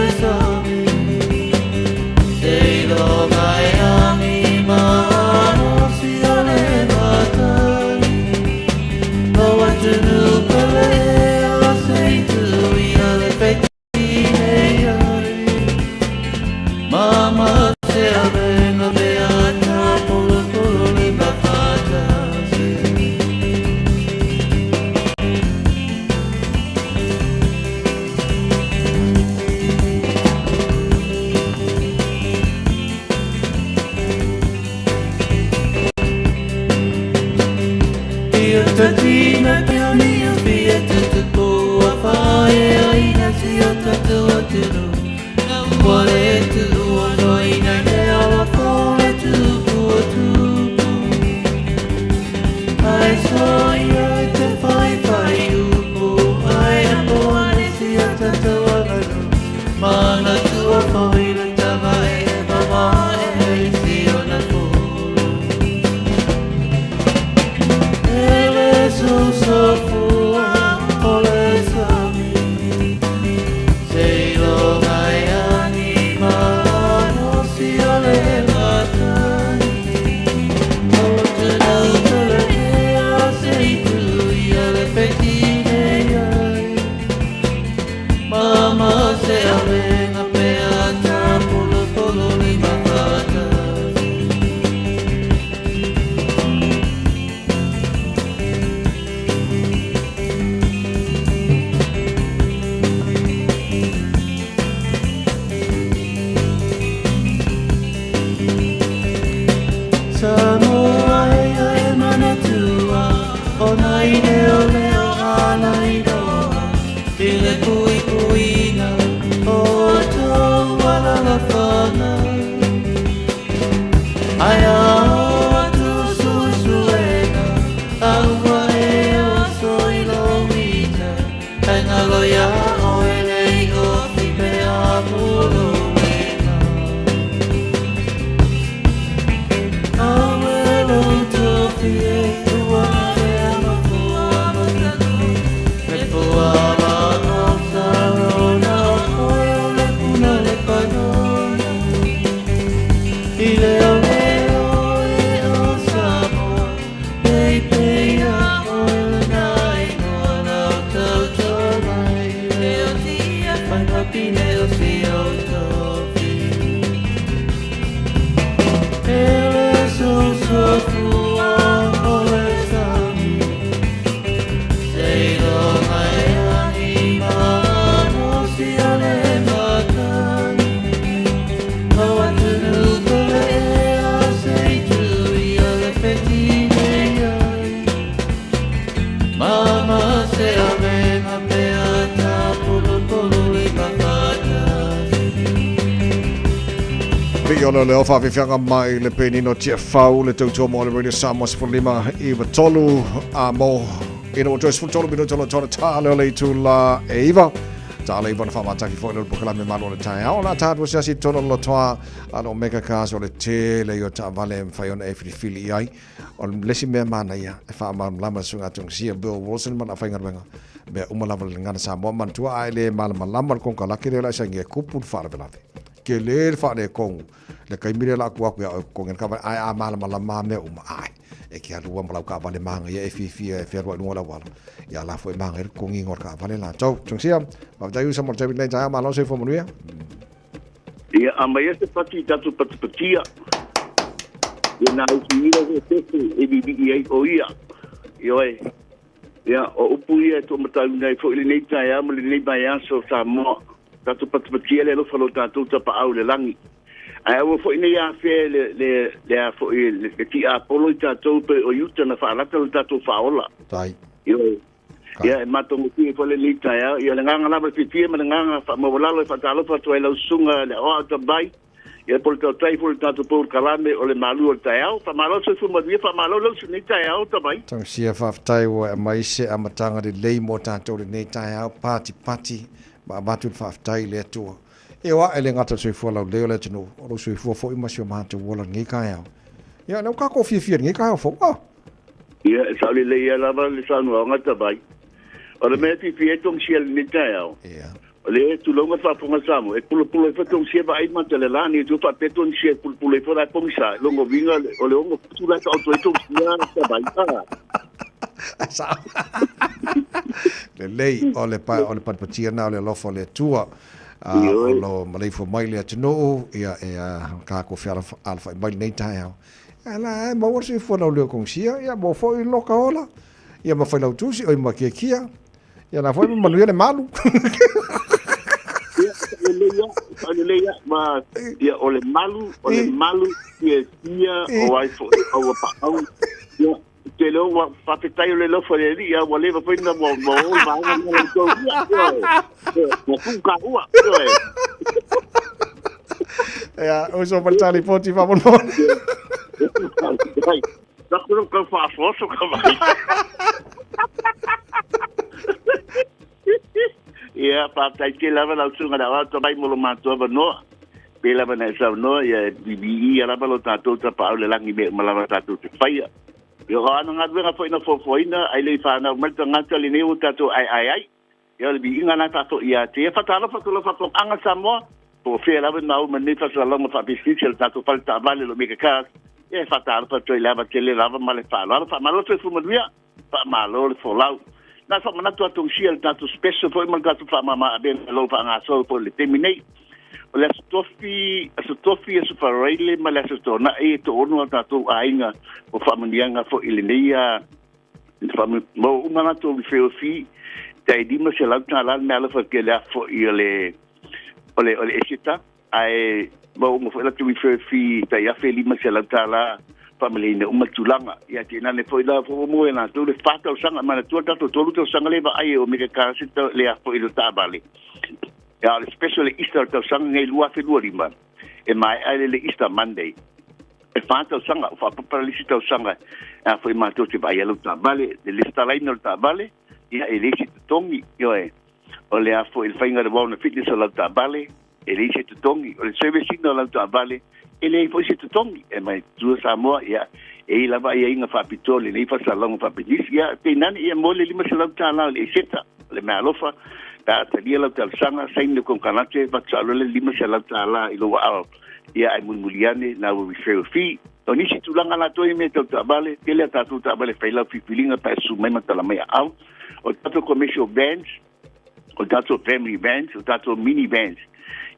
Mama se avena de ata polo le bafata Io tatina pioni io fiete tu a fare ai nasi io tatu Wale tu ono ina ne ala fole tu I saw you te fai you I am one si atata wagano Mana tu a fai le tava e mama e si ona ko Ele so fu ole so mi Sei lo Mama se avena peata polo polo le mafata. Piolo le ofa fianga mai le penino tia fau le tautua mo le radio Samoa for lima iwa tolu a mo ino jois for tolu bino tolu tolu talo le tula eva talo eva na fama taki fo le bukala me malo le tai ona tatu sia si tonu lo toa ano mega kaso le te le yo ta vale faiona e fili ai on lesi me mana ia e fa ma lama sunga tung sia Bill Wilson mana fainga wenga be umala le ngana Samoa man tua ai le malama lama kon kala kire la sange kupun fara velave ke le fa le kong le kai mire la ku ya ko ngen ka ai a mala mala ma me ai e ki alu wa ka vale manga ya fi e fer wa no la wala ya la foi manga ko ngi ngor ka vale la chau chung sia ba dai usa mo tabi nei ja ma lo se fo mo ya ya amaya se pati tatu patia ya na usi se e bi ai o ia yo e ya o upuia to mata nei fo ile nei ja mo le nei ba ya so sa mo tatu patia le lo falo tatu ta pa au le langi ai o fo ina ya fe le fo le ti apolo ta to pe o yuta na fa la ta to fa ola tai yo ya mato mo ti fo le lita ya le nganga la pe ti ma nganga fa mo la lo fa ta lo fa to le sunga le o ta bai ya por ta tai fo ta to por kalame o le malu o ta ya fa malo se fu mo vi fa malo lo su ni ta ya o ta bai tang sia fa tai o mai se amatanga de le mo ta to le nei ta ya pati ba batu fa tai le to e wa ele ngata sui fo la le le tino o sui fo fo ima sio ma te wola ngi ka ya ya no ka ko fi ngi ka fo wa ya sa le ya la ba le sa no ngata bai o le me fi tom siel ni ta ya ya o le tu lo ngata fo ngasa mo e pulo fa tom sia ba ai ma te le la ni tu fa pe ton sia pulo fo la pomisa lo ngo vinga o le ngo tu la auto tom sia ta bai sa le lei o le pa patia na o le lofo le tua lo malai fo mai le tino ia ka ko fia alfa mai nei tai ala mo se fo no le kong sia ia mo fo i loka ola ia ma fo la tusi o ma ke kia ia na fo ma le malu le ia ma ia o le malu ia o ai fo o pa au ia te lo wa fa pe tai le lo fo le ia wa le fa ina mo va na to mo ku ka ua ya o so per tali poti va bon da ko ko fa so ka vai ia pa tai ke lava la sunga da wa to bai mo lo ma to va no pe la va na sa no ia bi ia la ba lo ta to ta pa le langi me ma la ta to te faia yo ana nga foi na fofoina ai le fa na malta ngata le neu tato ai yo le bi inga na tato ia te fa talo fa tolo fa anga samo po fe la na o meni fa la mo fa bisicel tato falta vale lo mega cas e fa talo fa to lava tele lava male fa malo se fu modua fa malo le fo lau na fa mana to sia tato special foi mal tato fa mama ben lo fa nga so po le terminate le stofi su faraile ma le sto na e to ono tato ainga o familianga fo ilinea fa mo una to fi dai di ma se la tala me ala fa ke la fo ile ole esita ai mo mo fa la to fi dai ya fe li ma se la tala family ne uma tulanga ya tina ne fo la fo mo na to le fata o sanga ma to tato to lu to sanga le ba ai o me ka sita le fo ile tabale ya especially Easter to sanga ngai lua fe lua rimba e mai ale le Easter Monday e fata sanga fa paralisi to sanga a foi ma to te vai alo ta vale de lista line ta vale ya e lesi tongi yo e o le a foi il fainga de bona fitness ala ta vale e lesi tongi o le service ala ta vale e le foi si tongi e mai tu Samoa ya e la vai inga fa pitole le fa salong fa pedis ya te nani e mole lima sala ta la le seta le malofa ta dia la tal sanga sain con canate va salo le lima sala ta la ilo wa ia ai muliane na we feel fi oni si tulanga la toi me ta vale ele ta tu ta vale faila fi filinga pa su mai mata la mai au o tato commercial bands o tato family bands o tato mini bands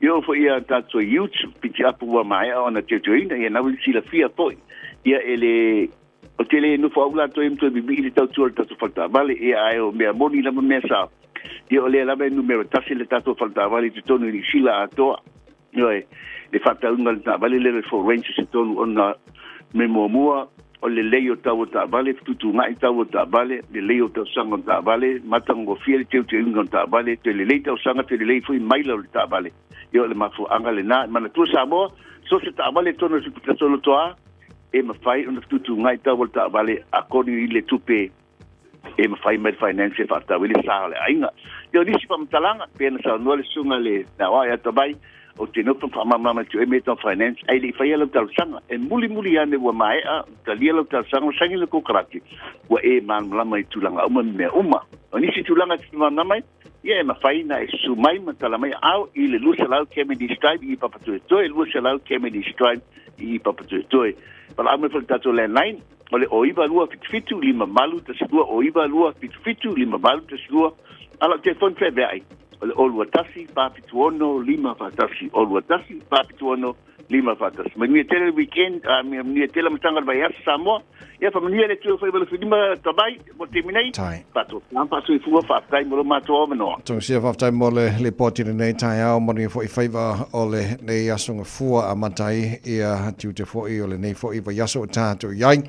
io fo ia tato youth pitia pu wa mai ona tetuina ia na we si la fia poi ia ele o tele no fo la toi to bibi le tato falta vale ia ai o me moni la me sa ia ole la me numero tasi le tato falta vale tu tonu ni sila atoa io le fatta una vale le for range se tonu ona me mo o le lei o tau o ta'avale, tutu ngai tau o ta'avale, le lei o tau sanga o ta'avale, matango fia le teu te inga o ta'avale, te le lei tau sanga, te le lei fui maila o le ta'avale. Io le mafu anga le nā, mana tua Samoa, so se ta'avale tono se puta solo toa, e mawhai o tutu ngai tau o ta'avale, akoni i le tupe, e mawhai mai finance e whatau, ili saa le ainga. Io nisi pa mtalanga, pēna sa nua le sunga le na wai atabai, o te nopo whamamama tu e meton finance, ai le whai alau tau sanga, e muli ane ua mai a, ta li alau tau sanga, sangi le kukaraki, ua e manmalama i tulanga uma mea uma. O nisi tulanga ti manamai, ia e mawhai na e sumai matalamai au i le lusa lau Kennedy Stripe i papatu e toe, lusa lau Kennedy Stripe i papatu e toe. Pala ame whali tato landline, o le oiva lua fitu lima malu ta sigua, oiva lua fitu lima malu ta sigua, ala telefon fe beai. O le olua tasi, papituono, lima fatasi, olua tasi, papituono, lima fatasi. Mania tele weekend, mania tele matanga vai asa Samoa, ia fa mania le tue whaibala whidima tabai, mo te minei, pato, pato i fua whaftai mo lo mato o manoa. Tung sia whaftai mo le potire nei tai au, mo ni fwoi whaiva o le nei asunga fua a matai, ia tiu te fwoi o le nei fwoi wa yaso o tātou iai,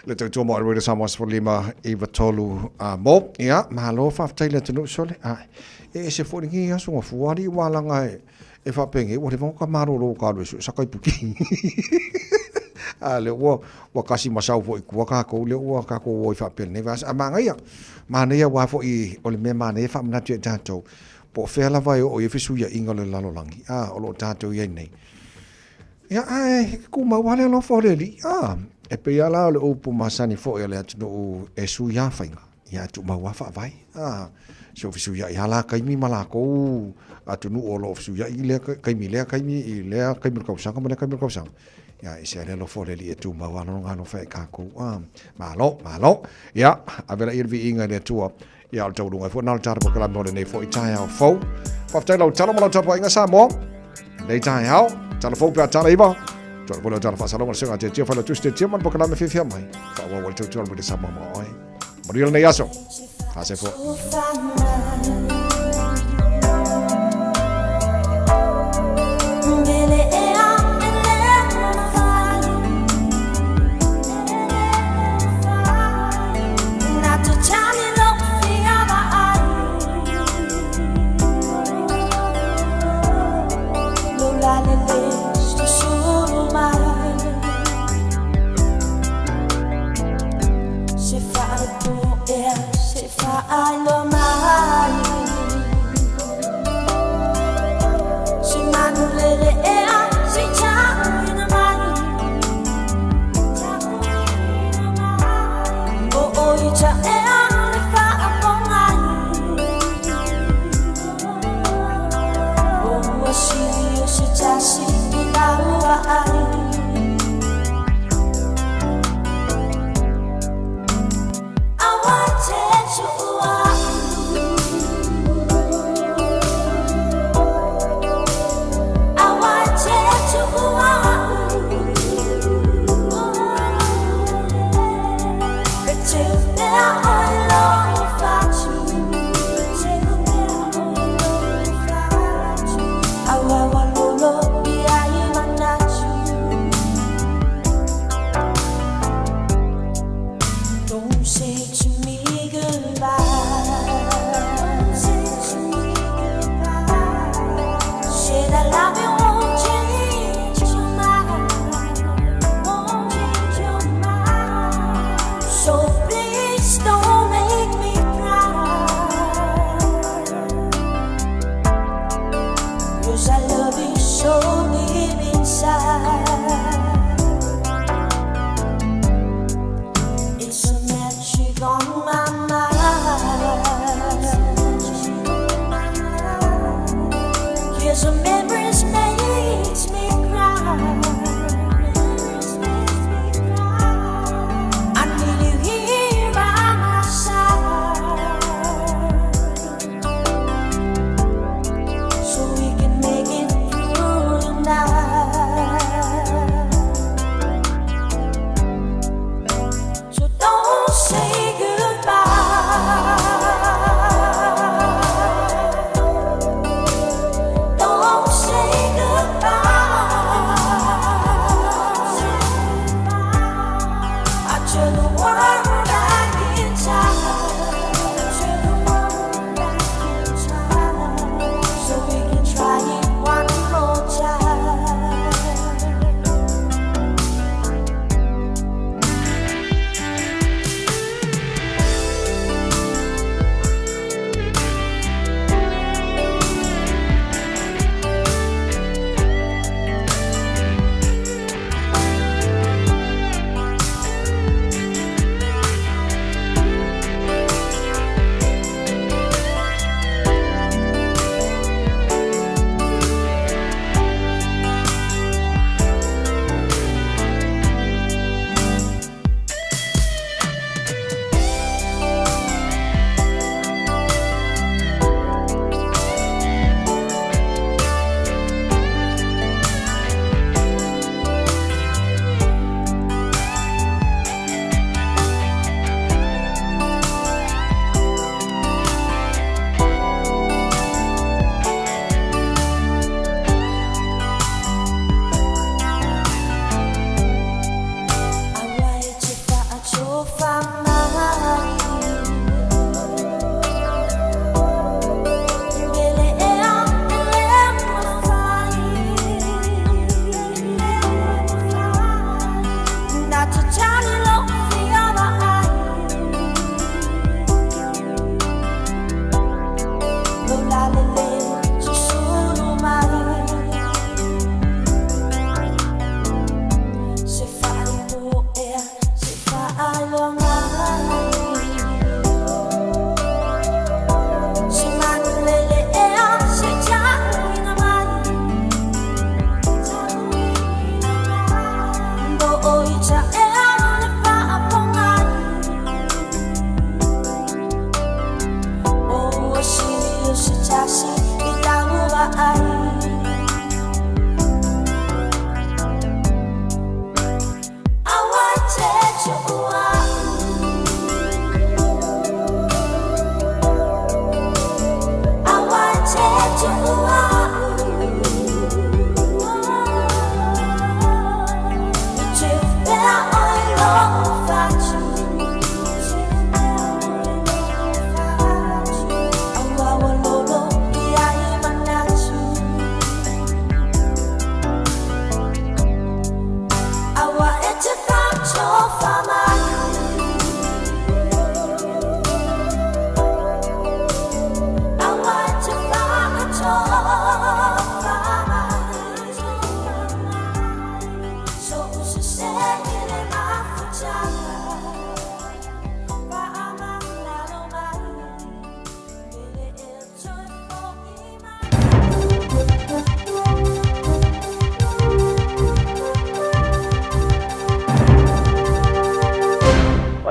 le tau tō mo a roi Samoa sifo lima i watolu a mo, ia, mahalo whaftai le tunu sole, e se fwoi ngi asunga fua ni walanga e whapenge, o le wonka maroro ka ruesu, sakai puki. Le ua kasi masau fo i kua kako, le ua kako o i whapele ne vas. A manga ia, mana ia wafo i o le mea mana e whamanatu e tātou, po whela vai o i whisu ia inga le lalolangi, o lo tātou iei nei. Ia, ku mawale lo fo le li, e pe ia lao le upu masani fo i le atunu e su ia whainga, ia atu mawafa vai, so whisu ia i hala kaimi malako, atunu o lo whisu ia i lea kaimi i lea kaimi kausanga, mana kaimi kausanga. Ya isi ale lo fole li tu ma wano ngano fa kako malo ya avela irvi inga le tua ya al tau lunga fo nal tar po kala mo le nei fo itai au fo fa tai lo talo mo tapo inga Samoa nei tai au talo fo pa tala iba talo po talo fa salonga se ngate tia fa lo tuste tia man po kala me fifia mai fa wa wa tau mo le Samoa mo oi mo ri nei aso fa se fo I love my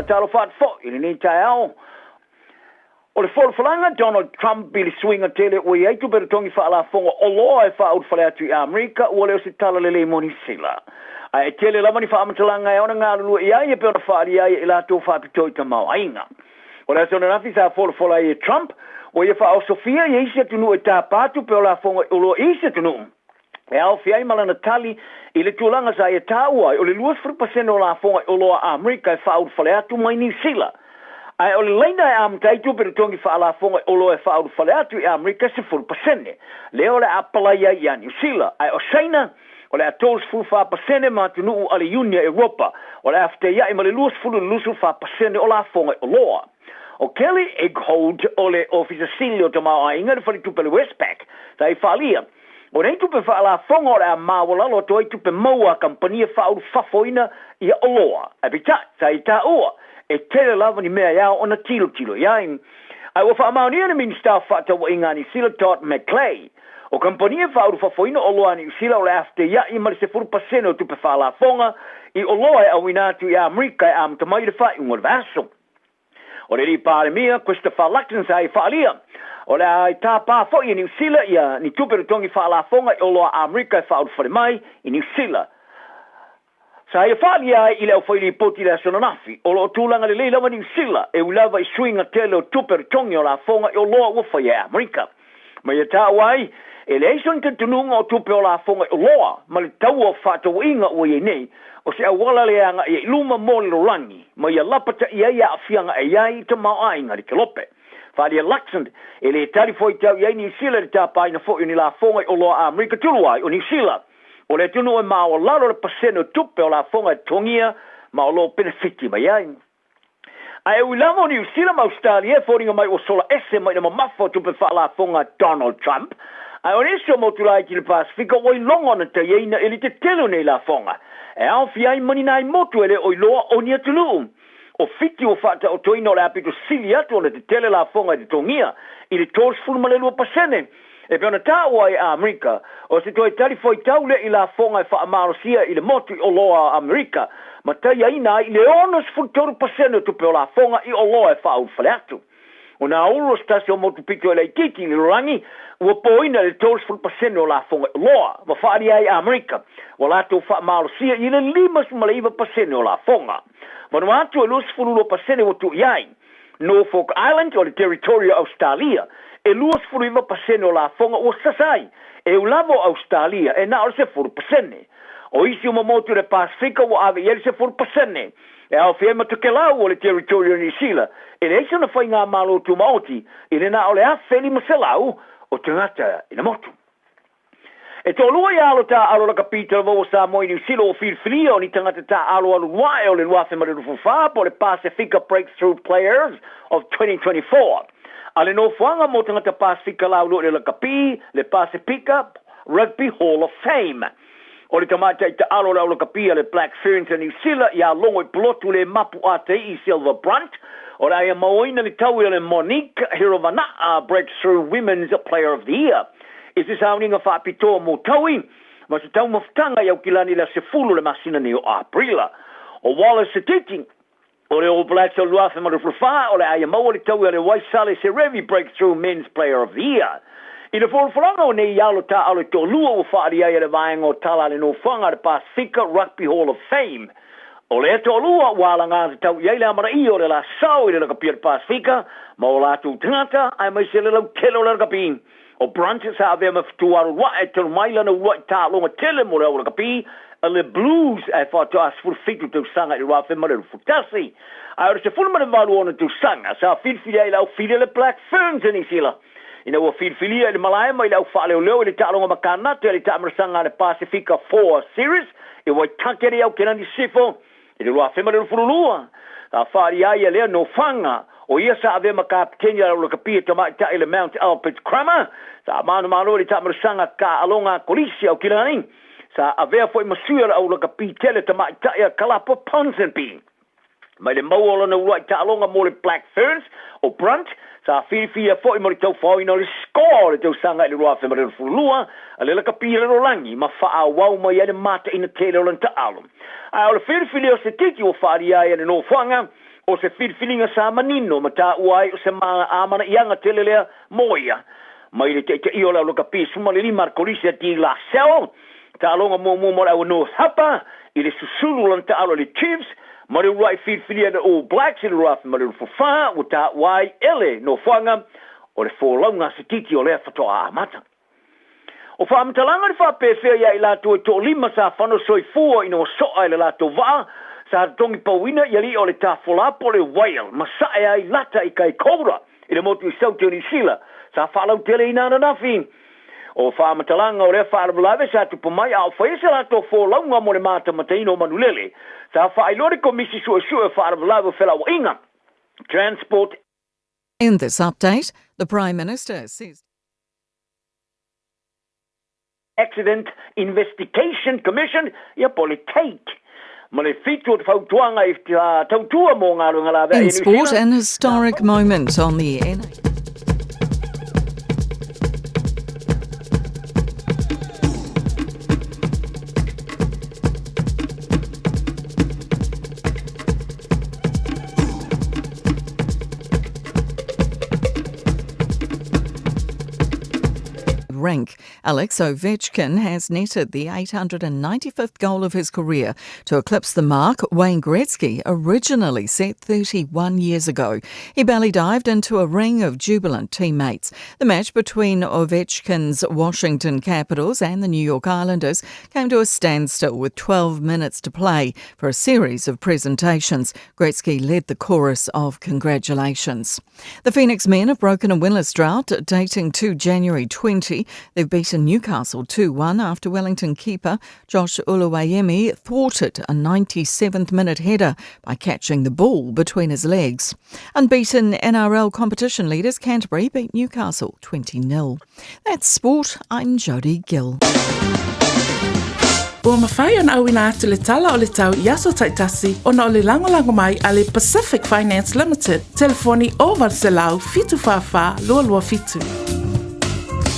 talo fat fo i ni tai ao o le folanga Donald Trump bili swinga tele o ia tu pero tongi fa la fonga o lo e fa out fa atu i America o le se tala le moni sila ai tele la mani fa amatalanga e ona nga lu ia e pe fa ia e la to fa pito ta mau ainga o le sona na fisa fola e Trump o ia fa o Sofia e ise tu no eta patu pe la fonga o lo ise tu no e au fia mala Natali i le tulanga sa e taua o le 2% o la fonga o lo America fa out fa atu mai ni sila ai o le leina e amtaitu pero tongi fa ala fonga o lo e fa au fale atu e Amerika se 4%. Le o le apalaia i New Zealand. Ai o China o le atos fu fa pasene ma tunu u ale Unia Europa. O le afte ia i ma le luas fulu lusu fa pasene o la fonga o loa. O Kelly Egghold o le ofisa silio ta maa inga le fali tupe le Westpac. Ta i falia. O nei tupe fa ala fonga o le a mawala lo toi tupe maua kampania fa au fafoina i o loa. Ai bita, ta i ta ua. E tele lava ni mea iao ona tilo iai. Ai wa whaamaoni ana minister whata wa inga ni sila Todd McClay. O kampania whauru whafoina o loa ni sila o le afte ia i mali se 4% o tupe whala fonga i o loa e awinatu i Amerika e amtamai le whai unga vaso. O le li pāre mia, Christopher Luxon sa i whaalia. O le ai tā pā fo i New Zealand ia ni tupe rutongi whala fonga i o loa Amerika e whauru whare mai i New Zealand. Sa ia whalia i leo whaili poti lea sonanafi, o lo tūlanga le leila New Zealand, e ulawa i swinga tele o tuper tongi o la fonga i o loa ufa i Amerika. Ma ia tā wai, e le eison te tununga o tupe o la fonga i o loa, ma le tau o whata o inga o i nei, o se awala leanga i luma mōle lo rangi, ma ia lapata i aia a fianga e iai ta mau ainga ri ke lope. Whalia Luxon, e le tari foi tau i New Zealand tā paina fo i ni la fonga i o loa Amerika tuluai o New Zealand. O le tunu e maa o lalo le paseno tupe o la fonga e tongia ma o lo benefiti mai ai. Ai ui lama o New Zealand ma Australia e fōringa mai o sola ese mai na mamafo tupe wha la fonga Donald Trump. Ai o neso mo tulai ki le Pasifika o i longa na te ieina ili te telo nei la fonga. E au fi ai mani nai motu ele o i loa o nia tulu. O fiti o whata o toina o le apito sili atu o le te tele la fonga e te tongia ili tos fulma le lua pasene. E peona tā ua i Amerika, o se toi tali foi taule i la fonga e whaamarosia i le motu i o loa Amerika, ma tai aina i le onos futoru pasene tupe o la fonga i o loa e whaau whale atu. O nā uro stasi o motu pito e lei kiki i rangi, ua poina le tos futoru pasene o la fonga i o loa, ma whaari ai Amerika, o la tō whaamarosia i le 5% o la fonga. Manu atu e lus futoru pasene o tu iai, Norfolk Island o le Territoria Australia, e 2% o la fonga o sasai, e ulavo Australia, e na o se 4%. O isi o mamotu le Pasifika o ave i se 4%. E au fiema tuke lau o le Territoria New Zealand, e le isa na whai ngā malo tu maoti, i le na o le awheli maselau o tangata i na motu. E tō lua i alo tā alo laka pita o Samoa New Zealand o whirwhiria o ni tangata tā alo alu wae o le luafe marirufu whāpa o le Pacifica Breakthrough Players of 2024. Ale no fuanga mo tangata Pasifika lau lo le lakapi, le Pacifica Rugby Hall of Fame. O le tamata i ta alo lau lakapi le Black Ferns New Zealand, ia longo i plotu le mapu ate i Silver Brunt, o le aia maoina li tau le Monique Hirovana, Breakthrough Women's Player of the Year. Is this hauninga whapitoa mo taui, ma se tau maftanga iau kilani la se fulu le masina ni o Aprila. O Wallace Setiti, o le All Blacks o luafe marufrufa, o le aia maua li tau le Waisale Serevi Breakthrough Men's Player of the Year. I le whorwharanga o nei ialo ta alo tō lua o whaari aia le vaenga o tala le no whanga le Pacifica Rugby Hall of Fame. O le tō lua wala ngā te tau iai le amara i o le la sao i le lakapia le Pacifica, ma o la tū tangata, ai mai se le lau telo le lakapi. O Brunt sa avea mawhituaru wa e tero mailana ua i tā longa tele mo le au lakapi, a le Blues e whātua asfurfitu tau sanga i rawe mareru futasi. Ai ora se fulmane malu ona tau sanga, sa whirwhiria i lau whiria le Black Ferns in Isila. Ina ua whirwhiria i le malae mai lau whaaleo leo i le tā longa makanata i le tā marasanga le Pacifica 4 Series, i wai takere au kenani sifo, i le rawe mareru furulua. Ta whaari ai lea no whanga, o ia sa ave makapiteni ala lo kapia tama ta ile Mount Albert Crammer sa manu le ta marasanga ka alonga kolisi au kilani sa ave foi masuira au lo kapitele tama ta ia Kalapo Ponsonby mai le mauola na ua ta alonga mo le Black Ferns o Brunt sa fia foi mo tau foi no le score le tau sanga le roa fe mare fulua ale la kapia le rolangi ma fa wau mai ele mata ina tele o ta alum ai o le fia o se tiki o faria ia no fanga o se filfilinga sa manino mata uai o se amana ianga telelea moia mai le te i ola loka pisu ma le li markolisi ti la sel ta longa mo au North Hapa i le susulu lan ta alo le Chiefs ma le uai filfilia de All Blacks i le raf ma le fufa o ta uai ele no fanga o le fōlaunga se titi o lea fatoa amata. O whaamatalanga ni whapewhia ia i lato e tō lima sa whano soifua ino soa i le lato waa, sa tongi pauina i ali o le tāwholapo le whale, masae ai lata i kai koura, i le motu i sauteo ni sila, sa whalau tele i nana nafi. O whaamatalanga o le whaarabulawe sa tupu mai au whaese lato wholaunga mo le mata mataino manulele, sa whailore komisi sua whaarabulawe whela wa inga. Transport. In this update, the Prime Minister says Accident Investigation Commission ia politique. In sport, an historic moment on the NA. Rank. Alex Ovechkin has netted the 895th goal of his career to eclipse the mark Wayne Gretzky originally set 31 years ago. He belly dived into a ring of jubilant teammates. The match between Ovechkin's Washington Capitals and the New York Islanders came to a standstill with 12 minutes to play for a series of presentations. Gretzky led the chorus of congratulations. The Phoenix men have broken a winless drought dating to January 20. They've beaten Newcastle 2-1 after Wellington keeper Josh Uluwayemi thwarted a 97th minute header by catching the ball between his legs. Unbeaten NRL competition leaders Canterbury beat Newcastle 20-0. That's sport. I'm Jodie Gill. Ua mawhai ana au ina atu le tala o le tau i aso taitasi o na o le lango mai a le Pacific Finance Limited. Telefoni o Varselau fitu whawha lua fitu.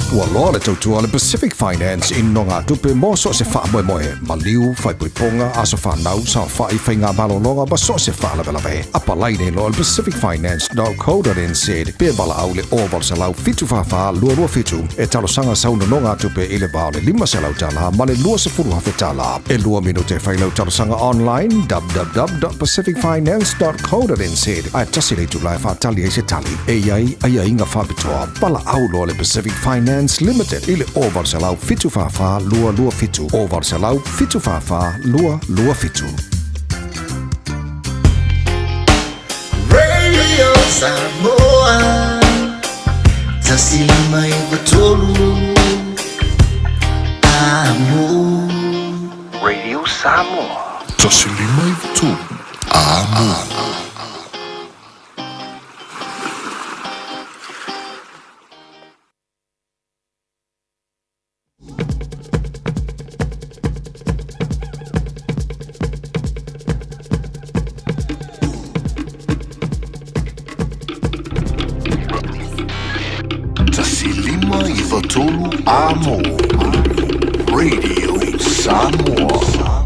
Ua loa le tautua le Pacific Finance in no ngā tupe mō so se wha moe moe. Maliu, whai puiponga, aso whanau, sa whai whai ngā malolonga, ba so se wha lawe. Apa laine lo le pacificfinance.co.nz. Pia bala au le oval se lau fitu whawha lua fitu. E talo sanga sauna no ngā tupe i le bao le 5 se lau tala, ma le lua se furu hawhi tala. E lua minute whai lau talo sanga online, www.pacificfinance.co.nz. Ai tasi le tu lai whatali e se tali. E ai inga whabitoa. Bala au lo le Pacific Finance Limited ile oval salau fitu fafa lua fitu oval salau fitu fafa lua fitu. Radio Samoa tasilima ibatolu amo. Radio Samoa tasilima ibatolu amo. Amo Radio Samoa.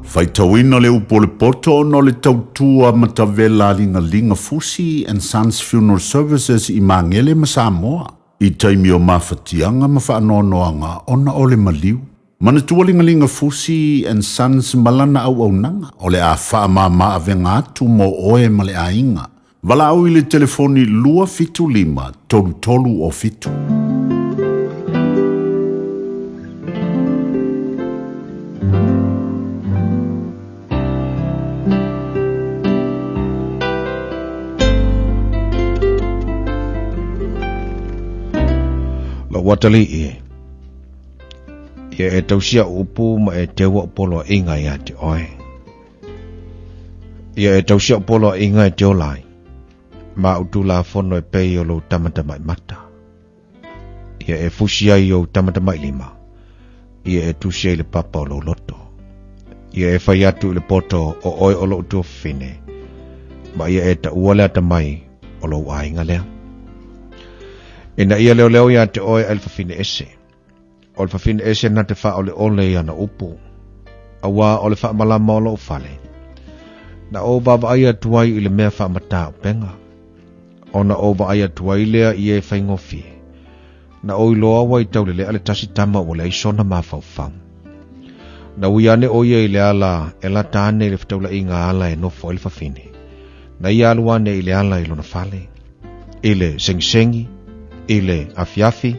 Faitawina le upo le poto no le tautua matavela linga Fusi and Sons Funeral Services I Mangele ma Samoa. I taimi o mawhatianga ma whaanoanoanga ona o le maliu. Manatua linga Fusi and Sons malana au nanga. O le a whaamama avenga atu mo oe ma le ainga. Wala au I le telefoni lua fitu lima, tolu o fitu. Watali ia e tausia upu ma e tewa polo inga ia te oe. Ia e tausia polo inga e te olai. Ma utula fono e pei o lo tamatama mata. Ia e fusia I o tamatama lima. Ia e tusia le papa o lo loto. Ia e whai atu le poto o oe o lo utu fine. Ma ia e ta uale ata mai o lo ainga lea. Ina ia leo ia te oe alfafine ese. O alfafine ese na te wha o le ole ia na upu. Awa o le wha malama o lo fale. Na o baba ai atuai i le mea whaamata o penga. Ona o ba ai atuai lea i e whaingofi. Na o iloa wai tau le ale tasi tama o le isona mawhau. Na uiane o ia i le ala e la tāne le whataula i ngā ala e nofo i le whawhine. Na ia aluane i le ala i lona whale. I le sengi, i le afiafi,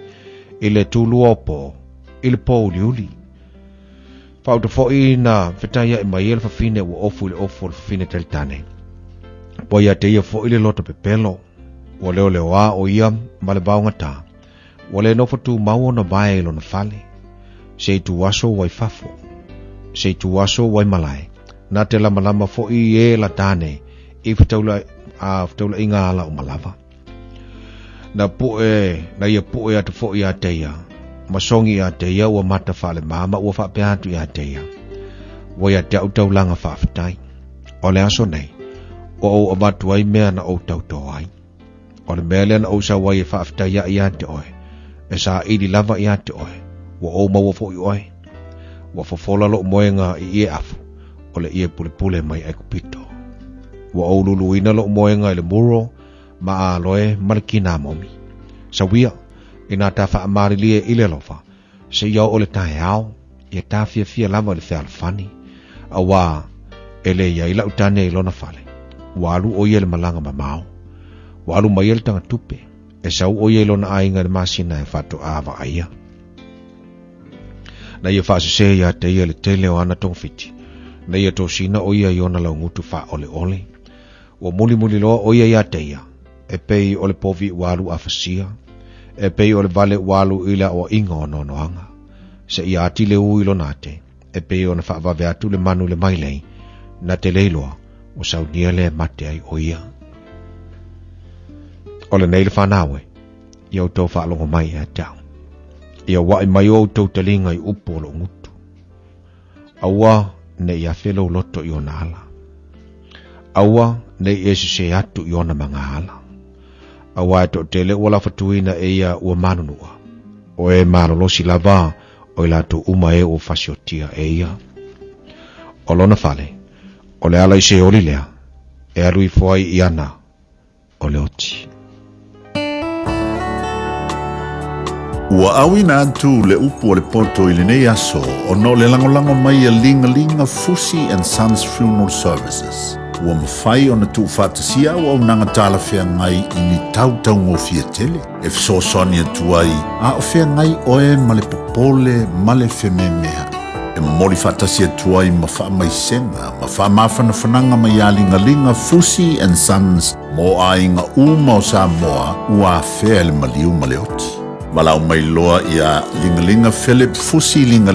i le tūlua opo, i le pō uliuli. Whauta fōi na whetaia i mai e le whawhine ua ofu i le ofu le whawhine tali tāne. Poia te ia fōi le lota pepelo, ua leo leo a o ia ma le baunga tā. Ua le nofo tū mau na bae i lona whale. Se tu waso wai fafo. Se tu waso wai malai. Na te lama fōi e la tāne i whataula i ngā ala o malava. Na ia pue atu fo ia teia. Masongi ia teia ua mata whale mama ua whapea atu ia teia. Wa ia te au taulanga whawhitai. O le aso nei, o au amatu ai mea na au tauto ai. O le mea lea na au sa wai e whawhitai ia te oe. E sa ili lava ia te oe. Wa au maua fo i oe. Wa fofola lo moenga i ie afu. O le ie pule mai e kupito. Wa au luluina lo moenga i le muro. Ma aloe malakina momi. Sa wia, ina ta wha amarilie i le lofa, se iau o le tae au, i ta fia lama le whea alfani, a wā, e le ia ila utane i lona fale, walu o ia le malanga mamau, walu mai le tanga tupe, e sau o ia lona ainga le masina e whato awa aia. Na ia wha se ia te ia le tele o ana tong fiti, na ia tō sina o ia iona lau ngutu wha ole, o muli loa o ia te ia, e pei o le povi walu afasia, e pei o le vale walu ila o inga o nonoanga, se ia ati le ui lo nate, e pei o na whaavave atu le manu le mailei, na te leiloa o saunia le mate ai o ia. O le neile whanawe, ia o tau whaalongo mai e tau, ia wai mai o tau talinga i upo lo ngutu, aua ne ia whelo loto i o nala, aua ne iesu se atu i ona mga ala. Awa e to tele wala fatuina e ia ua manunua. O e marolosi lava o ila tu uma e o fasiotia e ia. O lona fale, o le ala i se oli lea, e alu i foai i ana, o le oti. Ua awina atu le upu o le poto i le nei aso o no le langolango mai a linga Fusi and Sons Funeral Services. Ua mawhai o na tu whātasia o au nanga tāla whea ngai i ni tautau ngō fia tele. E fsosoni atu ai, a o whea ngai oe ma le popole ma le wheme mea. E mori whātasia atu ai ma wha mai senga, ma wha mawhana whananga mai a linga Fusi and Sons mo a inga uma o Samoa ua whea le maliu ma le oti. Walau mai loa ia linga Philip Fusi linga,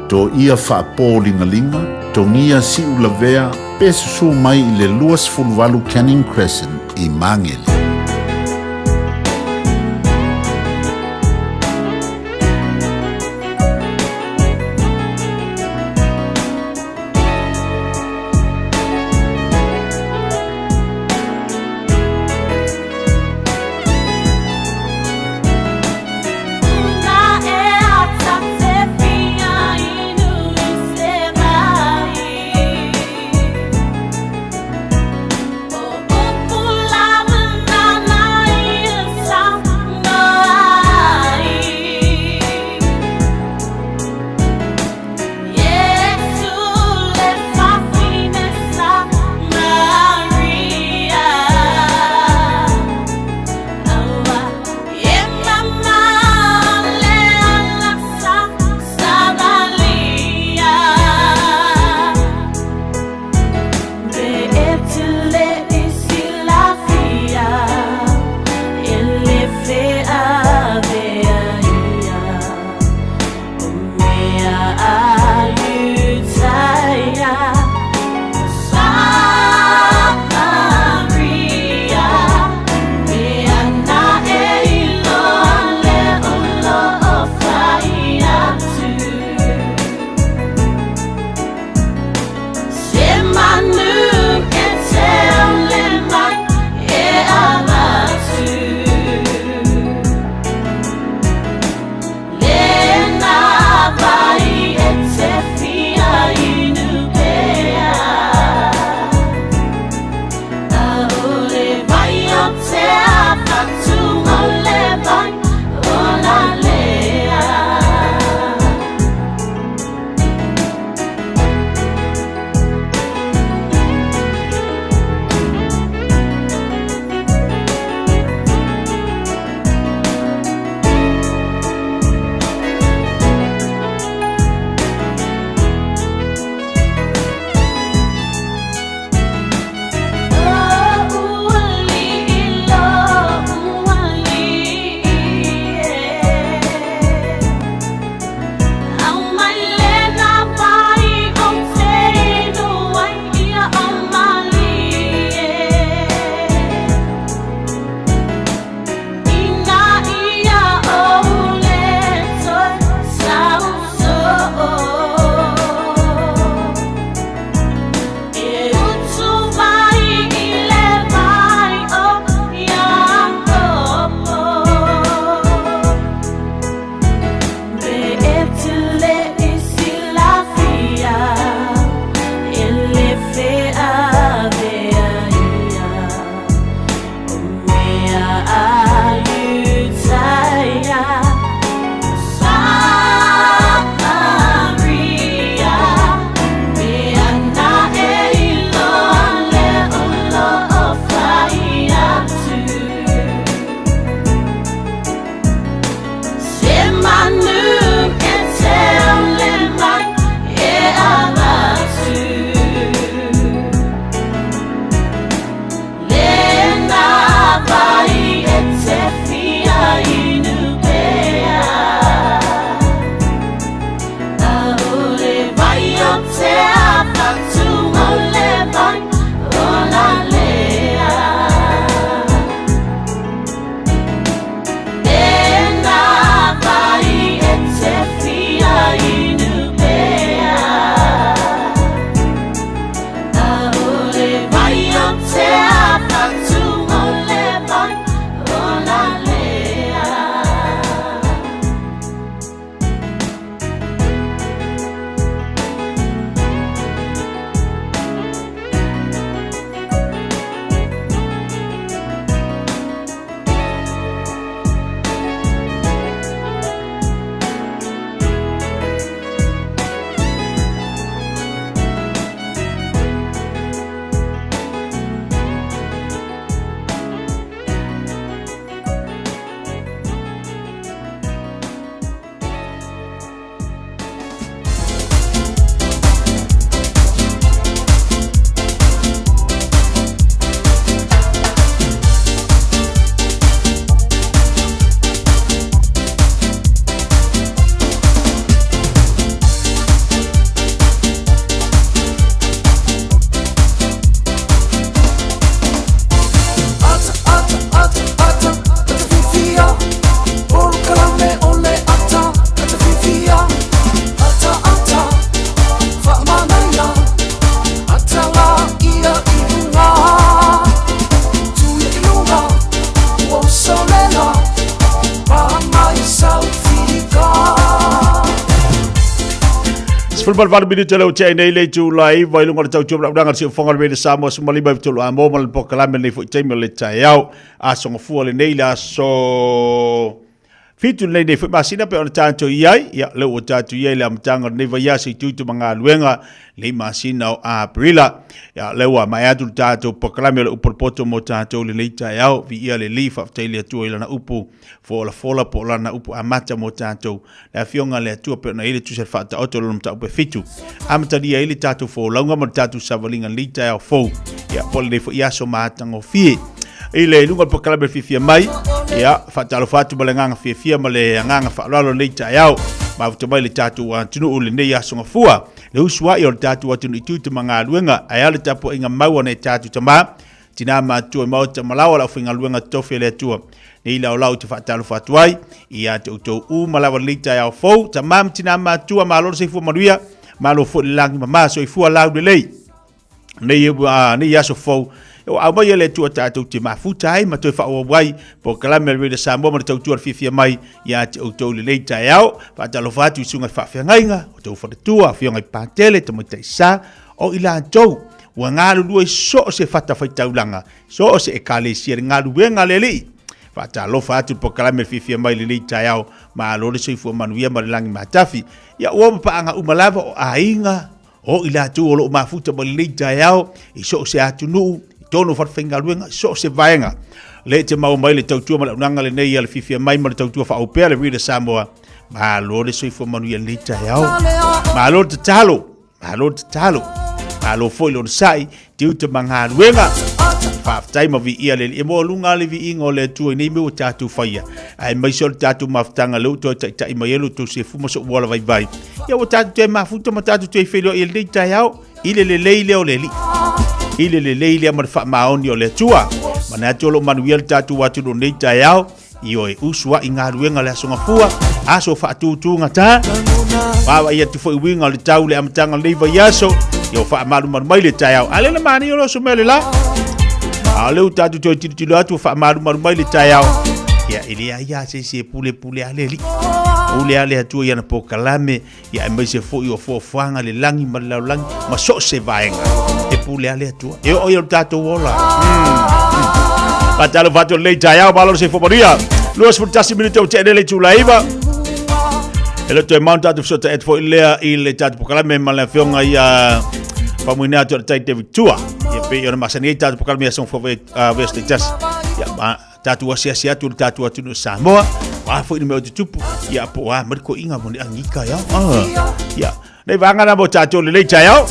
to ia whaapō linga, to ngia si ulavea, pesu mai i le luas fulwalu Canning Crescent i Mangele. Pula Fulbal var bini tele uche nei le tu lai vai lunga tau tu bra si fonga le samo smali ba tu la mo mal pokala me le fu teme le taiau a songa fu le nei la so fitu le nei fu masina pe on tanto iai ya le o tatu iai le amtanga nei vai ya si tu manga luenga le masina o aprila ya le wa mai atu tatu pokala me le uporpoto mo tatu le nei taiau vi ia le lifa tele tu ile na upu fola po lana upu amata mo tatu la fionga le tu pe na ile tu se fata auto lo mta upe fitu amta dia ile tatu fo longa mo tatu savalinga lita ya fo ya pole le fo ya so matango fie ile lunga po kala fifia mai ya fata lo fatu balanga fifia male nganga fa lo lita ya ma futa mai le tatu wa tunu ule ne ya so fua le uswa yo tatu wa tunu itu manga luenga ayale tapo inga mawa ne tatu tama tina ma tu ma ta malawa la finga luenga tofe le tu ni la olau te fatalo fatuai ia te utou u malawa lita ya fo tamam tina ma tu ma lo se fu manuia ma lo fu lang ma so fu la de lei ni ya so fo o a mai le tu ta te ma futai ma to fa o wai po kala me de sambo ma tu fifia mai ia te utou le lita ya fatalo fatu sunga fa fengainga o to fa tu a fionga patele te mo te sa o ila tou wa ngalu lu so se fata fa taulanga so se ekale sir ngalu wenga leli fata lo fatu po kala me fifia mai leli tayao ma lo le soifu manuia ma langi matafi ya o pa anga umalava o ainga o ila tu o ma futa mo leli tayao i so se atunu tono fat finga luenga so se vaenga le te mau mai le tautua ma nanga le nei le fifia mai ma le tautua fa o pele ri de Samoa ma lo le soifu manuia leli tayao ma lo te talo alo foi lo sai tiu te manga luenga fa tai ma vi ia le e mo lunga le vi ingo le tu ni me o tatu faia ai mai so tatu maftanga lo to tai mai lo to se fu mo so wala vai ya o tatu te ma fu to ma tatu te felo il de taiao ile le leile o le li ile le leile ma fa ma on yo le tua mana to lo manuel tatu watu do nei taiao io e usua inga luenga le songa fua aso fa tu ngata ba ia tu foi winga le tau le amtanga le vai aso yo fa malu mai le taiao ale le mani yo so mele la ale u tatu to tilo atu fa malu mai le taiao ya ile ya se pule ale li ule ale atu ya na pokalame ya mai se fo yo fo fanga le langi malau ma so se vaenga e pule ale atu e o yo tatu wola patalo vato le taiao balo se fo moria los fantasi minuto te le tu laiva ele to mount out of sota et fo ile tatu pokalame ma la fionga ya pamuina to tai te victua ya pe yo ma sani tatu pokalame son fo veste jas ya ma tatu asia tu tatu atu no Samoa wa fo ni me o tupu ya po wa merko inga mo ni angika ya ya nei vanga na bo tatu le taiao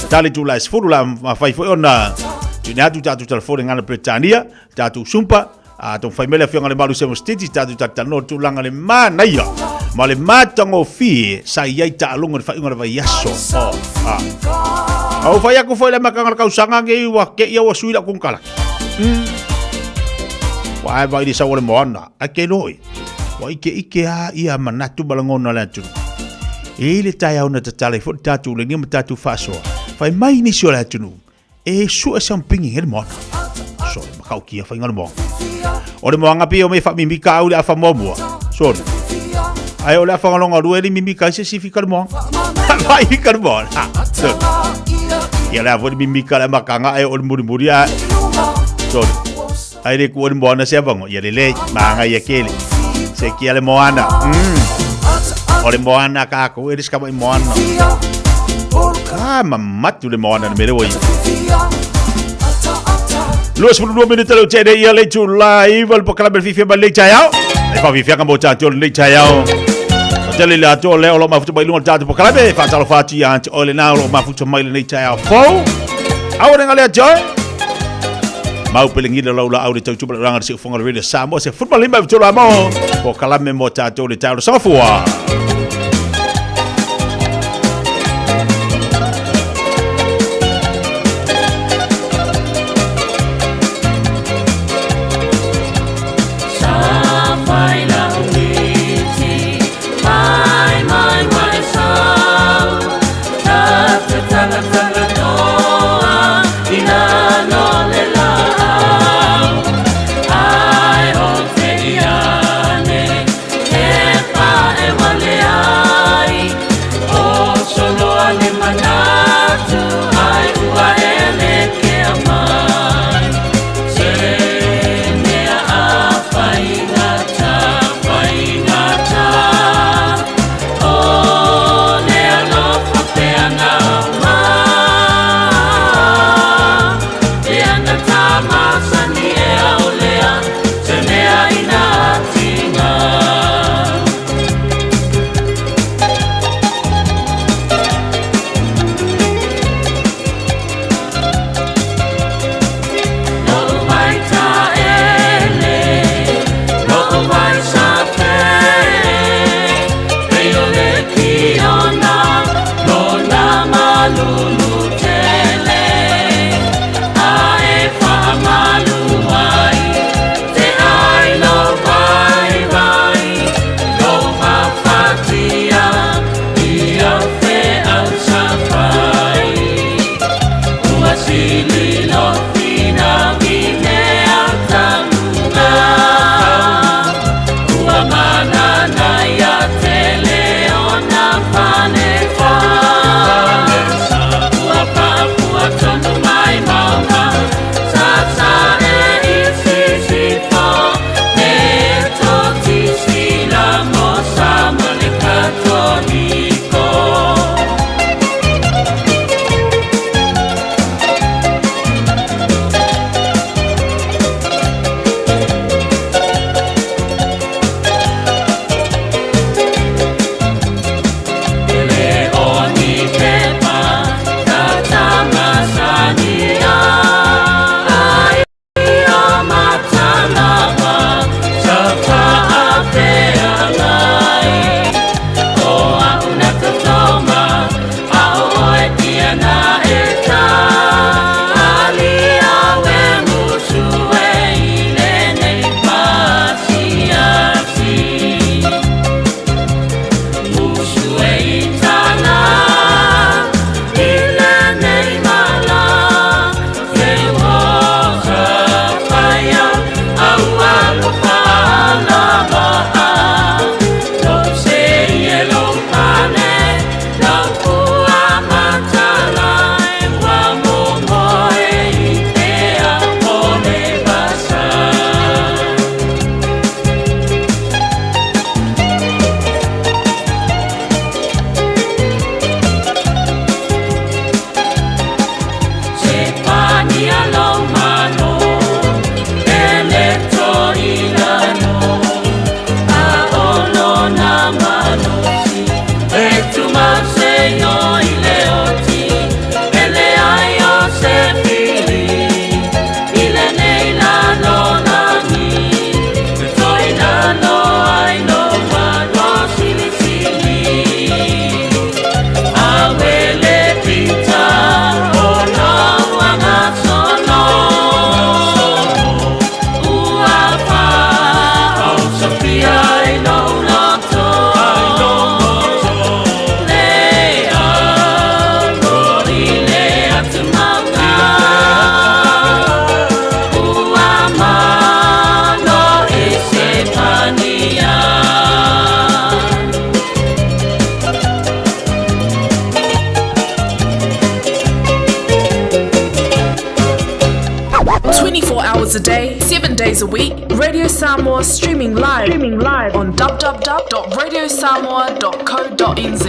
tali tu la sfuru ma fai fo ona tu tatu telefone ngana Britania tatu sumpa to família fianga le malu semo stiti tatu no tu langa le mana ia ma le matango fi sai ai ta longa le fainga le vai yaso au fai aku foi le makanga ka usanga nge wa ke ia wa suila kun kala wa vai di sawole moana ake noi wa ike a ia manatu balangona la tu ele tai au na tatale fo tatu le ni tatu faso fai mai ni sio la tu e su e sampingi el moana so makau kia fai ngalo mo o le moanga pio me fa mimika au le afa momo so ai o le afa ngalonga rue ni mimika se sifika mo vai hika mo ya la vo mimika la makanga ai o le muri so ai le ku o le moana se avango ya le manga ya kele se kia le moana o le moana ka ko eris ka mai moana matu le moana me le woi Luas 2 minutos lo cede ia le tu live al pokala ber fifia ba le chayao e fa fifia ka mo chato le chayao tele la to le o ma futu ba lunga tato pokala be fa talo fati ant o le na o ma futu mai le chayao fo awore ngale joy mau pelingi le laula au le tau tuba ranga se fonga le Samoa se football limba futu la mo pokala me mo chato le chayao so fo Wale days a week. Radio Samoa streaming live on www.radiosamoa.co.nz.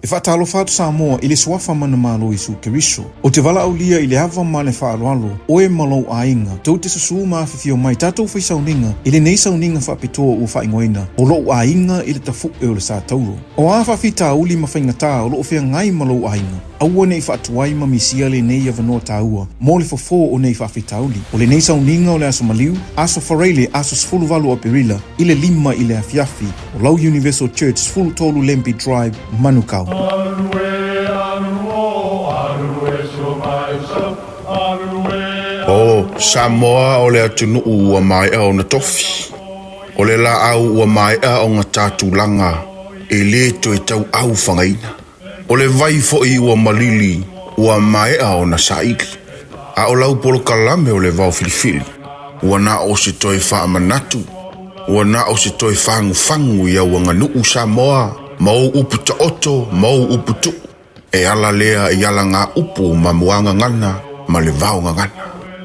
E whaatalo whaatu Samoa i le suafa mana malo Isu Keriso. O te wala aulia i le hava ma le whaaloalo, o e malo ainga. Tau te susu mawhiwhio mai tātou whaisauninga, i le nei sauninga whapitoa ua whaingoina. O lo ainga i le tafu e o le sa tauro. O a whawhita uli mawhaingatā o lo whea ngai malo ainga. Aua nei whaatuai ma misia le nei avanoa tāua. Mo le fofo o nei whawhita uli. O le nei sauninga o le aso maliu, aso whareile aso sfulu walu o perila, i le lima i le afiafi. O Lau Universal Church, sfulu tolu Lempi Drive, Manukau. O Samoa o le atunu ua mai au na tofi. O le la au ua mai au ngā tātulanga e le to e tau au whangaina. O le vai fo i ua malili ua mai au na saiki. A o lau polo kalame o le vau filifili. Ua na o se toi wha manatu. Ua na o se toi whangu whangu i au nganuu Samoa. Mau upu ta oto, mau upu tu. E ala lea i ala ngā upu ma muanga ngana, ma le vau ngana.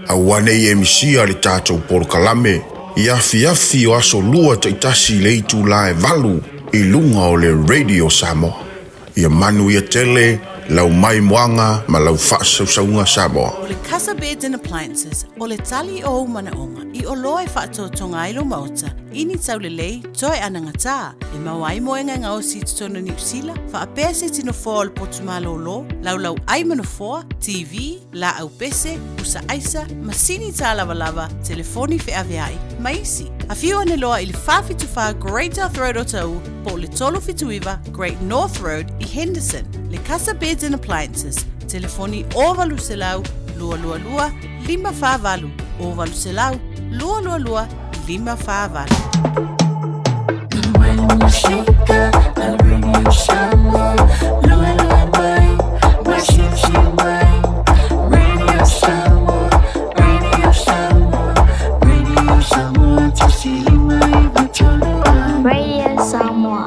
A wane i emisia le tātou polo kalame, i afi o aso lua taitasi le itu lae valu, i lunga o le Radio Samoa. Ia manu ia tele, lau mai muanga, ma lau whaasausaunga Samoa. O le Casa Beds and Appliances, o le tali o manaonga, i o loe whaatotonga ilo mauta, ini tau le lei, toi anangata, e mawai moenga ngā o si tutono New Zealand, wha apea se tino fōa le potumalo lo, lau ai manafoa, TV, la au pese, usa aisa, masini tā lava, telefoni fe aviai, maisi. A fiu ane loa i le whawhituwha Great North Road o tau, po le tolo fituiva Great North Road i Henderson, le Casa Beds and Appliances, telefoni o valu se lau, lua, lima whāwalu, o valu se lau, lua, lima whāwalu. When you shake the radio Samoa, lua mai, washishi mai, Radio Samoa, tasili mai batolua. Radio Samoa.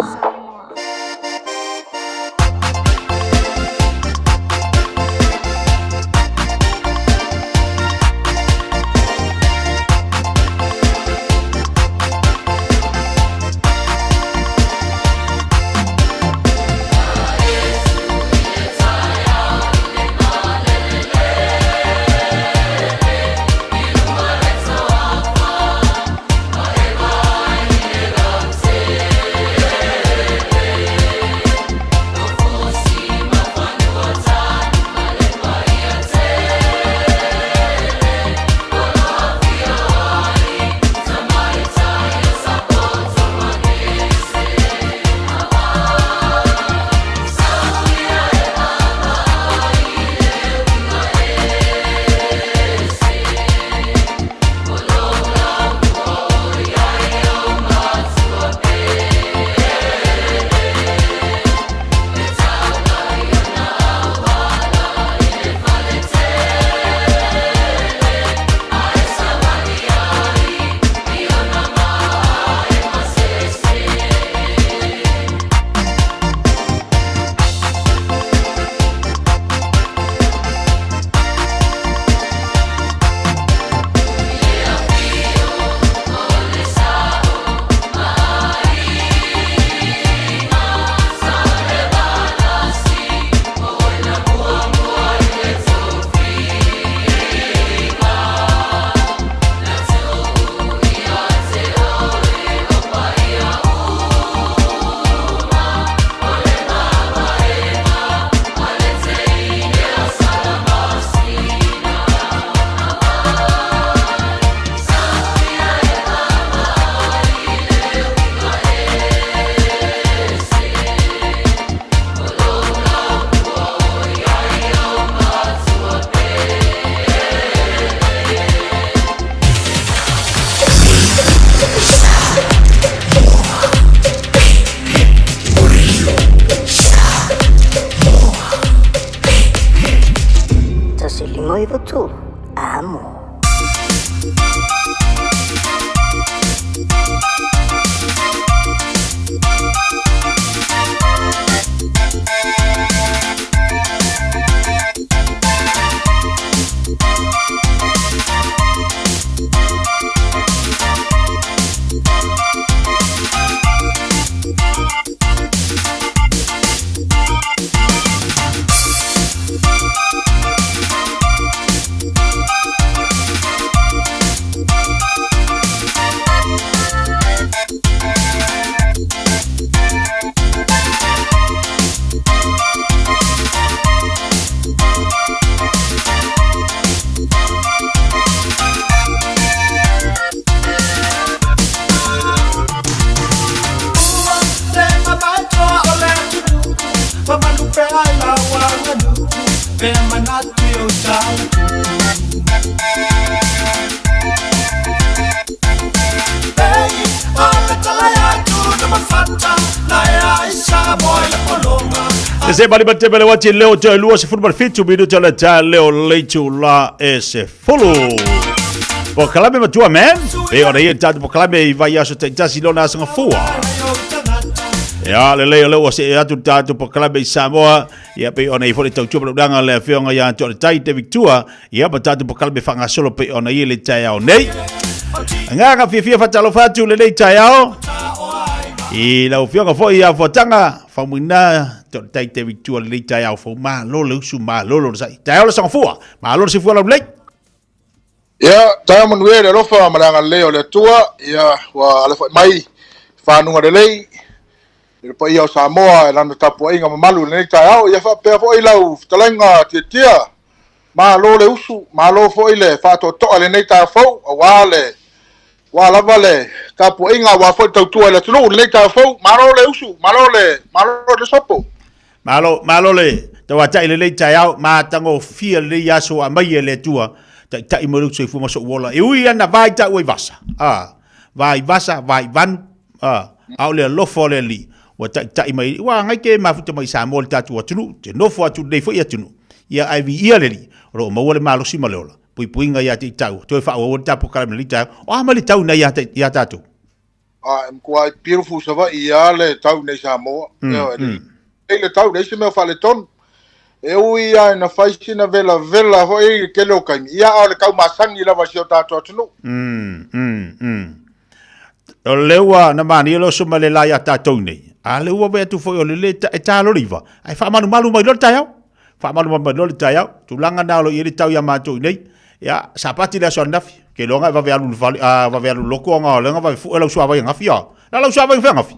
tu amo. Fea manatu yo tala Hey, ole tala ya tu na mafata Na ya isa boy la polonga Se bali bate bele wati leo te lua se football fitu bidu te ta leo leitu la ese follow. Po kalame matua man. E ora ia tatu po kalame I vai aso te tasi lona sanga fua. Ya le leo se atu tatu po kalame I Samoa. Ia pe ona I fole tau tupa udanga le fionga ya to tai te Victoria. Ia pa tatu po kalame fanga solo pe ona ia le tai au nei. Nganga fifia fatalo fatu le tai au. I lau fionga foi ia fotanga famuina to tai te Victoria le tai au fo ma lolo su ma lolo sai. Tai au sanga fua. Ma lolo se fua la blake. Ya, tai mon we le rofa malanga leo le tua, ya wa ale mai fanunga de lei. Le pa ia Samoa e lana tapu inga malu le tai au, ya fa pe fo ilau talenga titia. Ma lo le usu, ma lo fo ile fa to le nei tai fo, wale. Wa lava le tapu inga wa fo tau tua le tulu le tai fo, ma lo le usu, ma lo le sopo. Ma lo le te wa tai le tai au ma tango fia le yaso a mai le tua. Tai mo se fu mo so wola e ui ana vai ta ui vasa vai vasa vai van au le lo fo le li wa tai mai wa ngai ke ma fu te mai sa mo ta tu tunu te no fo tu dei fo ia tunu ia ai vi ia le li ro mo le malo si malola pui ngai ya ti tau to fa o ta po kala li ta o ma li tau na ya ta tu em kwa beautiful so va ia le tau nei sa mo le tau nei se me fa le ton e ui ai na faisina vela ho e ke lo kai ia ole kau masangi lava sio tato tunu o lewa na mani lo so male la ya tato nei a lewa be tu foi o le ta lo riva ai fa manu mai lo tayau fa manu mai lo tayau tu langa na lo i tau ya ma tu nei ya sapati la so ndafi ke longa va ver va ver loko nga lenga va fu lo so va ngafi ya la lo so va ngafi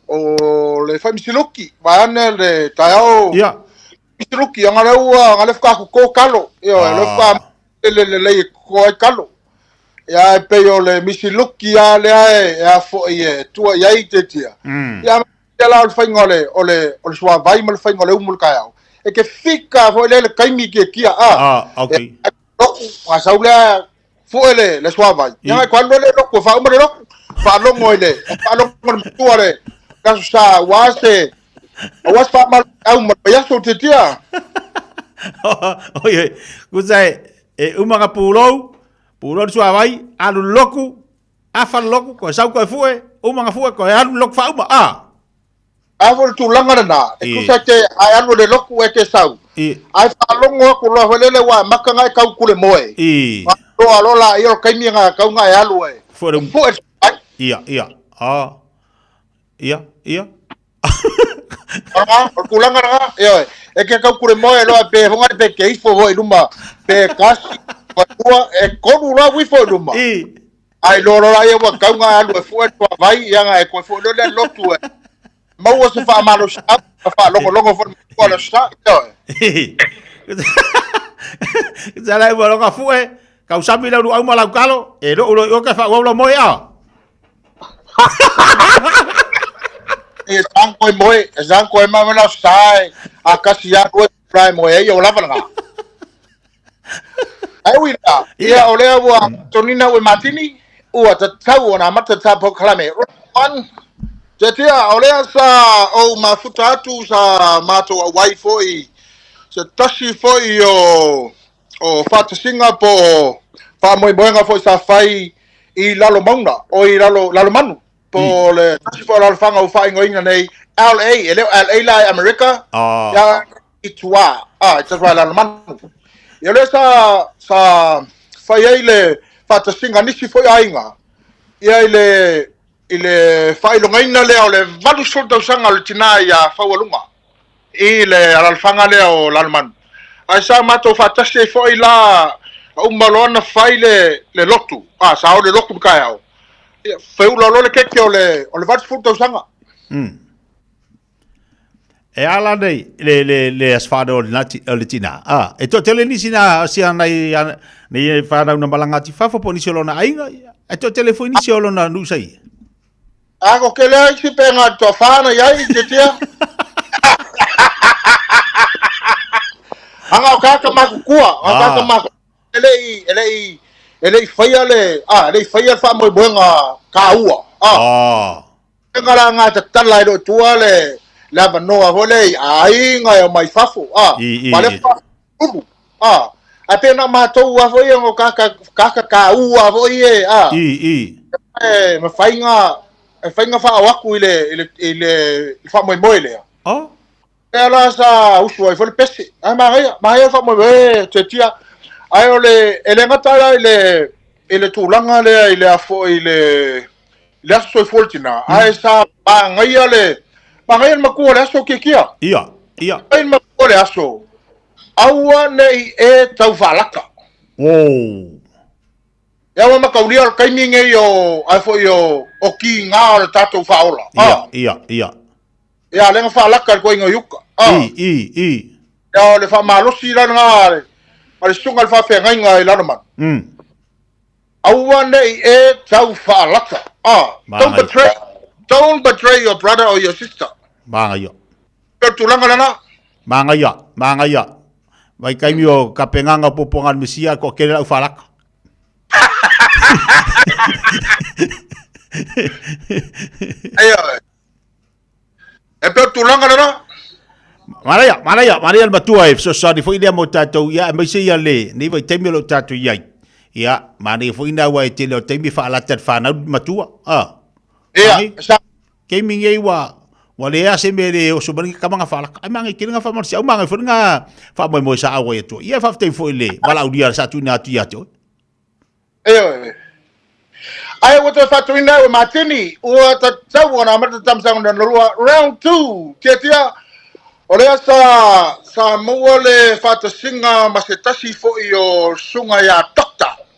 o le famisiloki va ane le tayau ya Misiluki yang ada ngale fuka ko kalo yo le fuka le ko kalo ya pe yo le misiluki ya le ya fo ye tu ya itetia ya la fingole ole swa vai mal fingole umul kaya e ke fika fo le kaimi ke kia okay wa saula fo le swa vai ya cuando le lo fa umre lo fa lo moile fa lo tu ale kasa wase awas fa mal au mal ya so titia oye gusai umanga pulo sua vai alu loku afa loku ko sau ko fue umanga fue ko alu loku fa uma avo tu langa na ku sa te ai alu de loku e te sau ai fa longo ko lo hele wa makanga ka ku le moe ro alola io kai mi nga ka nga alu e fue ia kulanga na yo e ke ka kure mo lo pe honga pe ke ifo ho iluma pe kasi kwa e ko lo wi fo iluma ai lo ai wa ka nga alu fo to vai yanga e ko fo lo le lo tu ma wo se fa malo sha fa lo fo ko lo sha yo zala bo lo ka fu e ka usami lo au mala kalo e lo ka fa lo mo ya Zanko e mamela sai a kasia o prime mo e o lava nga ai wina ia ole wa tonina we matini o ta tau na mata ta po klame on jetia ole sa o mafuta atu sa mato a wifi i se tashi foi o fata Singapore fa mo boenga foi sa fai I lalo mauna o I lalo manu po le for al fanga o fai ngoina nei LA la America ya itua it's a la man yo le sa fai ile fata singa nisi foi ainga ya ile fai lo ngaina le o le valu soldo sanga le tina ya fawalunga ile al fanga le o lalman ai sa mato fata se foi la o malona fai le lotu sa o le lotu kaya feu lo le keke o le vat futo sanga e ala nei le asfado le tina e to tele ni sina sia nei fa na malanga ti fa fo poni solo na ainga e to telefoni solo na nu sai ko ke le si penga to fa na ya i tia anga o kaka makukua o kaka maku ele faia le ele faia fa mo boenga ka ua ngala nga ta tala do tua le lava noa hole ai nga o mai fafu pale ubu apena matou a foi ngo kaka ka ua foi ma fainga fa waku ile fa mo moile ela sa usua foi pesi ma fa mo tetia ai ole ele ngata ile tulanga le ile afo ile le so fortina ai sa ngai ale ngai maku le so kikia ia ai maku le aso aua nei tau falaka ya wa makaulia al kaiminge yo afo yo o ki nga o tatou faola ia ya le falaka ko ingo yuka ya le fa malosi la nga ale sunga le fa fenga nga ila man aua nei tau falaka don't betray your brother or your sister manga yo tulanga lana manga ya vai kai mio kapenganga popongan mesia ko kele au falaka ayo tulanga lana Maria matua so sorry foi dia mo tatou ya mai se ya le ni vai temio lo tatou ya ya mani foi na wa te lo temi fa la tat fa na matua ke mingi wa le ase mere o so bani ka manga fa la ai mangi kiringa fa marsi au mangi foi nga fa mo sa awa e to ia fa te foi le wala u dia sa tu na tu ya to ai wo to fa tu na o matini o ta sa wona ma ta tamsa na round 2 tetia ole sa mo le fa ta singa ma se tasi fo io sunga ya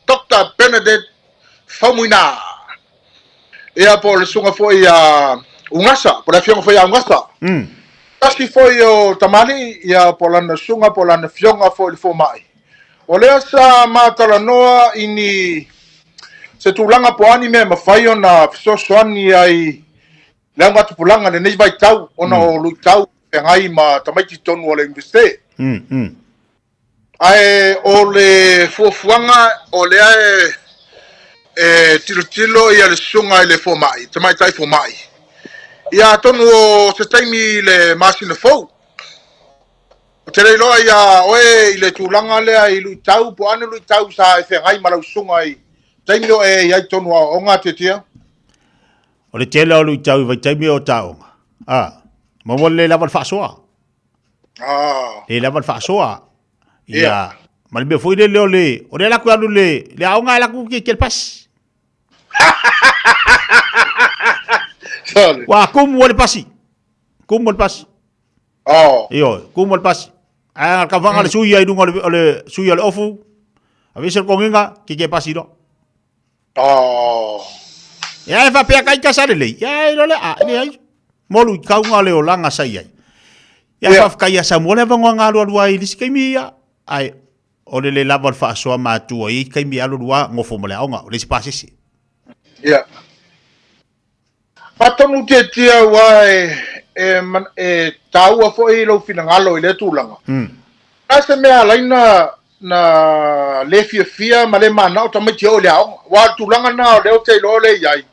Dr. Benedict Famuina ia po le sunga fo ia ungasa po la fionga fo ia ungasa tasi fo io tamali ia po la sunga po la fionga fo le fo mai ole sa matala noa ini se tulanga po ani me mafai ona so soani ai langa tupulanga ne nei vai tau ona o lu tau ngai ma tamaiti tonu ole investe ai ole fuanga ole tilo ia le sunga ile fo mai tamaitai fo mai ia tonu se taimi le masina fo tere lo ia oe ile tulanga le ai lu tau po anu lu tau sa e ngai ma lu sunga ai taimi o ia tonu o nga tetia ole tele o lu tau vai taimi o tau ma wole la val fasoa le la val fasoa ia ma le foi le o le la ku alu le aunga la ku ki pas wa kum wole pasi io kum wole pasi a ka vanga le suya idunga le suya le ofu a veces con inga ki pasi do ya fa pe kai ka sare le ya lo le ni ai molu ka unga le olanga sai ai ya fa ka ya samole vanga ngalo ai diskai ai ole le lava fa so ma tu ai kai mi alu wa ngofo mole aunga le spasi si patonu tia wa tau fo i lo fina ngalo i le tulanga asa me alaina na le fia ma le mana o tamai tio le wa tulanga na le o te lo le ai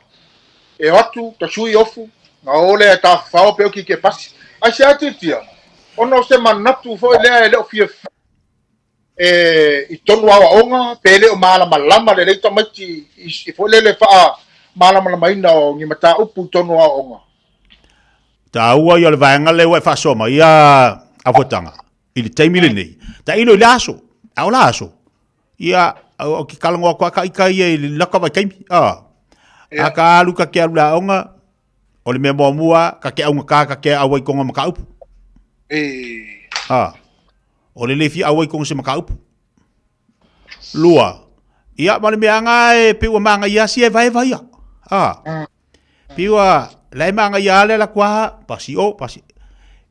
e watu ta sui ofu na ole ta fa o pe ki ke pasi a se tia ono se manatu fo le fia i tonu awa onga pele o malama le leita maiti i fo le fa malama maina o ngi mata upu tonu awa onga ta ua yo le vanga le wa fa so ma ia afotanga i taimi le nei ta ilo laso au laso ia o ki kalango kwa ka ia le laka vai kaimi aka luka ke ala onga o le memo mua ka ke aunga ka ke awai konga maka upu o le lefi awai kong se makaupu lua ia male meanga pe wa manga ia si vai piwa lai manga ia le la kwa pasi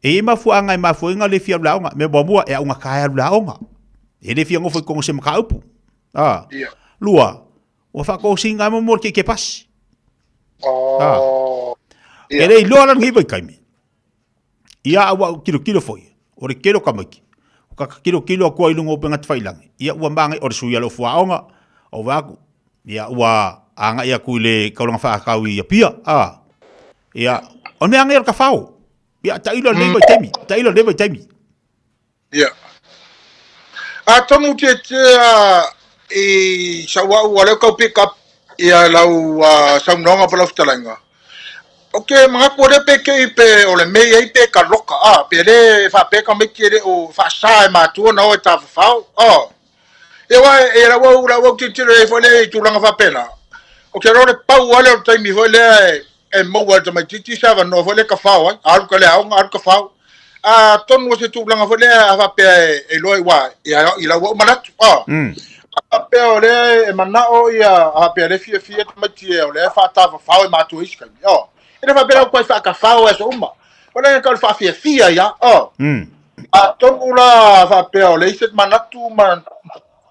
e mafuanga le fi laonga me boa e unga kaya laonga e le fi ngo foi kong se makaupu lua o fa ko singa mo mor ke pas e le lo lan ngi vai kaimi ia awa kilo foi o le kilo kamaki kilo ko ilungo pengat failang ia ua mangai o suya lo fuaonga o waku ia ua anga ia kuile kaulanga fa kawi ia pia ia ona anga ka fao ia tailo leva temi ia tonu te e sawa wale ka pick up ia lau saunonga pala ftalanga okay, mga kore pe ke pe ole me ai pe ka loka pe le fa pe ka me kere o fa sa ma tu na o ta fa e la wa ti re fo le tu langa fa pena o ke ro le pa wale o tai mi fo le e mo wa ta mai ti sa va no fo le ka fa wa al ka le al ka fa ton wo se tu langa fo le fa pe e lo wa i la wa manat pe ole e mana o ia pe le fie ma ti o le fa ta fa ma tu iska ele vai ver o que faz cafau essa uma quando ele quer fazer fia já então lá vai pegar ele isso manatu man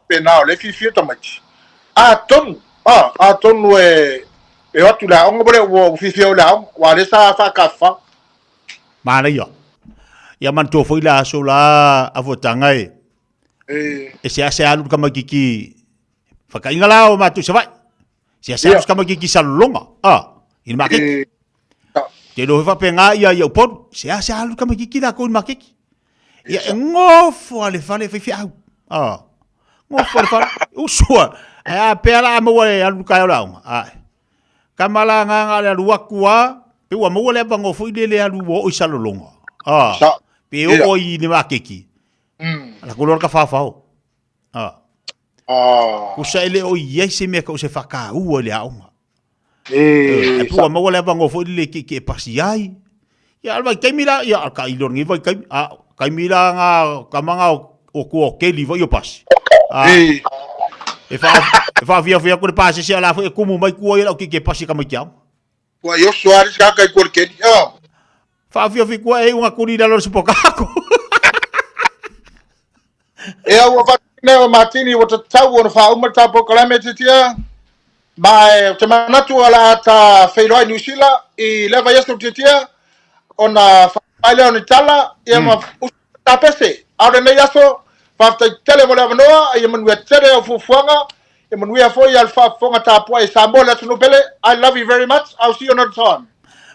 penal ele fia também então não é eu tu lá um bole o fia lá o ale sa fa cafau mana yo ia man to foi lá so lá a votanga e se ase alu kama kiki fakainga lá o matu se vai se ase alu kama kiki salonga ini makin te lo fa penga ia pot se alu kama kiki da ko makiki ia ngofo ale fale fi au ngofo ale fale usua pela mo alu ka la kamala nga le luakua pe wa mo le ba ngofo ile alu o isalolonga pe o i ni makiki la kolor ka fa kusa ele o yese me ko se fa ka u le au e pua mo le bango fo le ke pasiai ya alba ke mira ya ka ilor ngi vai ka mira nga kamanga o ko ke li vai o pas e fa via ko pas se ala fo e como mai ko ia o ke pasi ka mai kiao ko yo Soares ka ko ke fa via ko e unha corrida lo spokako e o fa ne Martini o tau o fa uma tapo calamity tia mai te manatu ala ta feiloi New Zealand I leva yesto titia ona faile on tala ia ma ta pese ora nei aso fa ta tele vola noa ia manu tere o fuanga ia manu ia foi alfa fonga ta po e sambola tunu pele I love you very much I'll see you another time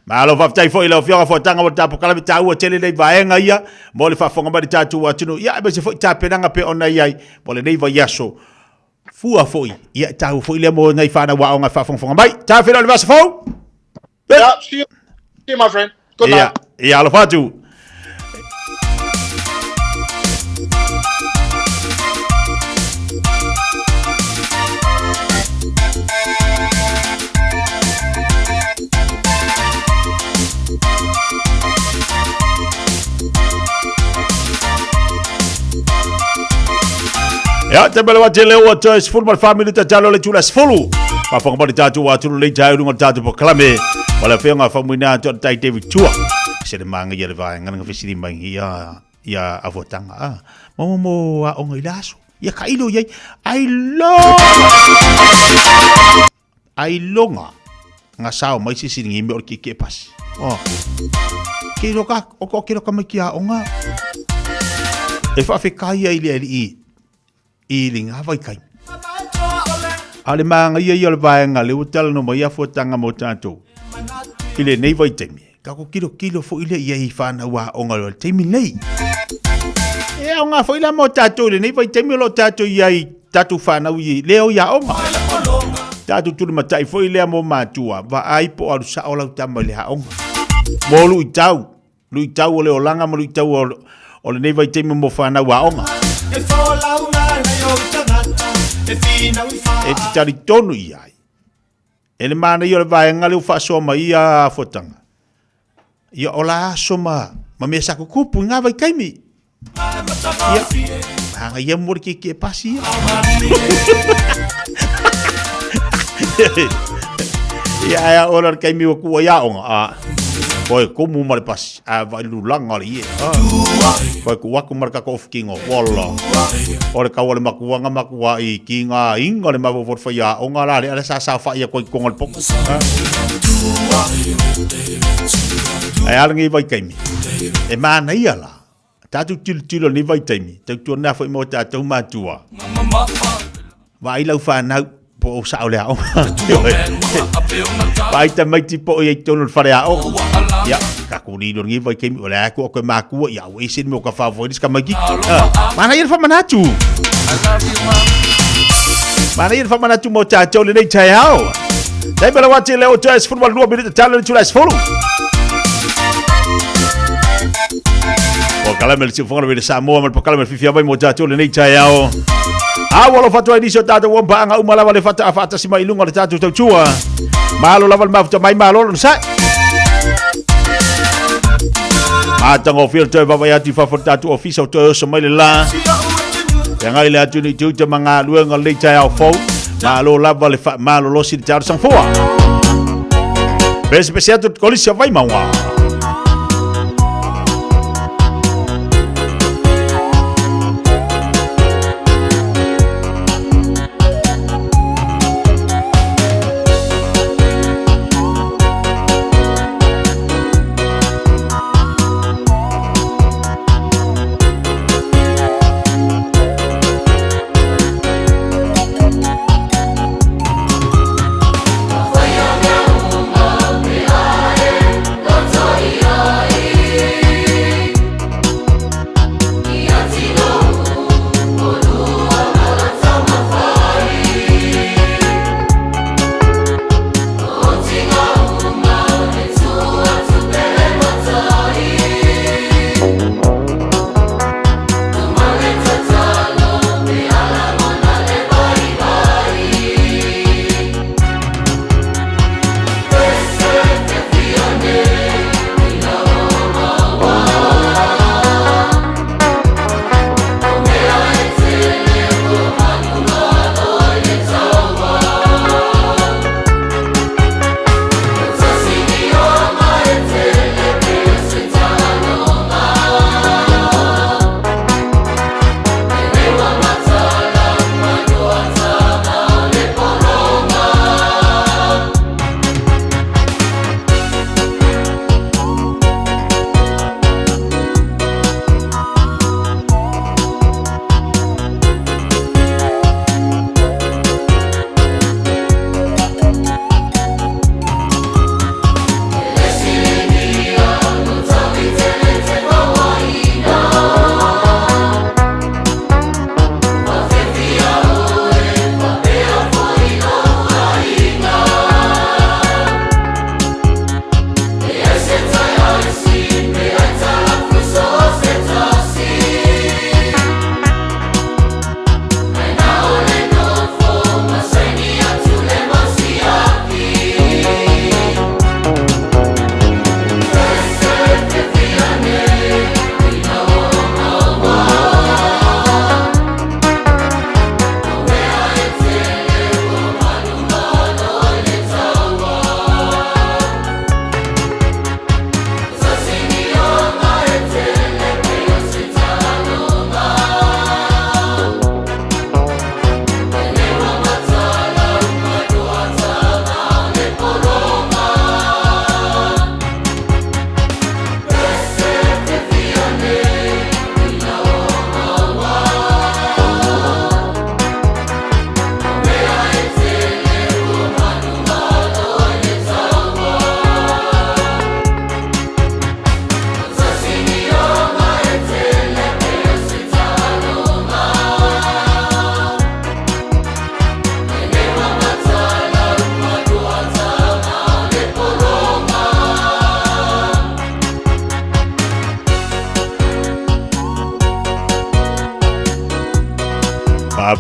Malo fa tai foi lo fionga fo tanga o tapo kala ta u tele nei vaenga ia mo le fa fonga ba tatu atunu ia be se foi ta penanga pe ona ia mo le nei va yaso fua foi ia tau foi le mo nei fana wa nga fa fonga mai ta fe le vas fo yeah see you my friend good night ia lo fatu Ya, te bele wate leo wa choice football family ta jalo le chula sfulu. Pa fonga ba tatu wa tulu le jai runga tatu po klame. Wala fenga famina to tai David Chua. Se de manga ye va ngana fisiri mangi ya avotanga. Momo wa onga ilaso. Ya kailo ye. Ai longa. Nga sao mai sisi ngi me orki ke pas. Kilo ka o kilo ka makia onga. E fa fe kai ile iling havai kai ale manga ia le vaenga le hotel no mai afotanga mo tatou ile nei vai temi ka ko kilo fo ile ia ifana wa onga le temi nei e onga fo ile mo tatou le nei vai temi lo tatou ia tatou fana ui leo ia onga tatou tu matai fo ile mo matua va ai po alu sa ola tama le ha onga mo lu tau le olanga mo lu tau o le nei vai temi mo fana wa onga e tari tonu iai. Ele mana i o le vaenga le ufa soma ia fotanga. Ia ola soma, ma mea sako kupu ngā vai kaimi. Ia, hanga ia mori ke pasi ia. Ia ola kaimi wa kua ia onga. Koe kumu mare pasi, vai lulanga le ie. Koe kuwaku maraka ko ofkingo, wala. Ore ka wale makuanga makua I kinga inga le mawo forfa ia onga la le sa fa ia koe kongal pok. Ai alangi vai kaimi. E mana ia la. Tātou tilo ni vai taimi. Tātou nā whai mo tātou mātua. Vai lau whanau po o sao lea o. Vai ta mai ti po i tono whare a o. Ia, ka kuri no ngi vai keimi o lea ko koe mākua. Ia, o esen mo ka whawoi ka mai ki. Mana ia whamanatu. Mana ia whamanatu mo tātou le nei tai hao. Nei mera wate leo tuas football 2 minute talo le tuas folu. O kalamel si fonga le Samoa mal pokalamel fifia vai mo tātou le nei tai hao. Awalo fatua inisio tātou wampa anga umalawa le fata afata si mai lunga le tātou tautua. Malo lawal mafuta mai malo lo sai. Matango fil toi vavai ati fafot tātou ofisa o toi oso mai le la. Yang ai le atu ni tuta mga luenga le tai hao fau. Malo lava le fa malo lo si tātou sang foa. Bese bese atu kolisia vai maua.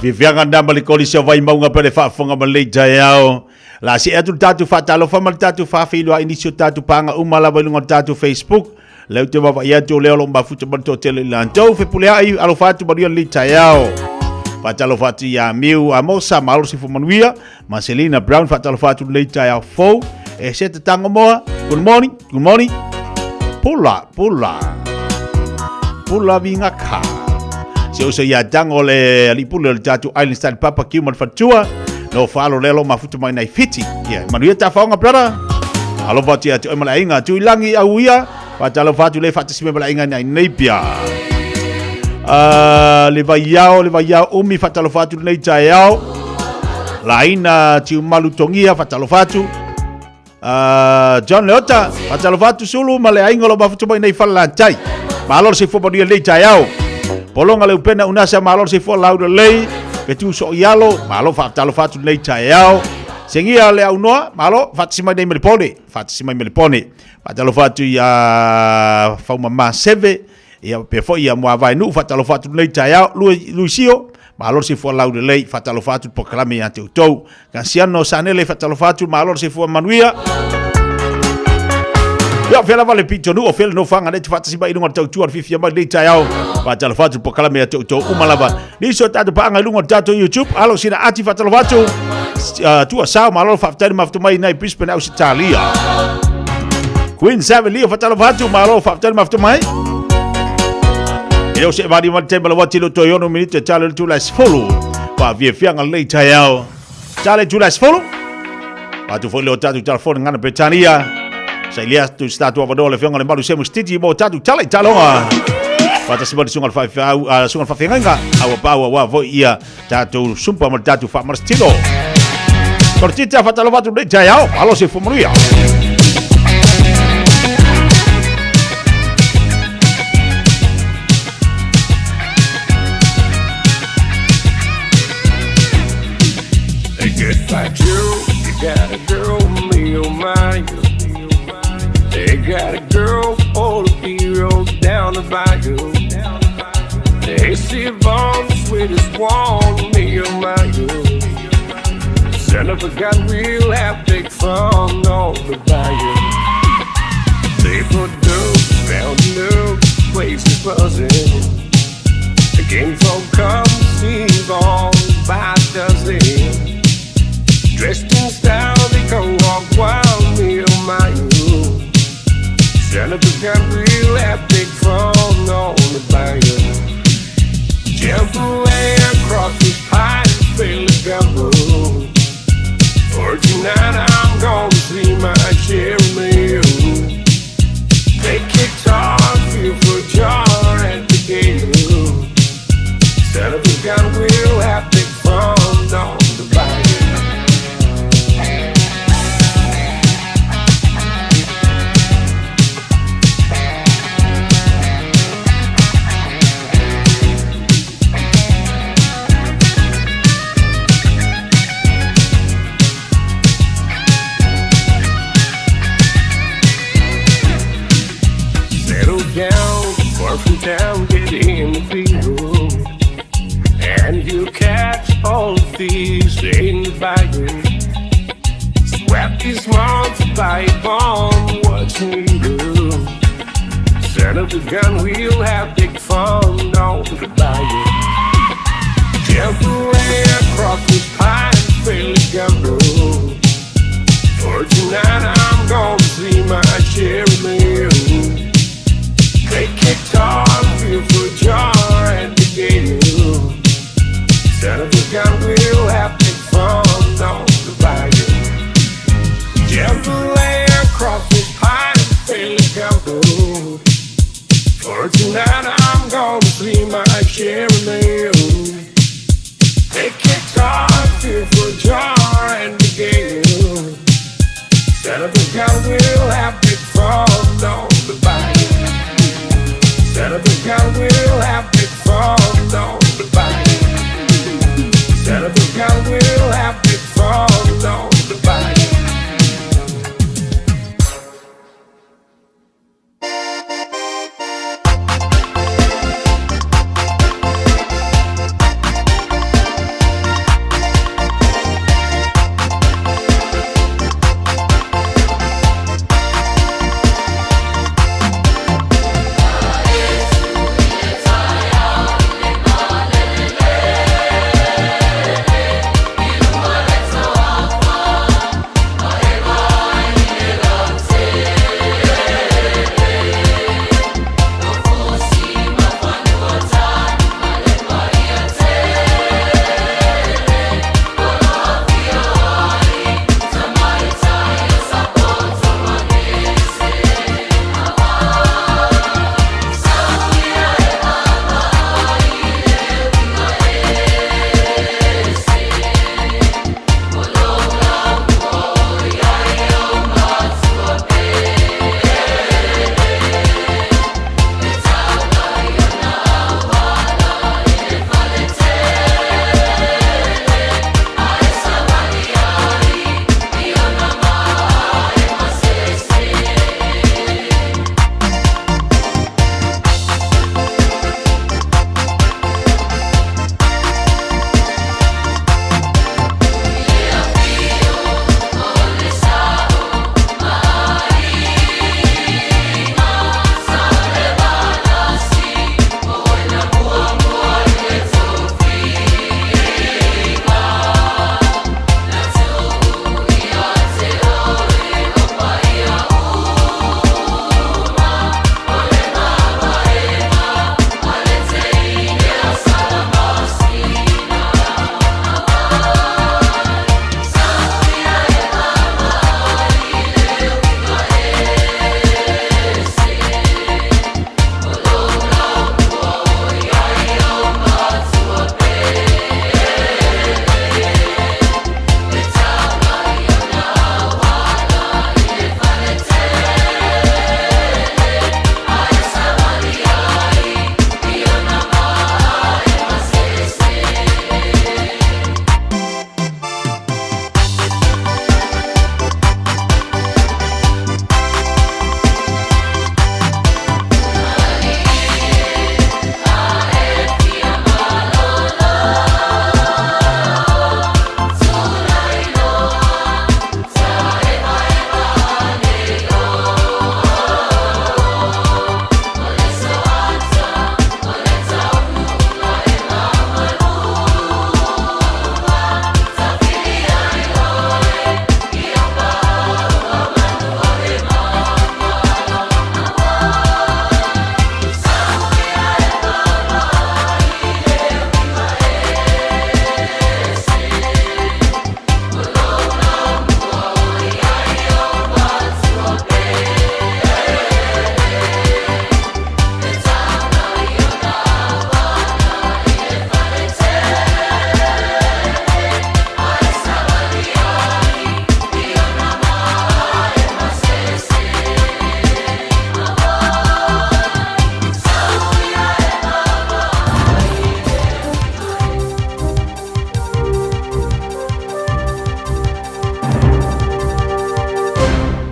Vivianga namba le kolisia vai maunga pele whaafonga ma le jaiao. La si atu tatu whaatalo whamal tatu whaafilua inisio tatu panga umala wailunga tatu Facebook. Leu te wawa iatu leo lo mbafuta banto tele lantou. Fepulea ai alo whaatu maria le jaiao. Whaatalo whaatu ya miu amosa maalo si fumanuia. Marcelina Brown whaatalo whaatu le jaiao fau. E seta tango moa. Good morning. Good morning. Pula. Pula vinga ka. Se usa ia dango le alipule le tatu Island Style Papa Kiuman Fatua. No falo lelo mafuta mai nai fiti. Yeah, manuia ta faonga brother. Alo vati atu emala inga tu ilangi au ia. Patalo fatu le fatisime mala inga nai nepia. le vai umi fatalofatu nei taiao. Laina tiu malutongia fatalofatu. John Leota fatalofatu sulu ma le ainga lo mafutumo nei falantai. Malor se fopodia nei taiao. Polonga le upena unasa malor se fo lauda lei. Petu so yalo malo fatalofatu nei taiao. Sengia le aunoa malo fatsima nei melipone. Fatsima melipone. Fatalofatu ya fauma seve. Ia pe foi ia moa vai nu fatalofatu nei taiao Luisio. Malor se fo lauda lei fatalofatu proklame ya te utou. Kansiano sanele fatalofatu malor se fo manuia. Ya fela vale pito nu o fela no fanga net fatasi ba inunga tau tuar fifia ba nei taiao. Fatalofatu proklame ya te utou umalava. Niso tatu panga lunga tatu YouTube alo sina ati fatalofatu. Tua sao malor faftani maftumai nei Brisbane Australia. Queen Savelia fatalofatu malor faftani maftumai. Eu se vai de tempo lá watilo toyono minute challenge to last follow pa via fianga lei taiao challenge to last follow pa tu follow tatu telefone ngana Britania sai lia tu statu avadole fianga le malu semu stiti mo tatu challenge talonga pa ta sibali sungal fa sungal fa fianga awa bawa wa vo ia tatu sumpa mo tatu fa marstilo cortita fa talovatu lei taiao alo se fumuria. Like you got a girl, me, oh my. They got a girl, all the heroes down the bayou. They see Vaughn, the sweetest one, me, oh my. Jennifer got real haptic fun on the bayou. They put dope, found new places buzzing. The game folk come see Vaughn by dozen. Dressed in style, they go walk wild, me oh my you. Jennifer got real epic fun on the bayou. Jump away across this pine, feel the gumbo. For tonight I'm gonna see my Jeremy. They kicked off, feel for jar at the gate. Jennifer got real epic fun on the bayou. Down, far from town, get in the field, and you catch all the thieves in the bayou. Swap these months by bomb, watch me do. Set up the gun, we'll have big fun on the bayou. Jump away across this pine, feel the gumbo. For tonight I'm gonna see my Jeremy. They kicked off, feel for jar and the gate. Set up the gun, we'll have big fun on the bayou. Jump away across this pine, feel the gumbo. For tonight I'm gonna see my Jeremy. They kicked off, feel for jar and the gate. Set up the gun, we'll have big fun on the bayou. Set up the gun, we'll have big fun on the bayou. Set up the gun, we'll have big fun on the bayou.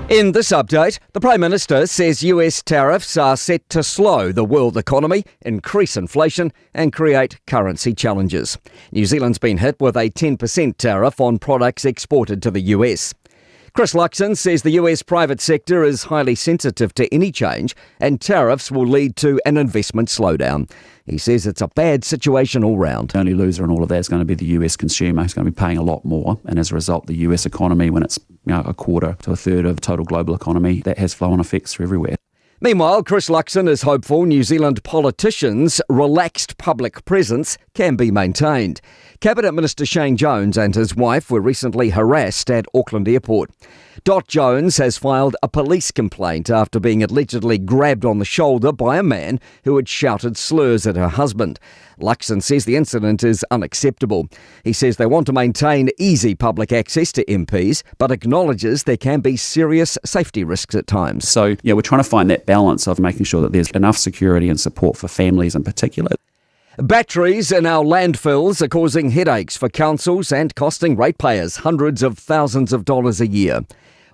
In this update, the Prime Minister says US tariffs are set to slow the world economy, increase inflation and create currency challenges. New Zealand's been hit with a 10% tariff on products exported to the US. Chris Luxon says the US private sector is highly sensitive to any change and tariffs will lead to an investment slowdown. He says it's a bad situation all round. The only loser in all of that is going to be the US consumer, who's going to be paying a lot more. And as a result, the US economy, when it's a quarter to a third of total global economy, that has flow-on effects for everywhere. Meanwhile, Chris Luxon is hopeful New Zealand politicians' relaxed public presence can be maintained. Cabinet Minister Shane Jones and his wife were recently harassed at Auckland Airport. Dot Jones has filed a police complaint after being allegedly grabbed on the shoulder by a man who had shouted slurs at her husband. Luxon says the incident is unacceptable. He says they want to maintain easy public access to MPs, but acknowledges there can be serious safety risks at times. So, we're trying to find that balance of making sure that there's enough security and support for families in particular. Batteries in our landfills are causing headaches for councils and costing ratepayers hundreds of thousands of dollars a year.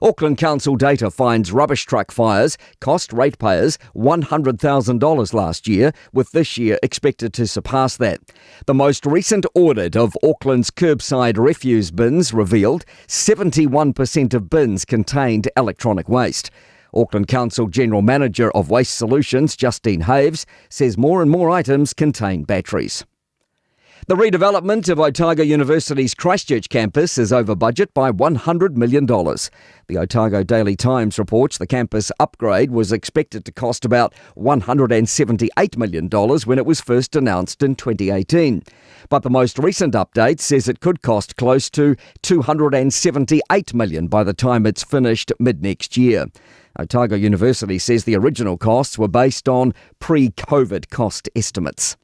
Auckland Council data finds rubbish truck fires cost ratepayers $100,000 last year, with this year expected to surpass that. The most recent audit of Auckland's curbside refuse bins revealed 71% of bins contained electronic waste. Auckland Council General Manager of Waste Solutions, Justine Haves, says more and more items contain batteries. The redevelopment of Otago University's Christchurch campus is over budget by $100 million. The Otago Daily Times reports the campus upgrade was expected to cost about $178 million when it was first announced in 2018. But the most recent update says it could cost close to $278 million by the time it's finished mid-next year. Otago University says the original costs were based on pre-COVID cost estimates.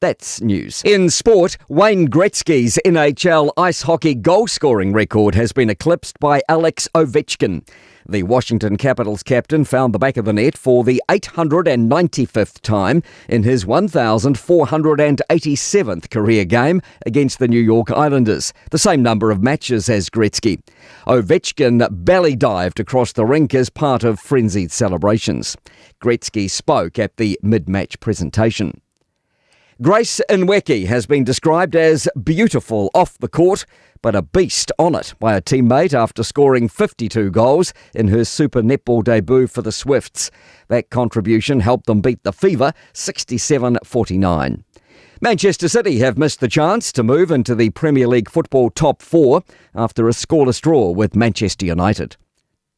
That's news. In sport, Wayne Gretzky's NHL ice hockey goal-scoring record has been eclipsed by Alex Ovechkin. The Washington Capitals captain found the back of the net for the 895th time in his 1,487th career game against the New York Islanders, the same number of matches as Gretzky. Ovechkin belly dived across the rink as part of frenzied celebrations. Gretzky spoke at the mid-match presentation. Grace Nweki has been described as beautiful off the court, but a beast on it by a teammate after scoring 52 goals in her Super Netball debut for the Swifts. That contribution helped them beat the Fever 67-49. Manchester City have missed the chance to move into the Premier League football top four after a scoreless draw with Manchester United.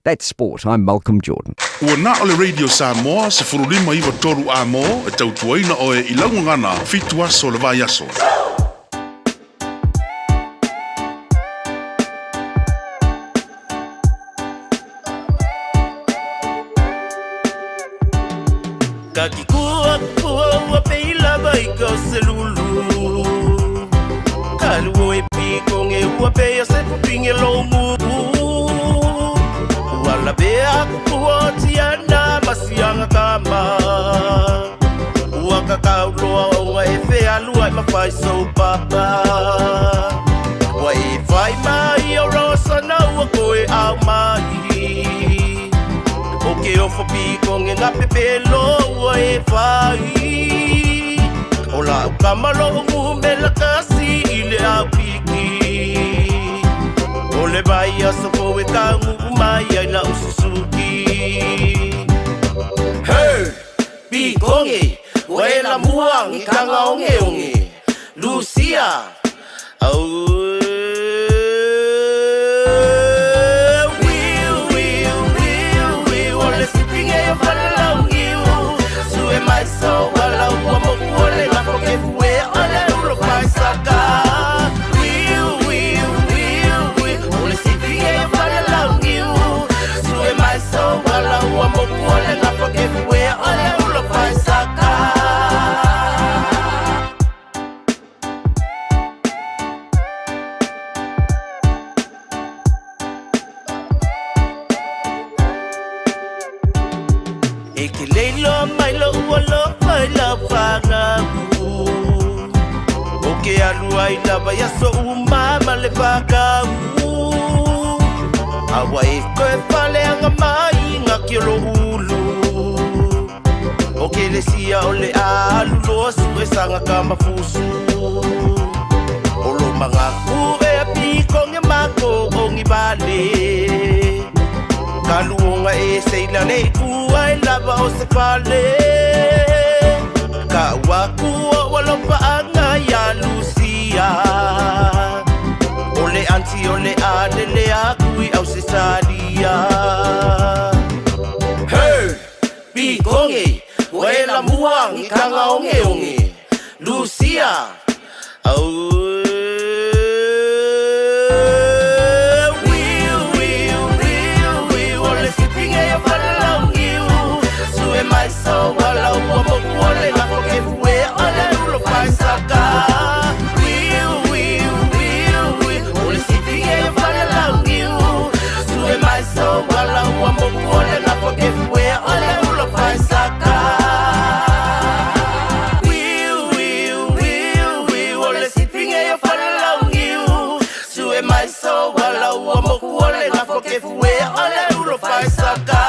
That's sport. I'm Malcolm Jordan. Ua na ole Radio Samoa se furulima iwa toru a mo e tautuaina o e ilangu ngana fitu aso le vai aso. Kaki kua ua peila vai ka se lulu. Kalu e piko nge ua pea se pupinge lomu. Wala bea kukua tiana masianga kama Waka kauloa onga e whea lua e mawhai so papa Wa e whai mai o rosa na ua koe au mai Oke ofo piko nge nga pepelo ua e whai Ola ukamalo umumela kasi ile au piki Ole vai aso koe kaungu mai ai na ususuki Hey! Pikonge! Waela muang ikanga onge onge Lucia! Ole sipping e whala ungiu Sue mai so wala ua moku ole mako kefuwe ole ulo pai saka Aluai lava ya so umama le pakau Awa e koe pale anga mai ngā ki lo ulu. O ke le sia o le alu losu e sanga ka mafusu. O lo mga kure a piko nge mako o ngi bale. Kaluonga e seila nei kua e lava o se pale. Ka waku o walopa anga ya Lucia. Ole anti ole ade le akui au se salia. Hey, pikonge, wela muang ikanga onge onge. Lucia, au. Ole sipping e ya fala ngiu. Sue mai so wala uamo ole na koke fue ole ulo paisaka. So wala uambo ole na forget where ole ulo paisaka. Ole sipping e fala ngiu. Sue mai so wala uambo ole na forget where ole ulo paisaka.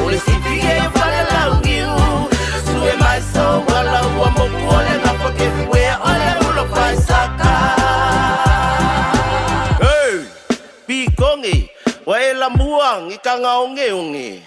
Ole sipping e fala ngiu. Sue mai so wala uambo ole na forget where ole ulo paisaka. Pikonge, waela muang ikanga onge onge.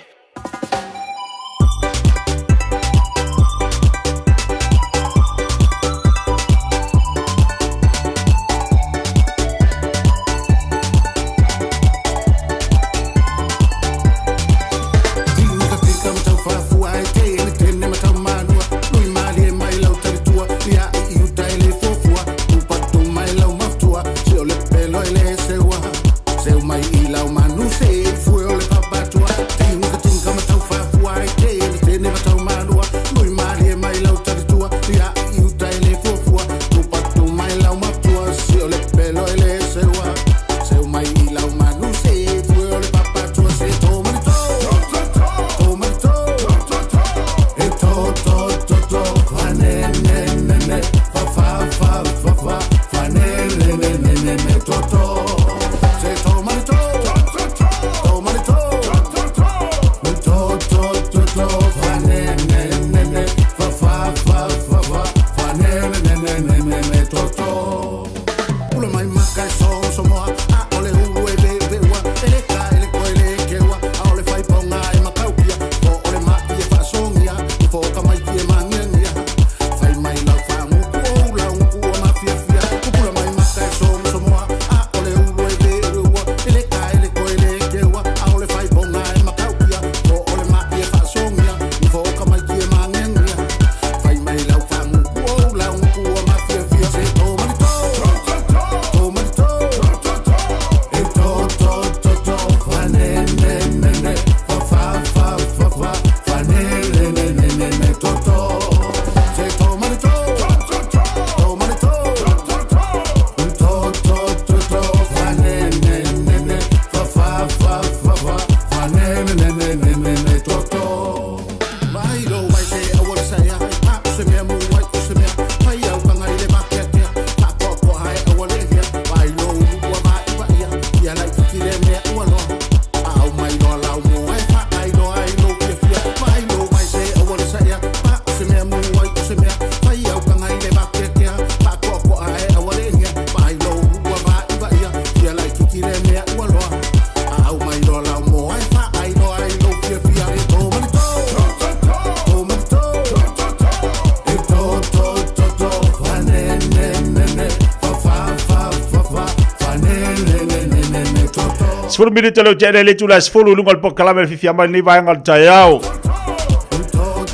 Sfuru minute lo jere le tula sfuru lungal po kalame fifia mai ni vai ngal tayau.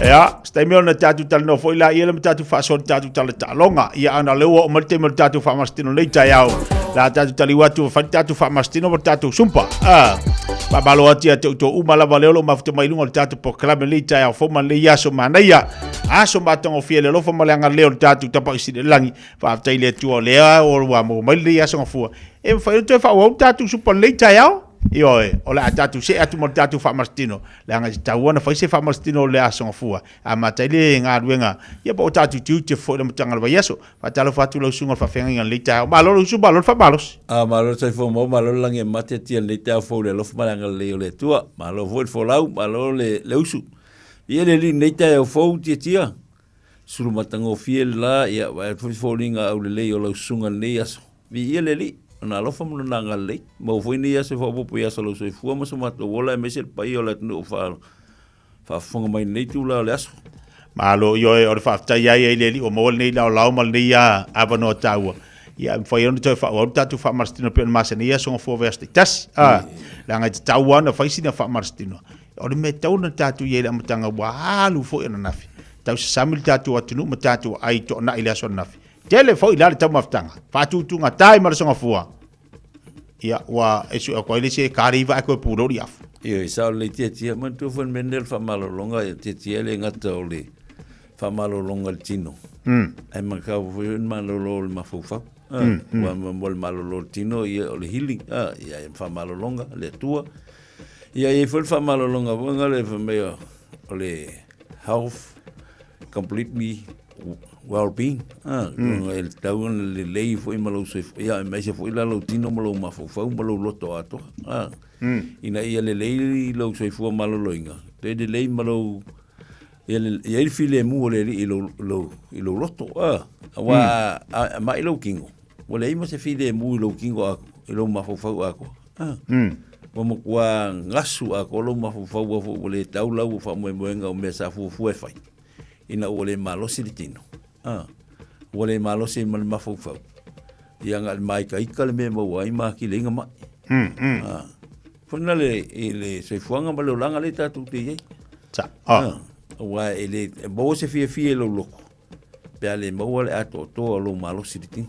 Ya, stai me ona tatu tal no foi la ia le tatu fa so tatu tal talonga ia ana lewa o malte mo tatu fa mastino le tayau. La tatu tali watu fa tatu fa mastino mo tatu sumpa. Pa balo atia to uma la valeo ma fte mai lungal tatu po kalame le tayau fo man le yaso manaya. Aso matongo fiele lo fo malanga leo tatu tapa isi langi fa tai le tu le o wa mo mai le yaso fu. E fa to fa o tatu sumpa le tayau. Ioe, o le atatu se atu mo tatu fa marstino. Le anga tau ona fa se fa marstino le asonga fua. A mataile nga ruenga. Ia ba o tatu tiu te fo le mtanga ba yeso. Fa talo fa tu lo sunga fa fenga le ta. Ma lo su ba lo fa balos. Ma lo sai fo mo ma lo lange mate tia le ta fo le lo fa malanga le le tua. Ma lo fo lau, ma lo le usu. Ia le li nei ta fo tia. Suru matango fiel la ia wa fo linga au le o lo sunga le aso. Vi ia le li. Na lo fam na ngale mo foi ni se fo po ya solo so fu mo so mato wola me se pai ola no fa fonga mai nei tu la leso malo yo o fa ta ya ile li o mo nei la la mal ni ya abano tawa ya foi on to fa o tatu fa marstino pe mas ni ya so fo vesti tas la nga tawa na fa sina fa marstino o me tau na tatu ye la mtanga wa lu fo ina nafi tau samil tatu atunu matatu ai to na ile so nafi tele foi la tau maftanga fa tu nga tai mar so fua ia wa esu ko ile se kariva ko puro ri af ia sa le tia man tu fon mendel fa malo longa tia le ngata ole fa malo longa tino ai man ka fo malo lo ma fofa wa mol malo lo tino ia ole healing ia fa malo longa le tua ia e fo fa malo longa vonga le fa me ole health completely well-being el tau le lei foi malo so ia me se foi la lo tino malo ma fo malo loto ato ina ia le lei lo so fu malo loinga de lei malo ia il file mu le lo loto wa ma ilo kingo o le ima se file mu lo kingo lo ma fo ako mo kwa ngasu ako lo ma fo le tau la fa mo nga o me sa fu fai ina o le malo silitino wale malo se mal mafufau ia ngal mai ka ikale me mo wai ma ki lenga ma fona le se fuanga malo langa le tatu te ta wa ele bo se fie lo loko pe ale mo wale ato to lo malo sitin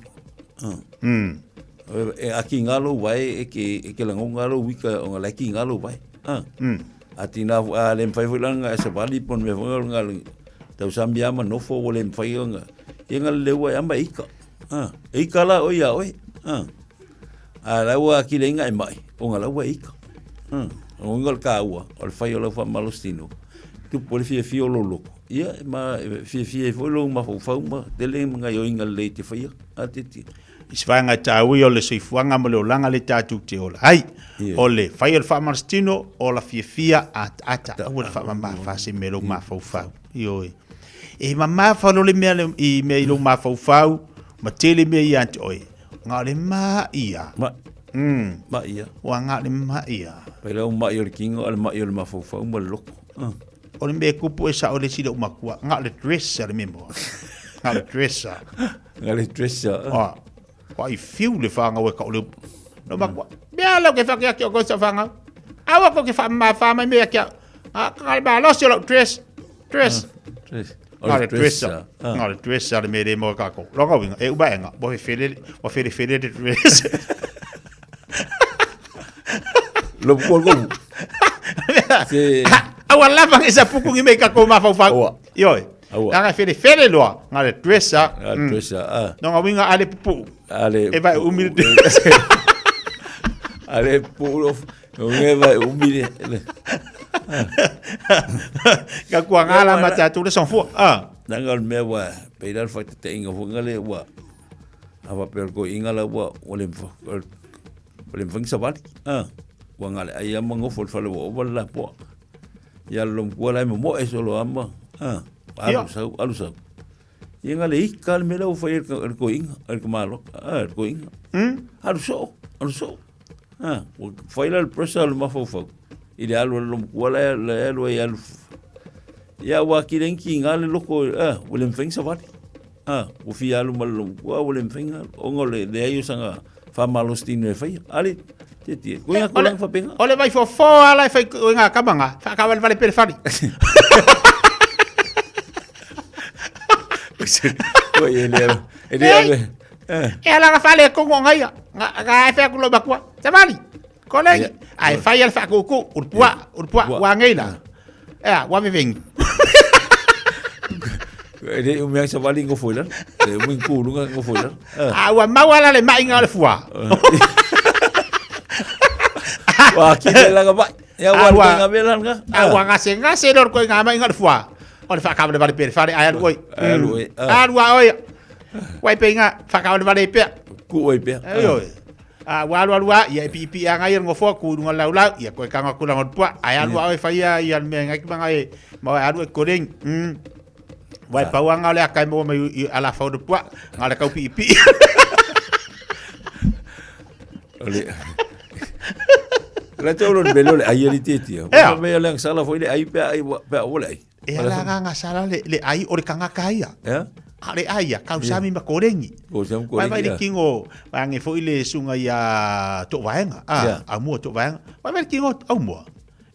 aki ngalo wai ke la ngalo wika o ngala ki ngalo wai atina ale mfai fulanga se bali pon me ngalo tau sambia ma no fo wole mfai nga yenga lewa amba ika la o ya oi ala wa kilenga mai onga la wa ika onga ka wa al fai o la fa malostino tu por fi o lo ia ma fi fo lo ma fo ma dele nga yo inga le te fai atiti isvanga tawi o le sifuanga mo le langa le tatu te ola ai ole fai el fa malostino o la fia ata o fa ma fa se melo ma fo fa yo e mama fa lo le me i me lo ma fau fau ma tele me ia oi nga le ma ia ma ia wa nga le ma ia pero ma yo kingo al ma yo ma fau fau mo lo o le me kupu esa o le sida ma kwa nga le dress le membo nga le dress wa I feel le fanga we ka le no ma kwa bia lo ke fa ke ko sa fanga awa ko ke fa ma me ke ka ba lo se lo dress ngale dressa le mede mo kako logo winga e ubaenga bo fele de dress lo polgo se awala bang isa puku ngi me kako ma fa yo nga fele lo ngale dressa no winga ale pupu ale e vai umilde ale pulo ngeva umilde ka kuangala mata tu le sonfu nangal mewa peidal fa te inga ngale wa ava per ko ingala wa ole fang sabal wa ngale ai mango fol falo wa wala po ya lom wala mo eso lo amma alu sa ingale ikal mela fa ko inga ko malo ko inga alu so faila el presa lo ma fo ideal lo wala lo ya wa kirenki ngale loko wolem feng sabat o fi alu mal wa wolem feng ongole de ayo sanga fa malostino fai ali tete ko ya ko lang fa penga ole vai fo ala fa nga kamanga fa ka vale per fari oye ela nga fale ko ngaya nga fa ko lo bakwa sabali kolegi ai fai al fa ko urpua wa ngela wa viveng ele o meu sabali ngo foi lá o meu culo ngo foi lá wa mawala le mai ngale fua Wah, kita lah apa? Ya warga ngabelan ka. Wa ngase dor ko ngama ingat fua. O fa ka ba pe fa ai oi. Wa oi. Wai pe nga fa ka ba pe. Ku oi pe. Ayo. Wa ya pipi ang ayer ngofo ku ngala ya ko ka ngaku lang pua. Ai wa oi fa ya me ngai ba ngai ma ai ko ding. Wai pa wa ngale ka mo ala fa de pua ngala ka pipi. Oleh. La tolo belo le ai li titi. Wa me lang sala foi le ai pe olai. La nga sala le ai o kanga kaya. Ya. Ale ai ka usami makorengi. Ko sam ko. Vai kingo wangi foi le sunga ya to vaenga. Amu to vaenga. Vai kingo au mo.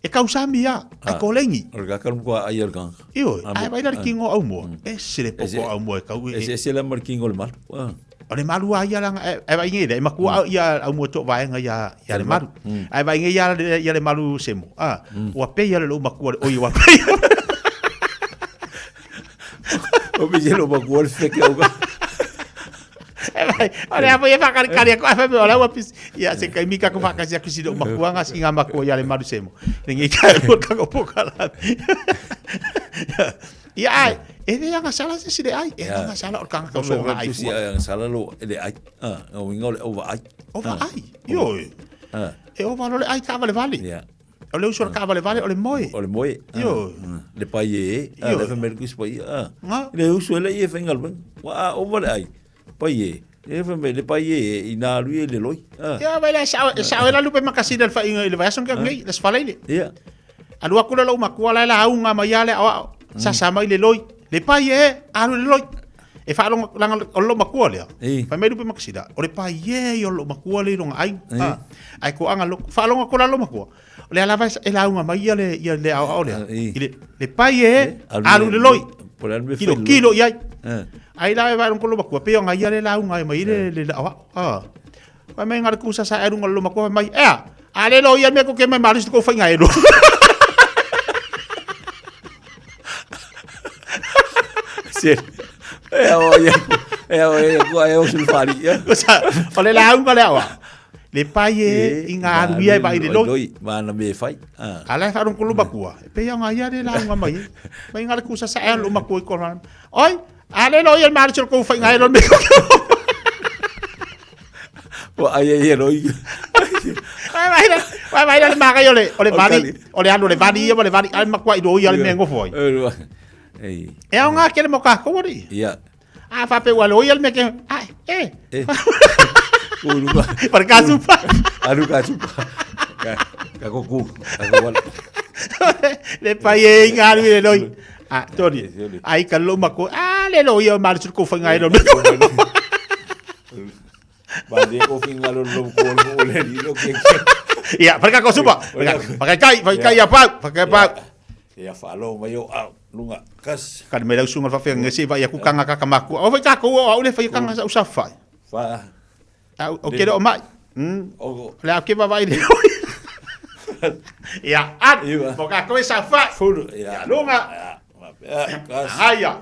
E ka usami ya a kolengi. Orga kan ko ai orga. Io, ai vai dar kingo au mo. E sele poko au mo ka. Ese la mar kingo le mal. Ole malu ai lang ai vai ngi ma ku ya au mo to vaenga ya le malu. Ai vai ngi ya le malu semo. Wa pe ya le lo ma ku o wa pe. O bijelo ba ku se ke o. Olha apa ya fakar kali aku apa olha wa pis ya se kai mika ko fakas ya kisido ma ku nga singa ma ku ya le malu semo. Ningi ka ka ko pokala. Ya ai, ini yang salah sih si ai, yang salah orang kau so ai. Si yang salah lo le ai. O ngol over ai. Over ai. Yo. Over lo ai ka vale. Ya. Ole usur ka vale ole moi. Ole moi. Yo. Le paye, le femerkus paye. Le usur le ye fengal ben. Wa over ai. Paye. Le paye ina lui le loi. Ya, vai la sa la lupe makasi dal fa inga le vason ka ngai, les falai. Ya. Alu aku la maku la unga mayale awa. Sasama ile loi le pai alu le loi e fa long lang lo makua le fa me lupe makasida o le pai yo lo makua le long ai ai ko anga lo fa long ko la lo makua le ala va e la unga mai le au le le pai alu le loi kilo ya ai la va long ko lo makua pe nga le la unga mai le awa fa me ngar ku sa unga lo makua mai ale lo ya me ko ke me maris ko fa ngai lo eu sulfari ya. Oleh lah ung kale awa. Le paye inga ruia ba ile loi. Mana be fai. Ala fa rung kulu bakua. Pe yang aya de la ung mai. Mai ngal ku sa lu makoi ko. Oi, ale lo yel mar chul ko fa ngai lo me. Wa aya loi. Vai le maka yo le. Ole bari. Ole anu le bari yo le bari. Ai makwa do yo le mengo foi. E nga kele mo ka ko ri. Iya. Fa pe walo yel me ke. Ai. Uluga. Per caso pa. Alu ka supa. Ka ko ku. Le paye ngalu le loi. Tori. Ai kallo mako. Le lo yo mar ko fa ngai do. Ba de ko fingalo lo ko le ni lo ke. Iya, perka ko supa. Pakai kai apa? Pakai apa? Ya falo mayo lunga kas kan me lausunga fa fe ngesi va ya ku kanga ka kamaku o fa ka ko o le fa kanga sa usafa fa o kero mai o la ke va vai ya mo ka ko sa fa fulu ya lunga kas haya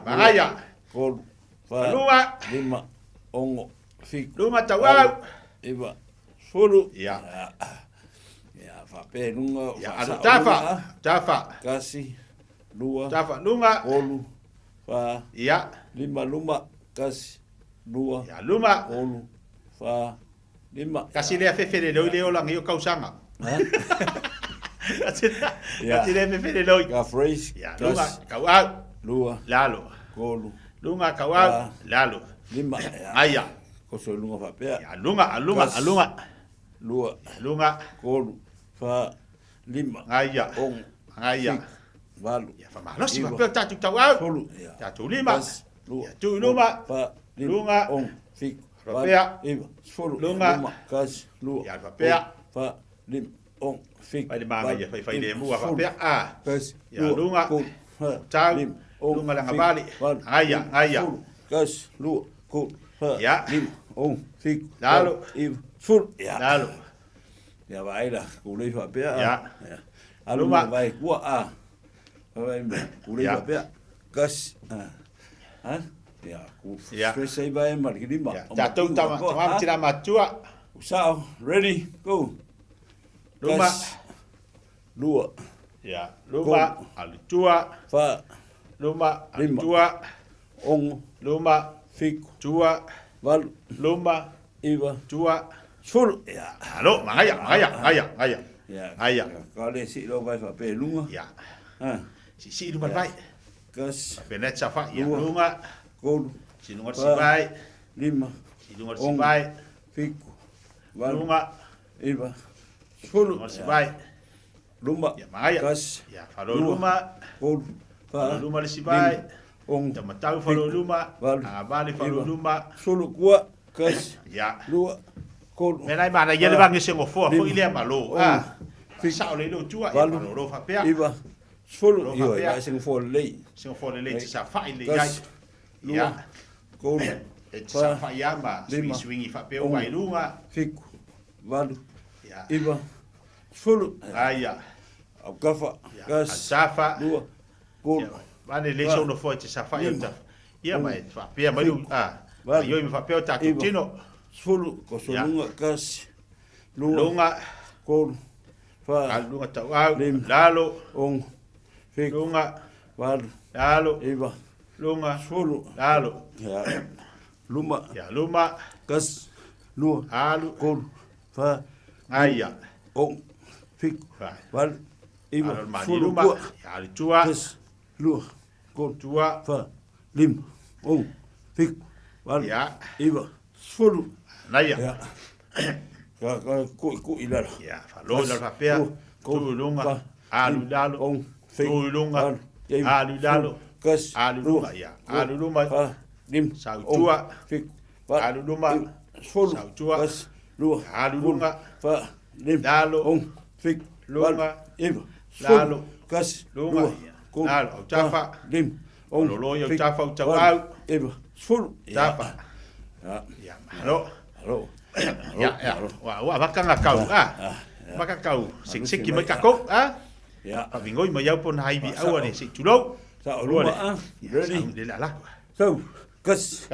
ko fa lunga lima ongo fi lunga tawa iba fulu ya fa pe lunga ya tafa kasi dua tafa lunga olu fa ya lima luma kasi dua ya luma olu fa lima kasi le fefe le lo lang yo kausanga kasi le fefe le lo ka phrase ya luma kawa lua lalo kolu lunga kawa lalo lima aya ko so lunga fa pe ya lunga lunga kolu fa lima aya aya valu ya fa malo si pa ta tu tawa ya tu lima ya tu luma fa lunga fik fa iba fulu lunga kas lu ya fa fa lim fik fa de manga ya fa de mu fa kas ya lunga ta lunga lang bali aya kas lu ku fa ya lim fik lalu iba ful ya lalu ya baila ku le fa pe ya aluma vai ku Ule ya gas ya ku stress ai vai mar lima ya tu tama tira matua usao ready go Luma. Lua. Ya. Luma. Ali tua. Fa. Luma. Ali tua. Ongo. Luma. Fiku. Tua. Valu. Luma. Iwa. Tua. Sulu. Ya. Halo. Ngaya. Ya. Ngaya. Kale si lo vai fa pe lunga. Ya. Ah. Si du vai. Kas. Benet sa fa. Ya. Lunga. Kolu. Si lunga si vai. Lima. Si lunga si vai. Fiku. Lunga. Iwa. Sulu. Lunga si vai. Luma. Ya. Ngaya. Kas. Ya. Falo luma. Kolu. Falo luma si vai. Ong. Tamatau falo luma. Vale falo luma. Sulu kua. Kas. Ya. Lua. Kolu. Menai mana yele bangi sengo fo fo ile malo. Ah. Sa ole lo tua. Valu. Lo fa pe. Iwa. Sulu. Iwa. Ya sing fo lei. Sing fo lei sa fa ile ya. Ya. Kolu. Sa fa ya ma. Swingi fa pe o mai lunga. Fiku. Valu. Ya. Iwa. Sulu. Aya. Au kafa. Kas. Safa. Lua. Kolu. Vale le so no fo te sa fa ya. Ya mai fa pe mai lu. Ah. Yo mi fa pe o ta tino. Sulu. Ko so lunga kas. Lunga. Kolu. Fa. Lunga ta wa. Lalo. Ong. Fiku. Lunga. Valu. Lalo. Iwa. Lunga. Sulu. Lalo. Ya. Luma. Ya luma. Kas. Lua. Alu. Kolu. Fa. Aya. Ong. Fiku. Valu. Iwa. Sulu. Luma. Ya tua. Kas. Lua. Kolu. Tua. Fa. Lim. Ong. Fiku. Valu. Ya. Iwa. Sulu. Naya. Ya. Ku ilala. Ya. Falo la fa pe. Tu lunga. Alu dalo. Ong. Tu lunga. Alu dalo. Kas. Alu lunga ya. Alu lunga. Fa. Lim. Sau tua. Fiku. Alu lunga. Sulu. Sau tua. Kas. Lua. Alu lunga. Fa. Lim. Dalo. Ong. Fiku. Lunga. Iwa. Dalo. Kas. Lunga. Kolu. Dalo. Tafa. Lim. Ong. Lolo yo tafa u tawau. Iwa. Sulu. Tafa. Ya. Ya. Halo. Halo. Ya. Wa bakanga kau. Ah. Baka kau. Sik ki mai kako. Ah. Ya. Pavingoi mai au pon haibi au ani sik tulo. Sa luma ah. Ready. De la la. So. Kas.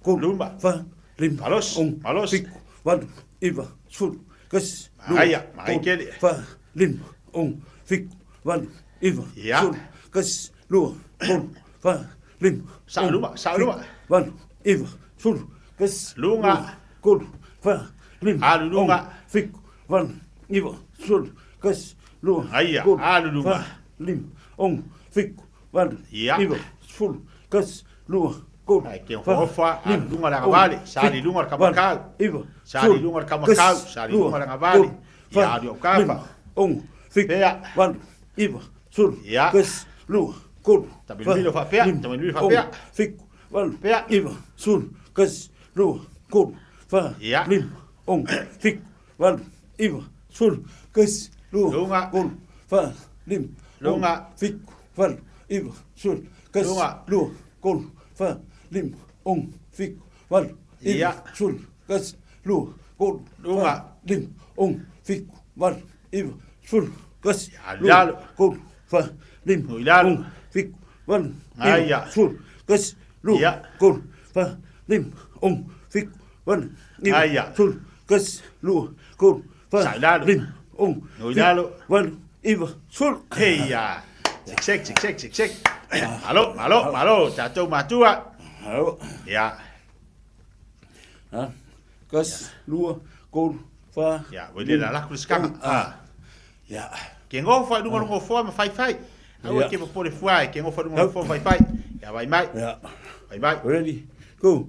Luma. Fa. Lim. Malos. Malos. Fiku. Valu. Iwa. Sulu. Kas. Aya. Mai kele. Fa. Lim. Ong. Fiku. Valu. Iwa. Ya. Sulu. Kas. Lua. Kolu. Fa. Lim. Sa luma. Sa luma. Valu. Iwa. Sulu. Kas. Lunga. Kolu. Fa. Lim. Alu lunga. Fiku. Valu. Iwa. Sulu. Kas. Lua. Aya. Kolu. Alu lunga. Fa. Lim. Ong. Fiku. Valu. Ya. Iwa. Sulu. Kas. Lua. Kolu. Ai ke fofa. Alu lunga la vale. Sali lunga ka makau. Iwa. Sali lunga ka makau. Sali lunga la vale. Ya dio kafa. Ong. Fiku. Pea. Valu. Iwa. Sulu. Ya. Kas. Lua. Kolu. Tabi bilo fa pea. Tabi bilo fa pea. Fiku. Valu. Pea. Iwa. Sulu. Kas. Lua. Kolu. Fa. Ya. Lim. Ong. Fiku. Valu. Iwa. Sulu. Kas. Lua. Lunga. Kolu. Fa. Lim. Lunga. Fiku. Valu. Iwa. Sulu. Kas. Lunga. Lua. Kolu. Fa. Lim. Ong. Fiku. Valu. Ya. Sulu. Kas. Lua. Kolu. Lunga. Lim. Ong. Fiku. Valu. Iwa. Sulu. Kas. Lalo. Kolu. Fa. Lim. Lalo. Ong. Fiku. Valu. Aya. Sulu. Kas. Lua. Ya. Kolu. Fa. Lim. Ong. Fiku. Valu. Aya. Sulu. Kas. Lua. Kolu. Fa. Lalo. Lim. Ong. Lalo. Valu. Iwa. Sulu. Heya. Sik. Halo. Tato matua. Halo. Ya. Ha. Kas. Lua. Kolu. Fa. Ya, wele la la kuskang. Ah. Ya. Ke ngofa dunga ngofa ma fai. Au ke mo pole fuai, ke ngofa dunga ngofa fai. Ya vai mai. Ya. Vai. Ready. Go.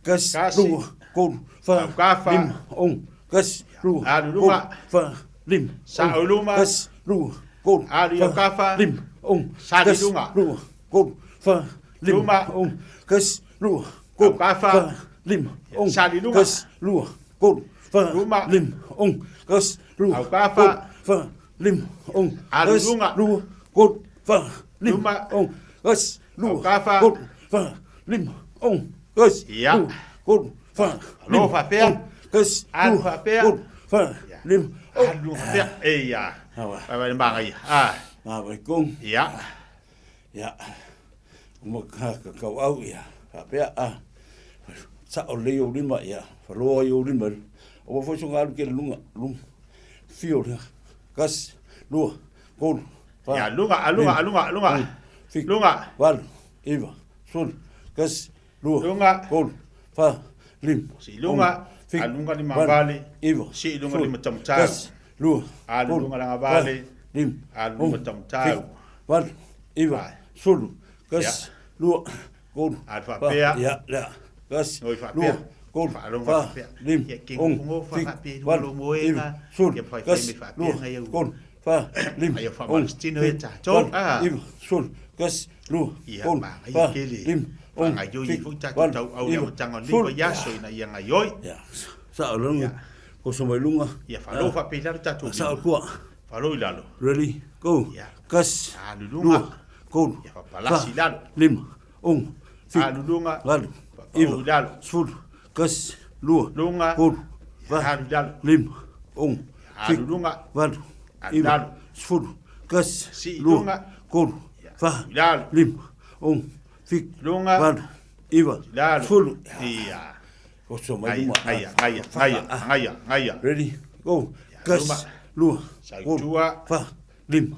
Kas. Lua. Kolu. Fa. Kafa. Lim. Ong. Kas. Lua. Alu luma. Fa. Lim. Sa luma. Kas. Lua. Kolu. Alu kafa. Lim. Ong. Sa Kas. lunga. Lua. Kolu. Fa. Lim. Luma. Ong. Kas. Lua. Kolu. Kafa. Fa. Lim. Ong. Sa lunga. Kas. Lua. Kolu. Fa. Luma. Lim. Ong. Kas. Lua. Kafa. Fa. Lim. Ong. Alu Kas. lunga. Lua. Kolu. Fa. Lim. Luma. Ong. Kas. Lua. Kafa. Kolu. Fa. Lim. Ong. Kas. Ya. Lua. Kolu. Fa. Lo fa pea. Kas. Alu Lua. fa pea. Kolu. Fa. Lim. Alu fa pea. Eya. Vai bangai. Ah. Assalamualaikum. Ya. Ya. Mo ka kau au ya. Apea a. Sa o leo lima ya. Falo yo lima. O fo so ngalu ke lunga. Lum. Fio Kas. Lua. Kun. Ya, lunga. Fik. Lunga. Wal. Iwa. Sul. Kas. Lua. Lunga. Kun. Fa. Lim. Si lunga. Fik. Alunga lima vale. Iwa. Si lunga lima tamtau. Kas. Lua. Alunga langa vale. Lim. Alunga tamtau. Wal. Iwa. Sul. Kas. Lua. Kun. Alfa pea. Ya. Kas. Lua. Lua. Kun. Fa. Lim. Fik. Wal. Iwa. Sul. Kas. Lua. Kun. Fa. Lim. Ayo fa Palestina ya cacau. Iwa. Sul. Kas. Lua. Kun. Fa. Lim. Ngayo i fu ta tau au ya tanga ni ba ya so ina ya ngayo. Ya. Sa lunga. Ko so mai lunga. Ya fa lo fa pe la ta tu. Sa ku. Fa lo ilalo. Ready. Go. Ya. Kas. Lunga. Kun. Ya fa palasi ilalo. Lim. Lunga. Lalu. Iwa. Ilalo. Sul. Kas. Lua. Lunga. Kun. Fa ilalo. Lim. Lunga. Lalu. Ilalo. Sul. Kas. Si Lua. lunga. Kun. Fa. Ilalo. Lim. Fik. Lunga. Lalu. Iwa. Ilalo. Sul. Iya. Ko so mai lunga. Ngaya. Ready. Go. Kas. Lua. Tua. Fa. Lim.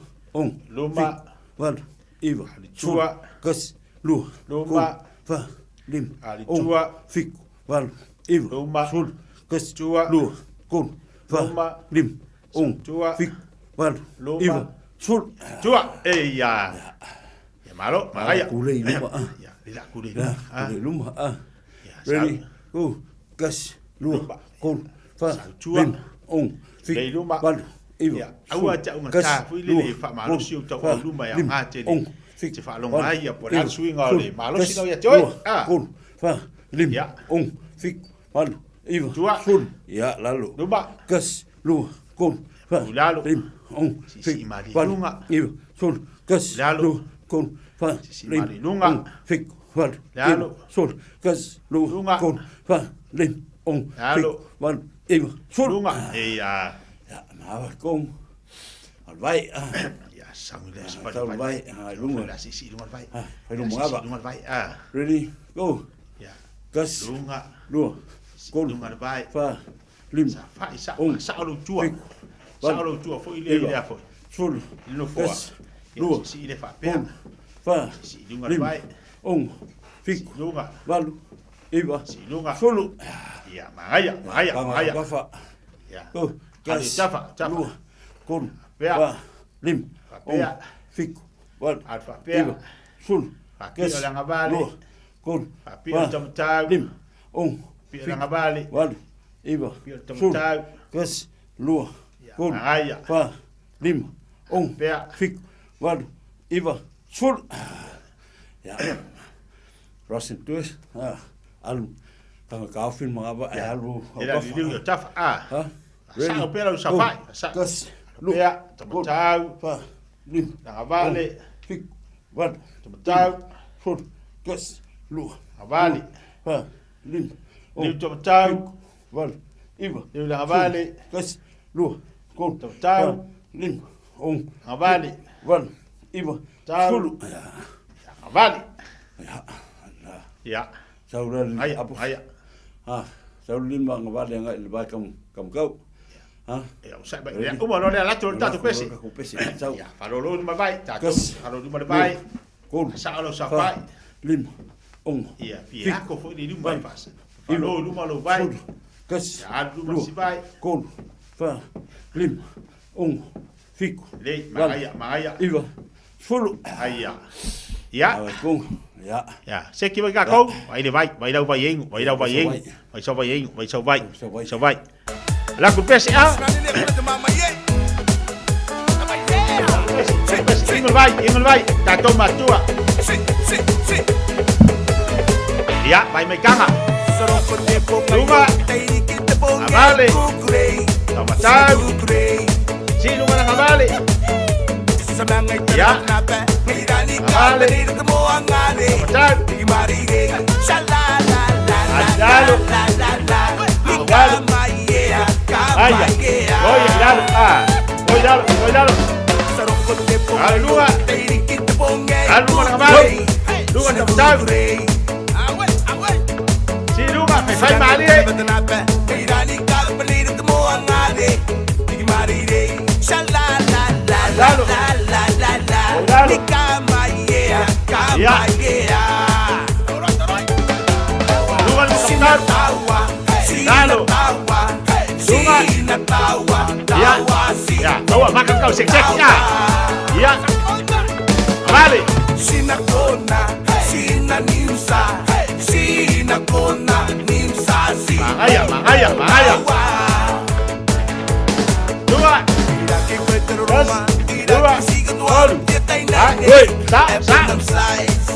Luma. Lalu. Iwa. Tua. Kas. Lua. Luma. Fa. Lim. Tua. Fik. Lalu. Iwa. Luma. Sul. Kas. Tua. Lua. Kun. Fa. Luma. Lim. Tua. Fik. Lalu. Luma. Iwa. Sul. Tua. Iya. Ya malo. Makaya. Kulei luma. Ya. Bila kulei luma. Kulei luma. Ready. Go. Kas. Lua. Kun. Fa. Lim. Fik. Lalu. Iwa. Au aja unga ta fu ile fa malo si uta o luma ya ngate ni. Fik te fa longa ia por al swinga le malo si no ya joy. Kun. Fa. Lim. Ya. Fik. Lalu. Iwa. Tua. Sul. Ya lalu. Luma. Kas. Lua. Kun. Fa. Lalu. Lim. Fik. Lalu. Iwa. Sul. Kas. Lalu. Kun. Fa. Lim. Fik. Lalu. Sul. Kas. Lua. Kun. Fa. Lim. Lalu. Iwa. Sul. Lunga. Iya. Ya, mawa kong. Alvai. Ya, samile sepa alvai. Lunga. La si lunga vai. Fai lunga ba. Lunga vai. Ready. Go. Ya. Kas. Lunga. Lua. Kun. Lunga vai. Fa. Lim. Fa sa lo tua. Sa lo tua fo ile fo. Sul. No fo. Lua. Si ile fa pe. Fa. Si lunga vai. Fik. Lunga. Lalu. Iwa. Si lunga. Sulu. Ya, mahaya. Bafa. Ya. Go. Gas. Tafa. Lua. Kun. Pea. Fa. Lim. Pea. Fik. Wal. Alfa pea. Sul. Gas. Langa vale. Lua. Kun. Pea tamtau. Lim. Pea langa vale. Wal. Iwa. Pea tamtau. Gas. Lua. Kun. Mahaya. Fa. Lim. Pea. Fik. Wal. Iwa. Sul. Ya. Rosin tuis. Alum. Tanga kaufin mga ba ay halu. Ila liu yo taf Ha? Sa pela safai. Sa. Gas. Pea tamtau. Fa. Lim. Langa vale. Fik. Wal. Tamtau. Sul. Gas. Lua. Vale. Fa. Lim. Liu tamtau. Wal. Iwa. Liu langa vale. Gas. Lua. Kun. Tamtau. Lim. Vale. Wal. Iwa. Sulu. Vale. Ya. Sauran Aya. Ha. Sauran lima ngavale nga ilba kam kau. Ha? Ya, usai ba. Ya, uma no le la tu ta tu pesi. Ku pesi. Sau. Ya, falolo ma vai. Ta tu. Falolo ma vai. Kun. Sa lo sa vai. Lim. Ya, pia ko fo ni lumba fas. Falolo ma lo vai. Kas. Ya, lumba si vai. Kun. Fa. Lim. Fik. Le, maaya. Iwa. Fulu. Aya. Ya. Kun. Ya. Ya, se ki vai ka ko. Vai le vai đâu vai yeng, vai đâu vai yeng. Vai so vai yeng, vai so vai. So vai. La ku pesi a. Ingol vai. Ta toma tua. Ya, vai me canga. Luma. Vale. Toma tau. Si luma na vale. Ya. Vale. Adalo. Vaya. Voy dalo. Alua. Alua na vale. Luma tama tau. Si luma me fai mali. Shalala. Ya, bawa makan kau sek-sek ya. Ya. Vale. Sinakona, sinanimsa, sinakona, nimsa, si. Mangaya. Dua.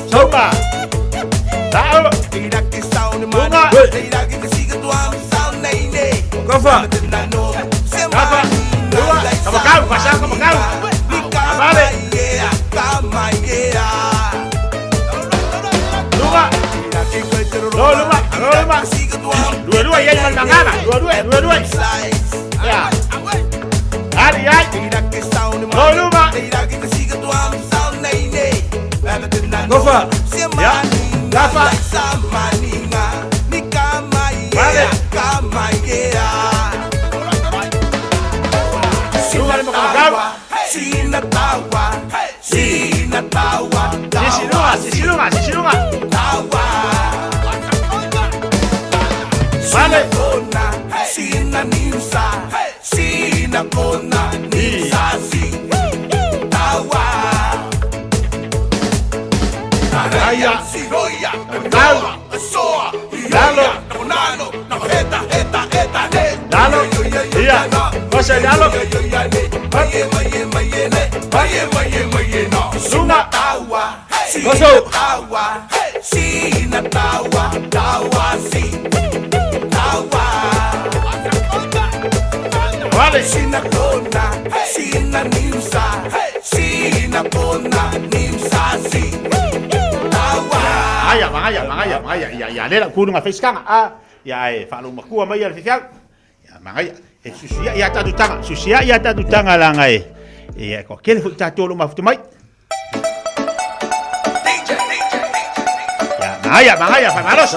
Soba. Tahu. Bunga. Kafa. Dua. Sama kau, pasang sama kau. Balik. Dua. Dua-dua ya yang tangan. Dua-dua. Ya. Hari. Luma. Kafa. Ya. Kafa. Balik. Luma lima kau. Sinatawa. Sisilunga. Tawa. Balik. Sinanimsa, sinakona, nimsa, si. Tawa. Araya, siroya, tawa, soa, Dalo. nano, heta, Dalo. Iya. Masa dalo. Maye, no. Sunga. Tawa. Sinatawa. Sinatawa, tawa, si. Tawa. Vale. Sinakona, sinanimsa, sinakona, nimsa, si. Tawa. Mangaya. Ya, lela kudu ngafis kanga. Ya, falu makua mai al fisial. Ya, mangaya. Susia ya tatu tanga langai. Ya, ko kele futa tolo mafutu mai. Ya, mangaya, malos.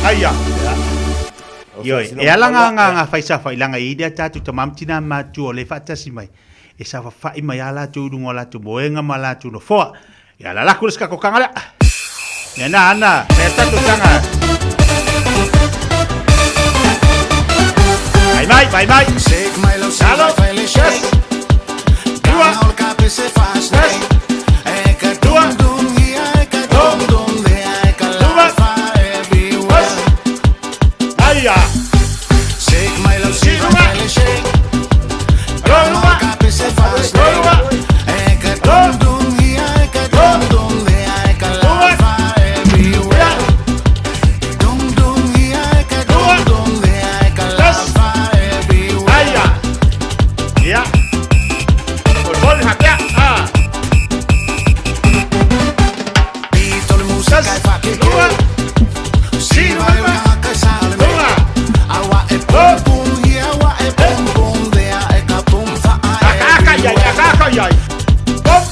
Aya. Yo, e ala nga faisa fa ilanga i dia tatu tamamtina ma tu o le fatasi mai. E sa fa i mai ala tu lungo la tu boenga mala tu no fo. Ya la kuska ko kangala. Ya na ana, me tatu kanga. Bye bye. Shake my love, shake my shake. Dua, all kapi se fast. Eka dum dum here, eka dum dum there, eka lafa everywhere. Aya. Shake my love, shake my shake. All kapi se fast. Eka dum dum here, eka dum dum there, eka lafa everywhere. Dum dum here, eka dum dum there, eka lafa everywhere. Ya. Bol hakya. Beat all music I fuck it. See why we hack a sound. Awa e boom boom here, awa e boom boom there, e ka boom fa Akaya. Bom.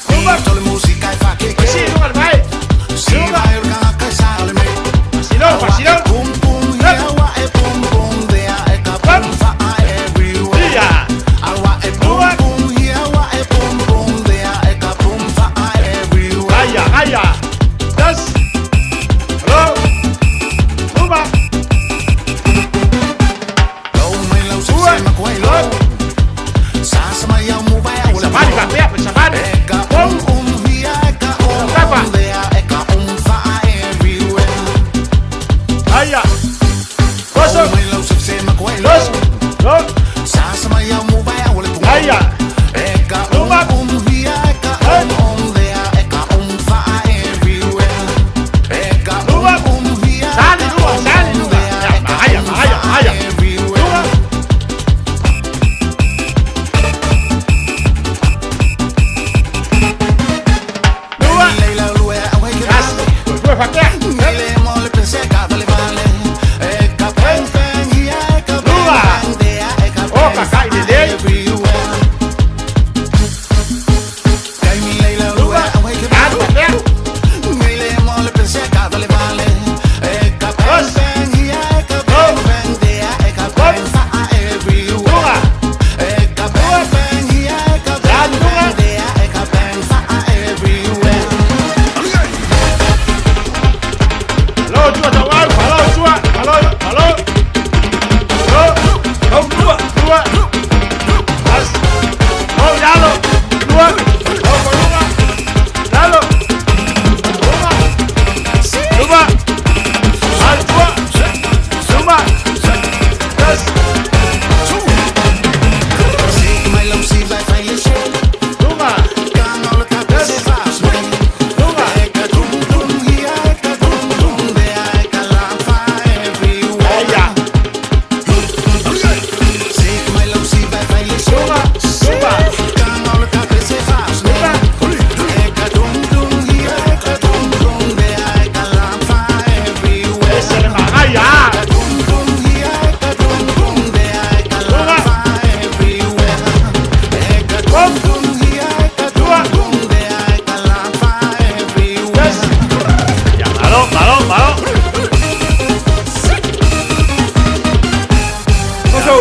Beat all music I fuck it. Sí, no vai. See why we hack a sound. Fasilo. Boom boom here, awa e boom boom there, e ka boom fa everywhere. Awa e boom boom here, awa e boom boom there, e ka boom fa everywhere. Aya. Das. Hello. Uma. Low my low se ma kwai low. Sa ma ya mu vai a wala. Safari. E ka boom here, e ka boom there, e ka fa everywhere. Aya. Koso. Low my low se ma kwai low. Sa ma ya mu vai a wala. Aya. E ka boom here, e ka boom there, e ka fa everywhere. E ka boom here. Sali dua. Aya. Everywhere. Dua. Leila lue away Dua fakya. Mele mole pense ka vale vale. E ka bang bang here, e ka bang bang there, e ka bang kakai de dei. everywhere. Kai mi Leila lue away Mele mole pense ka vale vale. E ka bang bang here, e ka bang bang there, e ka bang everywhere. E ka bang bang here, e ka bang bang there, e ka bang everywhere. Hello, Dua tawal. Hello. Dua. As. Oh, Yalo. Dua. Oh, Corona. Yalo. Dua. Al Dua. Dua. Yes. Shake my love, see like fire shake. Dua. Gang all the cops say fast way. Eka dum dum here, eka dum dum there, eka lafa everywhere. Aya. Shake my love, see like fire shake. Gang all the cops say fast way. Eka dum dum here, eka dum dum there, eka lafa everywhere. Aya. Eka dum dum here, eka dum dum there, eka lafa everywhere. Eka dum dum here, eka dum dum there, eka lafa everywhere. Ya, malo. Koso.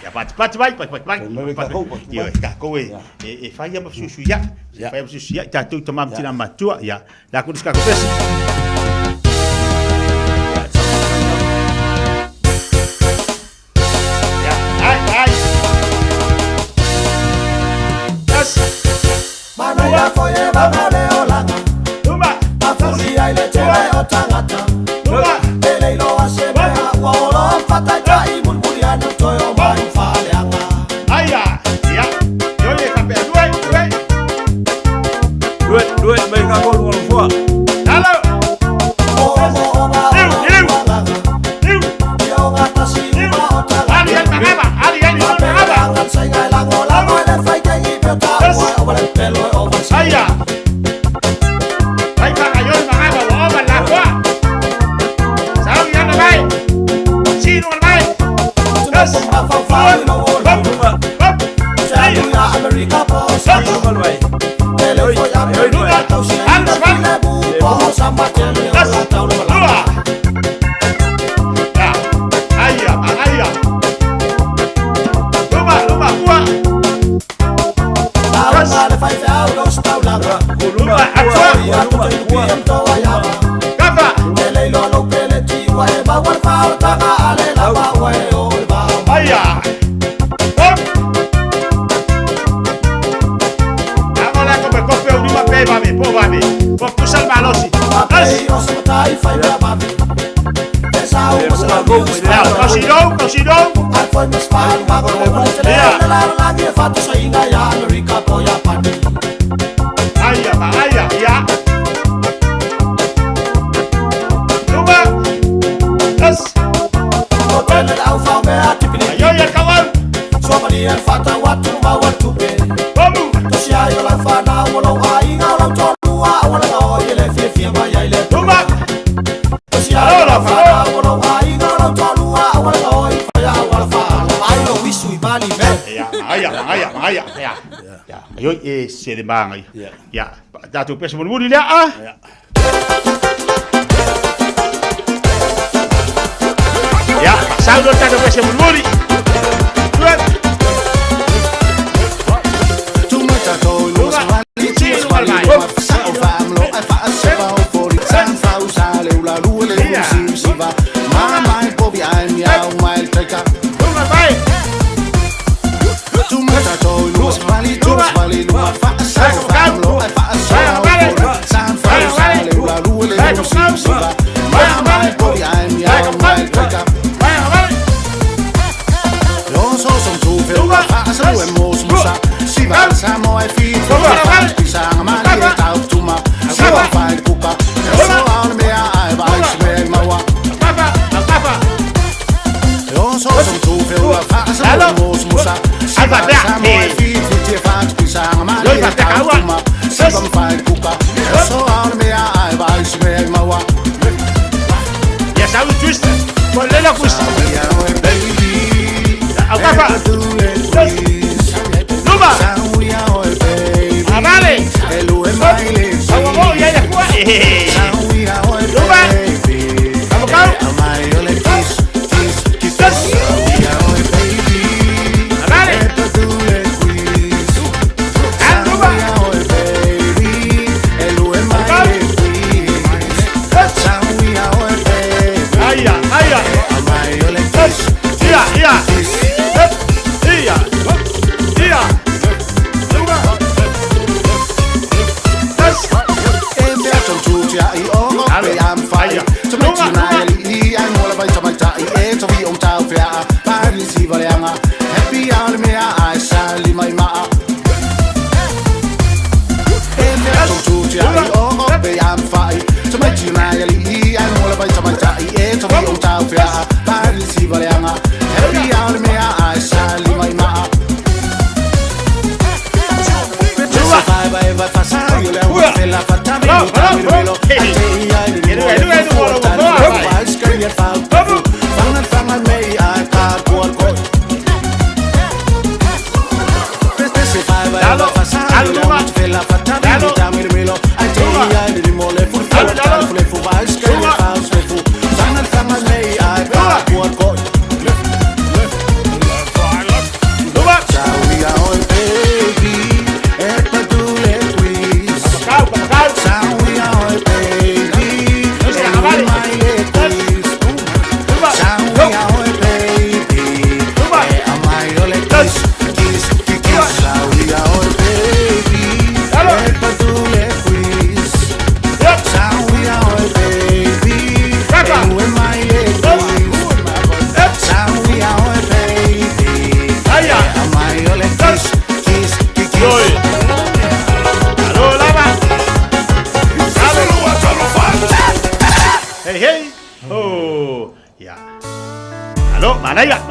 Ya pat vai. Yo, ka koe. E fai ama susu ya. Fai ama susu ya. Ta tu tamam tina matua ya. La ku ska ko pesi. Ya, ai. Yes. Mana ya foye bangale olanga. Tuma. Mafuzi ya ile tele otangata. Tuma. Ele ilo wasebe ha wolo fataka imulmuli ya nutoyo mai fale anga. Aya. Ya. Yo le kape due. Due mai ka ko ngol fo. Hello. Yo ngata si ma otanga. Ali yan mahaba. Angat say ngai lango lango ele fai kai beta. Wale pelo over. Aya. Ay, kakayon mahaba. Wa la kwa. Sao yan na bay. Sino na bay. Yes. America boss. foi mas fai ma go mo le la ngi fa tu sai nga ya America po ya pani aya ya Luba yes o tele au fa me atipini yo ya kawan Somalia fata watu ma watu be babu to sia yo la fa na wala ai nga la to lua wala o ile fi ma ya ile Luba to sia yo la fa na wala ai nga la to lua wala o ya wala fa ai no wisu ibali me ya yo se de bang ya datu pes mun mudi dia ah ya sao do datu pes mun mudi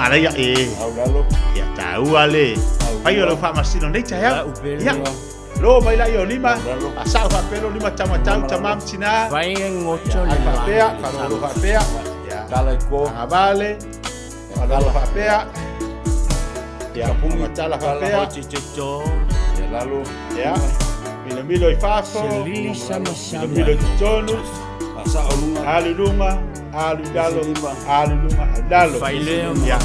Malaya ya tahu ale ayo lo fa masino nei ya lo mai la yo lima asa fa pero lima chama chamam china vai ngocho lima pea para lo fa pea ya dale ko vale para lo fa pea ya punga chala fa pea chicho ya lalu ya milo ifafo milo chichonu asa olunga alilunga aludalo ya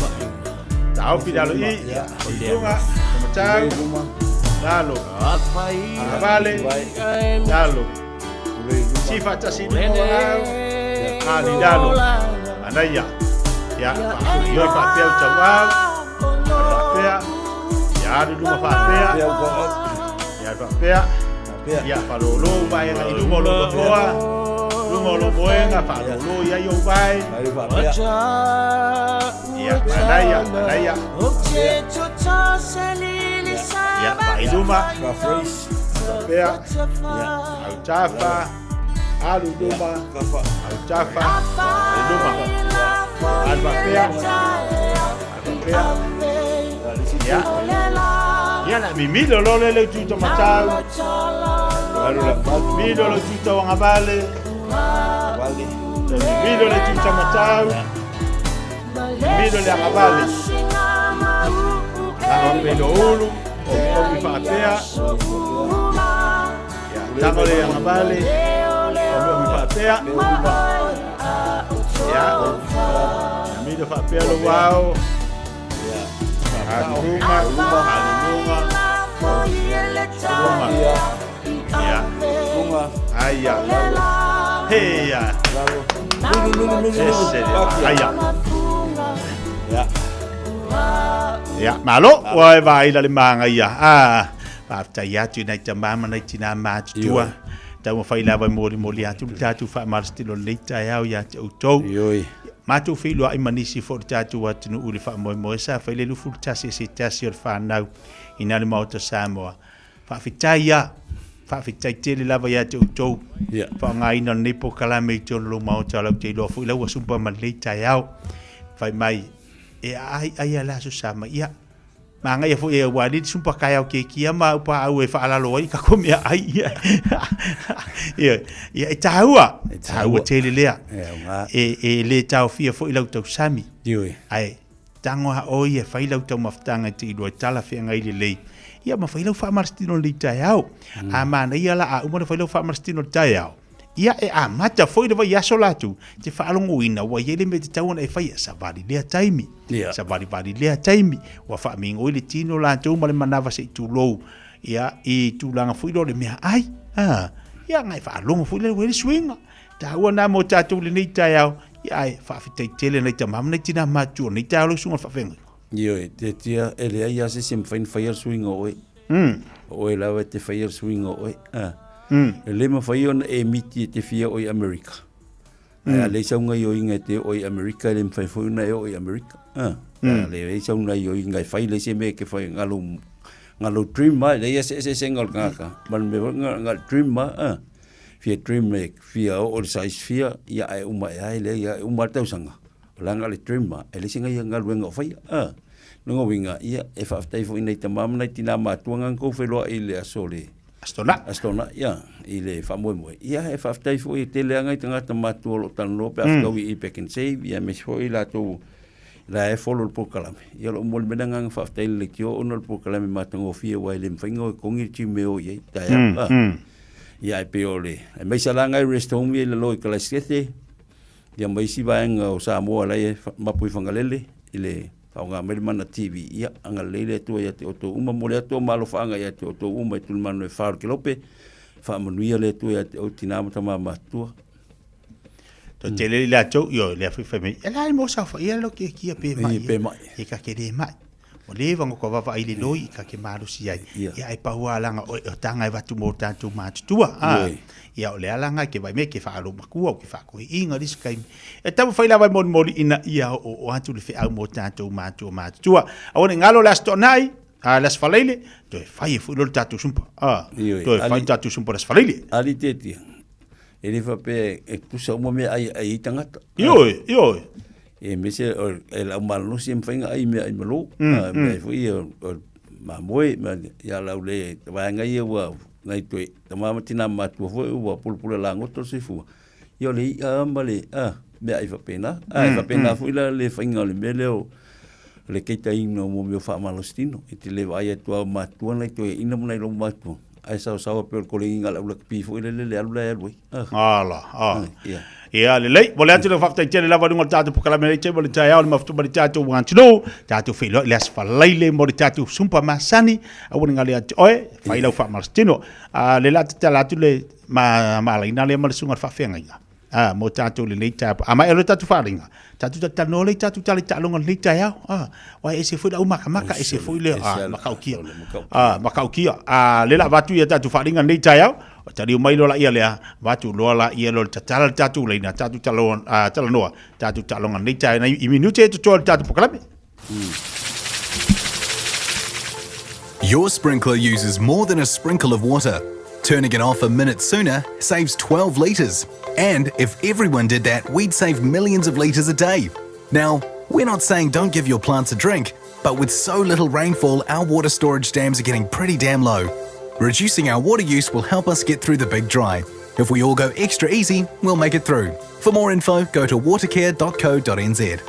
tahu pidalo ya olunga macam dalo vale dalo sifat casino alidalo anaya ya yo papel cawal papel ya aludunga papel ya papel ya palolo bayang ilu molo koa Ngolo moenga whaolo ia i o vai. Ia, malaya. Ia, wailuma. Pea. Au tafa. Alu duma. Au tafa. Alu duma. Alba pea. Ya. Ya na mimilo lo le tuto matau. Alula, mimilo lo tuto wanga vale. Vale. Mimilo le tuto matau. Mimilo le vale. Na pelo ulu, o mi fa pea. Ya, tango le vale. O mi fa pea. Ya. Mimilo fa pea lo wao. Alunga. Ya. Aya. Heya. Aya. Ya. Ya, malo vai la limanga ya. After ya tu na tamama na tina match tua. Tau fai lava mori atu tatu fa mar stilo lita ya to. Yoi. Matu filo ai manisi for tatu atu no uli fa mo sa fa le lu fu tasi se tasi fa nau ina le mauta Samoa. Fa fitaya. Fa fitai tele lava ya to. Ya. Fa ngai na nipo kala me to lo mauta la te lo fu la wa super man lita ya. Fa mai ai ala so sama ia. Manga ia fu e wadi sumpa kaya ke kia ma pa au e fa ala lo i ka komi ai ia. Ia taua tele lea. E le tau fia fu ila tau sami. Yoi. Ai tango ha o ia fa ila tau maftanga te do tala fe ngai le. Ia ma fa ila fa marstino le tau. Amana ia la a uma fa ila fa marstino tau. Ia e a mata foi de vai asolatu te falongo ina wa yele me te tau na fai sa vali le taimi sa vali le taimi wa fa mingo ile tino la tu male manava se tu lo ia e tu langa foi le me ai ia ngai fa longo foi le swinga ta wa mo tatu le ni tau ia ai fa fitei tele na te mamna tina matu ni tau lo sunga fa fenga io te tia ele ia se sim fain fire swing oi oi la te fire swing oi le ma fai on e miti te fia oi America. Le sa unga yo inga te oi America le fai foi na oi America. Le sa unga yo inga fai le se me ke fai ngalo dream ma le se ngal ngaka. Man me ngal dream ma fia dream me fia o size fia ya ai uma ai le ya uma tau sanga. La ngal dream ma le singa ya ngal wenga fai Nunga winga ia e fa tai foi nei tamam nei tina ma tuanga ko felo ile asole. Astona, ya, ile fa mo. Ia e fa tai foi te le ngai tanga tamatu lo tan lo pe afta wi i pekin save ia me foi la to la e follow po kalame. Ia lo mo menanga fa tai le kio onol po kalame matango fia wa ile mfingo kongi ti meo ye ta ya. Ia e peole. E me sala ngai rest home ile lo kala skete. Ia mai si va en o Samoa la e mapui fangalele ile Nga mele mana TV ia anga leile tu ia te oto uma mole to malo fa anga ia te oto uma tu mano e far kilope fa manuia le tu ia te otina mata mama tu to tele la to yo le fa me ela mo sa fa ia lo ke kia pe mai e ka ke de mai o le vango ko va ile loi ka ke maru si ai ia ai pa wa langa o tanga va tu mo tanto ma tu ia o le alanga ke vai me ke fa lo makua o ke fa ko inga dis kai e tamu fai lava mo ina ia o atu le fe au mo tanto ma tu a ona ngalo las to nai a las falele to fai fu lo tatu sumpa to fai tatu sumpa las falele ali teti ele fa pe e tu sa mo me ai tangata yo e me se el malu sim fainga ai me malu me foi ma moi ya la le va ngai wa ngai toi tama tina matu foi wa pulpula lango to se fu yo le ambale me ai fa pena foi la le fainga le meleo le keita ino mo me fa malostino e te le vai tu matu ngai toi ina mo nai lo matu ai sa pe ko le inga la pi foi le ala ala ia le lei vole atu le fakta tele lava dunga tatu pokala me tele vole tai au maftu bali tatu wantuno tatu filo le asfa leile mo tatu sumpa masani a woni ngali atu oe fai lau fa marstino le la tala tu le ma la ina le mal sunga fa fenga mo tatu le leita ama e tatu fa ringa tatu tatu no le tatu tali talonga leita ya wa ese foi au maka ese foi le makaukia le la vatu ya tatu fa ringa leita ya tari mai lo la ia lea watu lo la ia lo tatala tatu leina tatu talon talanoa tatu talonga nei tai na I minute to tol tatu pokalame. Your sprinkler uses more than a sprinkle of water. Turning it off a minute sooner saves 12 litres. And if everyone did that, we'd save millions of litres a day. Now, we're not saying don't give your plants a drink, but with so little rainfall, our water storage dams are getting pretty damn low. Reducing our water use will help us get through the big dry. If we all go extra easy, we'll make it through. For more info, go to watercare.co.nz.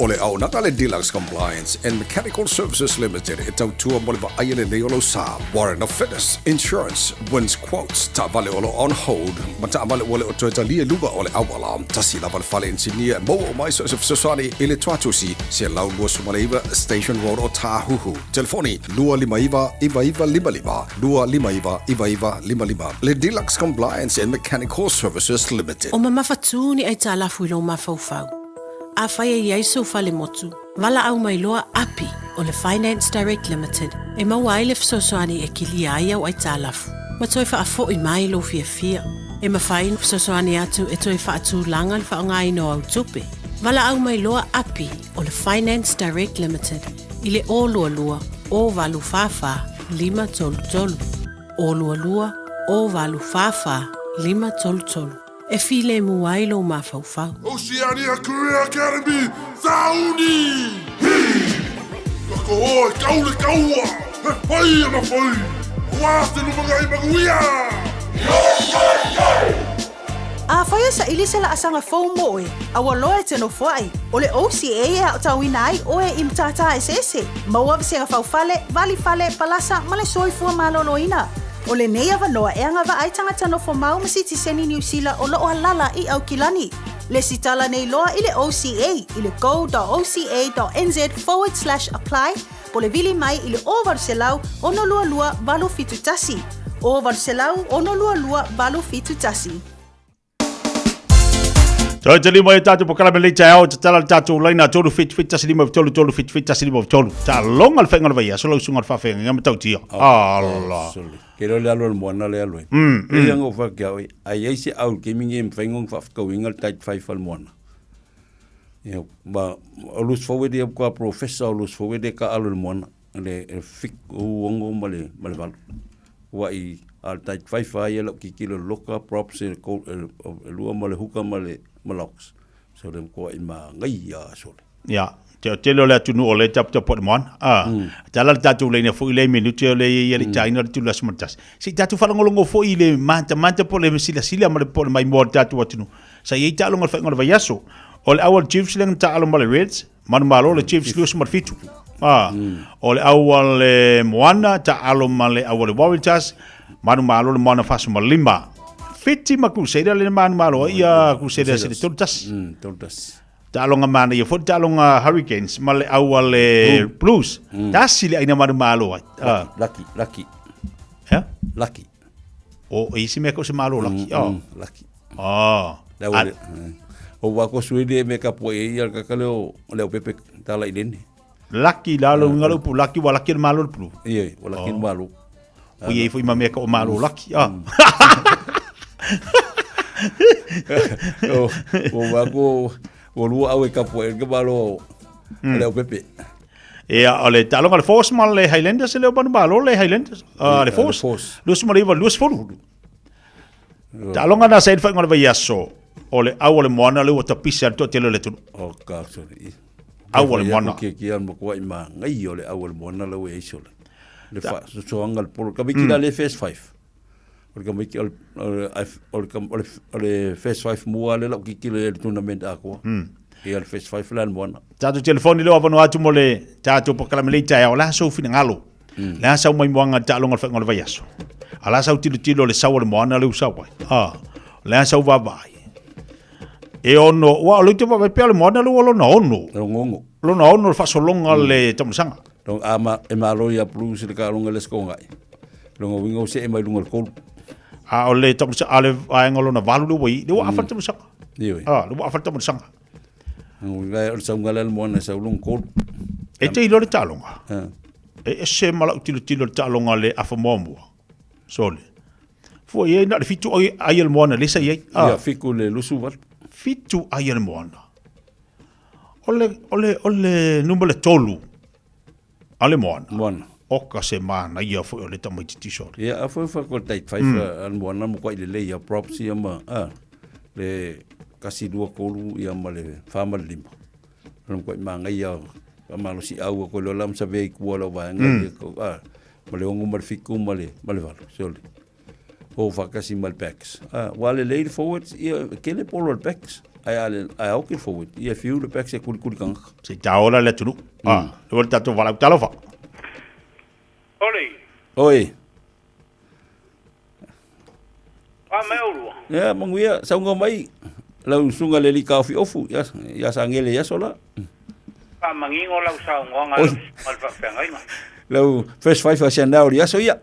Ole au natale Deluxe Compliance and Mechanical Services Limited e tau tua mole va aiele nei olo sa warrant of fitness insurance wins quotes ta vale olo on hold ma ta vale ole o toita lia luga ole au alarm ta si la vale fale engineer mo o mai so sosani ele tuatusi se lau lua sumalaiva Station Road o Tahuhu telefoni lua limaiva iva lima lua limaiva iva lima le Deluxe Compliance and Mechanical Services Limited o mama fatuni ai ta lafu lo mafaufau a whaia iai so whale motu. Wala au mai loa api o le Finance Direct Limited. E maua ai le fsosoani e kili ai au ai tālafu. Ma toi wha a fo I mai lo fia. E ma whain fsosoani atu e toi wha atu langa le wha o ngai no au tupe. Wala au mai loa api o le Finance Direct Limited. I le o lua o walu fafa 5 O lua o walu fafa 5 E file muailo mafaufau. Oceania Career Academy, Sauni! Kako oi, kaule kaua! He whai ama whai! Wāste lumangai maguia! A whaia sa ilisela asanga fau moe, a waloe te no whai. O le OCA e au tawina ai o e imtata e sese. Maua visenga fau fale, vali fale, palasa, male soifua maloloina. O le nei awanoa e anga wa ai tangata no fo mau masiti seni New Zealand o loo halala I au kilani. Le sitala nei loa I le OCA I le go.oca.nz/apply po le vili mai I le o varselau ono lua valu fitutasi. O varselau ono lua valu fitutasi. So tali mo tatu pokala mele chao tala tatu laina tolu fit tasi lima tolu fit tasi lima tolu. Ta longa fenga vai so lo sunga fa fenga ngam tau tio. Allah. Ke lo le alo mo na le alo. E yang o fa ke ai ai se au ke mingi mfenga fa ka wingal tait 5 al mona. E ba olus fo wedi ko professor olus fo wedi ka alo mona le fik o ngo male val. Wa I al tait 5 ai lo ki kilo loka props e ko lu male huka male malox so dem ko ima ngai ya so ya te lo le tunu o le tap pot mon tala tatu le ne fo ile minute le ye China tu las montas si tatu fa ngolongo fo ile manta po le sila ma le po mai mo tatu watunu sa ye talo ngol fa ngol va yaso o le awal chiefs le ta alo male reds man malo le chiefs lu smart fitu o le awal moana ta alo male awal warriors man malo le mona fa so lima Fiti maku seda le man malo ia ku seda se totas. Talonga mana ia fot talonga Hurricanes male awale Blues. Tasile aina man malo. Lucky. Ja? Lucky. O isi me ko se malo lucky. Lucky. O wa ko suide me ka po ia ka kaleo le pepe tala ideni. Lucky lalo ngalo pu lucky wa lucky malo pu. Ia, wa lucky malo. O ia foi me ka o malo lucky. o wago o lu au e kapo e malo le pepe e ale talonga le force mal le Highlanders le ban malo le Highlanders le force lus mariva lus folu talonga na said fa ngol va yaso ole au le mona le o tapisa to tele le tu o ka sorry au le mona ke an mo ko ima ngai ole au le mona le we iso le fa so angal por ka bikila le face 5 Porque me ol Face 5 mua le lo ki le tournament ako. E al Face 5 lan bona. Tatu telefoni lo avano atu mole tatu pakala mele tai ola so fina ngalo. La sa mai moanga ta longa fa ngol vayaso. Ala sa tilo le sa le moana le usa wa. La sa va vai. E ono wa lo te va pe le moana le lo no no. Ngongo. Lo no no fa so longa le tamusanga. Donc ama e malo ya plus le ka longa le skongai. Longa wingo se e mai lunga ko ole tamu sa ale ngolo na valu wi do afa tamu sa do afa tamu sa ngai o sa ngalal mo na sa ulung ko e te lo talonga e se mala tilo talonga le afa momo sole Fo ye na fitu ai le moana le sai ai. Ia fiku le lusu wal. Fitu ai le moana. Ole number le tolu. Ale moana. Moana. Oka se mana ia fo le tamai t-shirt. Ia afo fa ko tai fai an moana mo ko le ia props ia ma le kasi dua kolu ia ma le fama lima. Lam ko manga ia ma si au ko lo lam sabe ku lo ba ngai ko ma le ongo mal fiku ma le valo soli. O fa kasi mal packs. Wale le forward ia kele polo packs. Ai au ke forward. Ia fiu le packs e kuli kang. Se taola le tulu. Le tato vala talofa. Oi. Meuru. Ya, manguia saunga mai. Lau sunga le li kafi ofu. Ya sangele ya sola. Mangingo lau saunga ngal malfa fengai. Lau first five asia now ya so ya.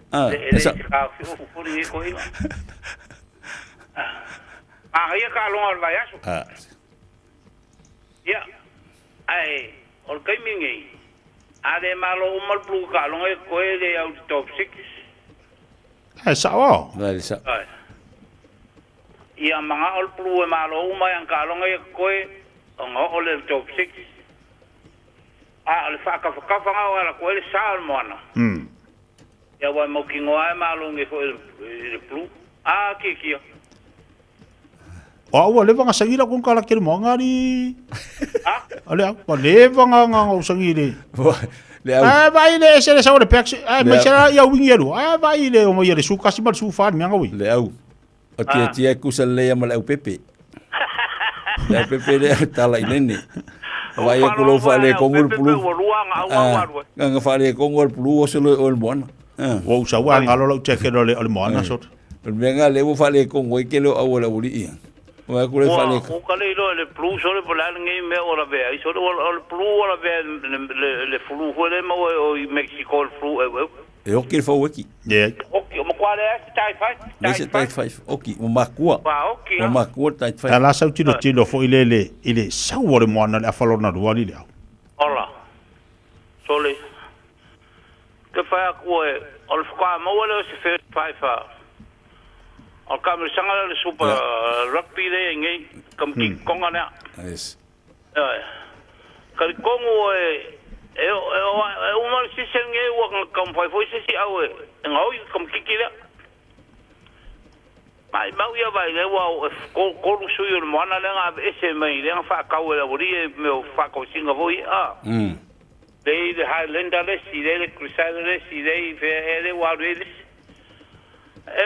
Esa kafi ofu puri ko ina. Ia ka longa vai aso. Ya. Ai, ol kai mingi. Ade malo umal plu ka longa ko de au top 6. Sao? Vai sa. Ia mga ol plu malo uma yang ka longa ko ngo ole top 6. Le fa ka nga wala ko le sa mona. Ya wa mo ki ngoa malo nge ko le plu. Kiki. O le vanga sangira kun kala kil monga ni. Ale ko le vanga nga sangire. Vai le se sa le pex. Me sera ya wingeru. Vai le o mo ye su kasi mal su fa mi nga wi. Le au. O ti ku se le mal au pepe. Le pepe le tala inene. Vai ku lo fa le kongul pulu. Nga fa le kongul pulu o se le o mona. O sa wa nga lo check le mona sot. Venga le wo fa le kongoi ke lo au la uli. Wa ku le fa le ko kale lo le plu so le pola ngi me ora be ai so le plu ora be le flu ho le mo o Mexico le flu e o ke fo wiki o mo kwale tai fai o makua o makua tai fai ala sa tino fo ile sa wo le mo na fa lo na do ali le ola so le ke fa ko o le fa mo le se fa o kamer sanga le super rugby le ngai kam ki konga na yes kali kongo o mal si senge o kam fai foi si au ngau kam ki kila mai mau ia vai le wa ko su yo mo na le nga ese mai le fa ka o le ori me fa ko singa voi dei de Highlander le si le Crusader le si dei fe wa le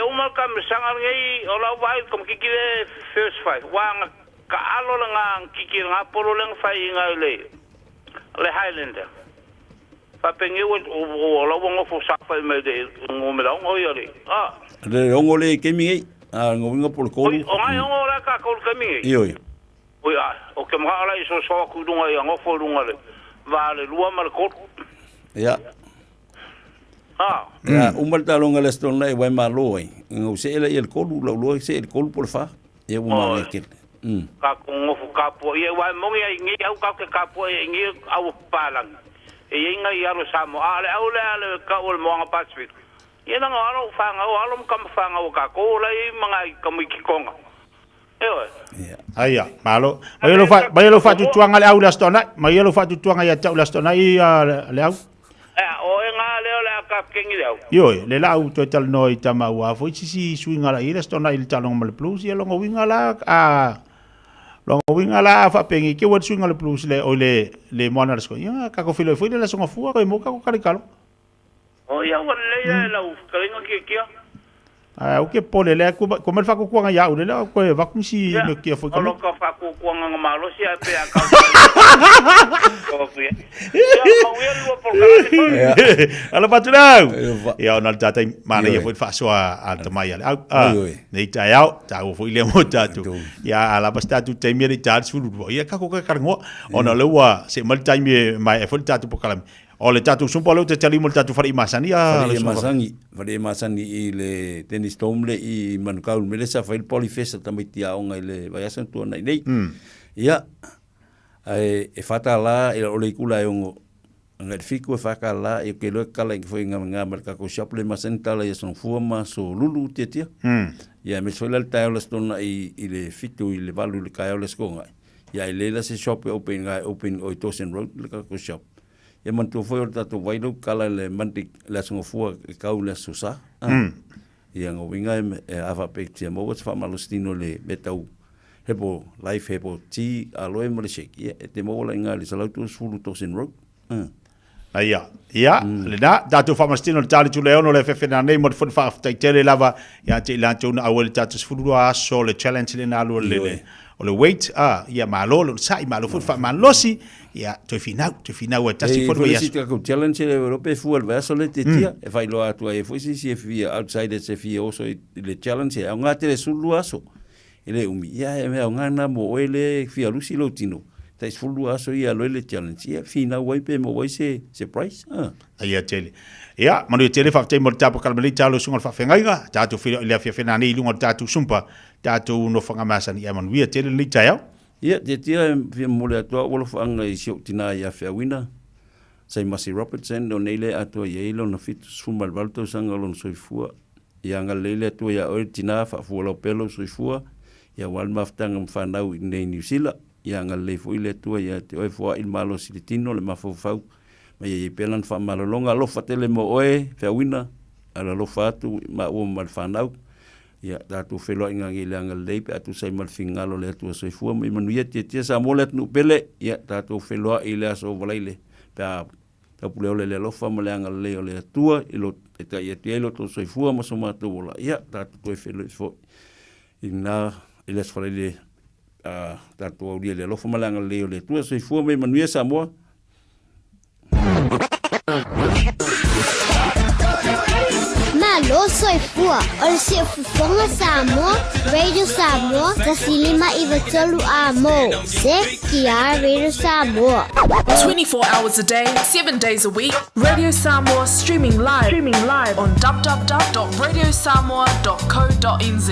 uma kam sangar ngai ola vai kom kikile first five wang ka alo nga kikil nga polo lang fai nga le Highlander fa pengi o ola wong fo sa fa me de ngome la ngo yori le ngo le kemi ngo polo ko o nga ngo la ka ko kemi yo o ke ma ala iso so ku dunga ya ngo fo dunga le vale lua mal ko ya ya umal talonga le stone lai wai malo ai ngo se ele el kolu lo se el kolu por fa e uma ke ka ko ka po ye wai mo ye ngi au ka po ye ngi au palang e inga ia ro samo ale ka ol mo nga pacific ye na ngalo fa nga alo kam fa nga ka ko lai mga kam ki konga aya malo mai lo fa tu tuanga le au la stone mai lo fa tu tuanga ya tau la stone i le au o nga leo la ka kengi leo yo le la u to tal noi tama wa fo si swinga la ile stona il talong mal plus ye longo winga la fa pengi ke wat swinga le plus le o le mona sko ya ka ko filo foi le songa fu ko mo ka ko karikalo o ya wa le ya la u karinga ke kia o ke pole le ko me fa ko ko nga ya o le ko va kun si me ke fo ko ko fa ko nga malo si a pe a ka ala patrão ya ona tata mana ia foi fa so a tamai ala nei tai au ta o foi le mo tatu ya ala basta tu te mi ri fu ia ka ko ka karngo ona lewa se mal tai mi mai e foi tatu pokalam o le tatu sumpo le te tali mo tatu fari masani ya fari masani i le tennis tomle i mankaul mele sa fa il polifesta tamai tia o ngai le vai asan tu nei ya e fata la e o le kula e Ngai fiku whakala e ke loa kala i whainga ngā maraka shop le masentala i son fuama so lulu tia. Ia me soila le taiola stona i le fitu i le valu le kaiola skonga. Ia i leila se shop open o i Tosen Road le kako shop. Ia mantua foi o tato wailu kala le mantik le songa fua i kau le susa. Ia ngā winga e awa pektia mo wats whamalostino le metau hepo life hepo ti aloe mo le shake. Ia e te mola inga le salautu sulu Tosen Road. Ia, le na, datu whamastino le tali tu leono le whewhena nei mo te whunu whaafatai tele lava, ia te ilan tūna awele tatu sifuru aso le challenge le nālua le o le weight, ia malo, le sai malo, whunu wha malosi, ia toi whinau e tasi whunu i aso. Ei, whunu challenge le Europe fua le vaso le te tia, e whai loa atua e fwisi si e fia outside se fia oso le challenge, au ngā te le sulu aso, e le umi, ia e mea o ngā na mo oe le fia lusi lo tino. Tais fulu aso ia loe le challenge. Ia fina wai pe mo wai se price. Ia tele. Ia, manu tele whafte mo tapo kalmali talo sunga whawhengainga. Tātou whira ilea whiawhena ni ilunga tātou sumpa. Tātou no whangamasani. Ia manu ia tele li tai au. Ia, te tia whia mole atua wala whaanga i siok tina ia whiawina. Sai Masi Robertson o neile atua ia ilo na fitu suma le valto sanga lon soifua. Ia nga leile atua ia oe tina whaafuala o pelo soifua. Ia walmaftanga mwhanau i nei New Zealand. Ia ngā leifo i le tua ia te oe fua il malo silitino le mafau ma ia i pelan wha malolonga lofa tele mo oe whiawina ala lofa atu ma ua mal whanau ia tātou wheloa inga ngi le anga leipe atu sai mal fingalo le atua soi fua ma imanuia tia sa mole atu pele ia tātou wheloa i le aso walaile pia tapuleo le lofa ma le anga leo le atua ilo eta ia tia ilo to soi fua ma soma atu wala ia tātou koe wheloa i fo i ngā i le aswalaile tatu au dia le lofa malanga leo le tua so fua me manuia Samoa Malo so fua o se fufonga Samoa Radio Samoa tasilima ivatolu amo se kia Radio Samoa 24 hours a day 7 days a week Radio Samoa streaming live on www.radiosamoa.co.nz.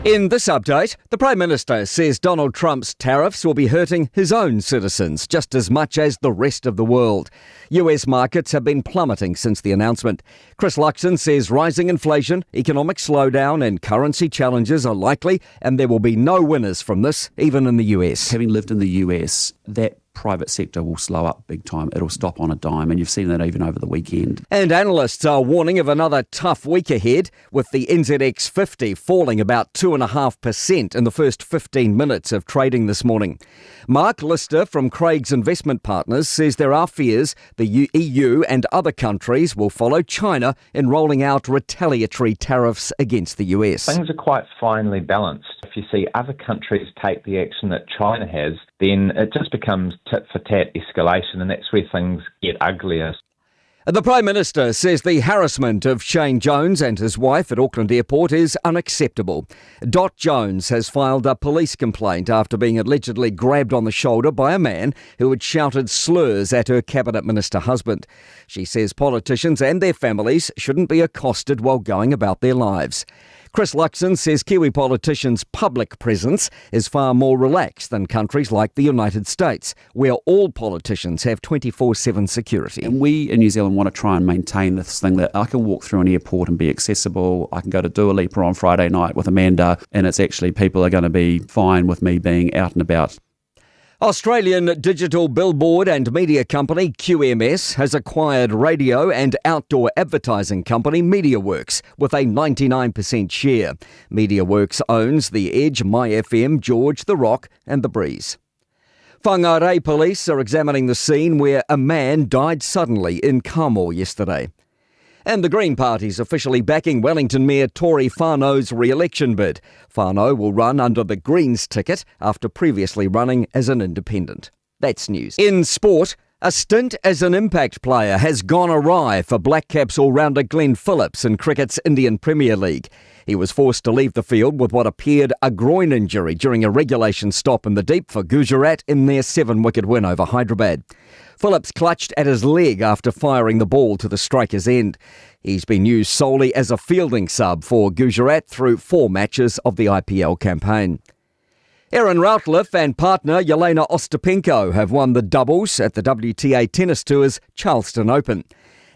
In this update, the Prime Minister says Donald Trump's tariffs will be hurting his own citizens just as much as the rest of the world. US markets have been plummeting since the announcement. Chris Luxon says rising inflation, economic slowdown and currency challenges are likely and there will be no winners from this, even in the US. Having lived in the US, that private sector will slow up big time. It'll stop on a dime, and you've seen that even over the weekend. And analysts are warning of another tough week ahead, with the NZX 50 falling about 2.5% in the first 15 minutes of trading this morning. Mark Lister from Craig's Investment Partners says there are fears the EU and other countries will follow China in rolling out retaliatory tariffs against the US. Things are quite finely balanced. If you see other countries take the action that China has, then it just becomes tit-for-tat escalation, and that's where things get uglier. The Prime Minister says the harassment of Shane Jones and his wife at Auckland Airport is unacceptable. Dot Jones has filed a police complaint after being allegedly grabbed on the shoulder by a man who had shouted slurs at her Cabinet Minister husband. She says politicians and their families shouldn't be accosted while going about their lives. Chris Luxon says Kiwi politicians' public presence is far more relaxed than countries like the United States, where all politicians have 24/7 security. And we in New Zealand want to try and maintain this thing that I can walk through an airport and be accessible. I can go to Dua Lipa on Friday night with Amanda, and it's actually people are going to be fine with me being out and about. Australian digital billboard and media company QMS has acquired radio and outdoor advertising company MediaWorks with a 99% share. MediaWorks owns The Edge, MyFM, George, The Rock and The Breeze. Whangarei police are examining the scene where a man died suddenly in Kamo yesterday. And the Green Party's officially backing Wellington Mayor Tory Whānau's re-election bid. Whānau will run under the Greens ticket after previously running as an independent. That's news. In sport, A stint as an impact player has gone awry for Black Caps all-rounder Glenn Phillips in cricket's Indian Premier League. He was forced to leave the field with what appeared a groin injury during a regulation stop in the deep for Gujarat in their 7-wicket win over Hyderabad. Phillips clutched at his leg after firing the ball to the striker's end. He's been used solely as a fielding sub for Gujarat through 4 matches of the IPL campaign. Aaron Routliffe and partner Yelena Ostapenko have won the doubles at the WTA Tennis Tour's Charleston Open.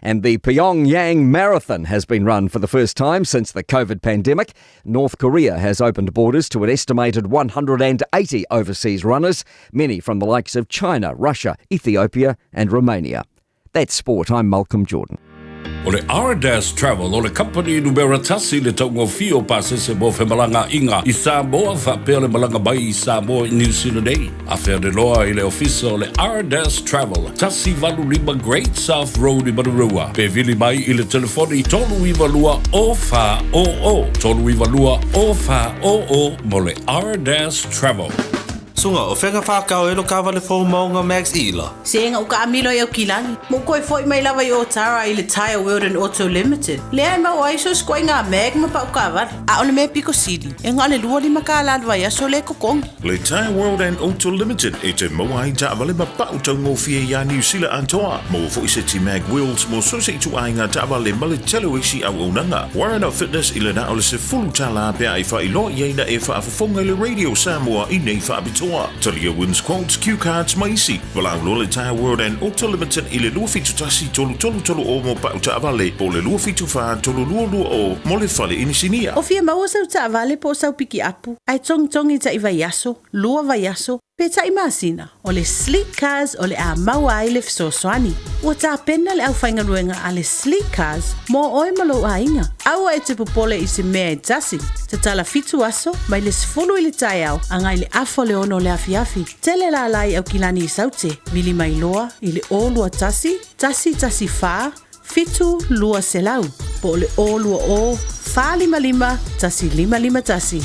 And the Pyongyang Marathon has been run for the first time since the COVID pandemic. North Korea has opened borders to an estimated 180 overseas runners, many from the likes of China, Russia, Ethiopia and Romania. That's sport. I'm Malcolm Jordan. O le Ardas Travel, o le company numero tasi le taungo fio pasese mo fe malanga inga I Samoa whapea le malanga bai I Samoa I New Zealand ei. A whea de loa I le ofisa o le Ardas Travel, tasi valu lima Great South Road I Marurua. Pe vili mai I le telefoni tolu I valua o wha o o. Tolu I valua o wha o o mo le Ardas Travel. Sunga o whenga whakao elo kawa le whau maunga Max Ela. Senga o ka amilo i au kilangi. Mo koe foi mai lawa I o Tara I le Tire World and Auto Limited. Lea I mau aiso skoi ngā meg ma pa uka awari. A ole me Pico City. E ngā le lua lima ka aladwa vai aso le kokongi. Le Tire World and Auto Limited e te mawai ta awale ma pa utau ngofia ia New Zealand antoa. Mo fo I se ti mag wheels mo so se tu ainga ta awale ma le telo isi au unanga. Warren Up Fitness I le na ole se fulu tala pia I wha I loa ieina e wha afafonga le Radio Samoa I nei wha abitoa. Talia wins quotes, cue cards, maisi. Walau lo le Tire World and Auto Limited I le lua fitu tasi tolu o mo pa uta avale. Po le lua fitu wha tolu lua o mo le whale inisinia. O fia maua sau ta avale po sau piki apu. Ai tongi ta I vaiaso, lua vaiaso. Pe ta I masina. O le sleek cars o le a maua ai le fisosoani. Ua ta pena le au whainga ruenga a le sleek cars mo oi malo a inga. Aua e te popole I se mea I tasi. Te tala fitu aso, mai le sifulu I le tai au. Angai le afo le ono le afiafi. Tele la lai au kilani I saute. Mili mai loa I le o lua tasi fa. Fitu lua selau. Po le o lua o. Fa lima tasi lima tasi.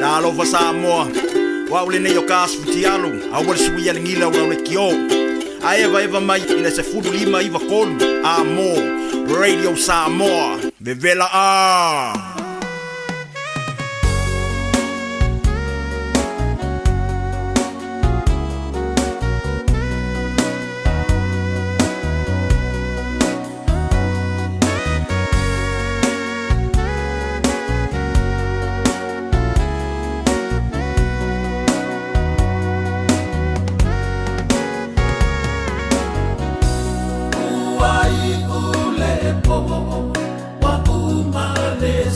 Talo fa Samoa. Wa ule ne yo kasputi alu. Awal suia ngila wa le kio. Eva mai ina se fudu lima iva kolu. Amo Radio Samoa. Bevela a. Wa umale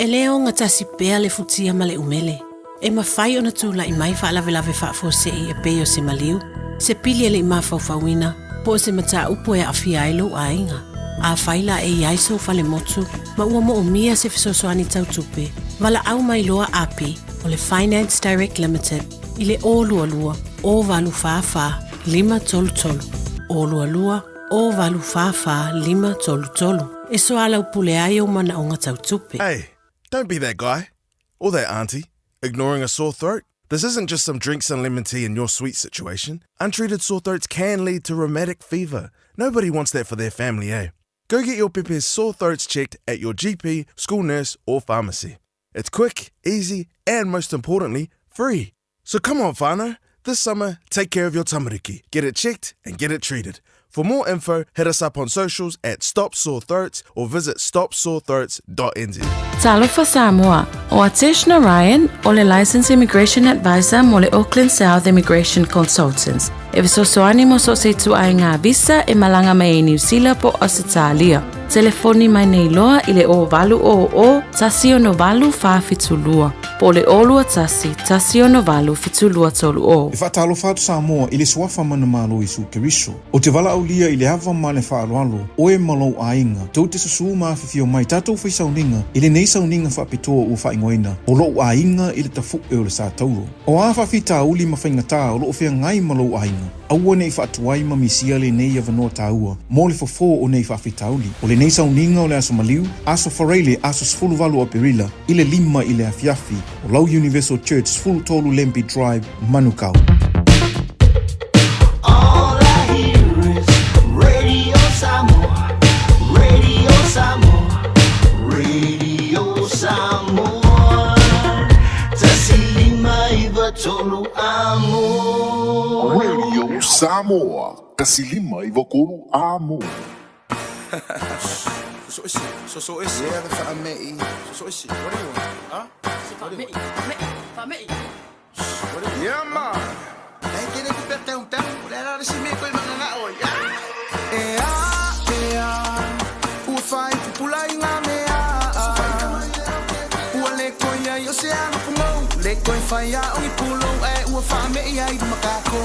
E leo ngā tasi pēa le futia ma le umele. E mawhai o na tūla I mai whaalawe whaafosei e peo se maliu. Se pili e le mawhauwhauina, po se mata upo e awhia ilo a inga. A whaila e iaiso whale motu, ma ua mo o mia se fisosoani tautupe, wala au mai loa api o le Finance Direct Limited, I le o lua lua, o walu whaafaa, 533. O lua lua, o walu whaafaa, 533. E so ala upule ai o mana o ngā tautupe. Hey, don't be that guy, or that auntie, ignoring a sore throat. This isn't just some drinks and lemon tea in your sweet situation. Untreated sore throats can lead to rheumatic fever. Nobody wants that for their family, eh? Go get your Pepe's sore throats checked at your GP, school nurse, or pharmacy. It's quick, easy, and most importantly, free. So come on, whānau. This summer, take care of your tamariki. Get it checked and get it treated. For more info, hit us up on socials at Stop Sore Throats or visit stopsorethroats.nz. Talofa Samoa, o Atish Narayan, o le Licensed Immigration Advisor mo le Auckland South Immigration Consultants. E visosoani mo so se tu ai ngā visa e malanga mai e New Zealand po Australia. Telefoni mai nei loa I le o valu o tasi o no valu whawhitulua. Po le olua tasi o no valu fitulua tolu o. E whaatalofa atu Samoa I le suafa mana malo I su keriso. O te wala au lia I le hava ma le whaaloalo, o e malo a inga. Tau te susu maafifio mai tatou whaisauninga, I le nei sauninga whaapitoa ua whaingoina, o lo a inga I le tafu e o le sa tauro. O a whawhita uli ma whaingata o lo whea ngai malo a inga. Aua nei whaatuai ma misia le nei avanoa taua, mo le fofo o nei whawhita uli. O le nei sauninga o le aso maliu, aso whareile aso sfulu valu o perila, I le lima I le afiafi, o Lau Universal Church sfulu tolu Lempi Drive, Manukau. Radio Samoa, Radio Samoa, Radio Samoa. Tasilima iwa tolu amo. Radio Samoa, Tasilima iwa kolu amo. So isi. Yeah, the famei. So isi. What do you want? Huh? Famei. Yeah, man. Hey, kene ku perguntar, ela desse me coi manga oi. O fai pula inga mea. O le koia yo se anga pungo. Le koi fai a oi pulo e o famei ai makako.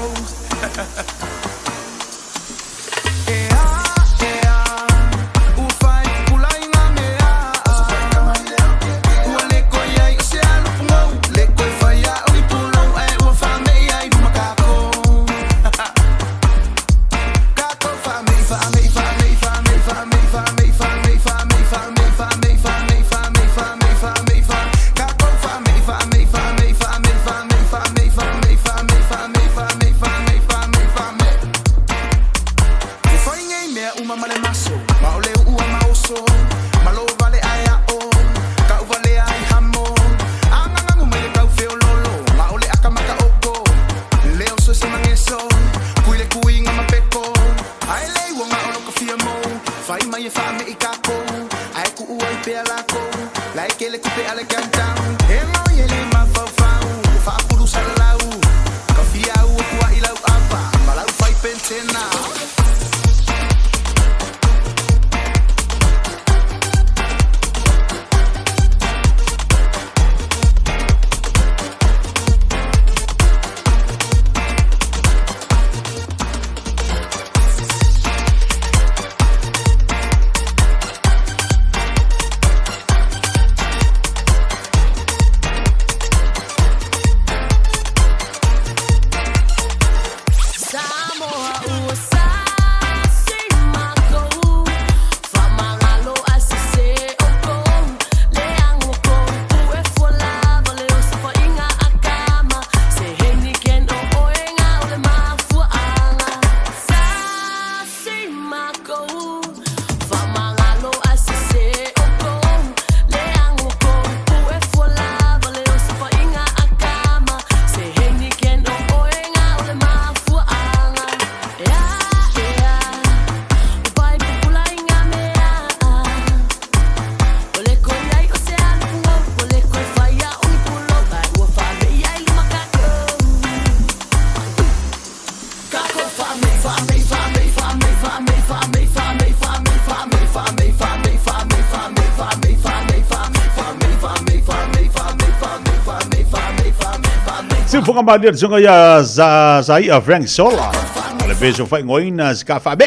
Sifunga madia sunga ya Zai Frank Sola. Ale beso fai ngoina ska fa be.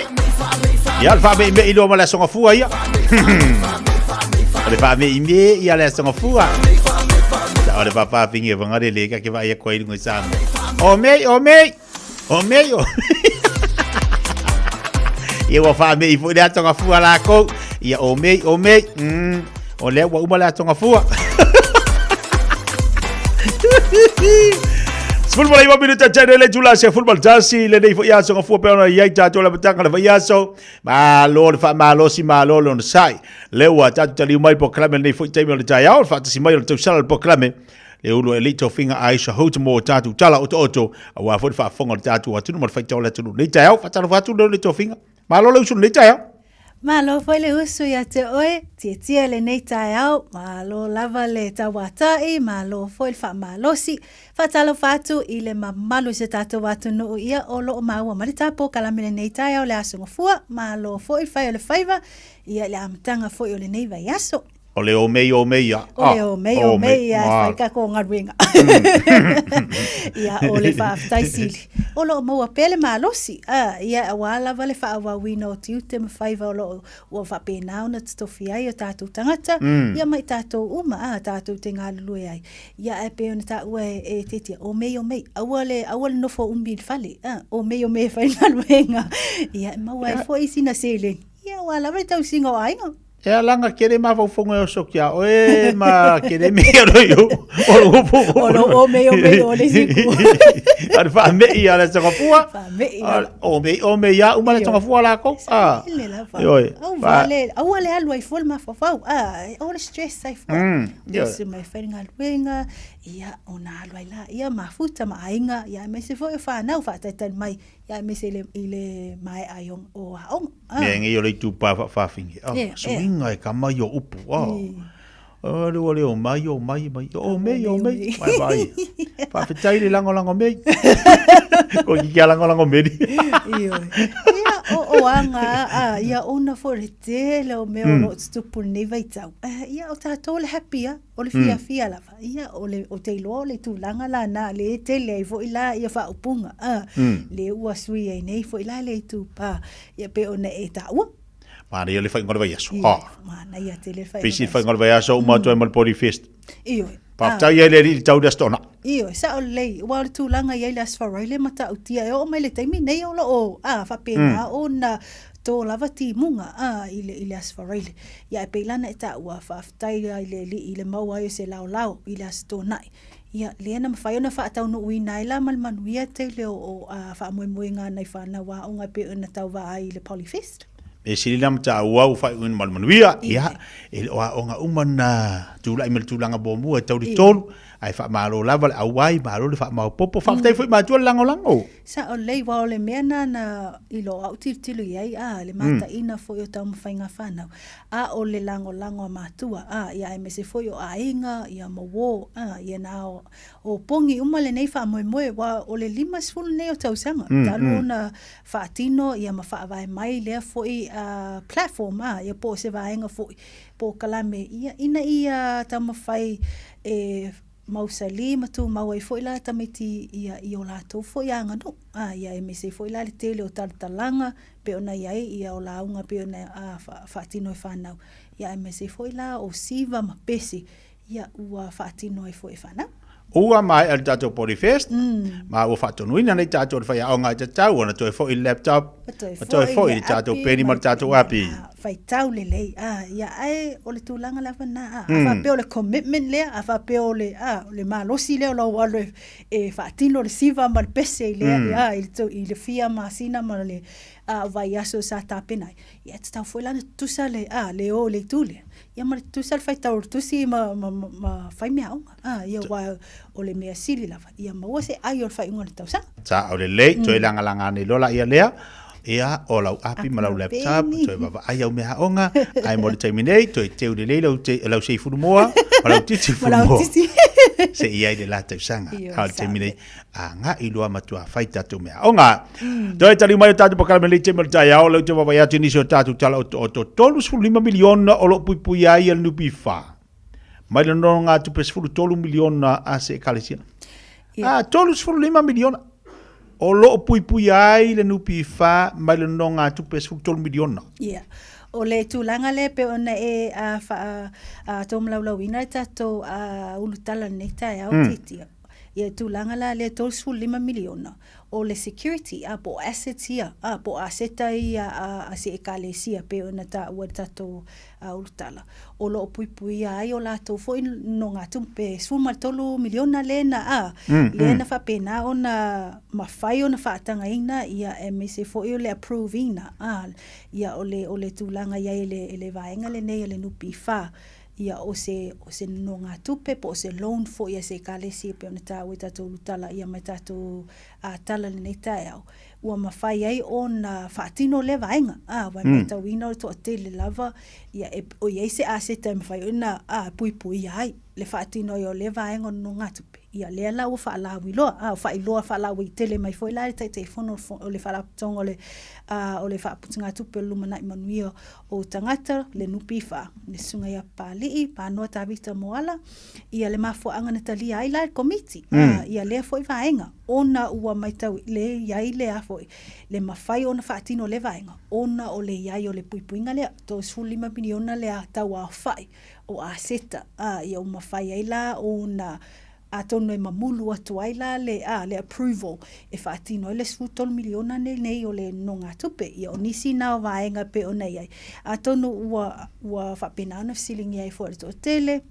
Ya fa be me ilo mala songa fua ya. Ale fa me ime ya la songa fua. Ale papa pinge vanga de lega ke va ya ko ili ngisa. O me. Ia wa fa me i fu le songa fua la ko. Ia o me. O le wa uma la songa fua. Football iba minuta chane le jula se football jasi le nei fo ya so fo pe ona ia ta tola batanga le ya so ma lo fa ma lo si ma lo no sai le wa ta tali mai po klame nei fo time le tai au fa si mai le sala po klame le ulo elito finga aisha hoto mo tatu tala oto wa fo fa fonga tatu atu mo fa tola tu nei tai au fa tala fa tu le to finga ma lo le su nei tai au Malo foi le usu ya te oe, tia le nei tai au, malo lava le tawatai, malo foi fa malosi, fa talo fatu i le mamalu se tato watu nuu ia o lo o maua maritapo kalamile nei tai au le asunga fua, malo foi fai o le faiva, ia le amatanga foi o le nei vai aso. O le o mei ya. O le o mei ya, fai kako ngaruinga. Ia o le whaafitai sili. O lo maua pele malosi. Ia wala vale whaawa wina o tiute mawhaiva o lo o whapenao na titofi ai o tātou tangata. Ia mai tātou uma, tātou te ngā lulue ai. Ia e peo na tā ua e tetia. O mei. Aua le nofo umbi fale. O mei whai ngaruinga. Ia maua e fo isi na sele. Ia wala vale tau singa o ainga. E langa kere ma fo fongo o sokia o e ma kere me ro yo o me o le siku ar fa me ia la tanga fua o me ya uma la tanga fua la ko yo vale awale alwa I fol ma fo o le stress ai fo yo se mai fenga wenga ia ona alwa la ia mafuta ma ainga ia me se fo fa na fa tan mai ia me se ile mai aion o aong me ngi yo le tu pa fa fingi ngai kama yo upu le o mai o mei vai pa fitai le lango mei ko ki lango mei ia o anga ia ona for te le o me o stupu nei vai tau ia o tatou le happy o le fia lava ia o te lo le tu langa la na le te le vo ila ia fa upunga le ua sui ai nei fo ila le tu pa ia pe ona e tau Mana ia le whai ngora vai aso. Mana ia te le whai. Pisi whai ngora vai aso, umatua e Malpori Fest. Iyo. Paftai ia le ri tau da stona. Iyo, sa o lei, wa le tūlanga ia le asfarai le mata utia, e o mai le taimi nei o la o, whapena o na tō lava ti munga, i le asfarai le. Ia e peilana e ta ua, whaftai i le maua i se lao, i le astonai. Ia, le ana mawhai ona whaatau no ui nai la malmanuia te le o whaamoe ngā nei whana wa o ngai pe ona tau wa ai le Polyfest. E sili lam ta wau fai un malmanuia ia e o nga umana tula imel tulanga bomu e tau di tolu ai fa malo lava awai malo le fa ma popo fa tai foi ma tu lango sa o lei wa le mena na ilo au tilu ai le mata ina foi o tau mawhainga whanau o le lango matua ia e mese foi o ainga ia mawo ia na o pongi umale nei fa moe wa o le 5 nei o tau sanga talo na fa tino ia ma fa vai mai le foi platform ia po se vaenga foi po kalame ia ina ia tamawhai mausali matu mawai foi la tamiti ia i o lato foi anga no ia e me se foi la le tele o tartalanga pe ona ia o launga pe ona fatino e whanau ia e me se foi la o siva ma pesi ia ua fatino e foi whanau ua mai al tato Polyfest ma ua whatonuina nei tato le whai aonga i tatau ona toi foi laptop toi foi i tato peni ma tato api fai tau le lei ia ai o le tūlanga lawa na fa peo le commitment lea fa peo le malosi lea o lau alo e whaatino le siva ma le pese lea i le fia ma sina ma le vai aso sa tāpenai ia te tau foi lana tusa le o le tūlea ia ma le tusa le fai tau tusi ma fai mea aunga ia wa o le mea sili lava ia ma ua se ai o le fai unga le tau sa sa o le lei toi langa ni lola ia lea ia o lau api ma lau laptop toi baba ai au mea onga ai mo le taiminei toi teu le lei lau sei furu moa ma lau titi furu moa se ia i le la tau sanga au le taiminei nga i lua matua fai tatu mea onga toi tali mai o tatu pakala me le te mai tai au lau te baba ia tinisi o tatu tala o to tolu 5 miliona o lo pui ai al nupi fa mai le no nga tu pes 3 miliona a se kalesia Tolu sifuru lima miliona. O lo pui ai le nupi fa mai le nonga tupe sifuru tolu miliona. Yeah. O le tūlanga le pe ona tō mlaulawina tato ulutala nei tai au titia. Ia tūlanga la le tō sifuru 5 miliona. O le security po assets ia po aseta ia a se ekalesia pe ona ta ua tato ulutala. O lo pui ai o la tō foi no ngā tumpe sifuru miliona lena lena fa pena ona mawhai ona whaatanga ina ia me se foi o le approve ina ia o le tūlanga ia ele vaenga le nei le nupi wha ia o se no ngā tupe po se loan fo ia se kalesi pe ona ta ua tato ulutala ia mai tato tala le nei tae au. Ua mawhai ai o na whaatino le vaenga. Wai mai tau ina o toa te le lava. Ia o iei se aseta mawhai o na pui ai. Le whaatino i o le vaenga o no ngā tupe. Ia lea la ua whaalawi loa. Whailoa whaalawi tele mai fo ila te whono o le whaalaputonga o le whaaputunga tupe o lumana i manuia o tangata le nupi wha. Le sunga ia pālii, pānoa tāwita moala. Ia le mafua anga na talia ai la komiti. Ia lea fo i vaenga. Ona ua mai tau le iai le afoi. Le mawhai ona whaatino le vaenga. Ona o le iai o le puipuinga lea. Tō sifuru 5 miliona lea tau a whai. O a seta. Ia o mawhai ai la ona a tono e mamulu atu ai la le approval. E whaatino le sifuru 3 miliona nei o le nonga tupe. Ia o nisi nao vaenga pe o nei ai. A tono ua whapena ana fisilingi ai fo ato tele.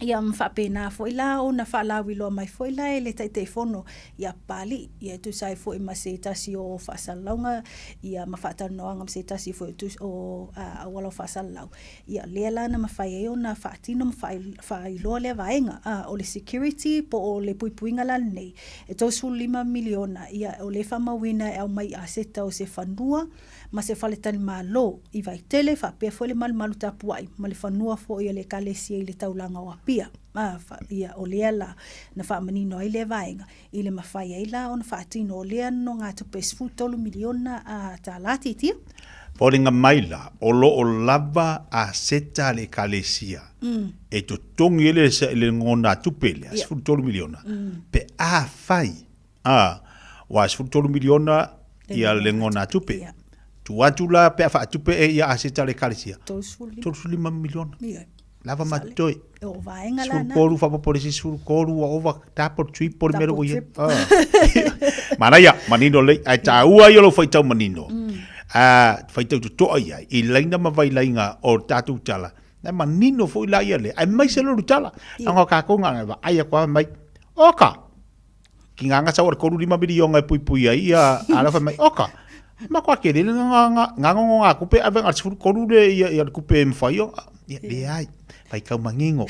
Ia mwhapena fo ila o na whaalawi loa mai fo ila le taitei whono ia pali. Ia tu sai fo ima se tasi o whaasalaunga. Ia mawhaatanoanga se tasi fo o awala o whaasalau. Ia lea lana mawhai e o na whaatino mawhai loa le vaenga. O le security po o le puipuinga la nei. E tō sifuru 5 miliona. Ia o le whamawina e au mai a seta o se whanua. Ma se whaletani maa lo. I vai tele whapea fo le malu tapuai. Ma le whanua fo ia le kalesia i le taulanga o pia ia o lea la na whaamanino ai le vaenga i le mawhai ai la o na whaatino o lea no ngā tupe sifuru 3 miliona a tā lati tia. Poringa maila o lo o lava a seta le kalesia e to tongi ele le ngona tupe le sifuru 3 miliona pe a whai wa sifuru 3 miliona ia le ngona tupe tu atu la pe a whaatupe e ia a seta le kalesia 5 miliona lava matoi o vaenga la na koru fa polisi sur koru wa over tapo trip por mero ia mana ia manino le ai ta ua yo lo foi tau manino foi tau to ia i laina ma vai lainga o tatu tala na manino foi la ia le ai mai se lo tala anga ka ko nga ai kwa mai oka kinga sa or koru 5 miliona pui ia ala fa mai oka ma kwa ke le nga kupe ave ar sur koru le ia kupe mfaio ia ai pai kau mangingo.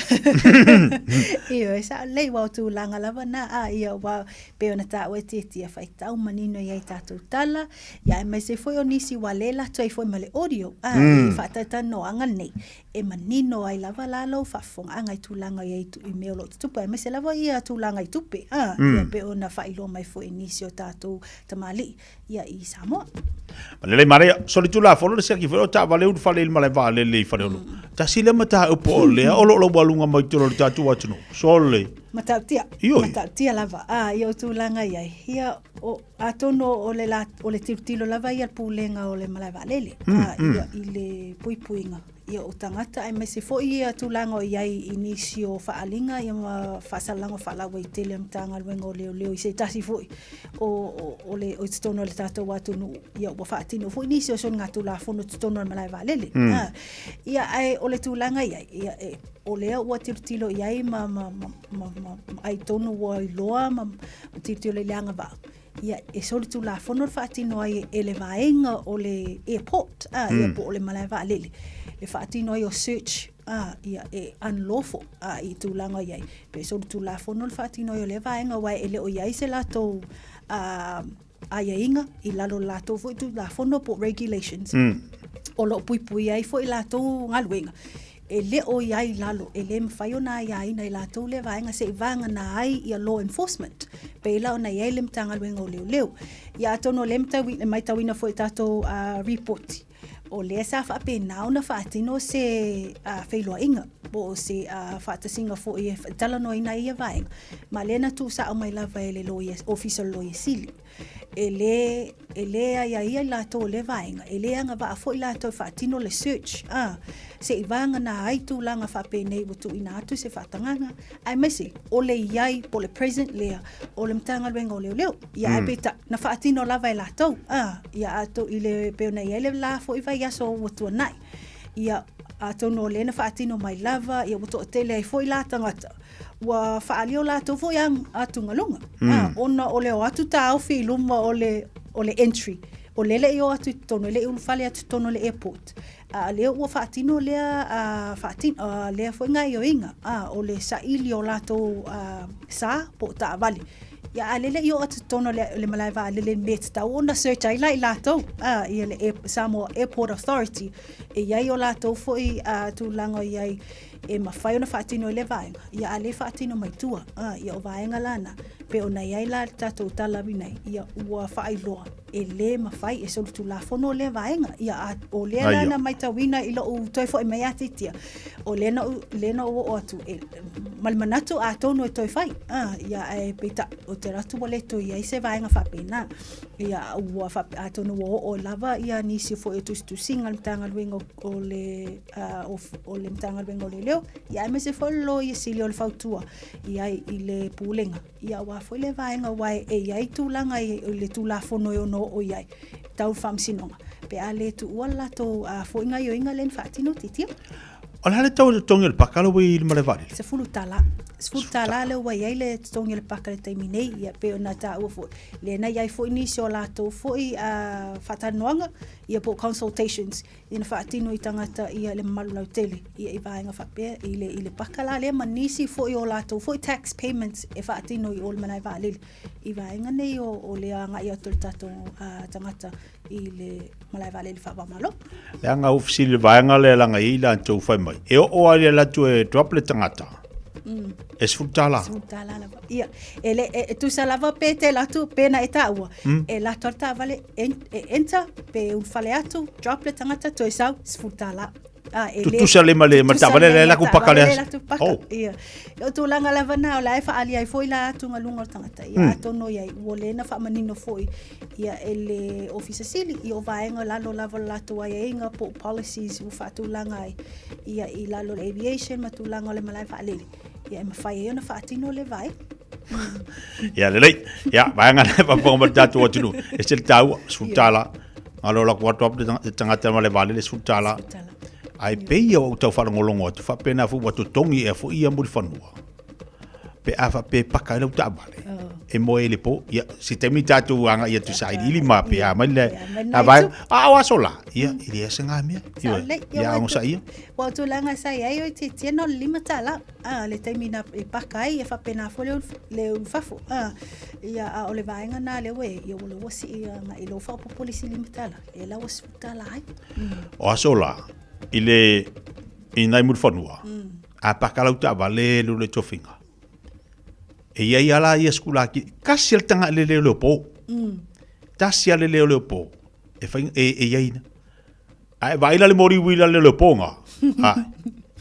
Iyo, esa lei wau tu langa lava na ia wau peo na ta ue titia whai tau manino iai tātou tala. Ia mai se foi o nisi walela tuai foi male audio. I whaatata no anga nei. E manino ai lava lalo whafong anga i tūlanga iai i meo lo tutupa. E mai se lava ia tūlanga i tupe. Ia peo na whailo mai foi nisi o tātou tamali. Ia i Samoa. Malele marea, soli tula folo le seki folo ta valeu du fale male vale le fale lo. Ta sile mata upo le o lo balunga mai tolo tatu atuno. Sole. Mata tia lava. Ia tūlanga iai. Ia o atono o le tilo lava ia pulenga o le male vale. Ia i le puipuinga. Ia o tangata ai mai se fo ia tūlanga o iai inisio whaalinga ia ma whaasalanga whaalawa i tele mtanga luenga o leo i se tasi fo o le o titono le tātou atunu ia o whaatino fo inisio son ngā tūla fono titono le malai valele. Ia ai o le tūlanga iai ia o lea ua tilo iai ma ai tonu ua i loa ma tilo le leanga va. Ia e soli tūla fono whaatino ai e le vaenga o le airport ia po o le malai valele. Le whaatino ai o search ia e unlawful i tūlanga iai. Pe so tūla fono le whaatino ai o le vaenga wai ele o iai se lato aia inga i lalo lato fo i tūla fono po regulations. O lo pui ai fo i lato ngaluenga. E le o iai lalo, e le mwhai o nā iai nei lato le vaenga se i vanga nā ai i a law enforcement. Pe ila o na iai le mtanga luenga o leo. Ia atono le mai tawina fo i tato reporti. o le sa fa pe na una fa tino se feilo inga bo se fa ta singa fo e tala no ina ia vai ma le na tu sa o mai lava ele lawyer official lawyer sili ele ia la to le vai ele anga va fo ila to fa tino le search se ivanga na ai tu langa fa pe nei tu ina tu se fa tanganga ai mesi o le iai po le present le o le mtanga wenga le leo ia beta na fa tino lava ila to ia ato ile pe na ile la fo iva ia so tu nai ia ato no le na fa tino mai lava ia to tele fo ila tangata wa fa alio la to fo yang atu ngalunga ona ole o atu ta au fi luma ole entry o lele yo atu tono le ul fale atu tono le airport le o fa tino le fa tino le fo ngai yo inga o le sa ilio la to sa po ta vale ya alele yo atu tono le malaiva le met ta ona search ai la to ia le Samoa Airport Authority e ia yo la to fo i tu lango ia e mawhai ona whaatino le vaenga. Ia ale whaatino mai tua. Ia o vaenga lana. Pe ona iai la tatou talawi nei. Ia ua whaai loa. E le mawhai e solu tu la fono le vaenga. Ia o le lana mai tawina ilo u toi fo e mai atitia. O lena o atu. Malmanatu a tono e toi whai. Ia e peita o te ratu o le toi iai se vaenga whapena. Ia ua a tono o lava ia nisi fo e tu singa mtanga luenga o le mtanga luenga o le leo. Ia me se follow ia sili o le fautua. Ia i le pulenga. Ia wa foi le vaenga wai e ia i tūlanga i le tūla fono e ono o iai. Tau whamsinonga. Pe a le tu uala to fo inga i o inga len whaatino titia. Ala hale tau le tongi le pakalo i le malevali? Se fulu tala. Se fulu tala le wai ai le tongi le pakale taimi nei. Ia pe o na ta ua fo. Le na iai fo inisi o lato fo i whatanoanga. Ia po consultations. Ina whaatino i tangata ia le malu lau tele. Ia i vaenga whapea i le pakala le manisi fo i o lato. Fo i tax payments e whaatino i o le manai vaalele. I vaenga nei o le anga i ato le tato tangata i le malai vaalele whaapamalo. Le anga ufisi le vaenga le langa i la antou whai mai. E o ale latu e drop le tangata. E sfutala. Sfutala lava. Ia. E tu sa lava pe te latu pena e taua. E la torta vale enter pe un fale atu drop le tangata to sau sfutala. Tu sa le male mata vale le la ku pakale. Oh. Ia. O tu langa lava na la fa ali ai foi la tu ngalunga tangata. Ia tono ia wole na fa manino foi. Ia ele office sili i o vaenga lalo lava la tu ai inga po policies u fa tu langa ia i lalo aviation ma tu langa le malai fa ale. Ia me fai ona whaatino le vai. Ia lelei. Ia, vaenga le whapongama tatu o tunu. E se le tau, sfutala. Alo la kuatu apu te tangata ma le vale le sfutala. Ai pei au tau wharangolongo atu. Whapena fu watu tongi e fu ia muri whanua. Pe awa pe paka ilau ta vale. E moe le po. Ia, si temi tatu anga ia tu sai ili ma pe a mai le. A vai, a awa sola. Ia, ili ese ngā mea. Ia, ango sa ia. Wa tu langa sai ai o te tino lima tala. Le taimina e pakai e whapena fo le unfafo. Ia o le vaenga nā le we. Ia o le wasi i lo whaupo polisi lima tala. E la wasi tala ai. O asola. I nai muri whanua. A pakalau ta vale le tofinga. E iai ala ia skula ki. Kasi al tanga le leo po. Tasi ale leo po. E iai na. Ai vaila le mori wila le po nga.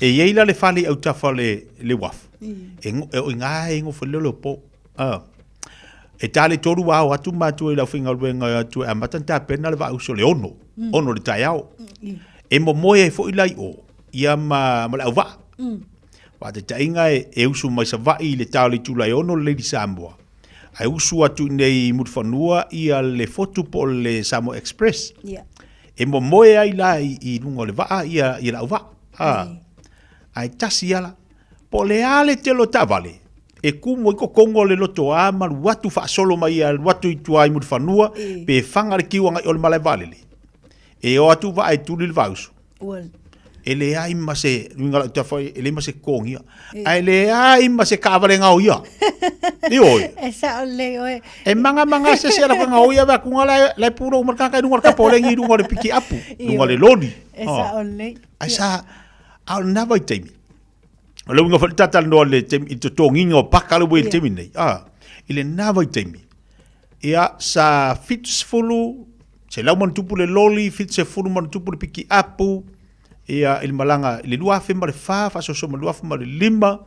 E iai la le fale au tafa le waf. E ngā e ngofo le po. E tale toru wao atu matu e la finga luenga atu a matanta pena le vau so le ono. Ono le tai au. E mo moe e fo ilai o. Ia ma la uva. Wa te tainga e usu mai sa vai le tau le tula e ono le di Samoa. Ai usu atu nei mutfanua ia le fotu po le Samoa Express. E mo moe ai la i rungo le va ia la uva. Ai tasi ala. Po le ale te lo tavale. E kumo i kokongo le loto a maru watu wha solo mai al watu i tuai mutfanua pe whanga le kiwanga i ole malai valele. E o atu va ai tuli le vausu. E le ai ma se ringala ta foi e le ma se kongia. Ai le ai ma se kavale ngau ia. I oi. E sa le oi. E manga se se la ngau ia va kunga le puro marka ka dunga ka pole ngi dunga le piki apu. Dunga le lodi. E sa ole. Ai sa al never temi. Lo nga falta tal no le temi to tongingo pakalo we temi nei. Ile never temi. Ia sa fitsfulu Se lau man tupu le loli, fit se furu man tupu le piki apu, ia il malanga, le luafe ma le fa so ma luafe ma le lima,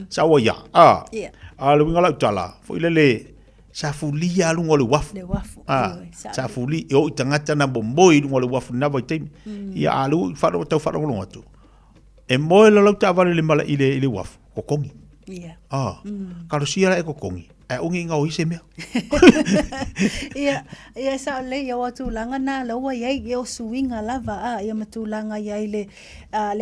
sa wa ya. Le winga lau tala, fo ile sa fulia lungo le wafu. Le wafu. Sa fuli, o itangata na bomboi lungo le wafu na vai teimi. Ia alu, whara tau whara longa tu. E moe la lau ta vale le mala ile wafu, kokongi. Karo siara e kokongi. Ungi ngau hise mea. Ia sa le ia watu langa na laua iai e o suinga lava ia matu langa iai le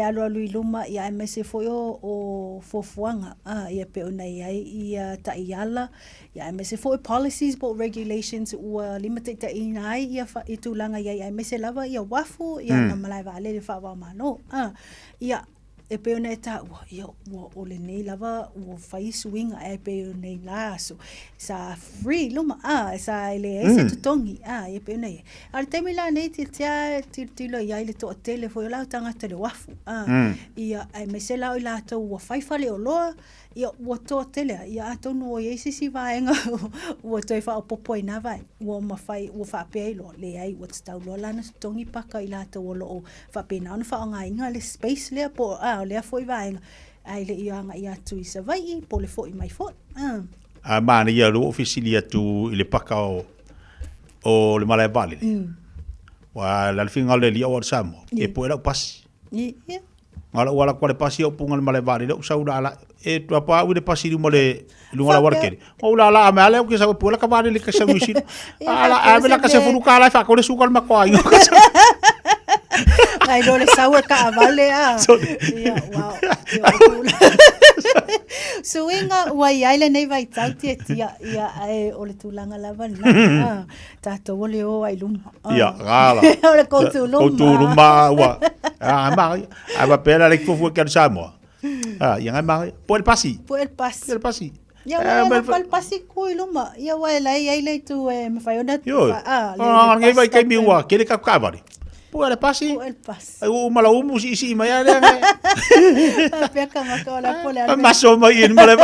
alu alu i luma ia mese foio o fofuanga ia pe ona iai ia ta iala ia mese foio policies bo regulations ua limited ta inai ia i tu langa iai mese lava ia wafu ia na malai vale le fa wa mano ia e pe ona ta ia o le nei lava o fai swing e pe nei la so sa free luma sa ile se tutongi e pe ona al temi la nei ti lo ia ile to tele foi la tanga te le wafu ia e me se la ila to o fai fale o lo ia o to tele ia to no ia si vaenga o to fa popo ina vai o ma fai o fa pe lo le ai o sta lo la na tongi paka ila to o lo fa pe na fa nga inga le space le po le foi vaenga ai le ia tu isa vai po le foi mai fo mana ia lo officialia tu ile paka o le malai vale wa la finga le li o samo e po era pasi wala kwa le pasi o punga le malai vale lo sa ula e tua pa u de pasi mo le lunga la warkeri o la ma le ke sa po la ka vale le ka sa misi ala a la ka se furu ka la fa ko le sukal ma ko ai ai do le saua ka vale ia wow suinga wa ia nei vai tauti tia ia ai o le tulanga lava na tato ole o ai luma ia gala o le koutu luma wa ma ava pera le fofu ke samo ia ngai po el pasi ia wa el pasi ku luma ia wa ai le tu me fai ona ngai vai kai miwa ke le ka vale po el pasi o mala umu si mai ale peka makola pole maso mai en mala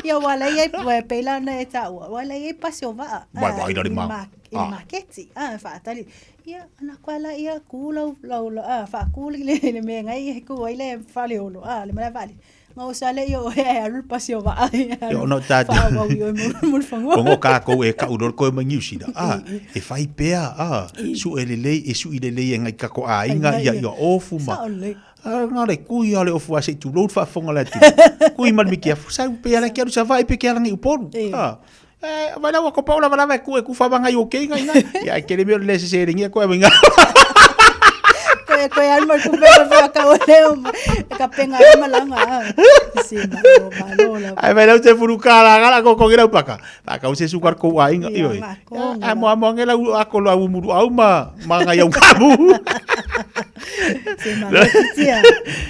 ia wala ia pela na eta wala ia pasi o va vai dali ma marketi fa tali ia ana kwala ia kula la fa kula le me ngai ku ile fa le olo le mala vale ma o sale yo al pasi o va yo no ta mo ka ko e ka udor ko mangi usida e fai pea su ele su ile ngai ka ko inga ia yo ofu ma ngare kui ale ofu ase tu load fa fonga la tu kui mal mi kia sa pe ala kia sa vai pe kia ngi upon vai la ko paula vai ku fa banga yo ke ngai ya ke le me le se ringa ko venga ko ya mal tu pe fa ka o le ka penga malanga si malo ai vai la te furukala gala ko ngira upaka ka use sukar ko inga yo amo ngela ako lo muru au ma ngai yo kabu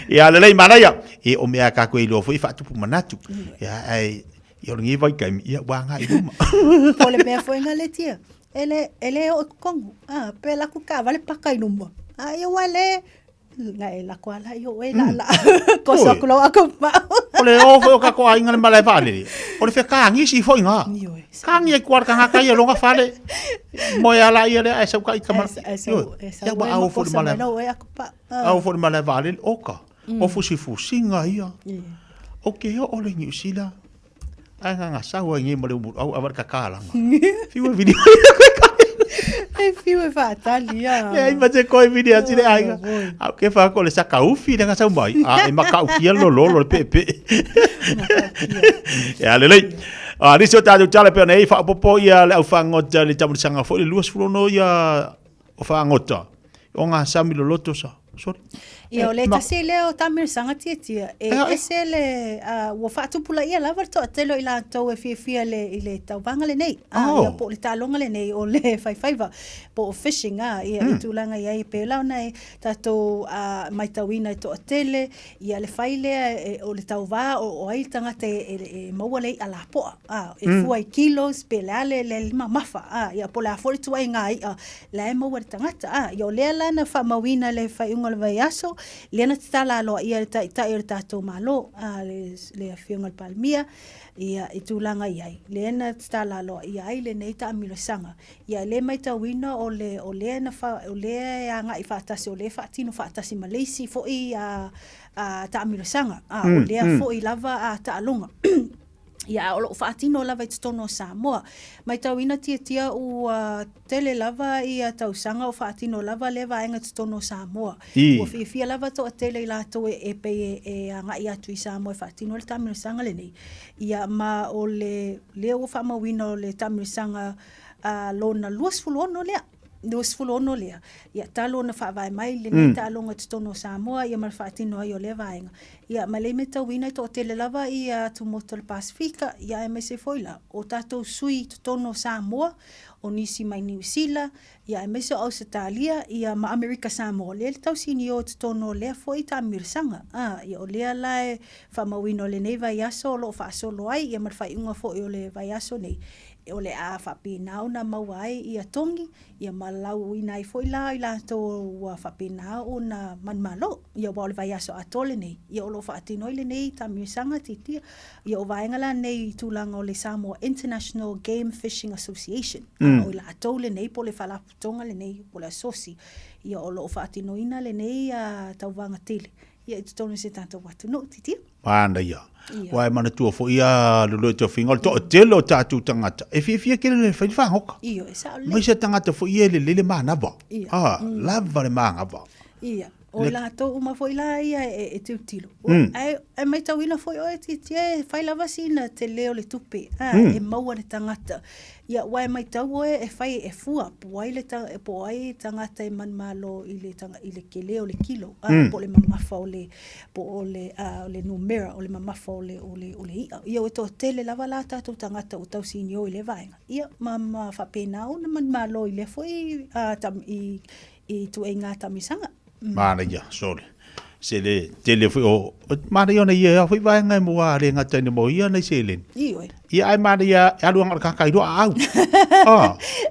ia le lei mana ia e o mea ka ko i lo foi fa tu manatu ia ai yo ngi vai kai ia wanga i luma po le mea foi ngale tia ele o kongo pe la ku ka vale pakai luma ia wale ngai la kwala yo e la ko so ko ako pa o le o foi ka ko ai ngale mala vale o le fe ka ngi si foi nga ka ngi kwar ka ka ia longa fale mo ya la ia le ai sa ka i kamar ia ba au foi mala au foi mala vale oka o fusi fusinga ia okay o le New Zealand anga sa wa ngi mo le au avar ka kala fiu video fiu fa talia ai ma te ko video ti le ai au ke fa ko le sa ka ufi nga sa mai e ma ka ufi lo pepe ya le ni so ta tale pe nei fa popo ia le au fango le tamu sanga fo le luas fulono ia o fa ngota o nga sami lo loto sa sorry ia o le tasi leo tamir sanga tia ese le wo fa tu pula ia la verto telo ila to e fia le ile tau vanga le nei ia po le talonga le nei o le fai po fishing ia tu langa ia pe la nei tato mai tawina to tele ia le fai le o le tau va o ai tanga te mo le ala po e fuai kilos pe le mafa ia po la for tu ai ngai la mo tanga ia le la na fa mawina le fai fionga le vai aso, le na tala lo ia ta o le tatou malo, le fionga le palmia, ia i tūlanga iai. Le na tala lo ia ai le nei ta amilo sanga. Ia le mai ta wina o le anga i whaatasi, o le whaatino whaatasi Malaysi fo i ta amilo sanga. O le fo i lava a ta alonga. Ia o lo whaatino lava i tono Samoa. Mai tau ina tia u tele lava i a tau sanga o whaatino lava lewa ainga tono Samoa. O fia lava to a tele i lato e pe e anga i atu i Samoa e whaatino le tamino sanga le nei. Ia ma o le o whamawina o le tamino sanga lona luas fulono lea. Luas fulono lea. Ia talo na whaavai mai le nei talonga tono Samoa ia mal whaatino ai o le vaenga. Ia ma le me tau wina to tele lava i tu moto le Pasifika ia e me se foila. O tatou sui tono Samoa o nisi mai New Zealand ia e me se Australia ia ma Amerika Samoa. Le tau sini o tono lea fo i ta mirsanga. Ia o lea lae whamawino le nei vai aso o lo whaasolo ai ia mal whaiunga fo i o le vai aso nei. O le a whapinau na mawai i a tongi, ia malau i nai fo i la to whapinau na manmalo, ia o le vai aso atole nei, ia o lo whaatino i le nei ta miusanga titia, ia o vaengala nei tūlanga o le Samoa International Game Fishing Association, o i la atole nei po le whalaputonga le nei po le asosi, ia o lo whaatino ina le nei tauwanga tele, ia i tutonu se tātou watu no titia. Panda ia. Wai mana tua fo ia lulu te fingal to telo tatu tangata. E fia kele le fa hoka. Iyo e sa le. Mai se tangata fo ia le mana ba. Lava le manga ba. Ia. O la to uma fo ila ia e tilo. Ai mai tawina fo o e fai lava sina te leo le tupe. E maua le tangata. Ia wai mai tau e fai e fua poai le tangata e manmalo i le kele o le kilo. Po le mamafa o le le numera o le mamafa o le ia. Ia o to tele lava la tatu tangata o tau sinio i le vaenga. Ia mama fa pena o na manmalo i le foi i tu e ngata misanga. Mana ia, sorry. Se le tele foi o mana ia na ia foi vai ngai mo a le ngata ni mo ia na selen. Ioi. Ia ai mana ia alu ngal ka kai do au.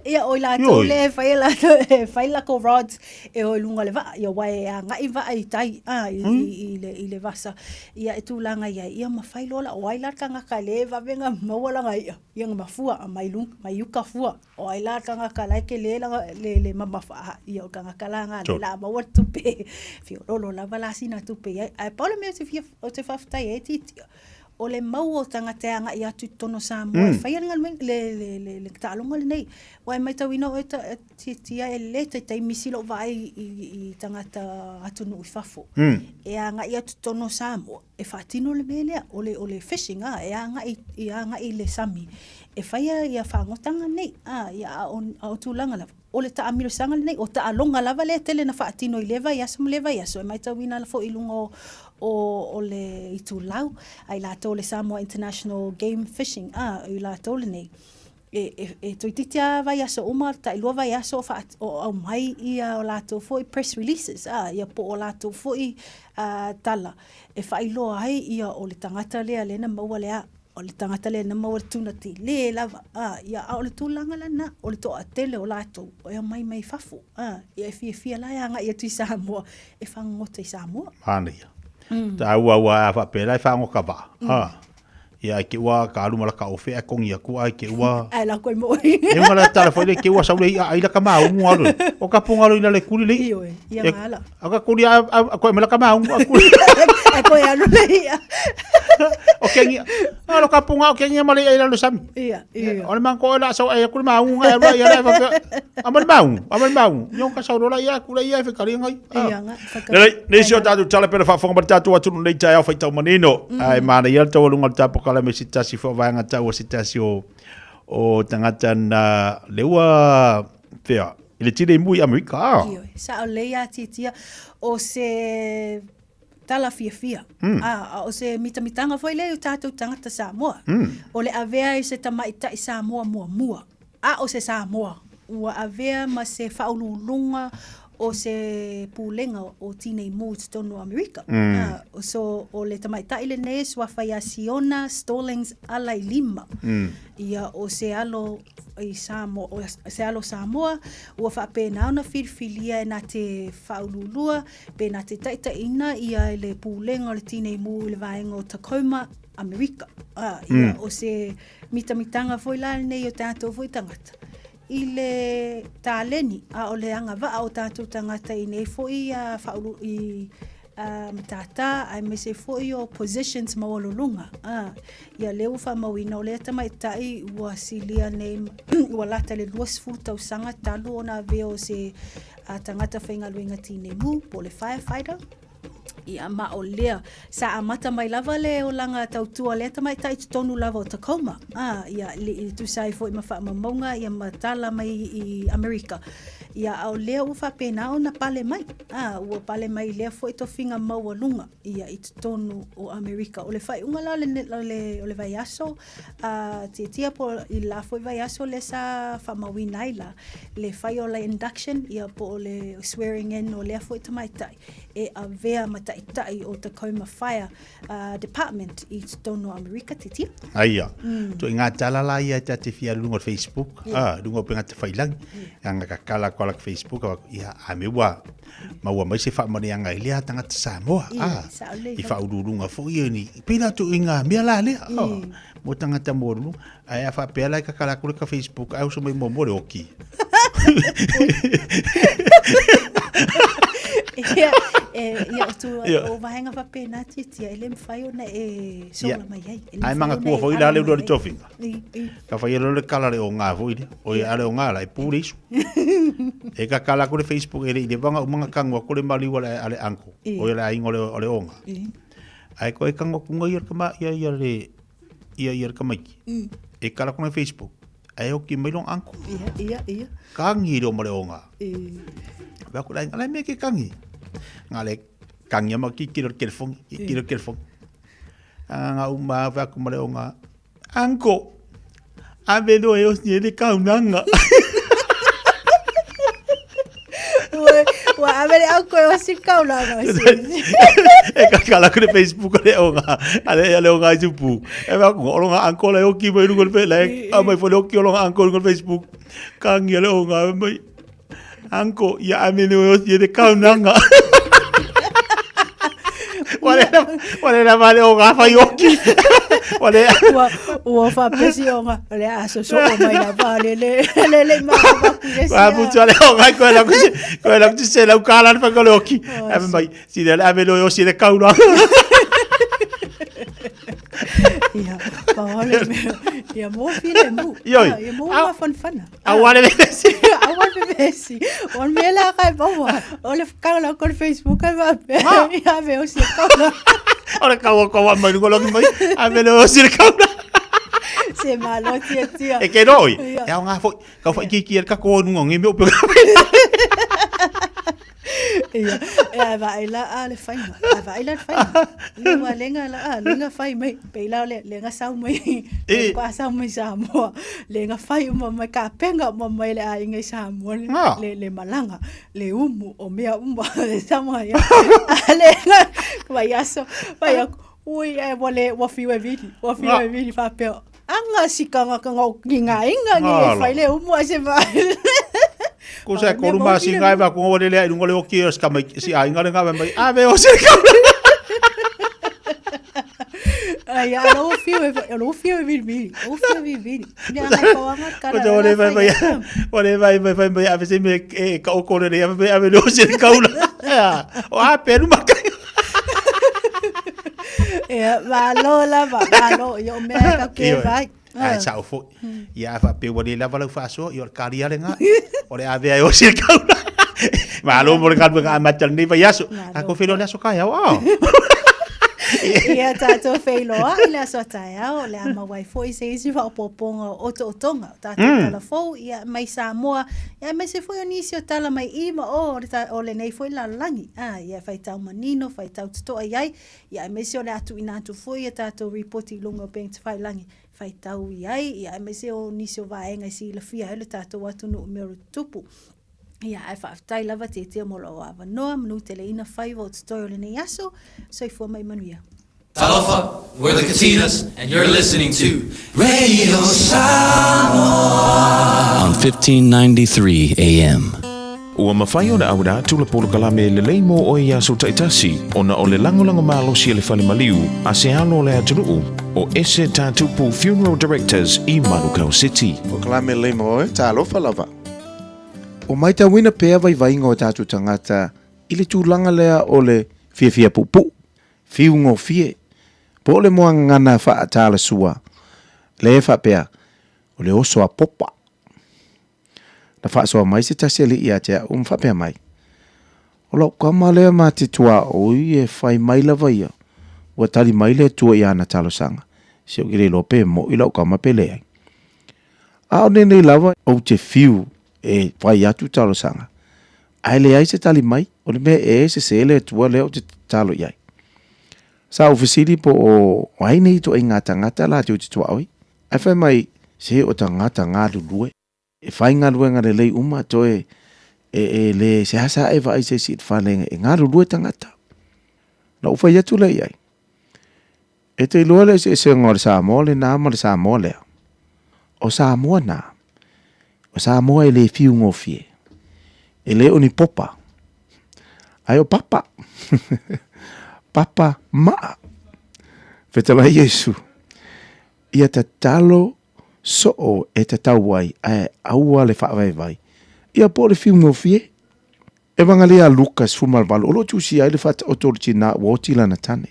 Ia o la to le fai la ko rods e o lunga le va ia wai ngai va ai tai i le vasa. Ia e tu langa ia ma fai lola o ai la ka nga le va venga mo la ngai ia nga mafua mai lung mai yuka fua. O ai la ka nga la ke le mama fa ia ka nga la nga la ma wa tupe. Fi lo la vala sina tupe ai pole me se fia o te faftai e titia. O le mau o tangateanga i atu tono Samoa. Whai aringa le tālonga le nei. Wai mai tawina o tia e le te misilo vai i tangata atu nui fafo. E anga i atu tono Samoa. E whaatino le melea o le fishing e anga i le sami. E whai ia whangotanga nei. Ia o tūlanga lava. O le ta amiro sanga le nei. O ta alonga lava le tele na whaatino i lewa iaso mo lewa iaso. E mai tawina la fo ilungo o le itu lau ai la to le Samoa International Game Fishing i la to le nei e toititia vai aso uma ta ilua vai aso fa o mai ia o la to foi press releases ia po o la to foi tala e fa ilo ai ia o le tangata le na maua le o le tangata le na maua tuna ti le lava ia o le tulanga lana o le to atele o la to o mai fafu ia fia la ia nga ia tu Samoa e fa ngota Samoa ia ta ua fa pela fa ngo ka ba ia ke ua ka lu mala ka ofe a kongi aku ai ke ua ai la koi mo e mala tala foi ke ua sa le ai la ka ma un alu o ka punga lu le kuli le ia mala aka kuli a ko mala ka ma un aku ai ko alu le ia o ke ngi lo ka punga o ke ngi mala ai la sam ia o le man ko la sa ai ku ma un ai la ia la fa amal ma un yo ka sa la ia ku la ia fa ka ngai ia nga le sio tatu tala pera fa fonga tatu atu nei tai au fa tau manino ai mana ia tau lunga tapo kala me sitasi fo vanga tau sitasi o tangata na leua fea ile tire mui Amerika sa o leia titia o se tala fia o se mitanga foi le tatu tangata Samoa o le avea i se tamaita i Samoa mua o se Samoa ua avea ma se whaululunga o se pūlenga o Tinei Mū te tonu Amerika. So o le tamaitai le ne swafa ia Siona Stallings alai 5. Ia o se alo i Samoa, se alo Samoa, ua whapena ona whirwhilia e nā te whaululua, pe nā te taitaina ia le pūlenga o le Tinei Mū le vaenga o Tacoma, Amerika. Ia o se mitamitanga foi la nei o tātou foi tangata. I le tāleni a o le anga wa o tātou tangata i nei foi a whaulu i matata ai me se foi o positions mawalulunga. Ia leu wha mawina o le tamaitai ua silia nei ua lata le 2 tausanga talu o nā veo se tangata whaingaluinga Tinei Mū po le firefighter. Ia ma o lea sa amata mai lava le o langa tautua le tamai tai tonu lava o Tacoma. Ia le tu sai foi ma maunga ia matala mai i Amerika. Ia au lea u whapena o na pale mai. Ua pale mai lea foi to finga maualunga ia i tonu o Amerika. O le whai unga la o le vai aso te tia po i la foi vai aso le sa whamawinai la le whai o le induction ia po o le swearing in o lea foi tamai tai. E a vea mataitai o Tacoma Fire Department i tono Amerika te tia. Aia. To inga talala ia te fia lungo Facebook. Lungo penga te whailangi. Anga kakala kola Facebook. Ia a meua. Maua mai se whamane anga i lea tangata Samoa. I whaururunga fo i ni. Pina tu inga mea la lea. Mo tangata morunu. Ai a whapea lai kakala kola ka Facebook. Ai uso mai momore oki. Ia tu o vahenga fa pena tia ele mfai ona e sola mai ai. Ai manga kua foi la le do tofinga. Ka fai le kala le o nga foi o ia le o nga la e pure isu. E ka kala ko le Facebook ele le vanga manga kangwa ko le mali wala ale anko. O ia la ingo le onga. Ai ko e kangwa kunga ia kama ia le kama ki. E kala ko le Facebook. Ai o ki melong anko. Ia. Kangi do male onga. Ba ko lai ala me ke kangi. Ngale kangi ma ki kilo telefon. Nga uma va ko male onga. Anko. Ave do e os ni de kaunanga. Wa ave anko e os kaunanga. E ka kala ko Facebook le onga. Ale onga jupu. E va ko onga anko le o ki mai ngol pe lai. A mai fo le o ki onga anko ngol Facebook. Kangi le onga mai. Anko, ia amene o si de kaunanga. Wale na vale o gafa yoki. Wale o fa pesi o nga. Le aso so o mai na vale le ma ba kule. Wa puto le o ga ko la ku se la kala fa ko yoki. Ave mai si de amene o si de kaunanga. Ia, paole ia mo file mu. Ia mo wa fana. Awale besi. Awale besi. On me la kai boa. Ole kala ko Facebook ai va. Ia ve o si kala. Ora ko mai ko lo mai. Ave lo si kala. Se malo tia. E que noi. É unha foi, ka foi ki ka ko nu ngi meu pe. Ia vai lá ale faina. Vai lá faina. Lenga la lenga fai mai. Pe la lenga sau mai. Ko sau mai Samoa. Lenga fai mai ka penga mai le ai ngai Samoa. Le malanga. Le umu o mea umba Samoa. Lenga vai aso. Vai ui e wale wa fiwe vidi fa pe. Anga sikanga kanga nginga ngi fai le umu ase vai. Ko se ko ruma singa va ko le ngole o ki os ka mai si ai ngale nga mai ave o se ka. Ai alo fio vidi. O fio vidi. Ni ana ko anga kala. Ore vai ave se me ka o ko le ave o se ka ula. O a peru maka. Valo, yo me ka ke vai. Ai sa fo. Ia fa pe wale la vala fa so yo kari ale nga. Ore ave o se ka ula. Malo mo ka ba matal ni va yaso. Ako filo la so ka ya wa. Ia tato feilo le so taia o le ama wai foi se isi va poponga o tonga tato tala fo ia mai Samoa ia mai se foi onisio tala mai ima o le nei foi la langi ia fai tau manino fai tau to ai ia mai se o le atu ina tu foi tato reporti lungo peng fai langi whaitau i ai, ia me se o nisi o vaenga si la fia hele tātou atu no umero tupu. Ia ai whaafitai lava te tia mo lo awa noa, manu te le ina whaiva o te toi o le nei aso, so i fua mai manuia. Talofa, we're the Katinas, and you're listening to Radio Samoa on 1593 AM. Ua mawhai o na awada tula polo kalame le leimo o ia so taitasi o na o le langolango malosi e le whale maliu a se alo le atunuu o ese tātupu Funeral Directors i Manukau City. O kalame leimo o talofa lava. O mai ta wina pea vai vainga o tātu tangata i le tūlanga lea o le fia pupu, fiungo fie, po le moa ngana wha tāla sua, le wha pea o le oso a popa. Na wha soa mai se tasi ali ia tea wha pea mai. O lau kama lea ma te tua o i e whai mai lava ia, ua tali mai lea tua i ana talo sanga, se o gire lope mo i lau kama pe lea. A o nene lava o te fiu e whai atu talo sanga. Ai le ai se tali mai, o le mea e se le tua leo te talo iai. Sa ofisiri po o aine i to i ngā tangata la te o te tua oi. Ai whai mai se o tangata ngā lulue. E whai ngā lue ngā le lei uma to e le se hasa e vai se si whalenga e ngā lulue tangata. Na uwhai atu lei ai. E te ilua le se ngore Samoa le nā ma le Samoa lea. O Samoa nā. O Samoa e le fiu ngofie. E le oni popa. Ai o papa. Papa maa. Whetala Yesu. Ia ta talo so o e ta tauai ai aua le whaavai vai. Ia po le fiu ngofie. E wangalea Lukas fumalvalo. Olo tusi ai le whata otoriti na wotila na tane.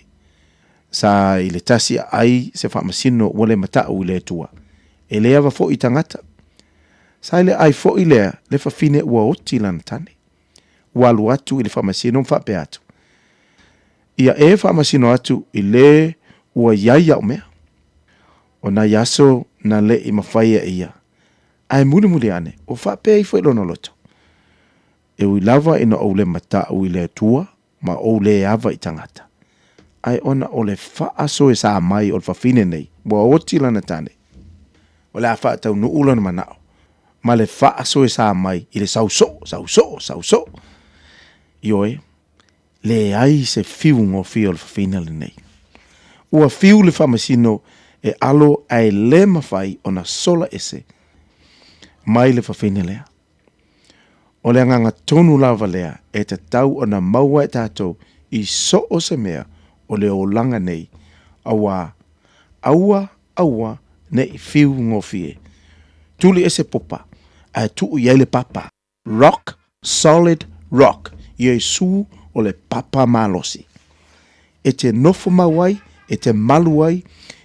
Sa i le tasi ai se whaamasino wale matau i le tua. E lea wa fo i tangata. Sa i le ai fo i lea le whawhine ua otila na tane. Walu atu i le whaamasino mwhape atu. Ia e whaamasino atu i le ua iaia o mea. O na yaso na le i mawhaia ia. Ai muli ane, o whapea i whaelono loto. E ui lava ina o le matau i le tua, ma o le ava i tangata. Ai ona o le whaaso e sa mai o le whawhine nei, ua otila na tane. O le a whaatau no ulo na manao. Ma le whaaso e sa mai i le sauso. Ioe, le ai se fiu ngō fio le whawhina le nei. Ua fiu le whamasino e alo ai le mawhai o na sola ese mai le whawhina lea. O le anganga tonu lava lea e te tau o na maua e tātou i so o se mea o le o langa nei aua nei fiu ngō fie. Tuli ese popa a tuu iai le papa. Rock, solid rock. Yesu o le papa malosi. E te nofo mawai, e te maluai,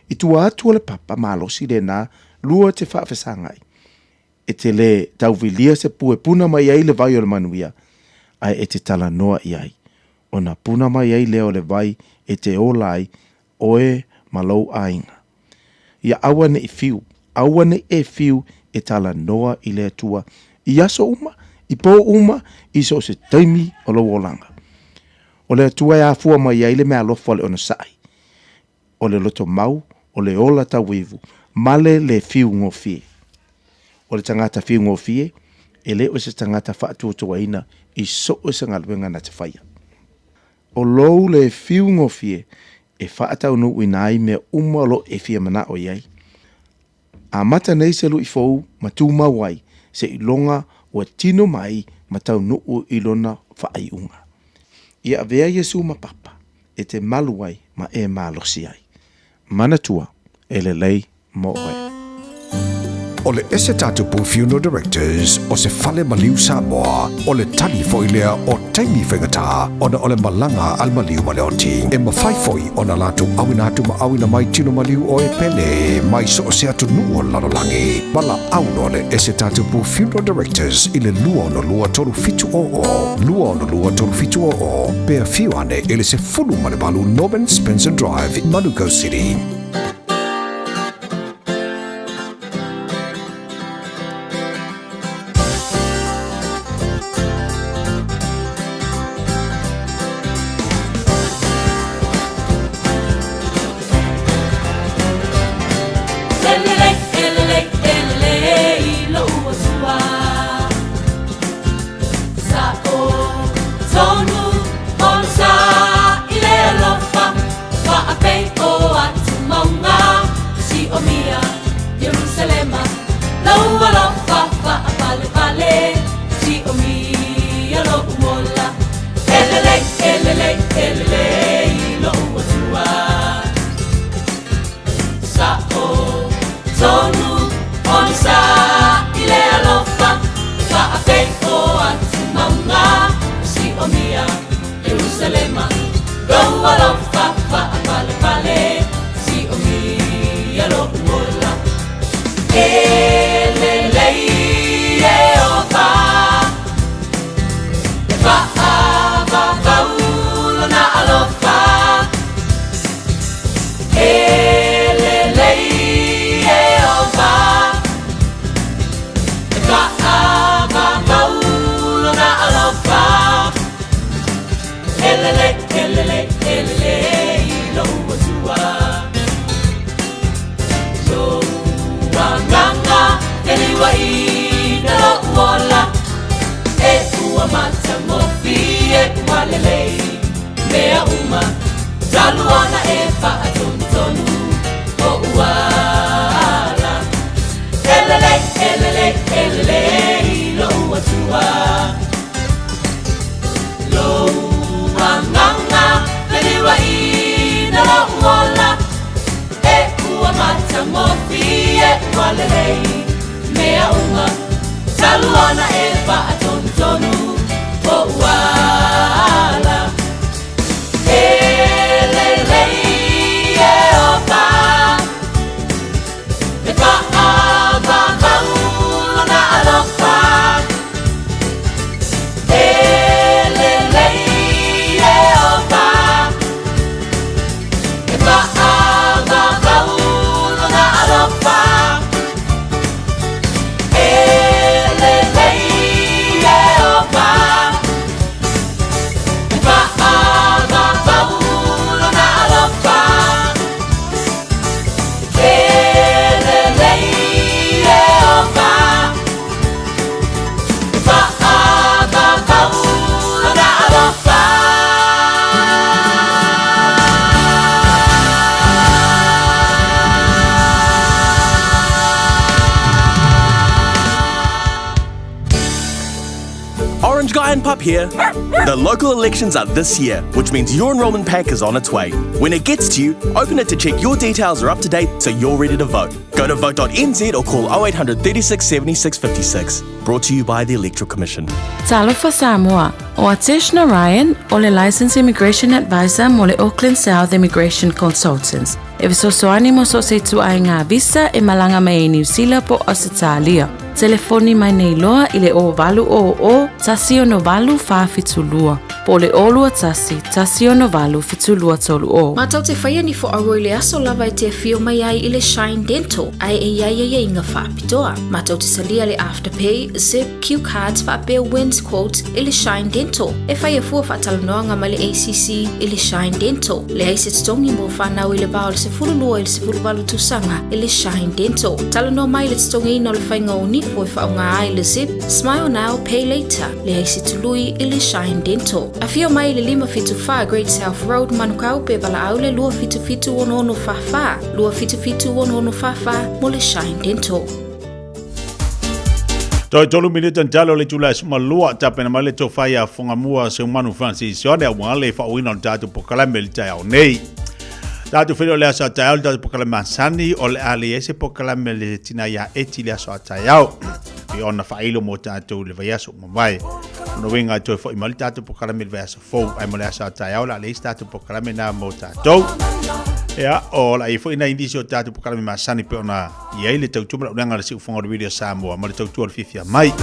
i tua atu o le papa malosi le nā lua te whaafesangai. E te le tauvilia se pue puna mai ai le vai o le manuia, ai e te tala noa iai. O na puna mai ai leo le vai e te olai oe malou ainga. Ia awa ne e fiu e tala noa i le tua. I aso uma, i po uma, i so se taimi o lo wolanga. O le tua e a fua mai ai le mea lofa le ona sai. O le loto mau, o le ola tawivu, male le fiu ngofie. O le tangata fiu ngofie, e le o se tangata whaatu o tuaina i so o se ngaluenga na te whaia. O lou le fiu ngofie, e whaatau no uinai me umalo e fia mana o iai. A mata nei se lu i fou, matu mawai, se ilonga o tino mai, matau no o ilona whaai unga. Ia avea Yesu ma papa, e te maluai ma e malosi ai. Manatua, e le lei mo oe. O le ese tātupu Funeral Directors o se whale maliu Samoa, o le tali foilea o taimi whengata, o na o le malanga al maliu maleoti. E mawhai foi o na latu awina atu ma awina mai tino maliu o e pele, mai so o se atu nuo lalolangi. Wala auno le ese tātupu Funeral Directors i le lua no lua toru fitu o. Lua no lua toru fitu o. Pea fiu ane ele se fulu manebalu Norman Spencer Drive, Manukau City. Orange Guy and Pup here. The local elections are this year, which means your enrolment pack is on its way. When it gets to you, open it to check your details are up to date so you're ready to vote. Go to vote.nz or call 0800 36 76 56. Brought to you by the Electoral Commission. Talofa Samoa, o Ateshna Ryan, o le Licensed Immigration Advisor mo le Auckland South Immigration Consultants. E visosoani mo so se tu ai ngā visa e malanga mai e New Zealand po Australia. Telefoni mai nei loa i le o valu o tasi o no valu whawhitulua. Po le olua tasi o no valu fitulua tolu o. Mātau te whaia ni fo aro i le aso lava e te whio mai ai i le Shine Dental. Ai e ia inga whapitoa. Mātau te salia le Afterpay, Zip, Q Cards, whapea Wins Quotes i le Shine Dental. E whaia fua whatalanoanga mai le ACC i le Shine Dental. Le aise tongi mo whanau i le bao le se fululua i le se fuluwalu tusanga i le Shine Dental. Talanoa mai le tongi ino le whainga o ni po e whaunga ai le Zip, Smile Now, Pay Later, le aise tului i le Shine Dental. A whio mai le 5-5 Great South Road manukau pe wala au le 2-5-5 2-5-5 mo le Shine Dental. Toi tolu minute talo le tula suma lua tapena male to faya fonga mua se manu Francis yone a wale fa wina tatu pokalame le tai au nei. Tatu filo le asa tai au tatu pokalame sani o le ali ese pokalame le tina ya eti le asa tai au. I ona failo mo tatu le vayaso mawai. No winga to fo imal tatu pokalame le vayaso fo ai mo le asa tai au la le tatu pokalame na mo tatu. Ya, o la ifo ina indisio tatu pokalame masani pe ona ia ile tau tumala unanga le siu fonga de video Samoa ma le tau tual fifia mai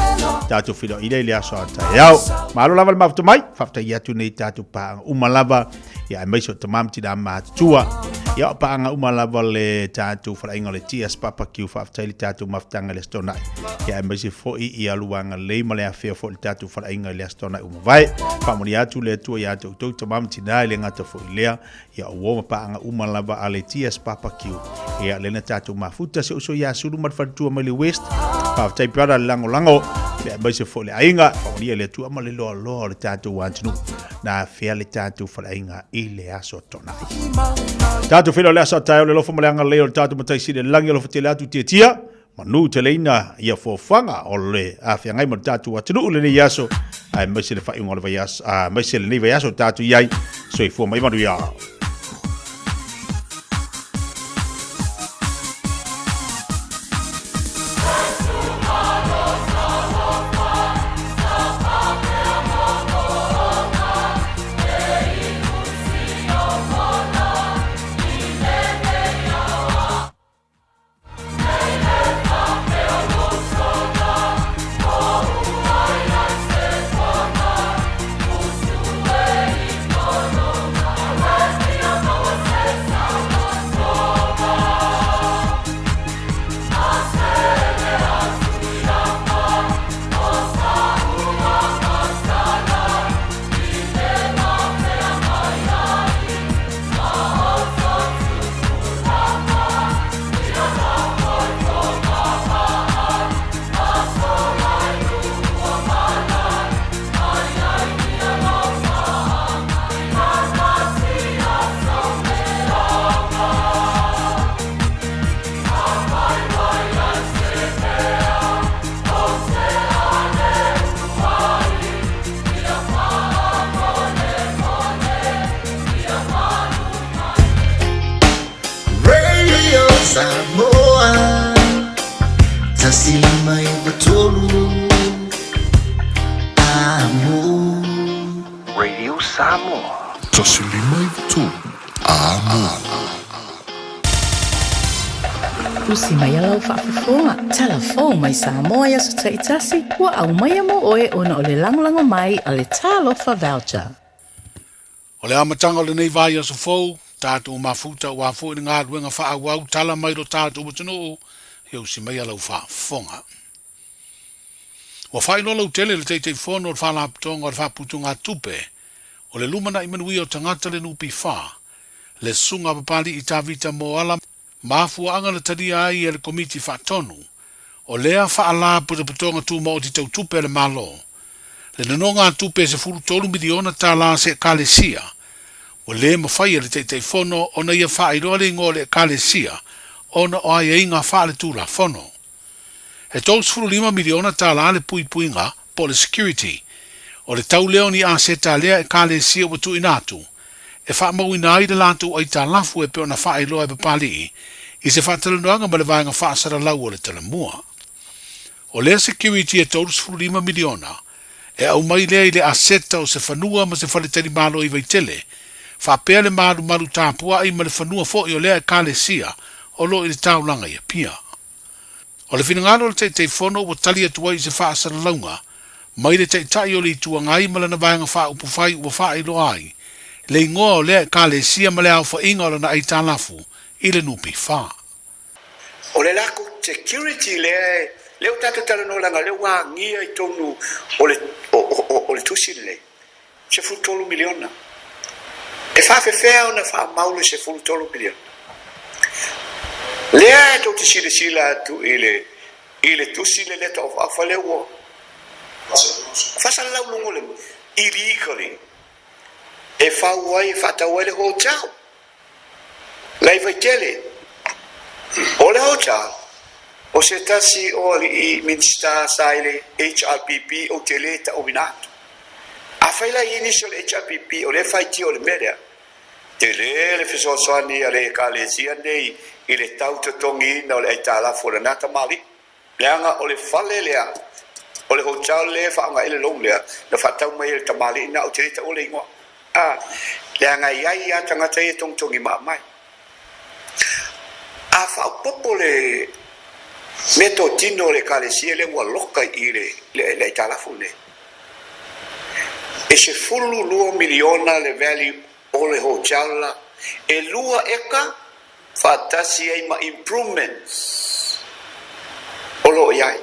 tatu filo ile aso ata yao malo lava le maftu mai fafta ia tu nei tatu pa umalava ya mai so tamam tida matua ya pa nga umalava le tatu fala inga le tias papa kiu fafta ile tatu maftanga le stona ya mai se fo i aluanga le male afia fo le tatu fala inga le stona umavai pa mo ya tu le tu ya tu tamam tida ile ngata fo ile ya wo pa nga umalava ale tias papa kiu ya le na tatu mafuta se so ya sulu matfatu mali west pa tai para lango le mai se fole ainga o dia le tu amale lo le tatu wantunu na fia le tatu fole ainga ile aso tona tatu filo le aso tai le lo fo malanga le tatu matai si le langi lo fotele atu tia manu teleina ia fo fanga o le afia ngai mo tatu wantunu le ni yaso ai mai se le fa ingo le yas mai se le ni yaso tatu yai so i fo mai manu ya Samoa tasilima ivatolu amo Radio Samoa. Tasilima ivatolu amo. Usi mai alau whaafafonga. Telefon mai Samoa ya sa taitasi. Wa au mai mo oe ona o le langolango mai a le talofa voucher. O le amatanga o le nei vai aso fou, tātou mafuta o afu i ngā ruenga whaawau tala mai ro tātou matano i usi mai alau whaafonga. Wa whainola utele le teitei whono o whalaptonga o whaputu ngā tupe, o le lumana i manui o tangata le nupi wha, le sunga papali i tāvita mo ala, mafua anga le taria ai e le komiti whaatonu, o lea whaala puta tu mo o ti tau tupe le malo. Le nanonga tupe se furu tolu miliona tā la se kalesia, o le mawhai le teitei whono o na ia whaairoa le ngō le kalesia, o na o ai inga wha le tūla whono. E tōs furu 5 miliona tā la le pui puinga po le security, o le tau leo ni a se tā lea e kalesia watu inatu, e wha mau ina ai le lātu ai tā lafu e peo na whaairoa e papali i se whaataluanga ma le vaenga whaasara lau o le talamua. O le security e tōs furu 5 miliona, e au mai lea i le aseta o se whanua ma se whaletari malo i vaitele, whapea le maru tāpua i ma le whanua fo i o lea e kalesia o lo i le taulanga i a pia. O le whinangalo le teitei whono o tali atua i se whaasara launga, mai le teitai o le itua ngai ma lana vaenga wha upu whai ua wha ilo ai, le ingoa o lea e kalesia ma le au wha inga o lana ai tālafu i le nupi wha. O le lako security lea leo tata tala no langa leo wa ngia I tonu o le tusi le se fu tolu miliona e fa fea ona fa maule se fu tolu miliona lea to ti sila tu ile tusi le letter of afa le wo fa sa la lungo le illegally e fa wai fa ta wale hotel lai vai tele o le hotel o se tasi o I minsta saile HRPP o teleta o minato. A faila initial HRPP o le faiti o le media. Tele le fiso soani ale kalesia nei I le tauta tongi na o le aitala fora nata mali. Leanga o le fale lea. O le hotel le whaanga ele long lea. Na whatau mai ele tamali na o teleta o le ingoa. Leanga iai a tangata e tong tongi maa mai. A whao popo le meto tino le kalesia le ua loka I le talafu le. E se fulu 2 miliona le value o le hotel la, e lua eka fatasi ai ma improvements o lo iai.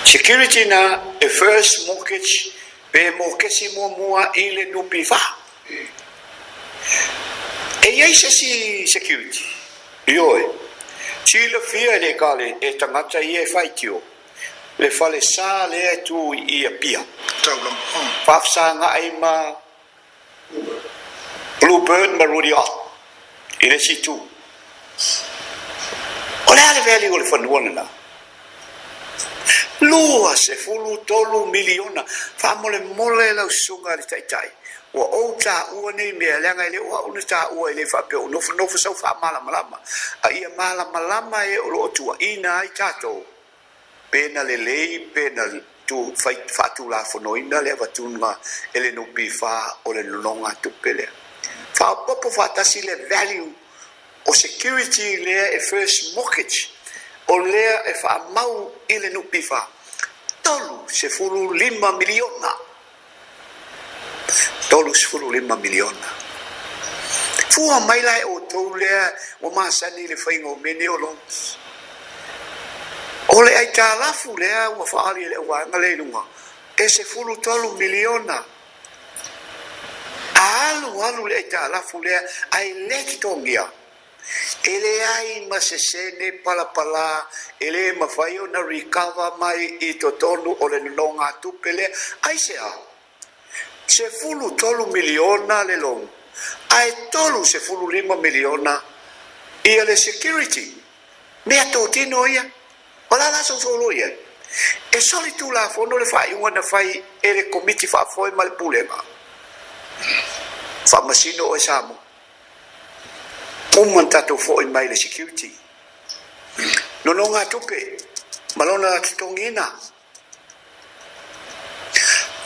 Security na e first mortgage pe mortgage mua I le nupi fa. E iai se si security. Ioi. Chile fia le kale e tangata I e whaitio. Le fale sa le tu I a pia. Whafsa nga ai ma Bluebird ma Rudy Ott. I le si tu. O le ale veli o le whanuana na. Lua se fulu tolu miliona. Whamole mole lau sunga le taitai. Ua o tā ua nei mea leanga I le ua una tā ua I le whapeo nofu sau wha malama. A ia malama e o lo tua ina ai tātou. Pena le lei, pena tu whatu la whanoina le watunga ele no pi wha o le nonga tupe lea. Wha popo whatasi le value o security lea e first mortgage. O lea e wha mau ele no pi wha. Tolu se furu 5 miliona. Tolu se furu 5 miliona. Fua mai lai o tau lea o masani le whaingo mene o lons. O le ai tā lafu lea ua whaali le wanga le lunga. E se furu tolu miliona. Alu le ai tā lafu lea ai leki tongia. Ele ai ma se sene pala ele ma whaio na recover mai I totonu o le nonga tupele. Ai se a. Se fulu tolu miliona le long. Ai tolu se fulu 5 miliona. Ia le security. Mea tō tino ia. O la la solo ia. E soli tu la fono le fai unga na fai e le komiti fa foi ma le pulenga. Fa masino o esamo. Fuman tato fo in mai le security. No ngā tupe. Malona titongina.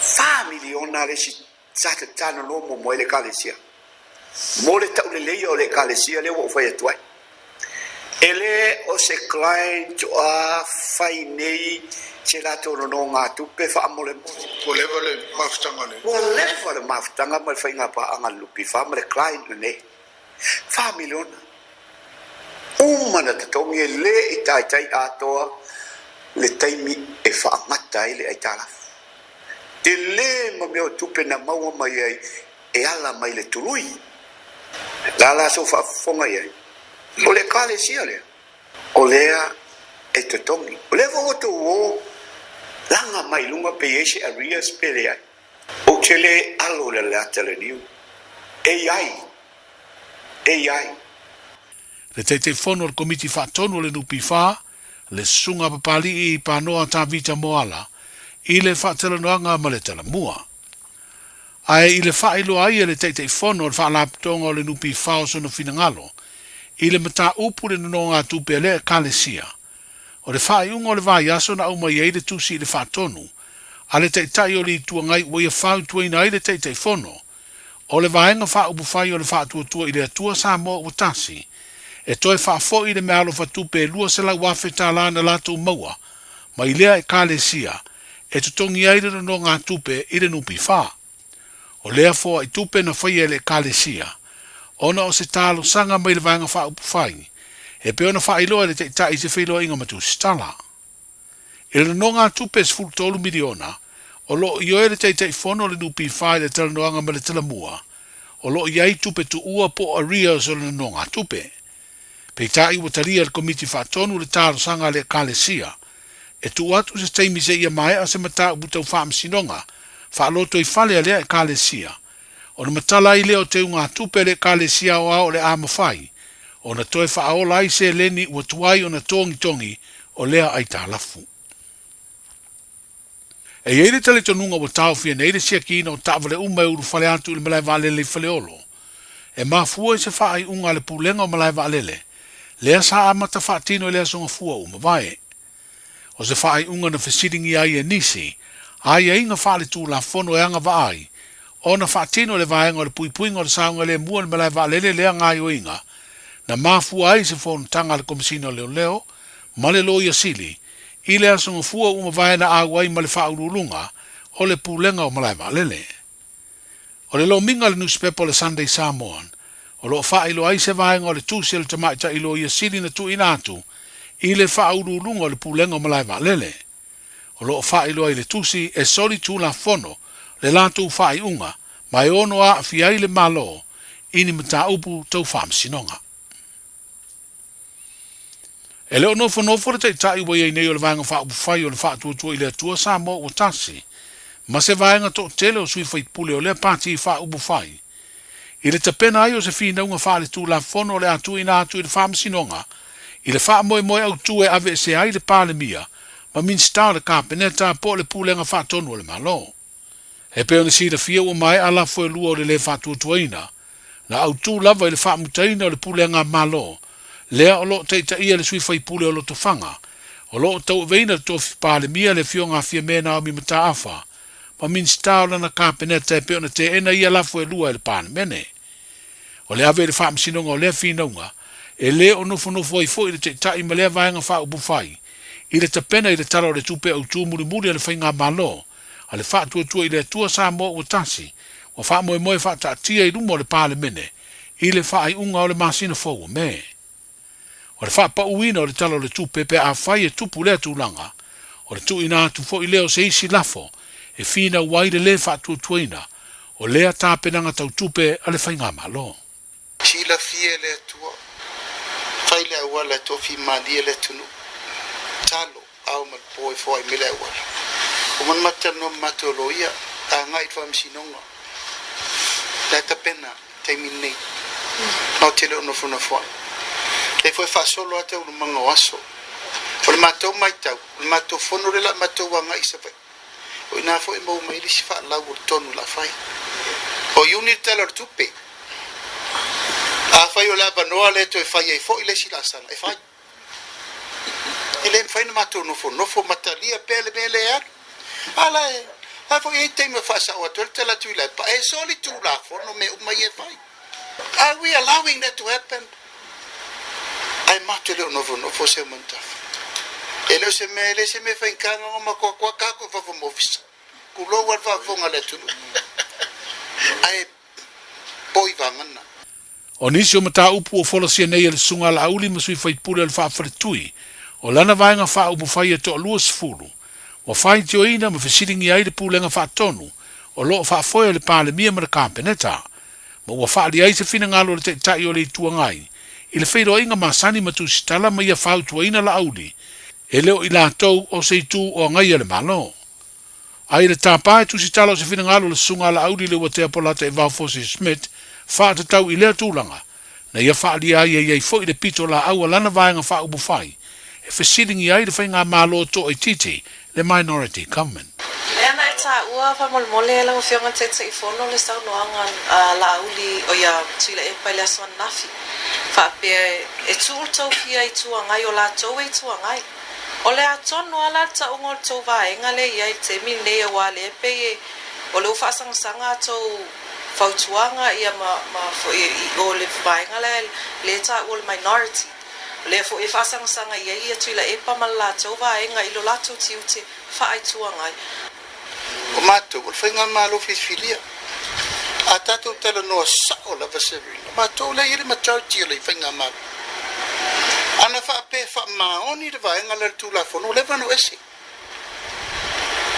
5 miliona le si sata tano no mo le kalesia. Mo le tau le leo le kalesia le wo fai tuai. Ele o se client a fai nei se la tono no ngā tupe fa mo le mo. Ko lewa le maftanga le. Ko lewa le maftanga ma fai ngā pa anga lupi fa mo le client ne. 5 miliona. Umana te tongi le i tai atoa le taimi e whaangata i le aitala. Te le ma meo tupe na maua mai ai e ala mai le tului. La so whaafonga i ai. O le kale sia lea. O lea e te tongi. O le voto o langa mai lunga pe eise arias pe le ai. O te le alo le lata le niu. E ai. Le te whono le komiti whaatonu le nupi wha, le sunga papali i panoa tā vita moala, i le whaatela noanga ma le tala mua. Ai i le whaelo ai le te whono le whaalaptonga le nupi wha o sono finangalo, i le mata upu le nonga tupe le kalesia. O le whaaiunga o le vai aso na umai ei le tusi i le whaatonu, a le te tai o li tuangai ua ia whau tuaina ai le te whono, o le vaenga wha upu whai o le whaatuatua i le atua sa mo utasi, e toi whaafo i le mealo whatupe lua se lau wawheta lana lato maua, ma i lea e kalesia, e tutongi aire no ngā tupe i le nupi wha. O lea fo i tupe na whai e le kalesia, ona o se talo sanga mai le vaenga wha upu whai, e pe ona wha iloa le te tai se whailoa inga matu stala. I le no ngā tupe se fultolu miliona, o lo i oe le te whono le nupi whai le tala noanga ma le tala mua, o lo i ai tupe tu ua po aria so le no ngā tupe. Pei tai ua taria le komiti whaatonu le taro sanga le kalesia, e tu atu se teimi se ia mai a se mata ubutau whaamsinonga, whaaloto i whale a lea e kalesia, o na matala i leo te unga tupe le kalesia o ao le amawhai, o na toe whaaola i se leni ua tuai o na tongi o lea ai tālafu. E eire tale tonunga wa tau fia neire sia kina o tāwale umai uru whale atu i le malai waalele i whale olo, e mafua i se whaai unga le pulenga o malai waalele, lea sa amata whaatino lea songa fua uma vai. O se whaai unga na whesiringi ai e nisi, ai e inga whaale tū la whono e anga vaai, o na whaatino le vaenga o le puipuinga o le saunga le mua le malai waalele lea ngai o inga, na mafua ai se whono tanga le komisino leo, ma le loia sili, i lea songa fua uma vai na aguai ma le whaurulunga o le pulenga o malai waalele. O le lo minga le newspaper le Sunday Samoan, o lo wha ilo ai se vaenga o le tūsi le tamaita ilo ia sili na tu inatu, i le wha urulunga o le pulenga o malai waalele. O lo wha ilo ai le tūsi e soli tū la whono, le lātou wha i unga, mai ono a fiai le malo, ini mata upu tau wha msinonga. E leo nofo le te tai wai ei nei o le vaenga wha upu whai o le wha tuatua i le atua sa mo o tasi, ma se vaenga to tele o sui whai pule o le pati i wha upu whai. I le tapena ai o se whina unga whaale tū la whono le atu ina atu i le whaamsinonga, i le wha moe au tū e ave se ai le pāle mia, ma min stau le kāpeneta po le pūlenga whaatonu o le malo. He peo ni si le fia o mai ala fwe lua o le whaatuatuaina, na au tū lava i le whaamutaina o le pūlenga malo, lea o lo teita ia le sui whai pūle o lo tofanga, o lo tau veina le tofi pāle mia le fionga fia mena o mi mata afa, ma min stau lana kāpeneta e peo na te ena ia la fwe lua i le pāle mene. O le ave le whaamsinonga o le whinaunga, e le o nofo ai fo i le te tai ma lea vaenga wha upu whai, i le tapena i le tala o le tupe au tū muri le whainga malo, a le wha tua i le tua sa mo o tasi, o wha moe wha ta tia i rumo le pāle mene, i le wha ai unga o le masina fōu me. O le wha pa uina o le tala o le tupe pe a whai e tupu lea tūlanga, o le tu ina atu fo i leo se isi lafo, e whina wai le wha tuaina, o lea tāpenanga tau tupe a le whainga malo. Chila fie le tua. Faile wala tofi mali le tunu. Talo au mal boy foi mile wala. O man matano matoloia a ngai fam sinonga. La tapena termine. No tele no funa foi. E foi fa solo ate un manga waso. O le matou mai tau, le matou fono le la matou wanga isa fai. O ina foi mo mai li fa la tonu la fai. O unit teller tupe. A fai o la banoa le to e fai e fo ile sila sala e fai. Ile fai na mato no fo matalia pele mele ya. Ala e a fo e te me fa sa o te la tu ile pa e soli tu la fo no me uma e fai. Are we allowing that to happen? Ai mato le no fo se monta. E lo se me fai kanga o ma ko ka ko fa mo fisa. Ku lo wa fa fo ngale tu. Ai poi vangana. O nisi o mata upu o fola sia nei le sunga la auli masui fai pule al faa tui. O lana vaenga faa upu fai e to lua sfulu. O fai te o ina ma fesiringi ai le pulenga faa tonu. O loo faa foia le pale mia mara kampeneta. Ma ua faa li ai se fina ngalo le te tai o le itua ngai. I le feiro inga masani matu sitala ma ia faa utua ina la auli. E leo i la tau o se itu o ngai ale malo. Ai le tapae tu sitala o se fina ngalo le sunga la auli le watea polata e vau Fosse Smith. Fa te tau i lea tūlanga. Na ia wha li ai ei fo i le pito la aua lana vaenga wha ubu whai. E whesiringi ai le whai ngā mālo to i titi, le minority government. Lea na e tā ua wha mole la o whionga te te i whono le sau noanga la auli o ia tuila e pai le aswan nafi. Wha pia e tūl tau fia i tua ngai o la tau e tua ngai. O le atono ala ta ungol tau vaenga le ia i te min le wa le pe e o le ufa sanga tau fautuanga ia ma fo i o le vaenga le ta o le minority le fo e fasang sanga ia tuila e pa mala tau vaenga i lo lato tiute fa ai tuanga o mato o fenga malo fisfilia atato tele no sa o la vasevi mato le ile majority le fenga malo ana fa pe fa ma oni de vaenga le tu la fo no le vano esi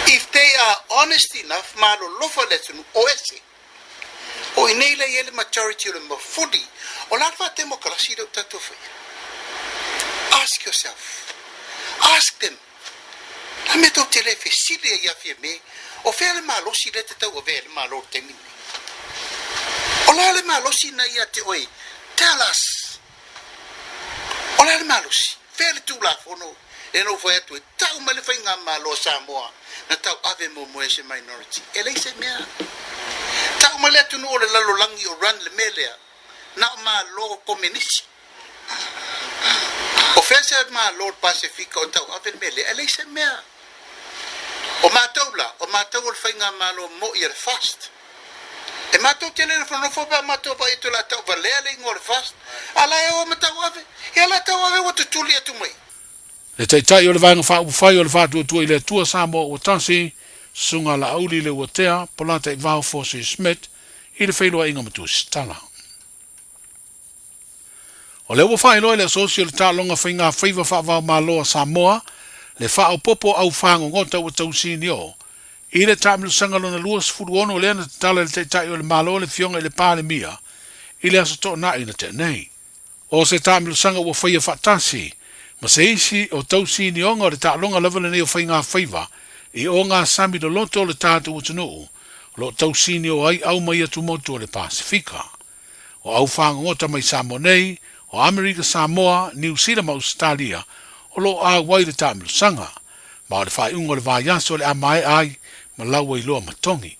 if they are honest enough malo lo fo le tu o esi o inele ele majority le mafudi o la fa democracy do tato foi ask yourself ask them la meto tele fe sile ya fi me o fe le malo si le tata o ve le malo te mi o la le malo si na ya te oi tell us o la le malo si fe le tu la fono e no foi tu tau male fa nga malo Samoa na tau ave mo ese minority ele se mea tau male tu no le lalo langi o ran le melea na ma lo komunisi o fese ma Lord Pacifica o tau ave mele ele se mea o matau le fainga malo mo i le fast e matau tele le fono fo ba matau ba itu la tau valele ngor fast ala e o matau ave e ala tau ave o tutuli atu mai le tai o le vaenga fa fai o le fa tu i le tua Samoa o tansi sunga la auli le watea polata i vau Fosse Smith i le whailua inga matu stala. O le ua whailua le asosio le tālonga whainga whaiva whaavau māloa Samoa le whao popo au whango ngota ua tausini o i le tāmilu sangalona luas furu ono le ana tala le teitai o le māloa le fionga i le pāle mia i le aso tō na ina te nei. O se tāmilu sanga ua whaia whatasi ma se isi o tausini o ngā le tālonga lewa le nei o whainga whaiva i o ngā sami do loto le tātu utanuu lo tausini o ai au mai atu motu o le Pasifika. O au whangota mai Samoa nei, o Amerika Samoa, New Zealand ma Australia, o lo a wai le tāmilu sanga, ma o le whai ungo le vāiaso le amai ai, ma laua i loa matongi.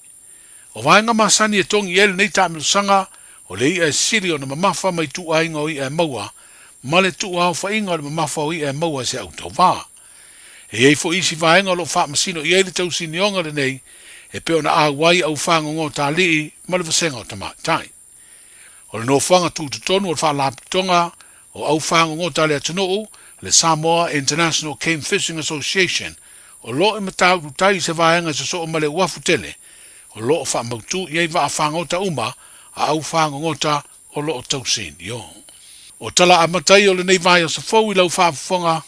O vaenga masani e tongi ele nei tāmilu sanga, o le ia e siri o na mamafa mai tu ainga o i e maua, ma le tu au whainga o le mamafa o i e maua se au tau vā. E ei fo isi vaenga lo wha masino i ele tausini onga le nei, e peo na awai au whango ngō tā lii ma le vasenga o tamatai. O le no whanga tūtu tonu o le whaalapitonga o au whango ngō tā lea tunuu le Samoa International Game Fishing Association o lo i matau tutai se vaenga se so o male wafu tele o lo o whamautu i ei waa whango ta uma a au whango ngō tā o lo o tausin yo. O tala amatai o le nei vai o sa fau i lau whaafufonga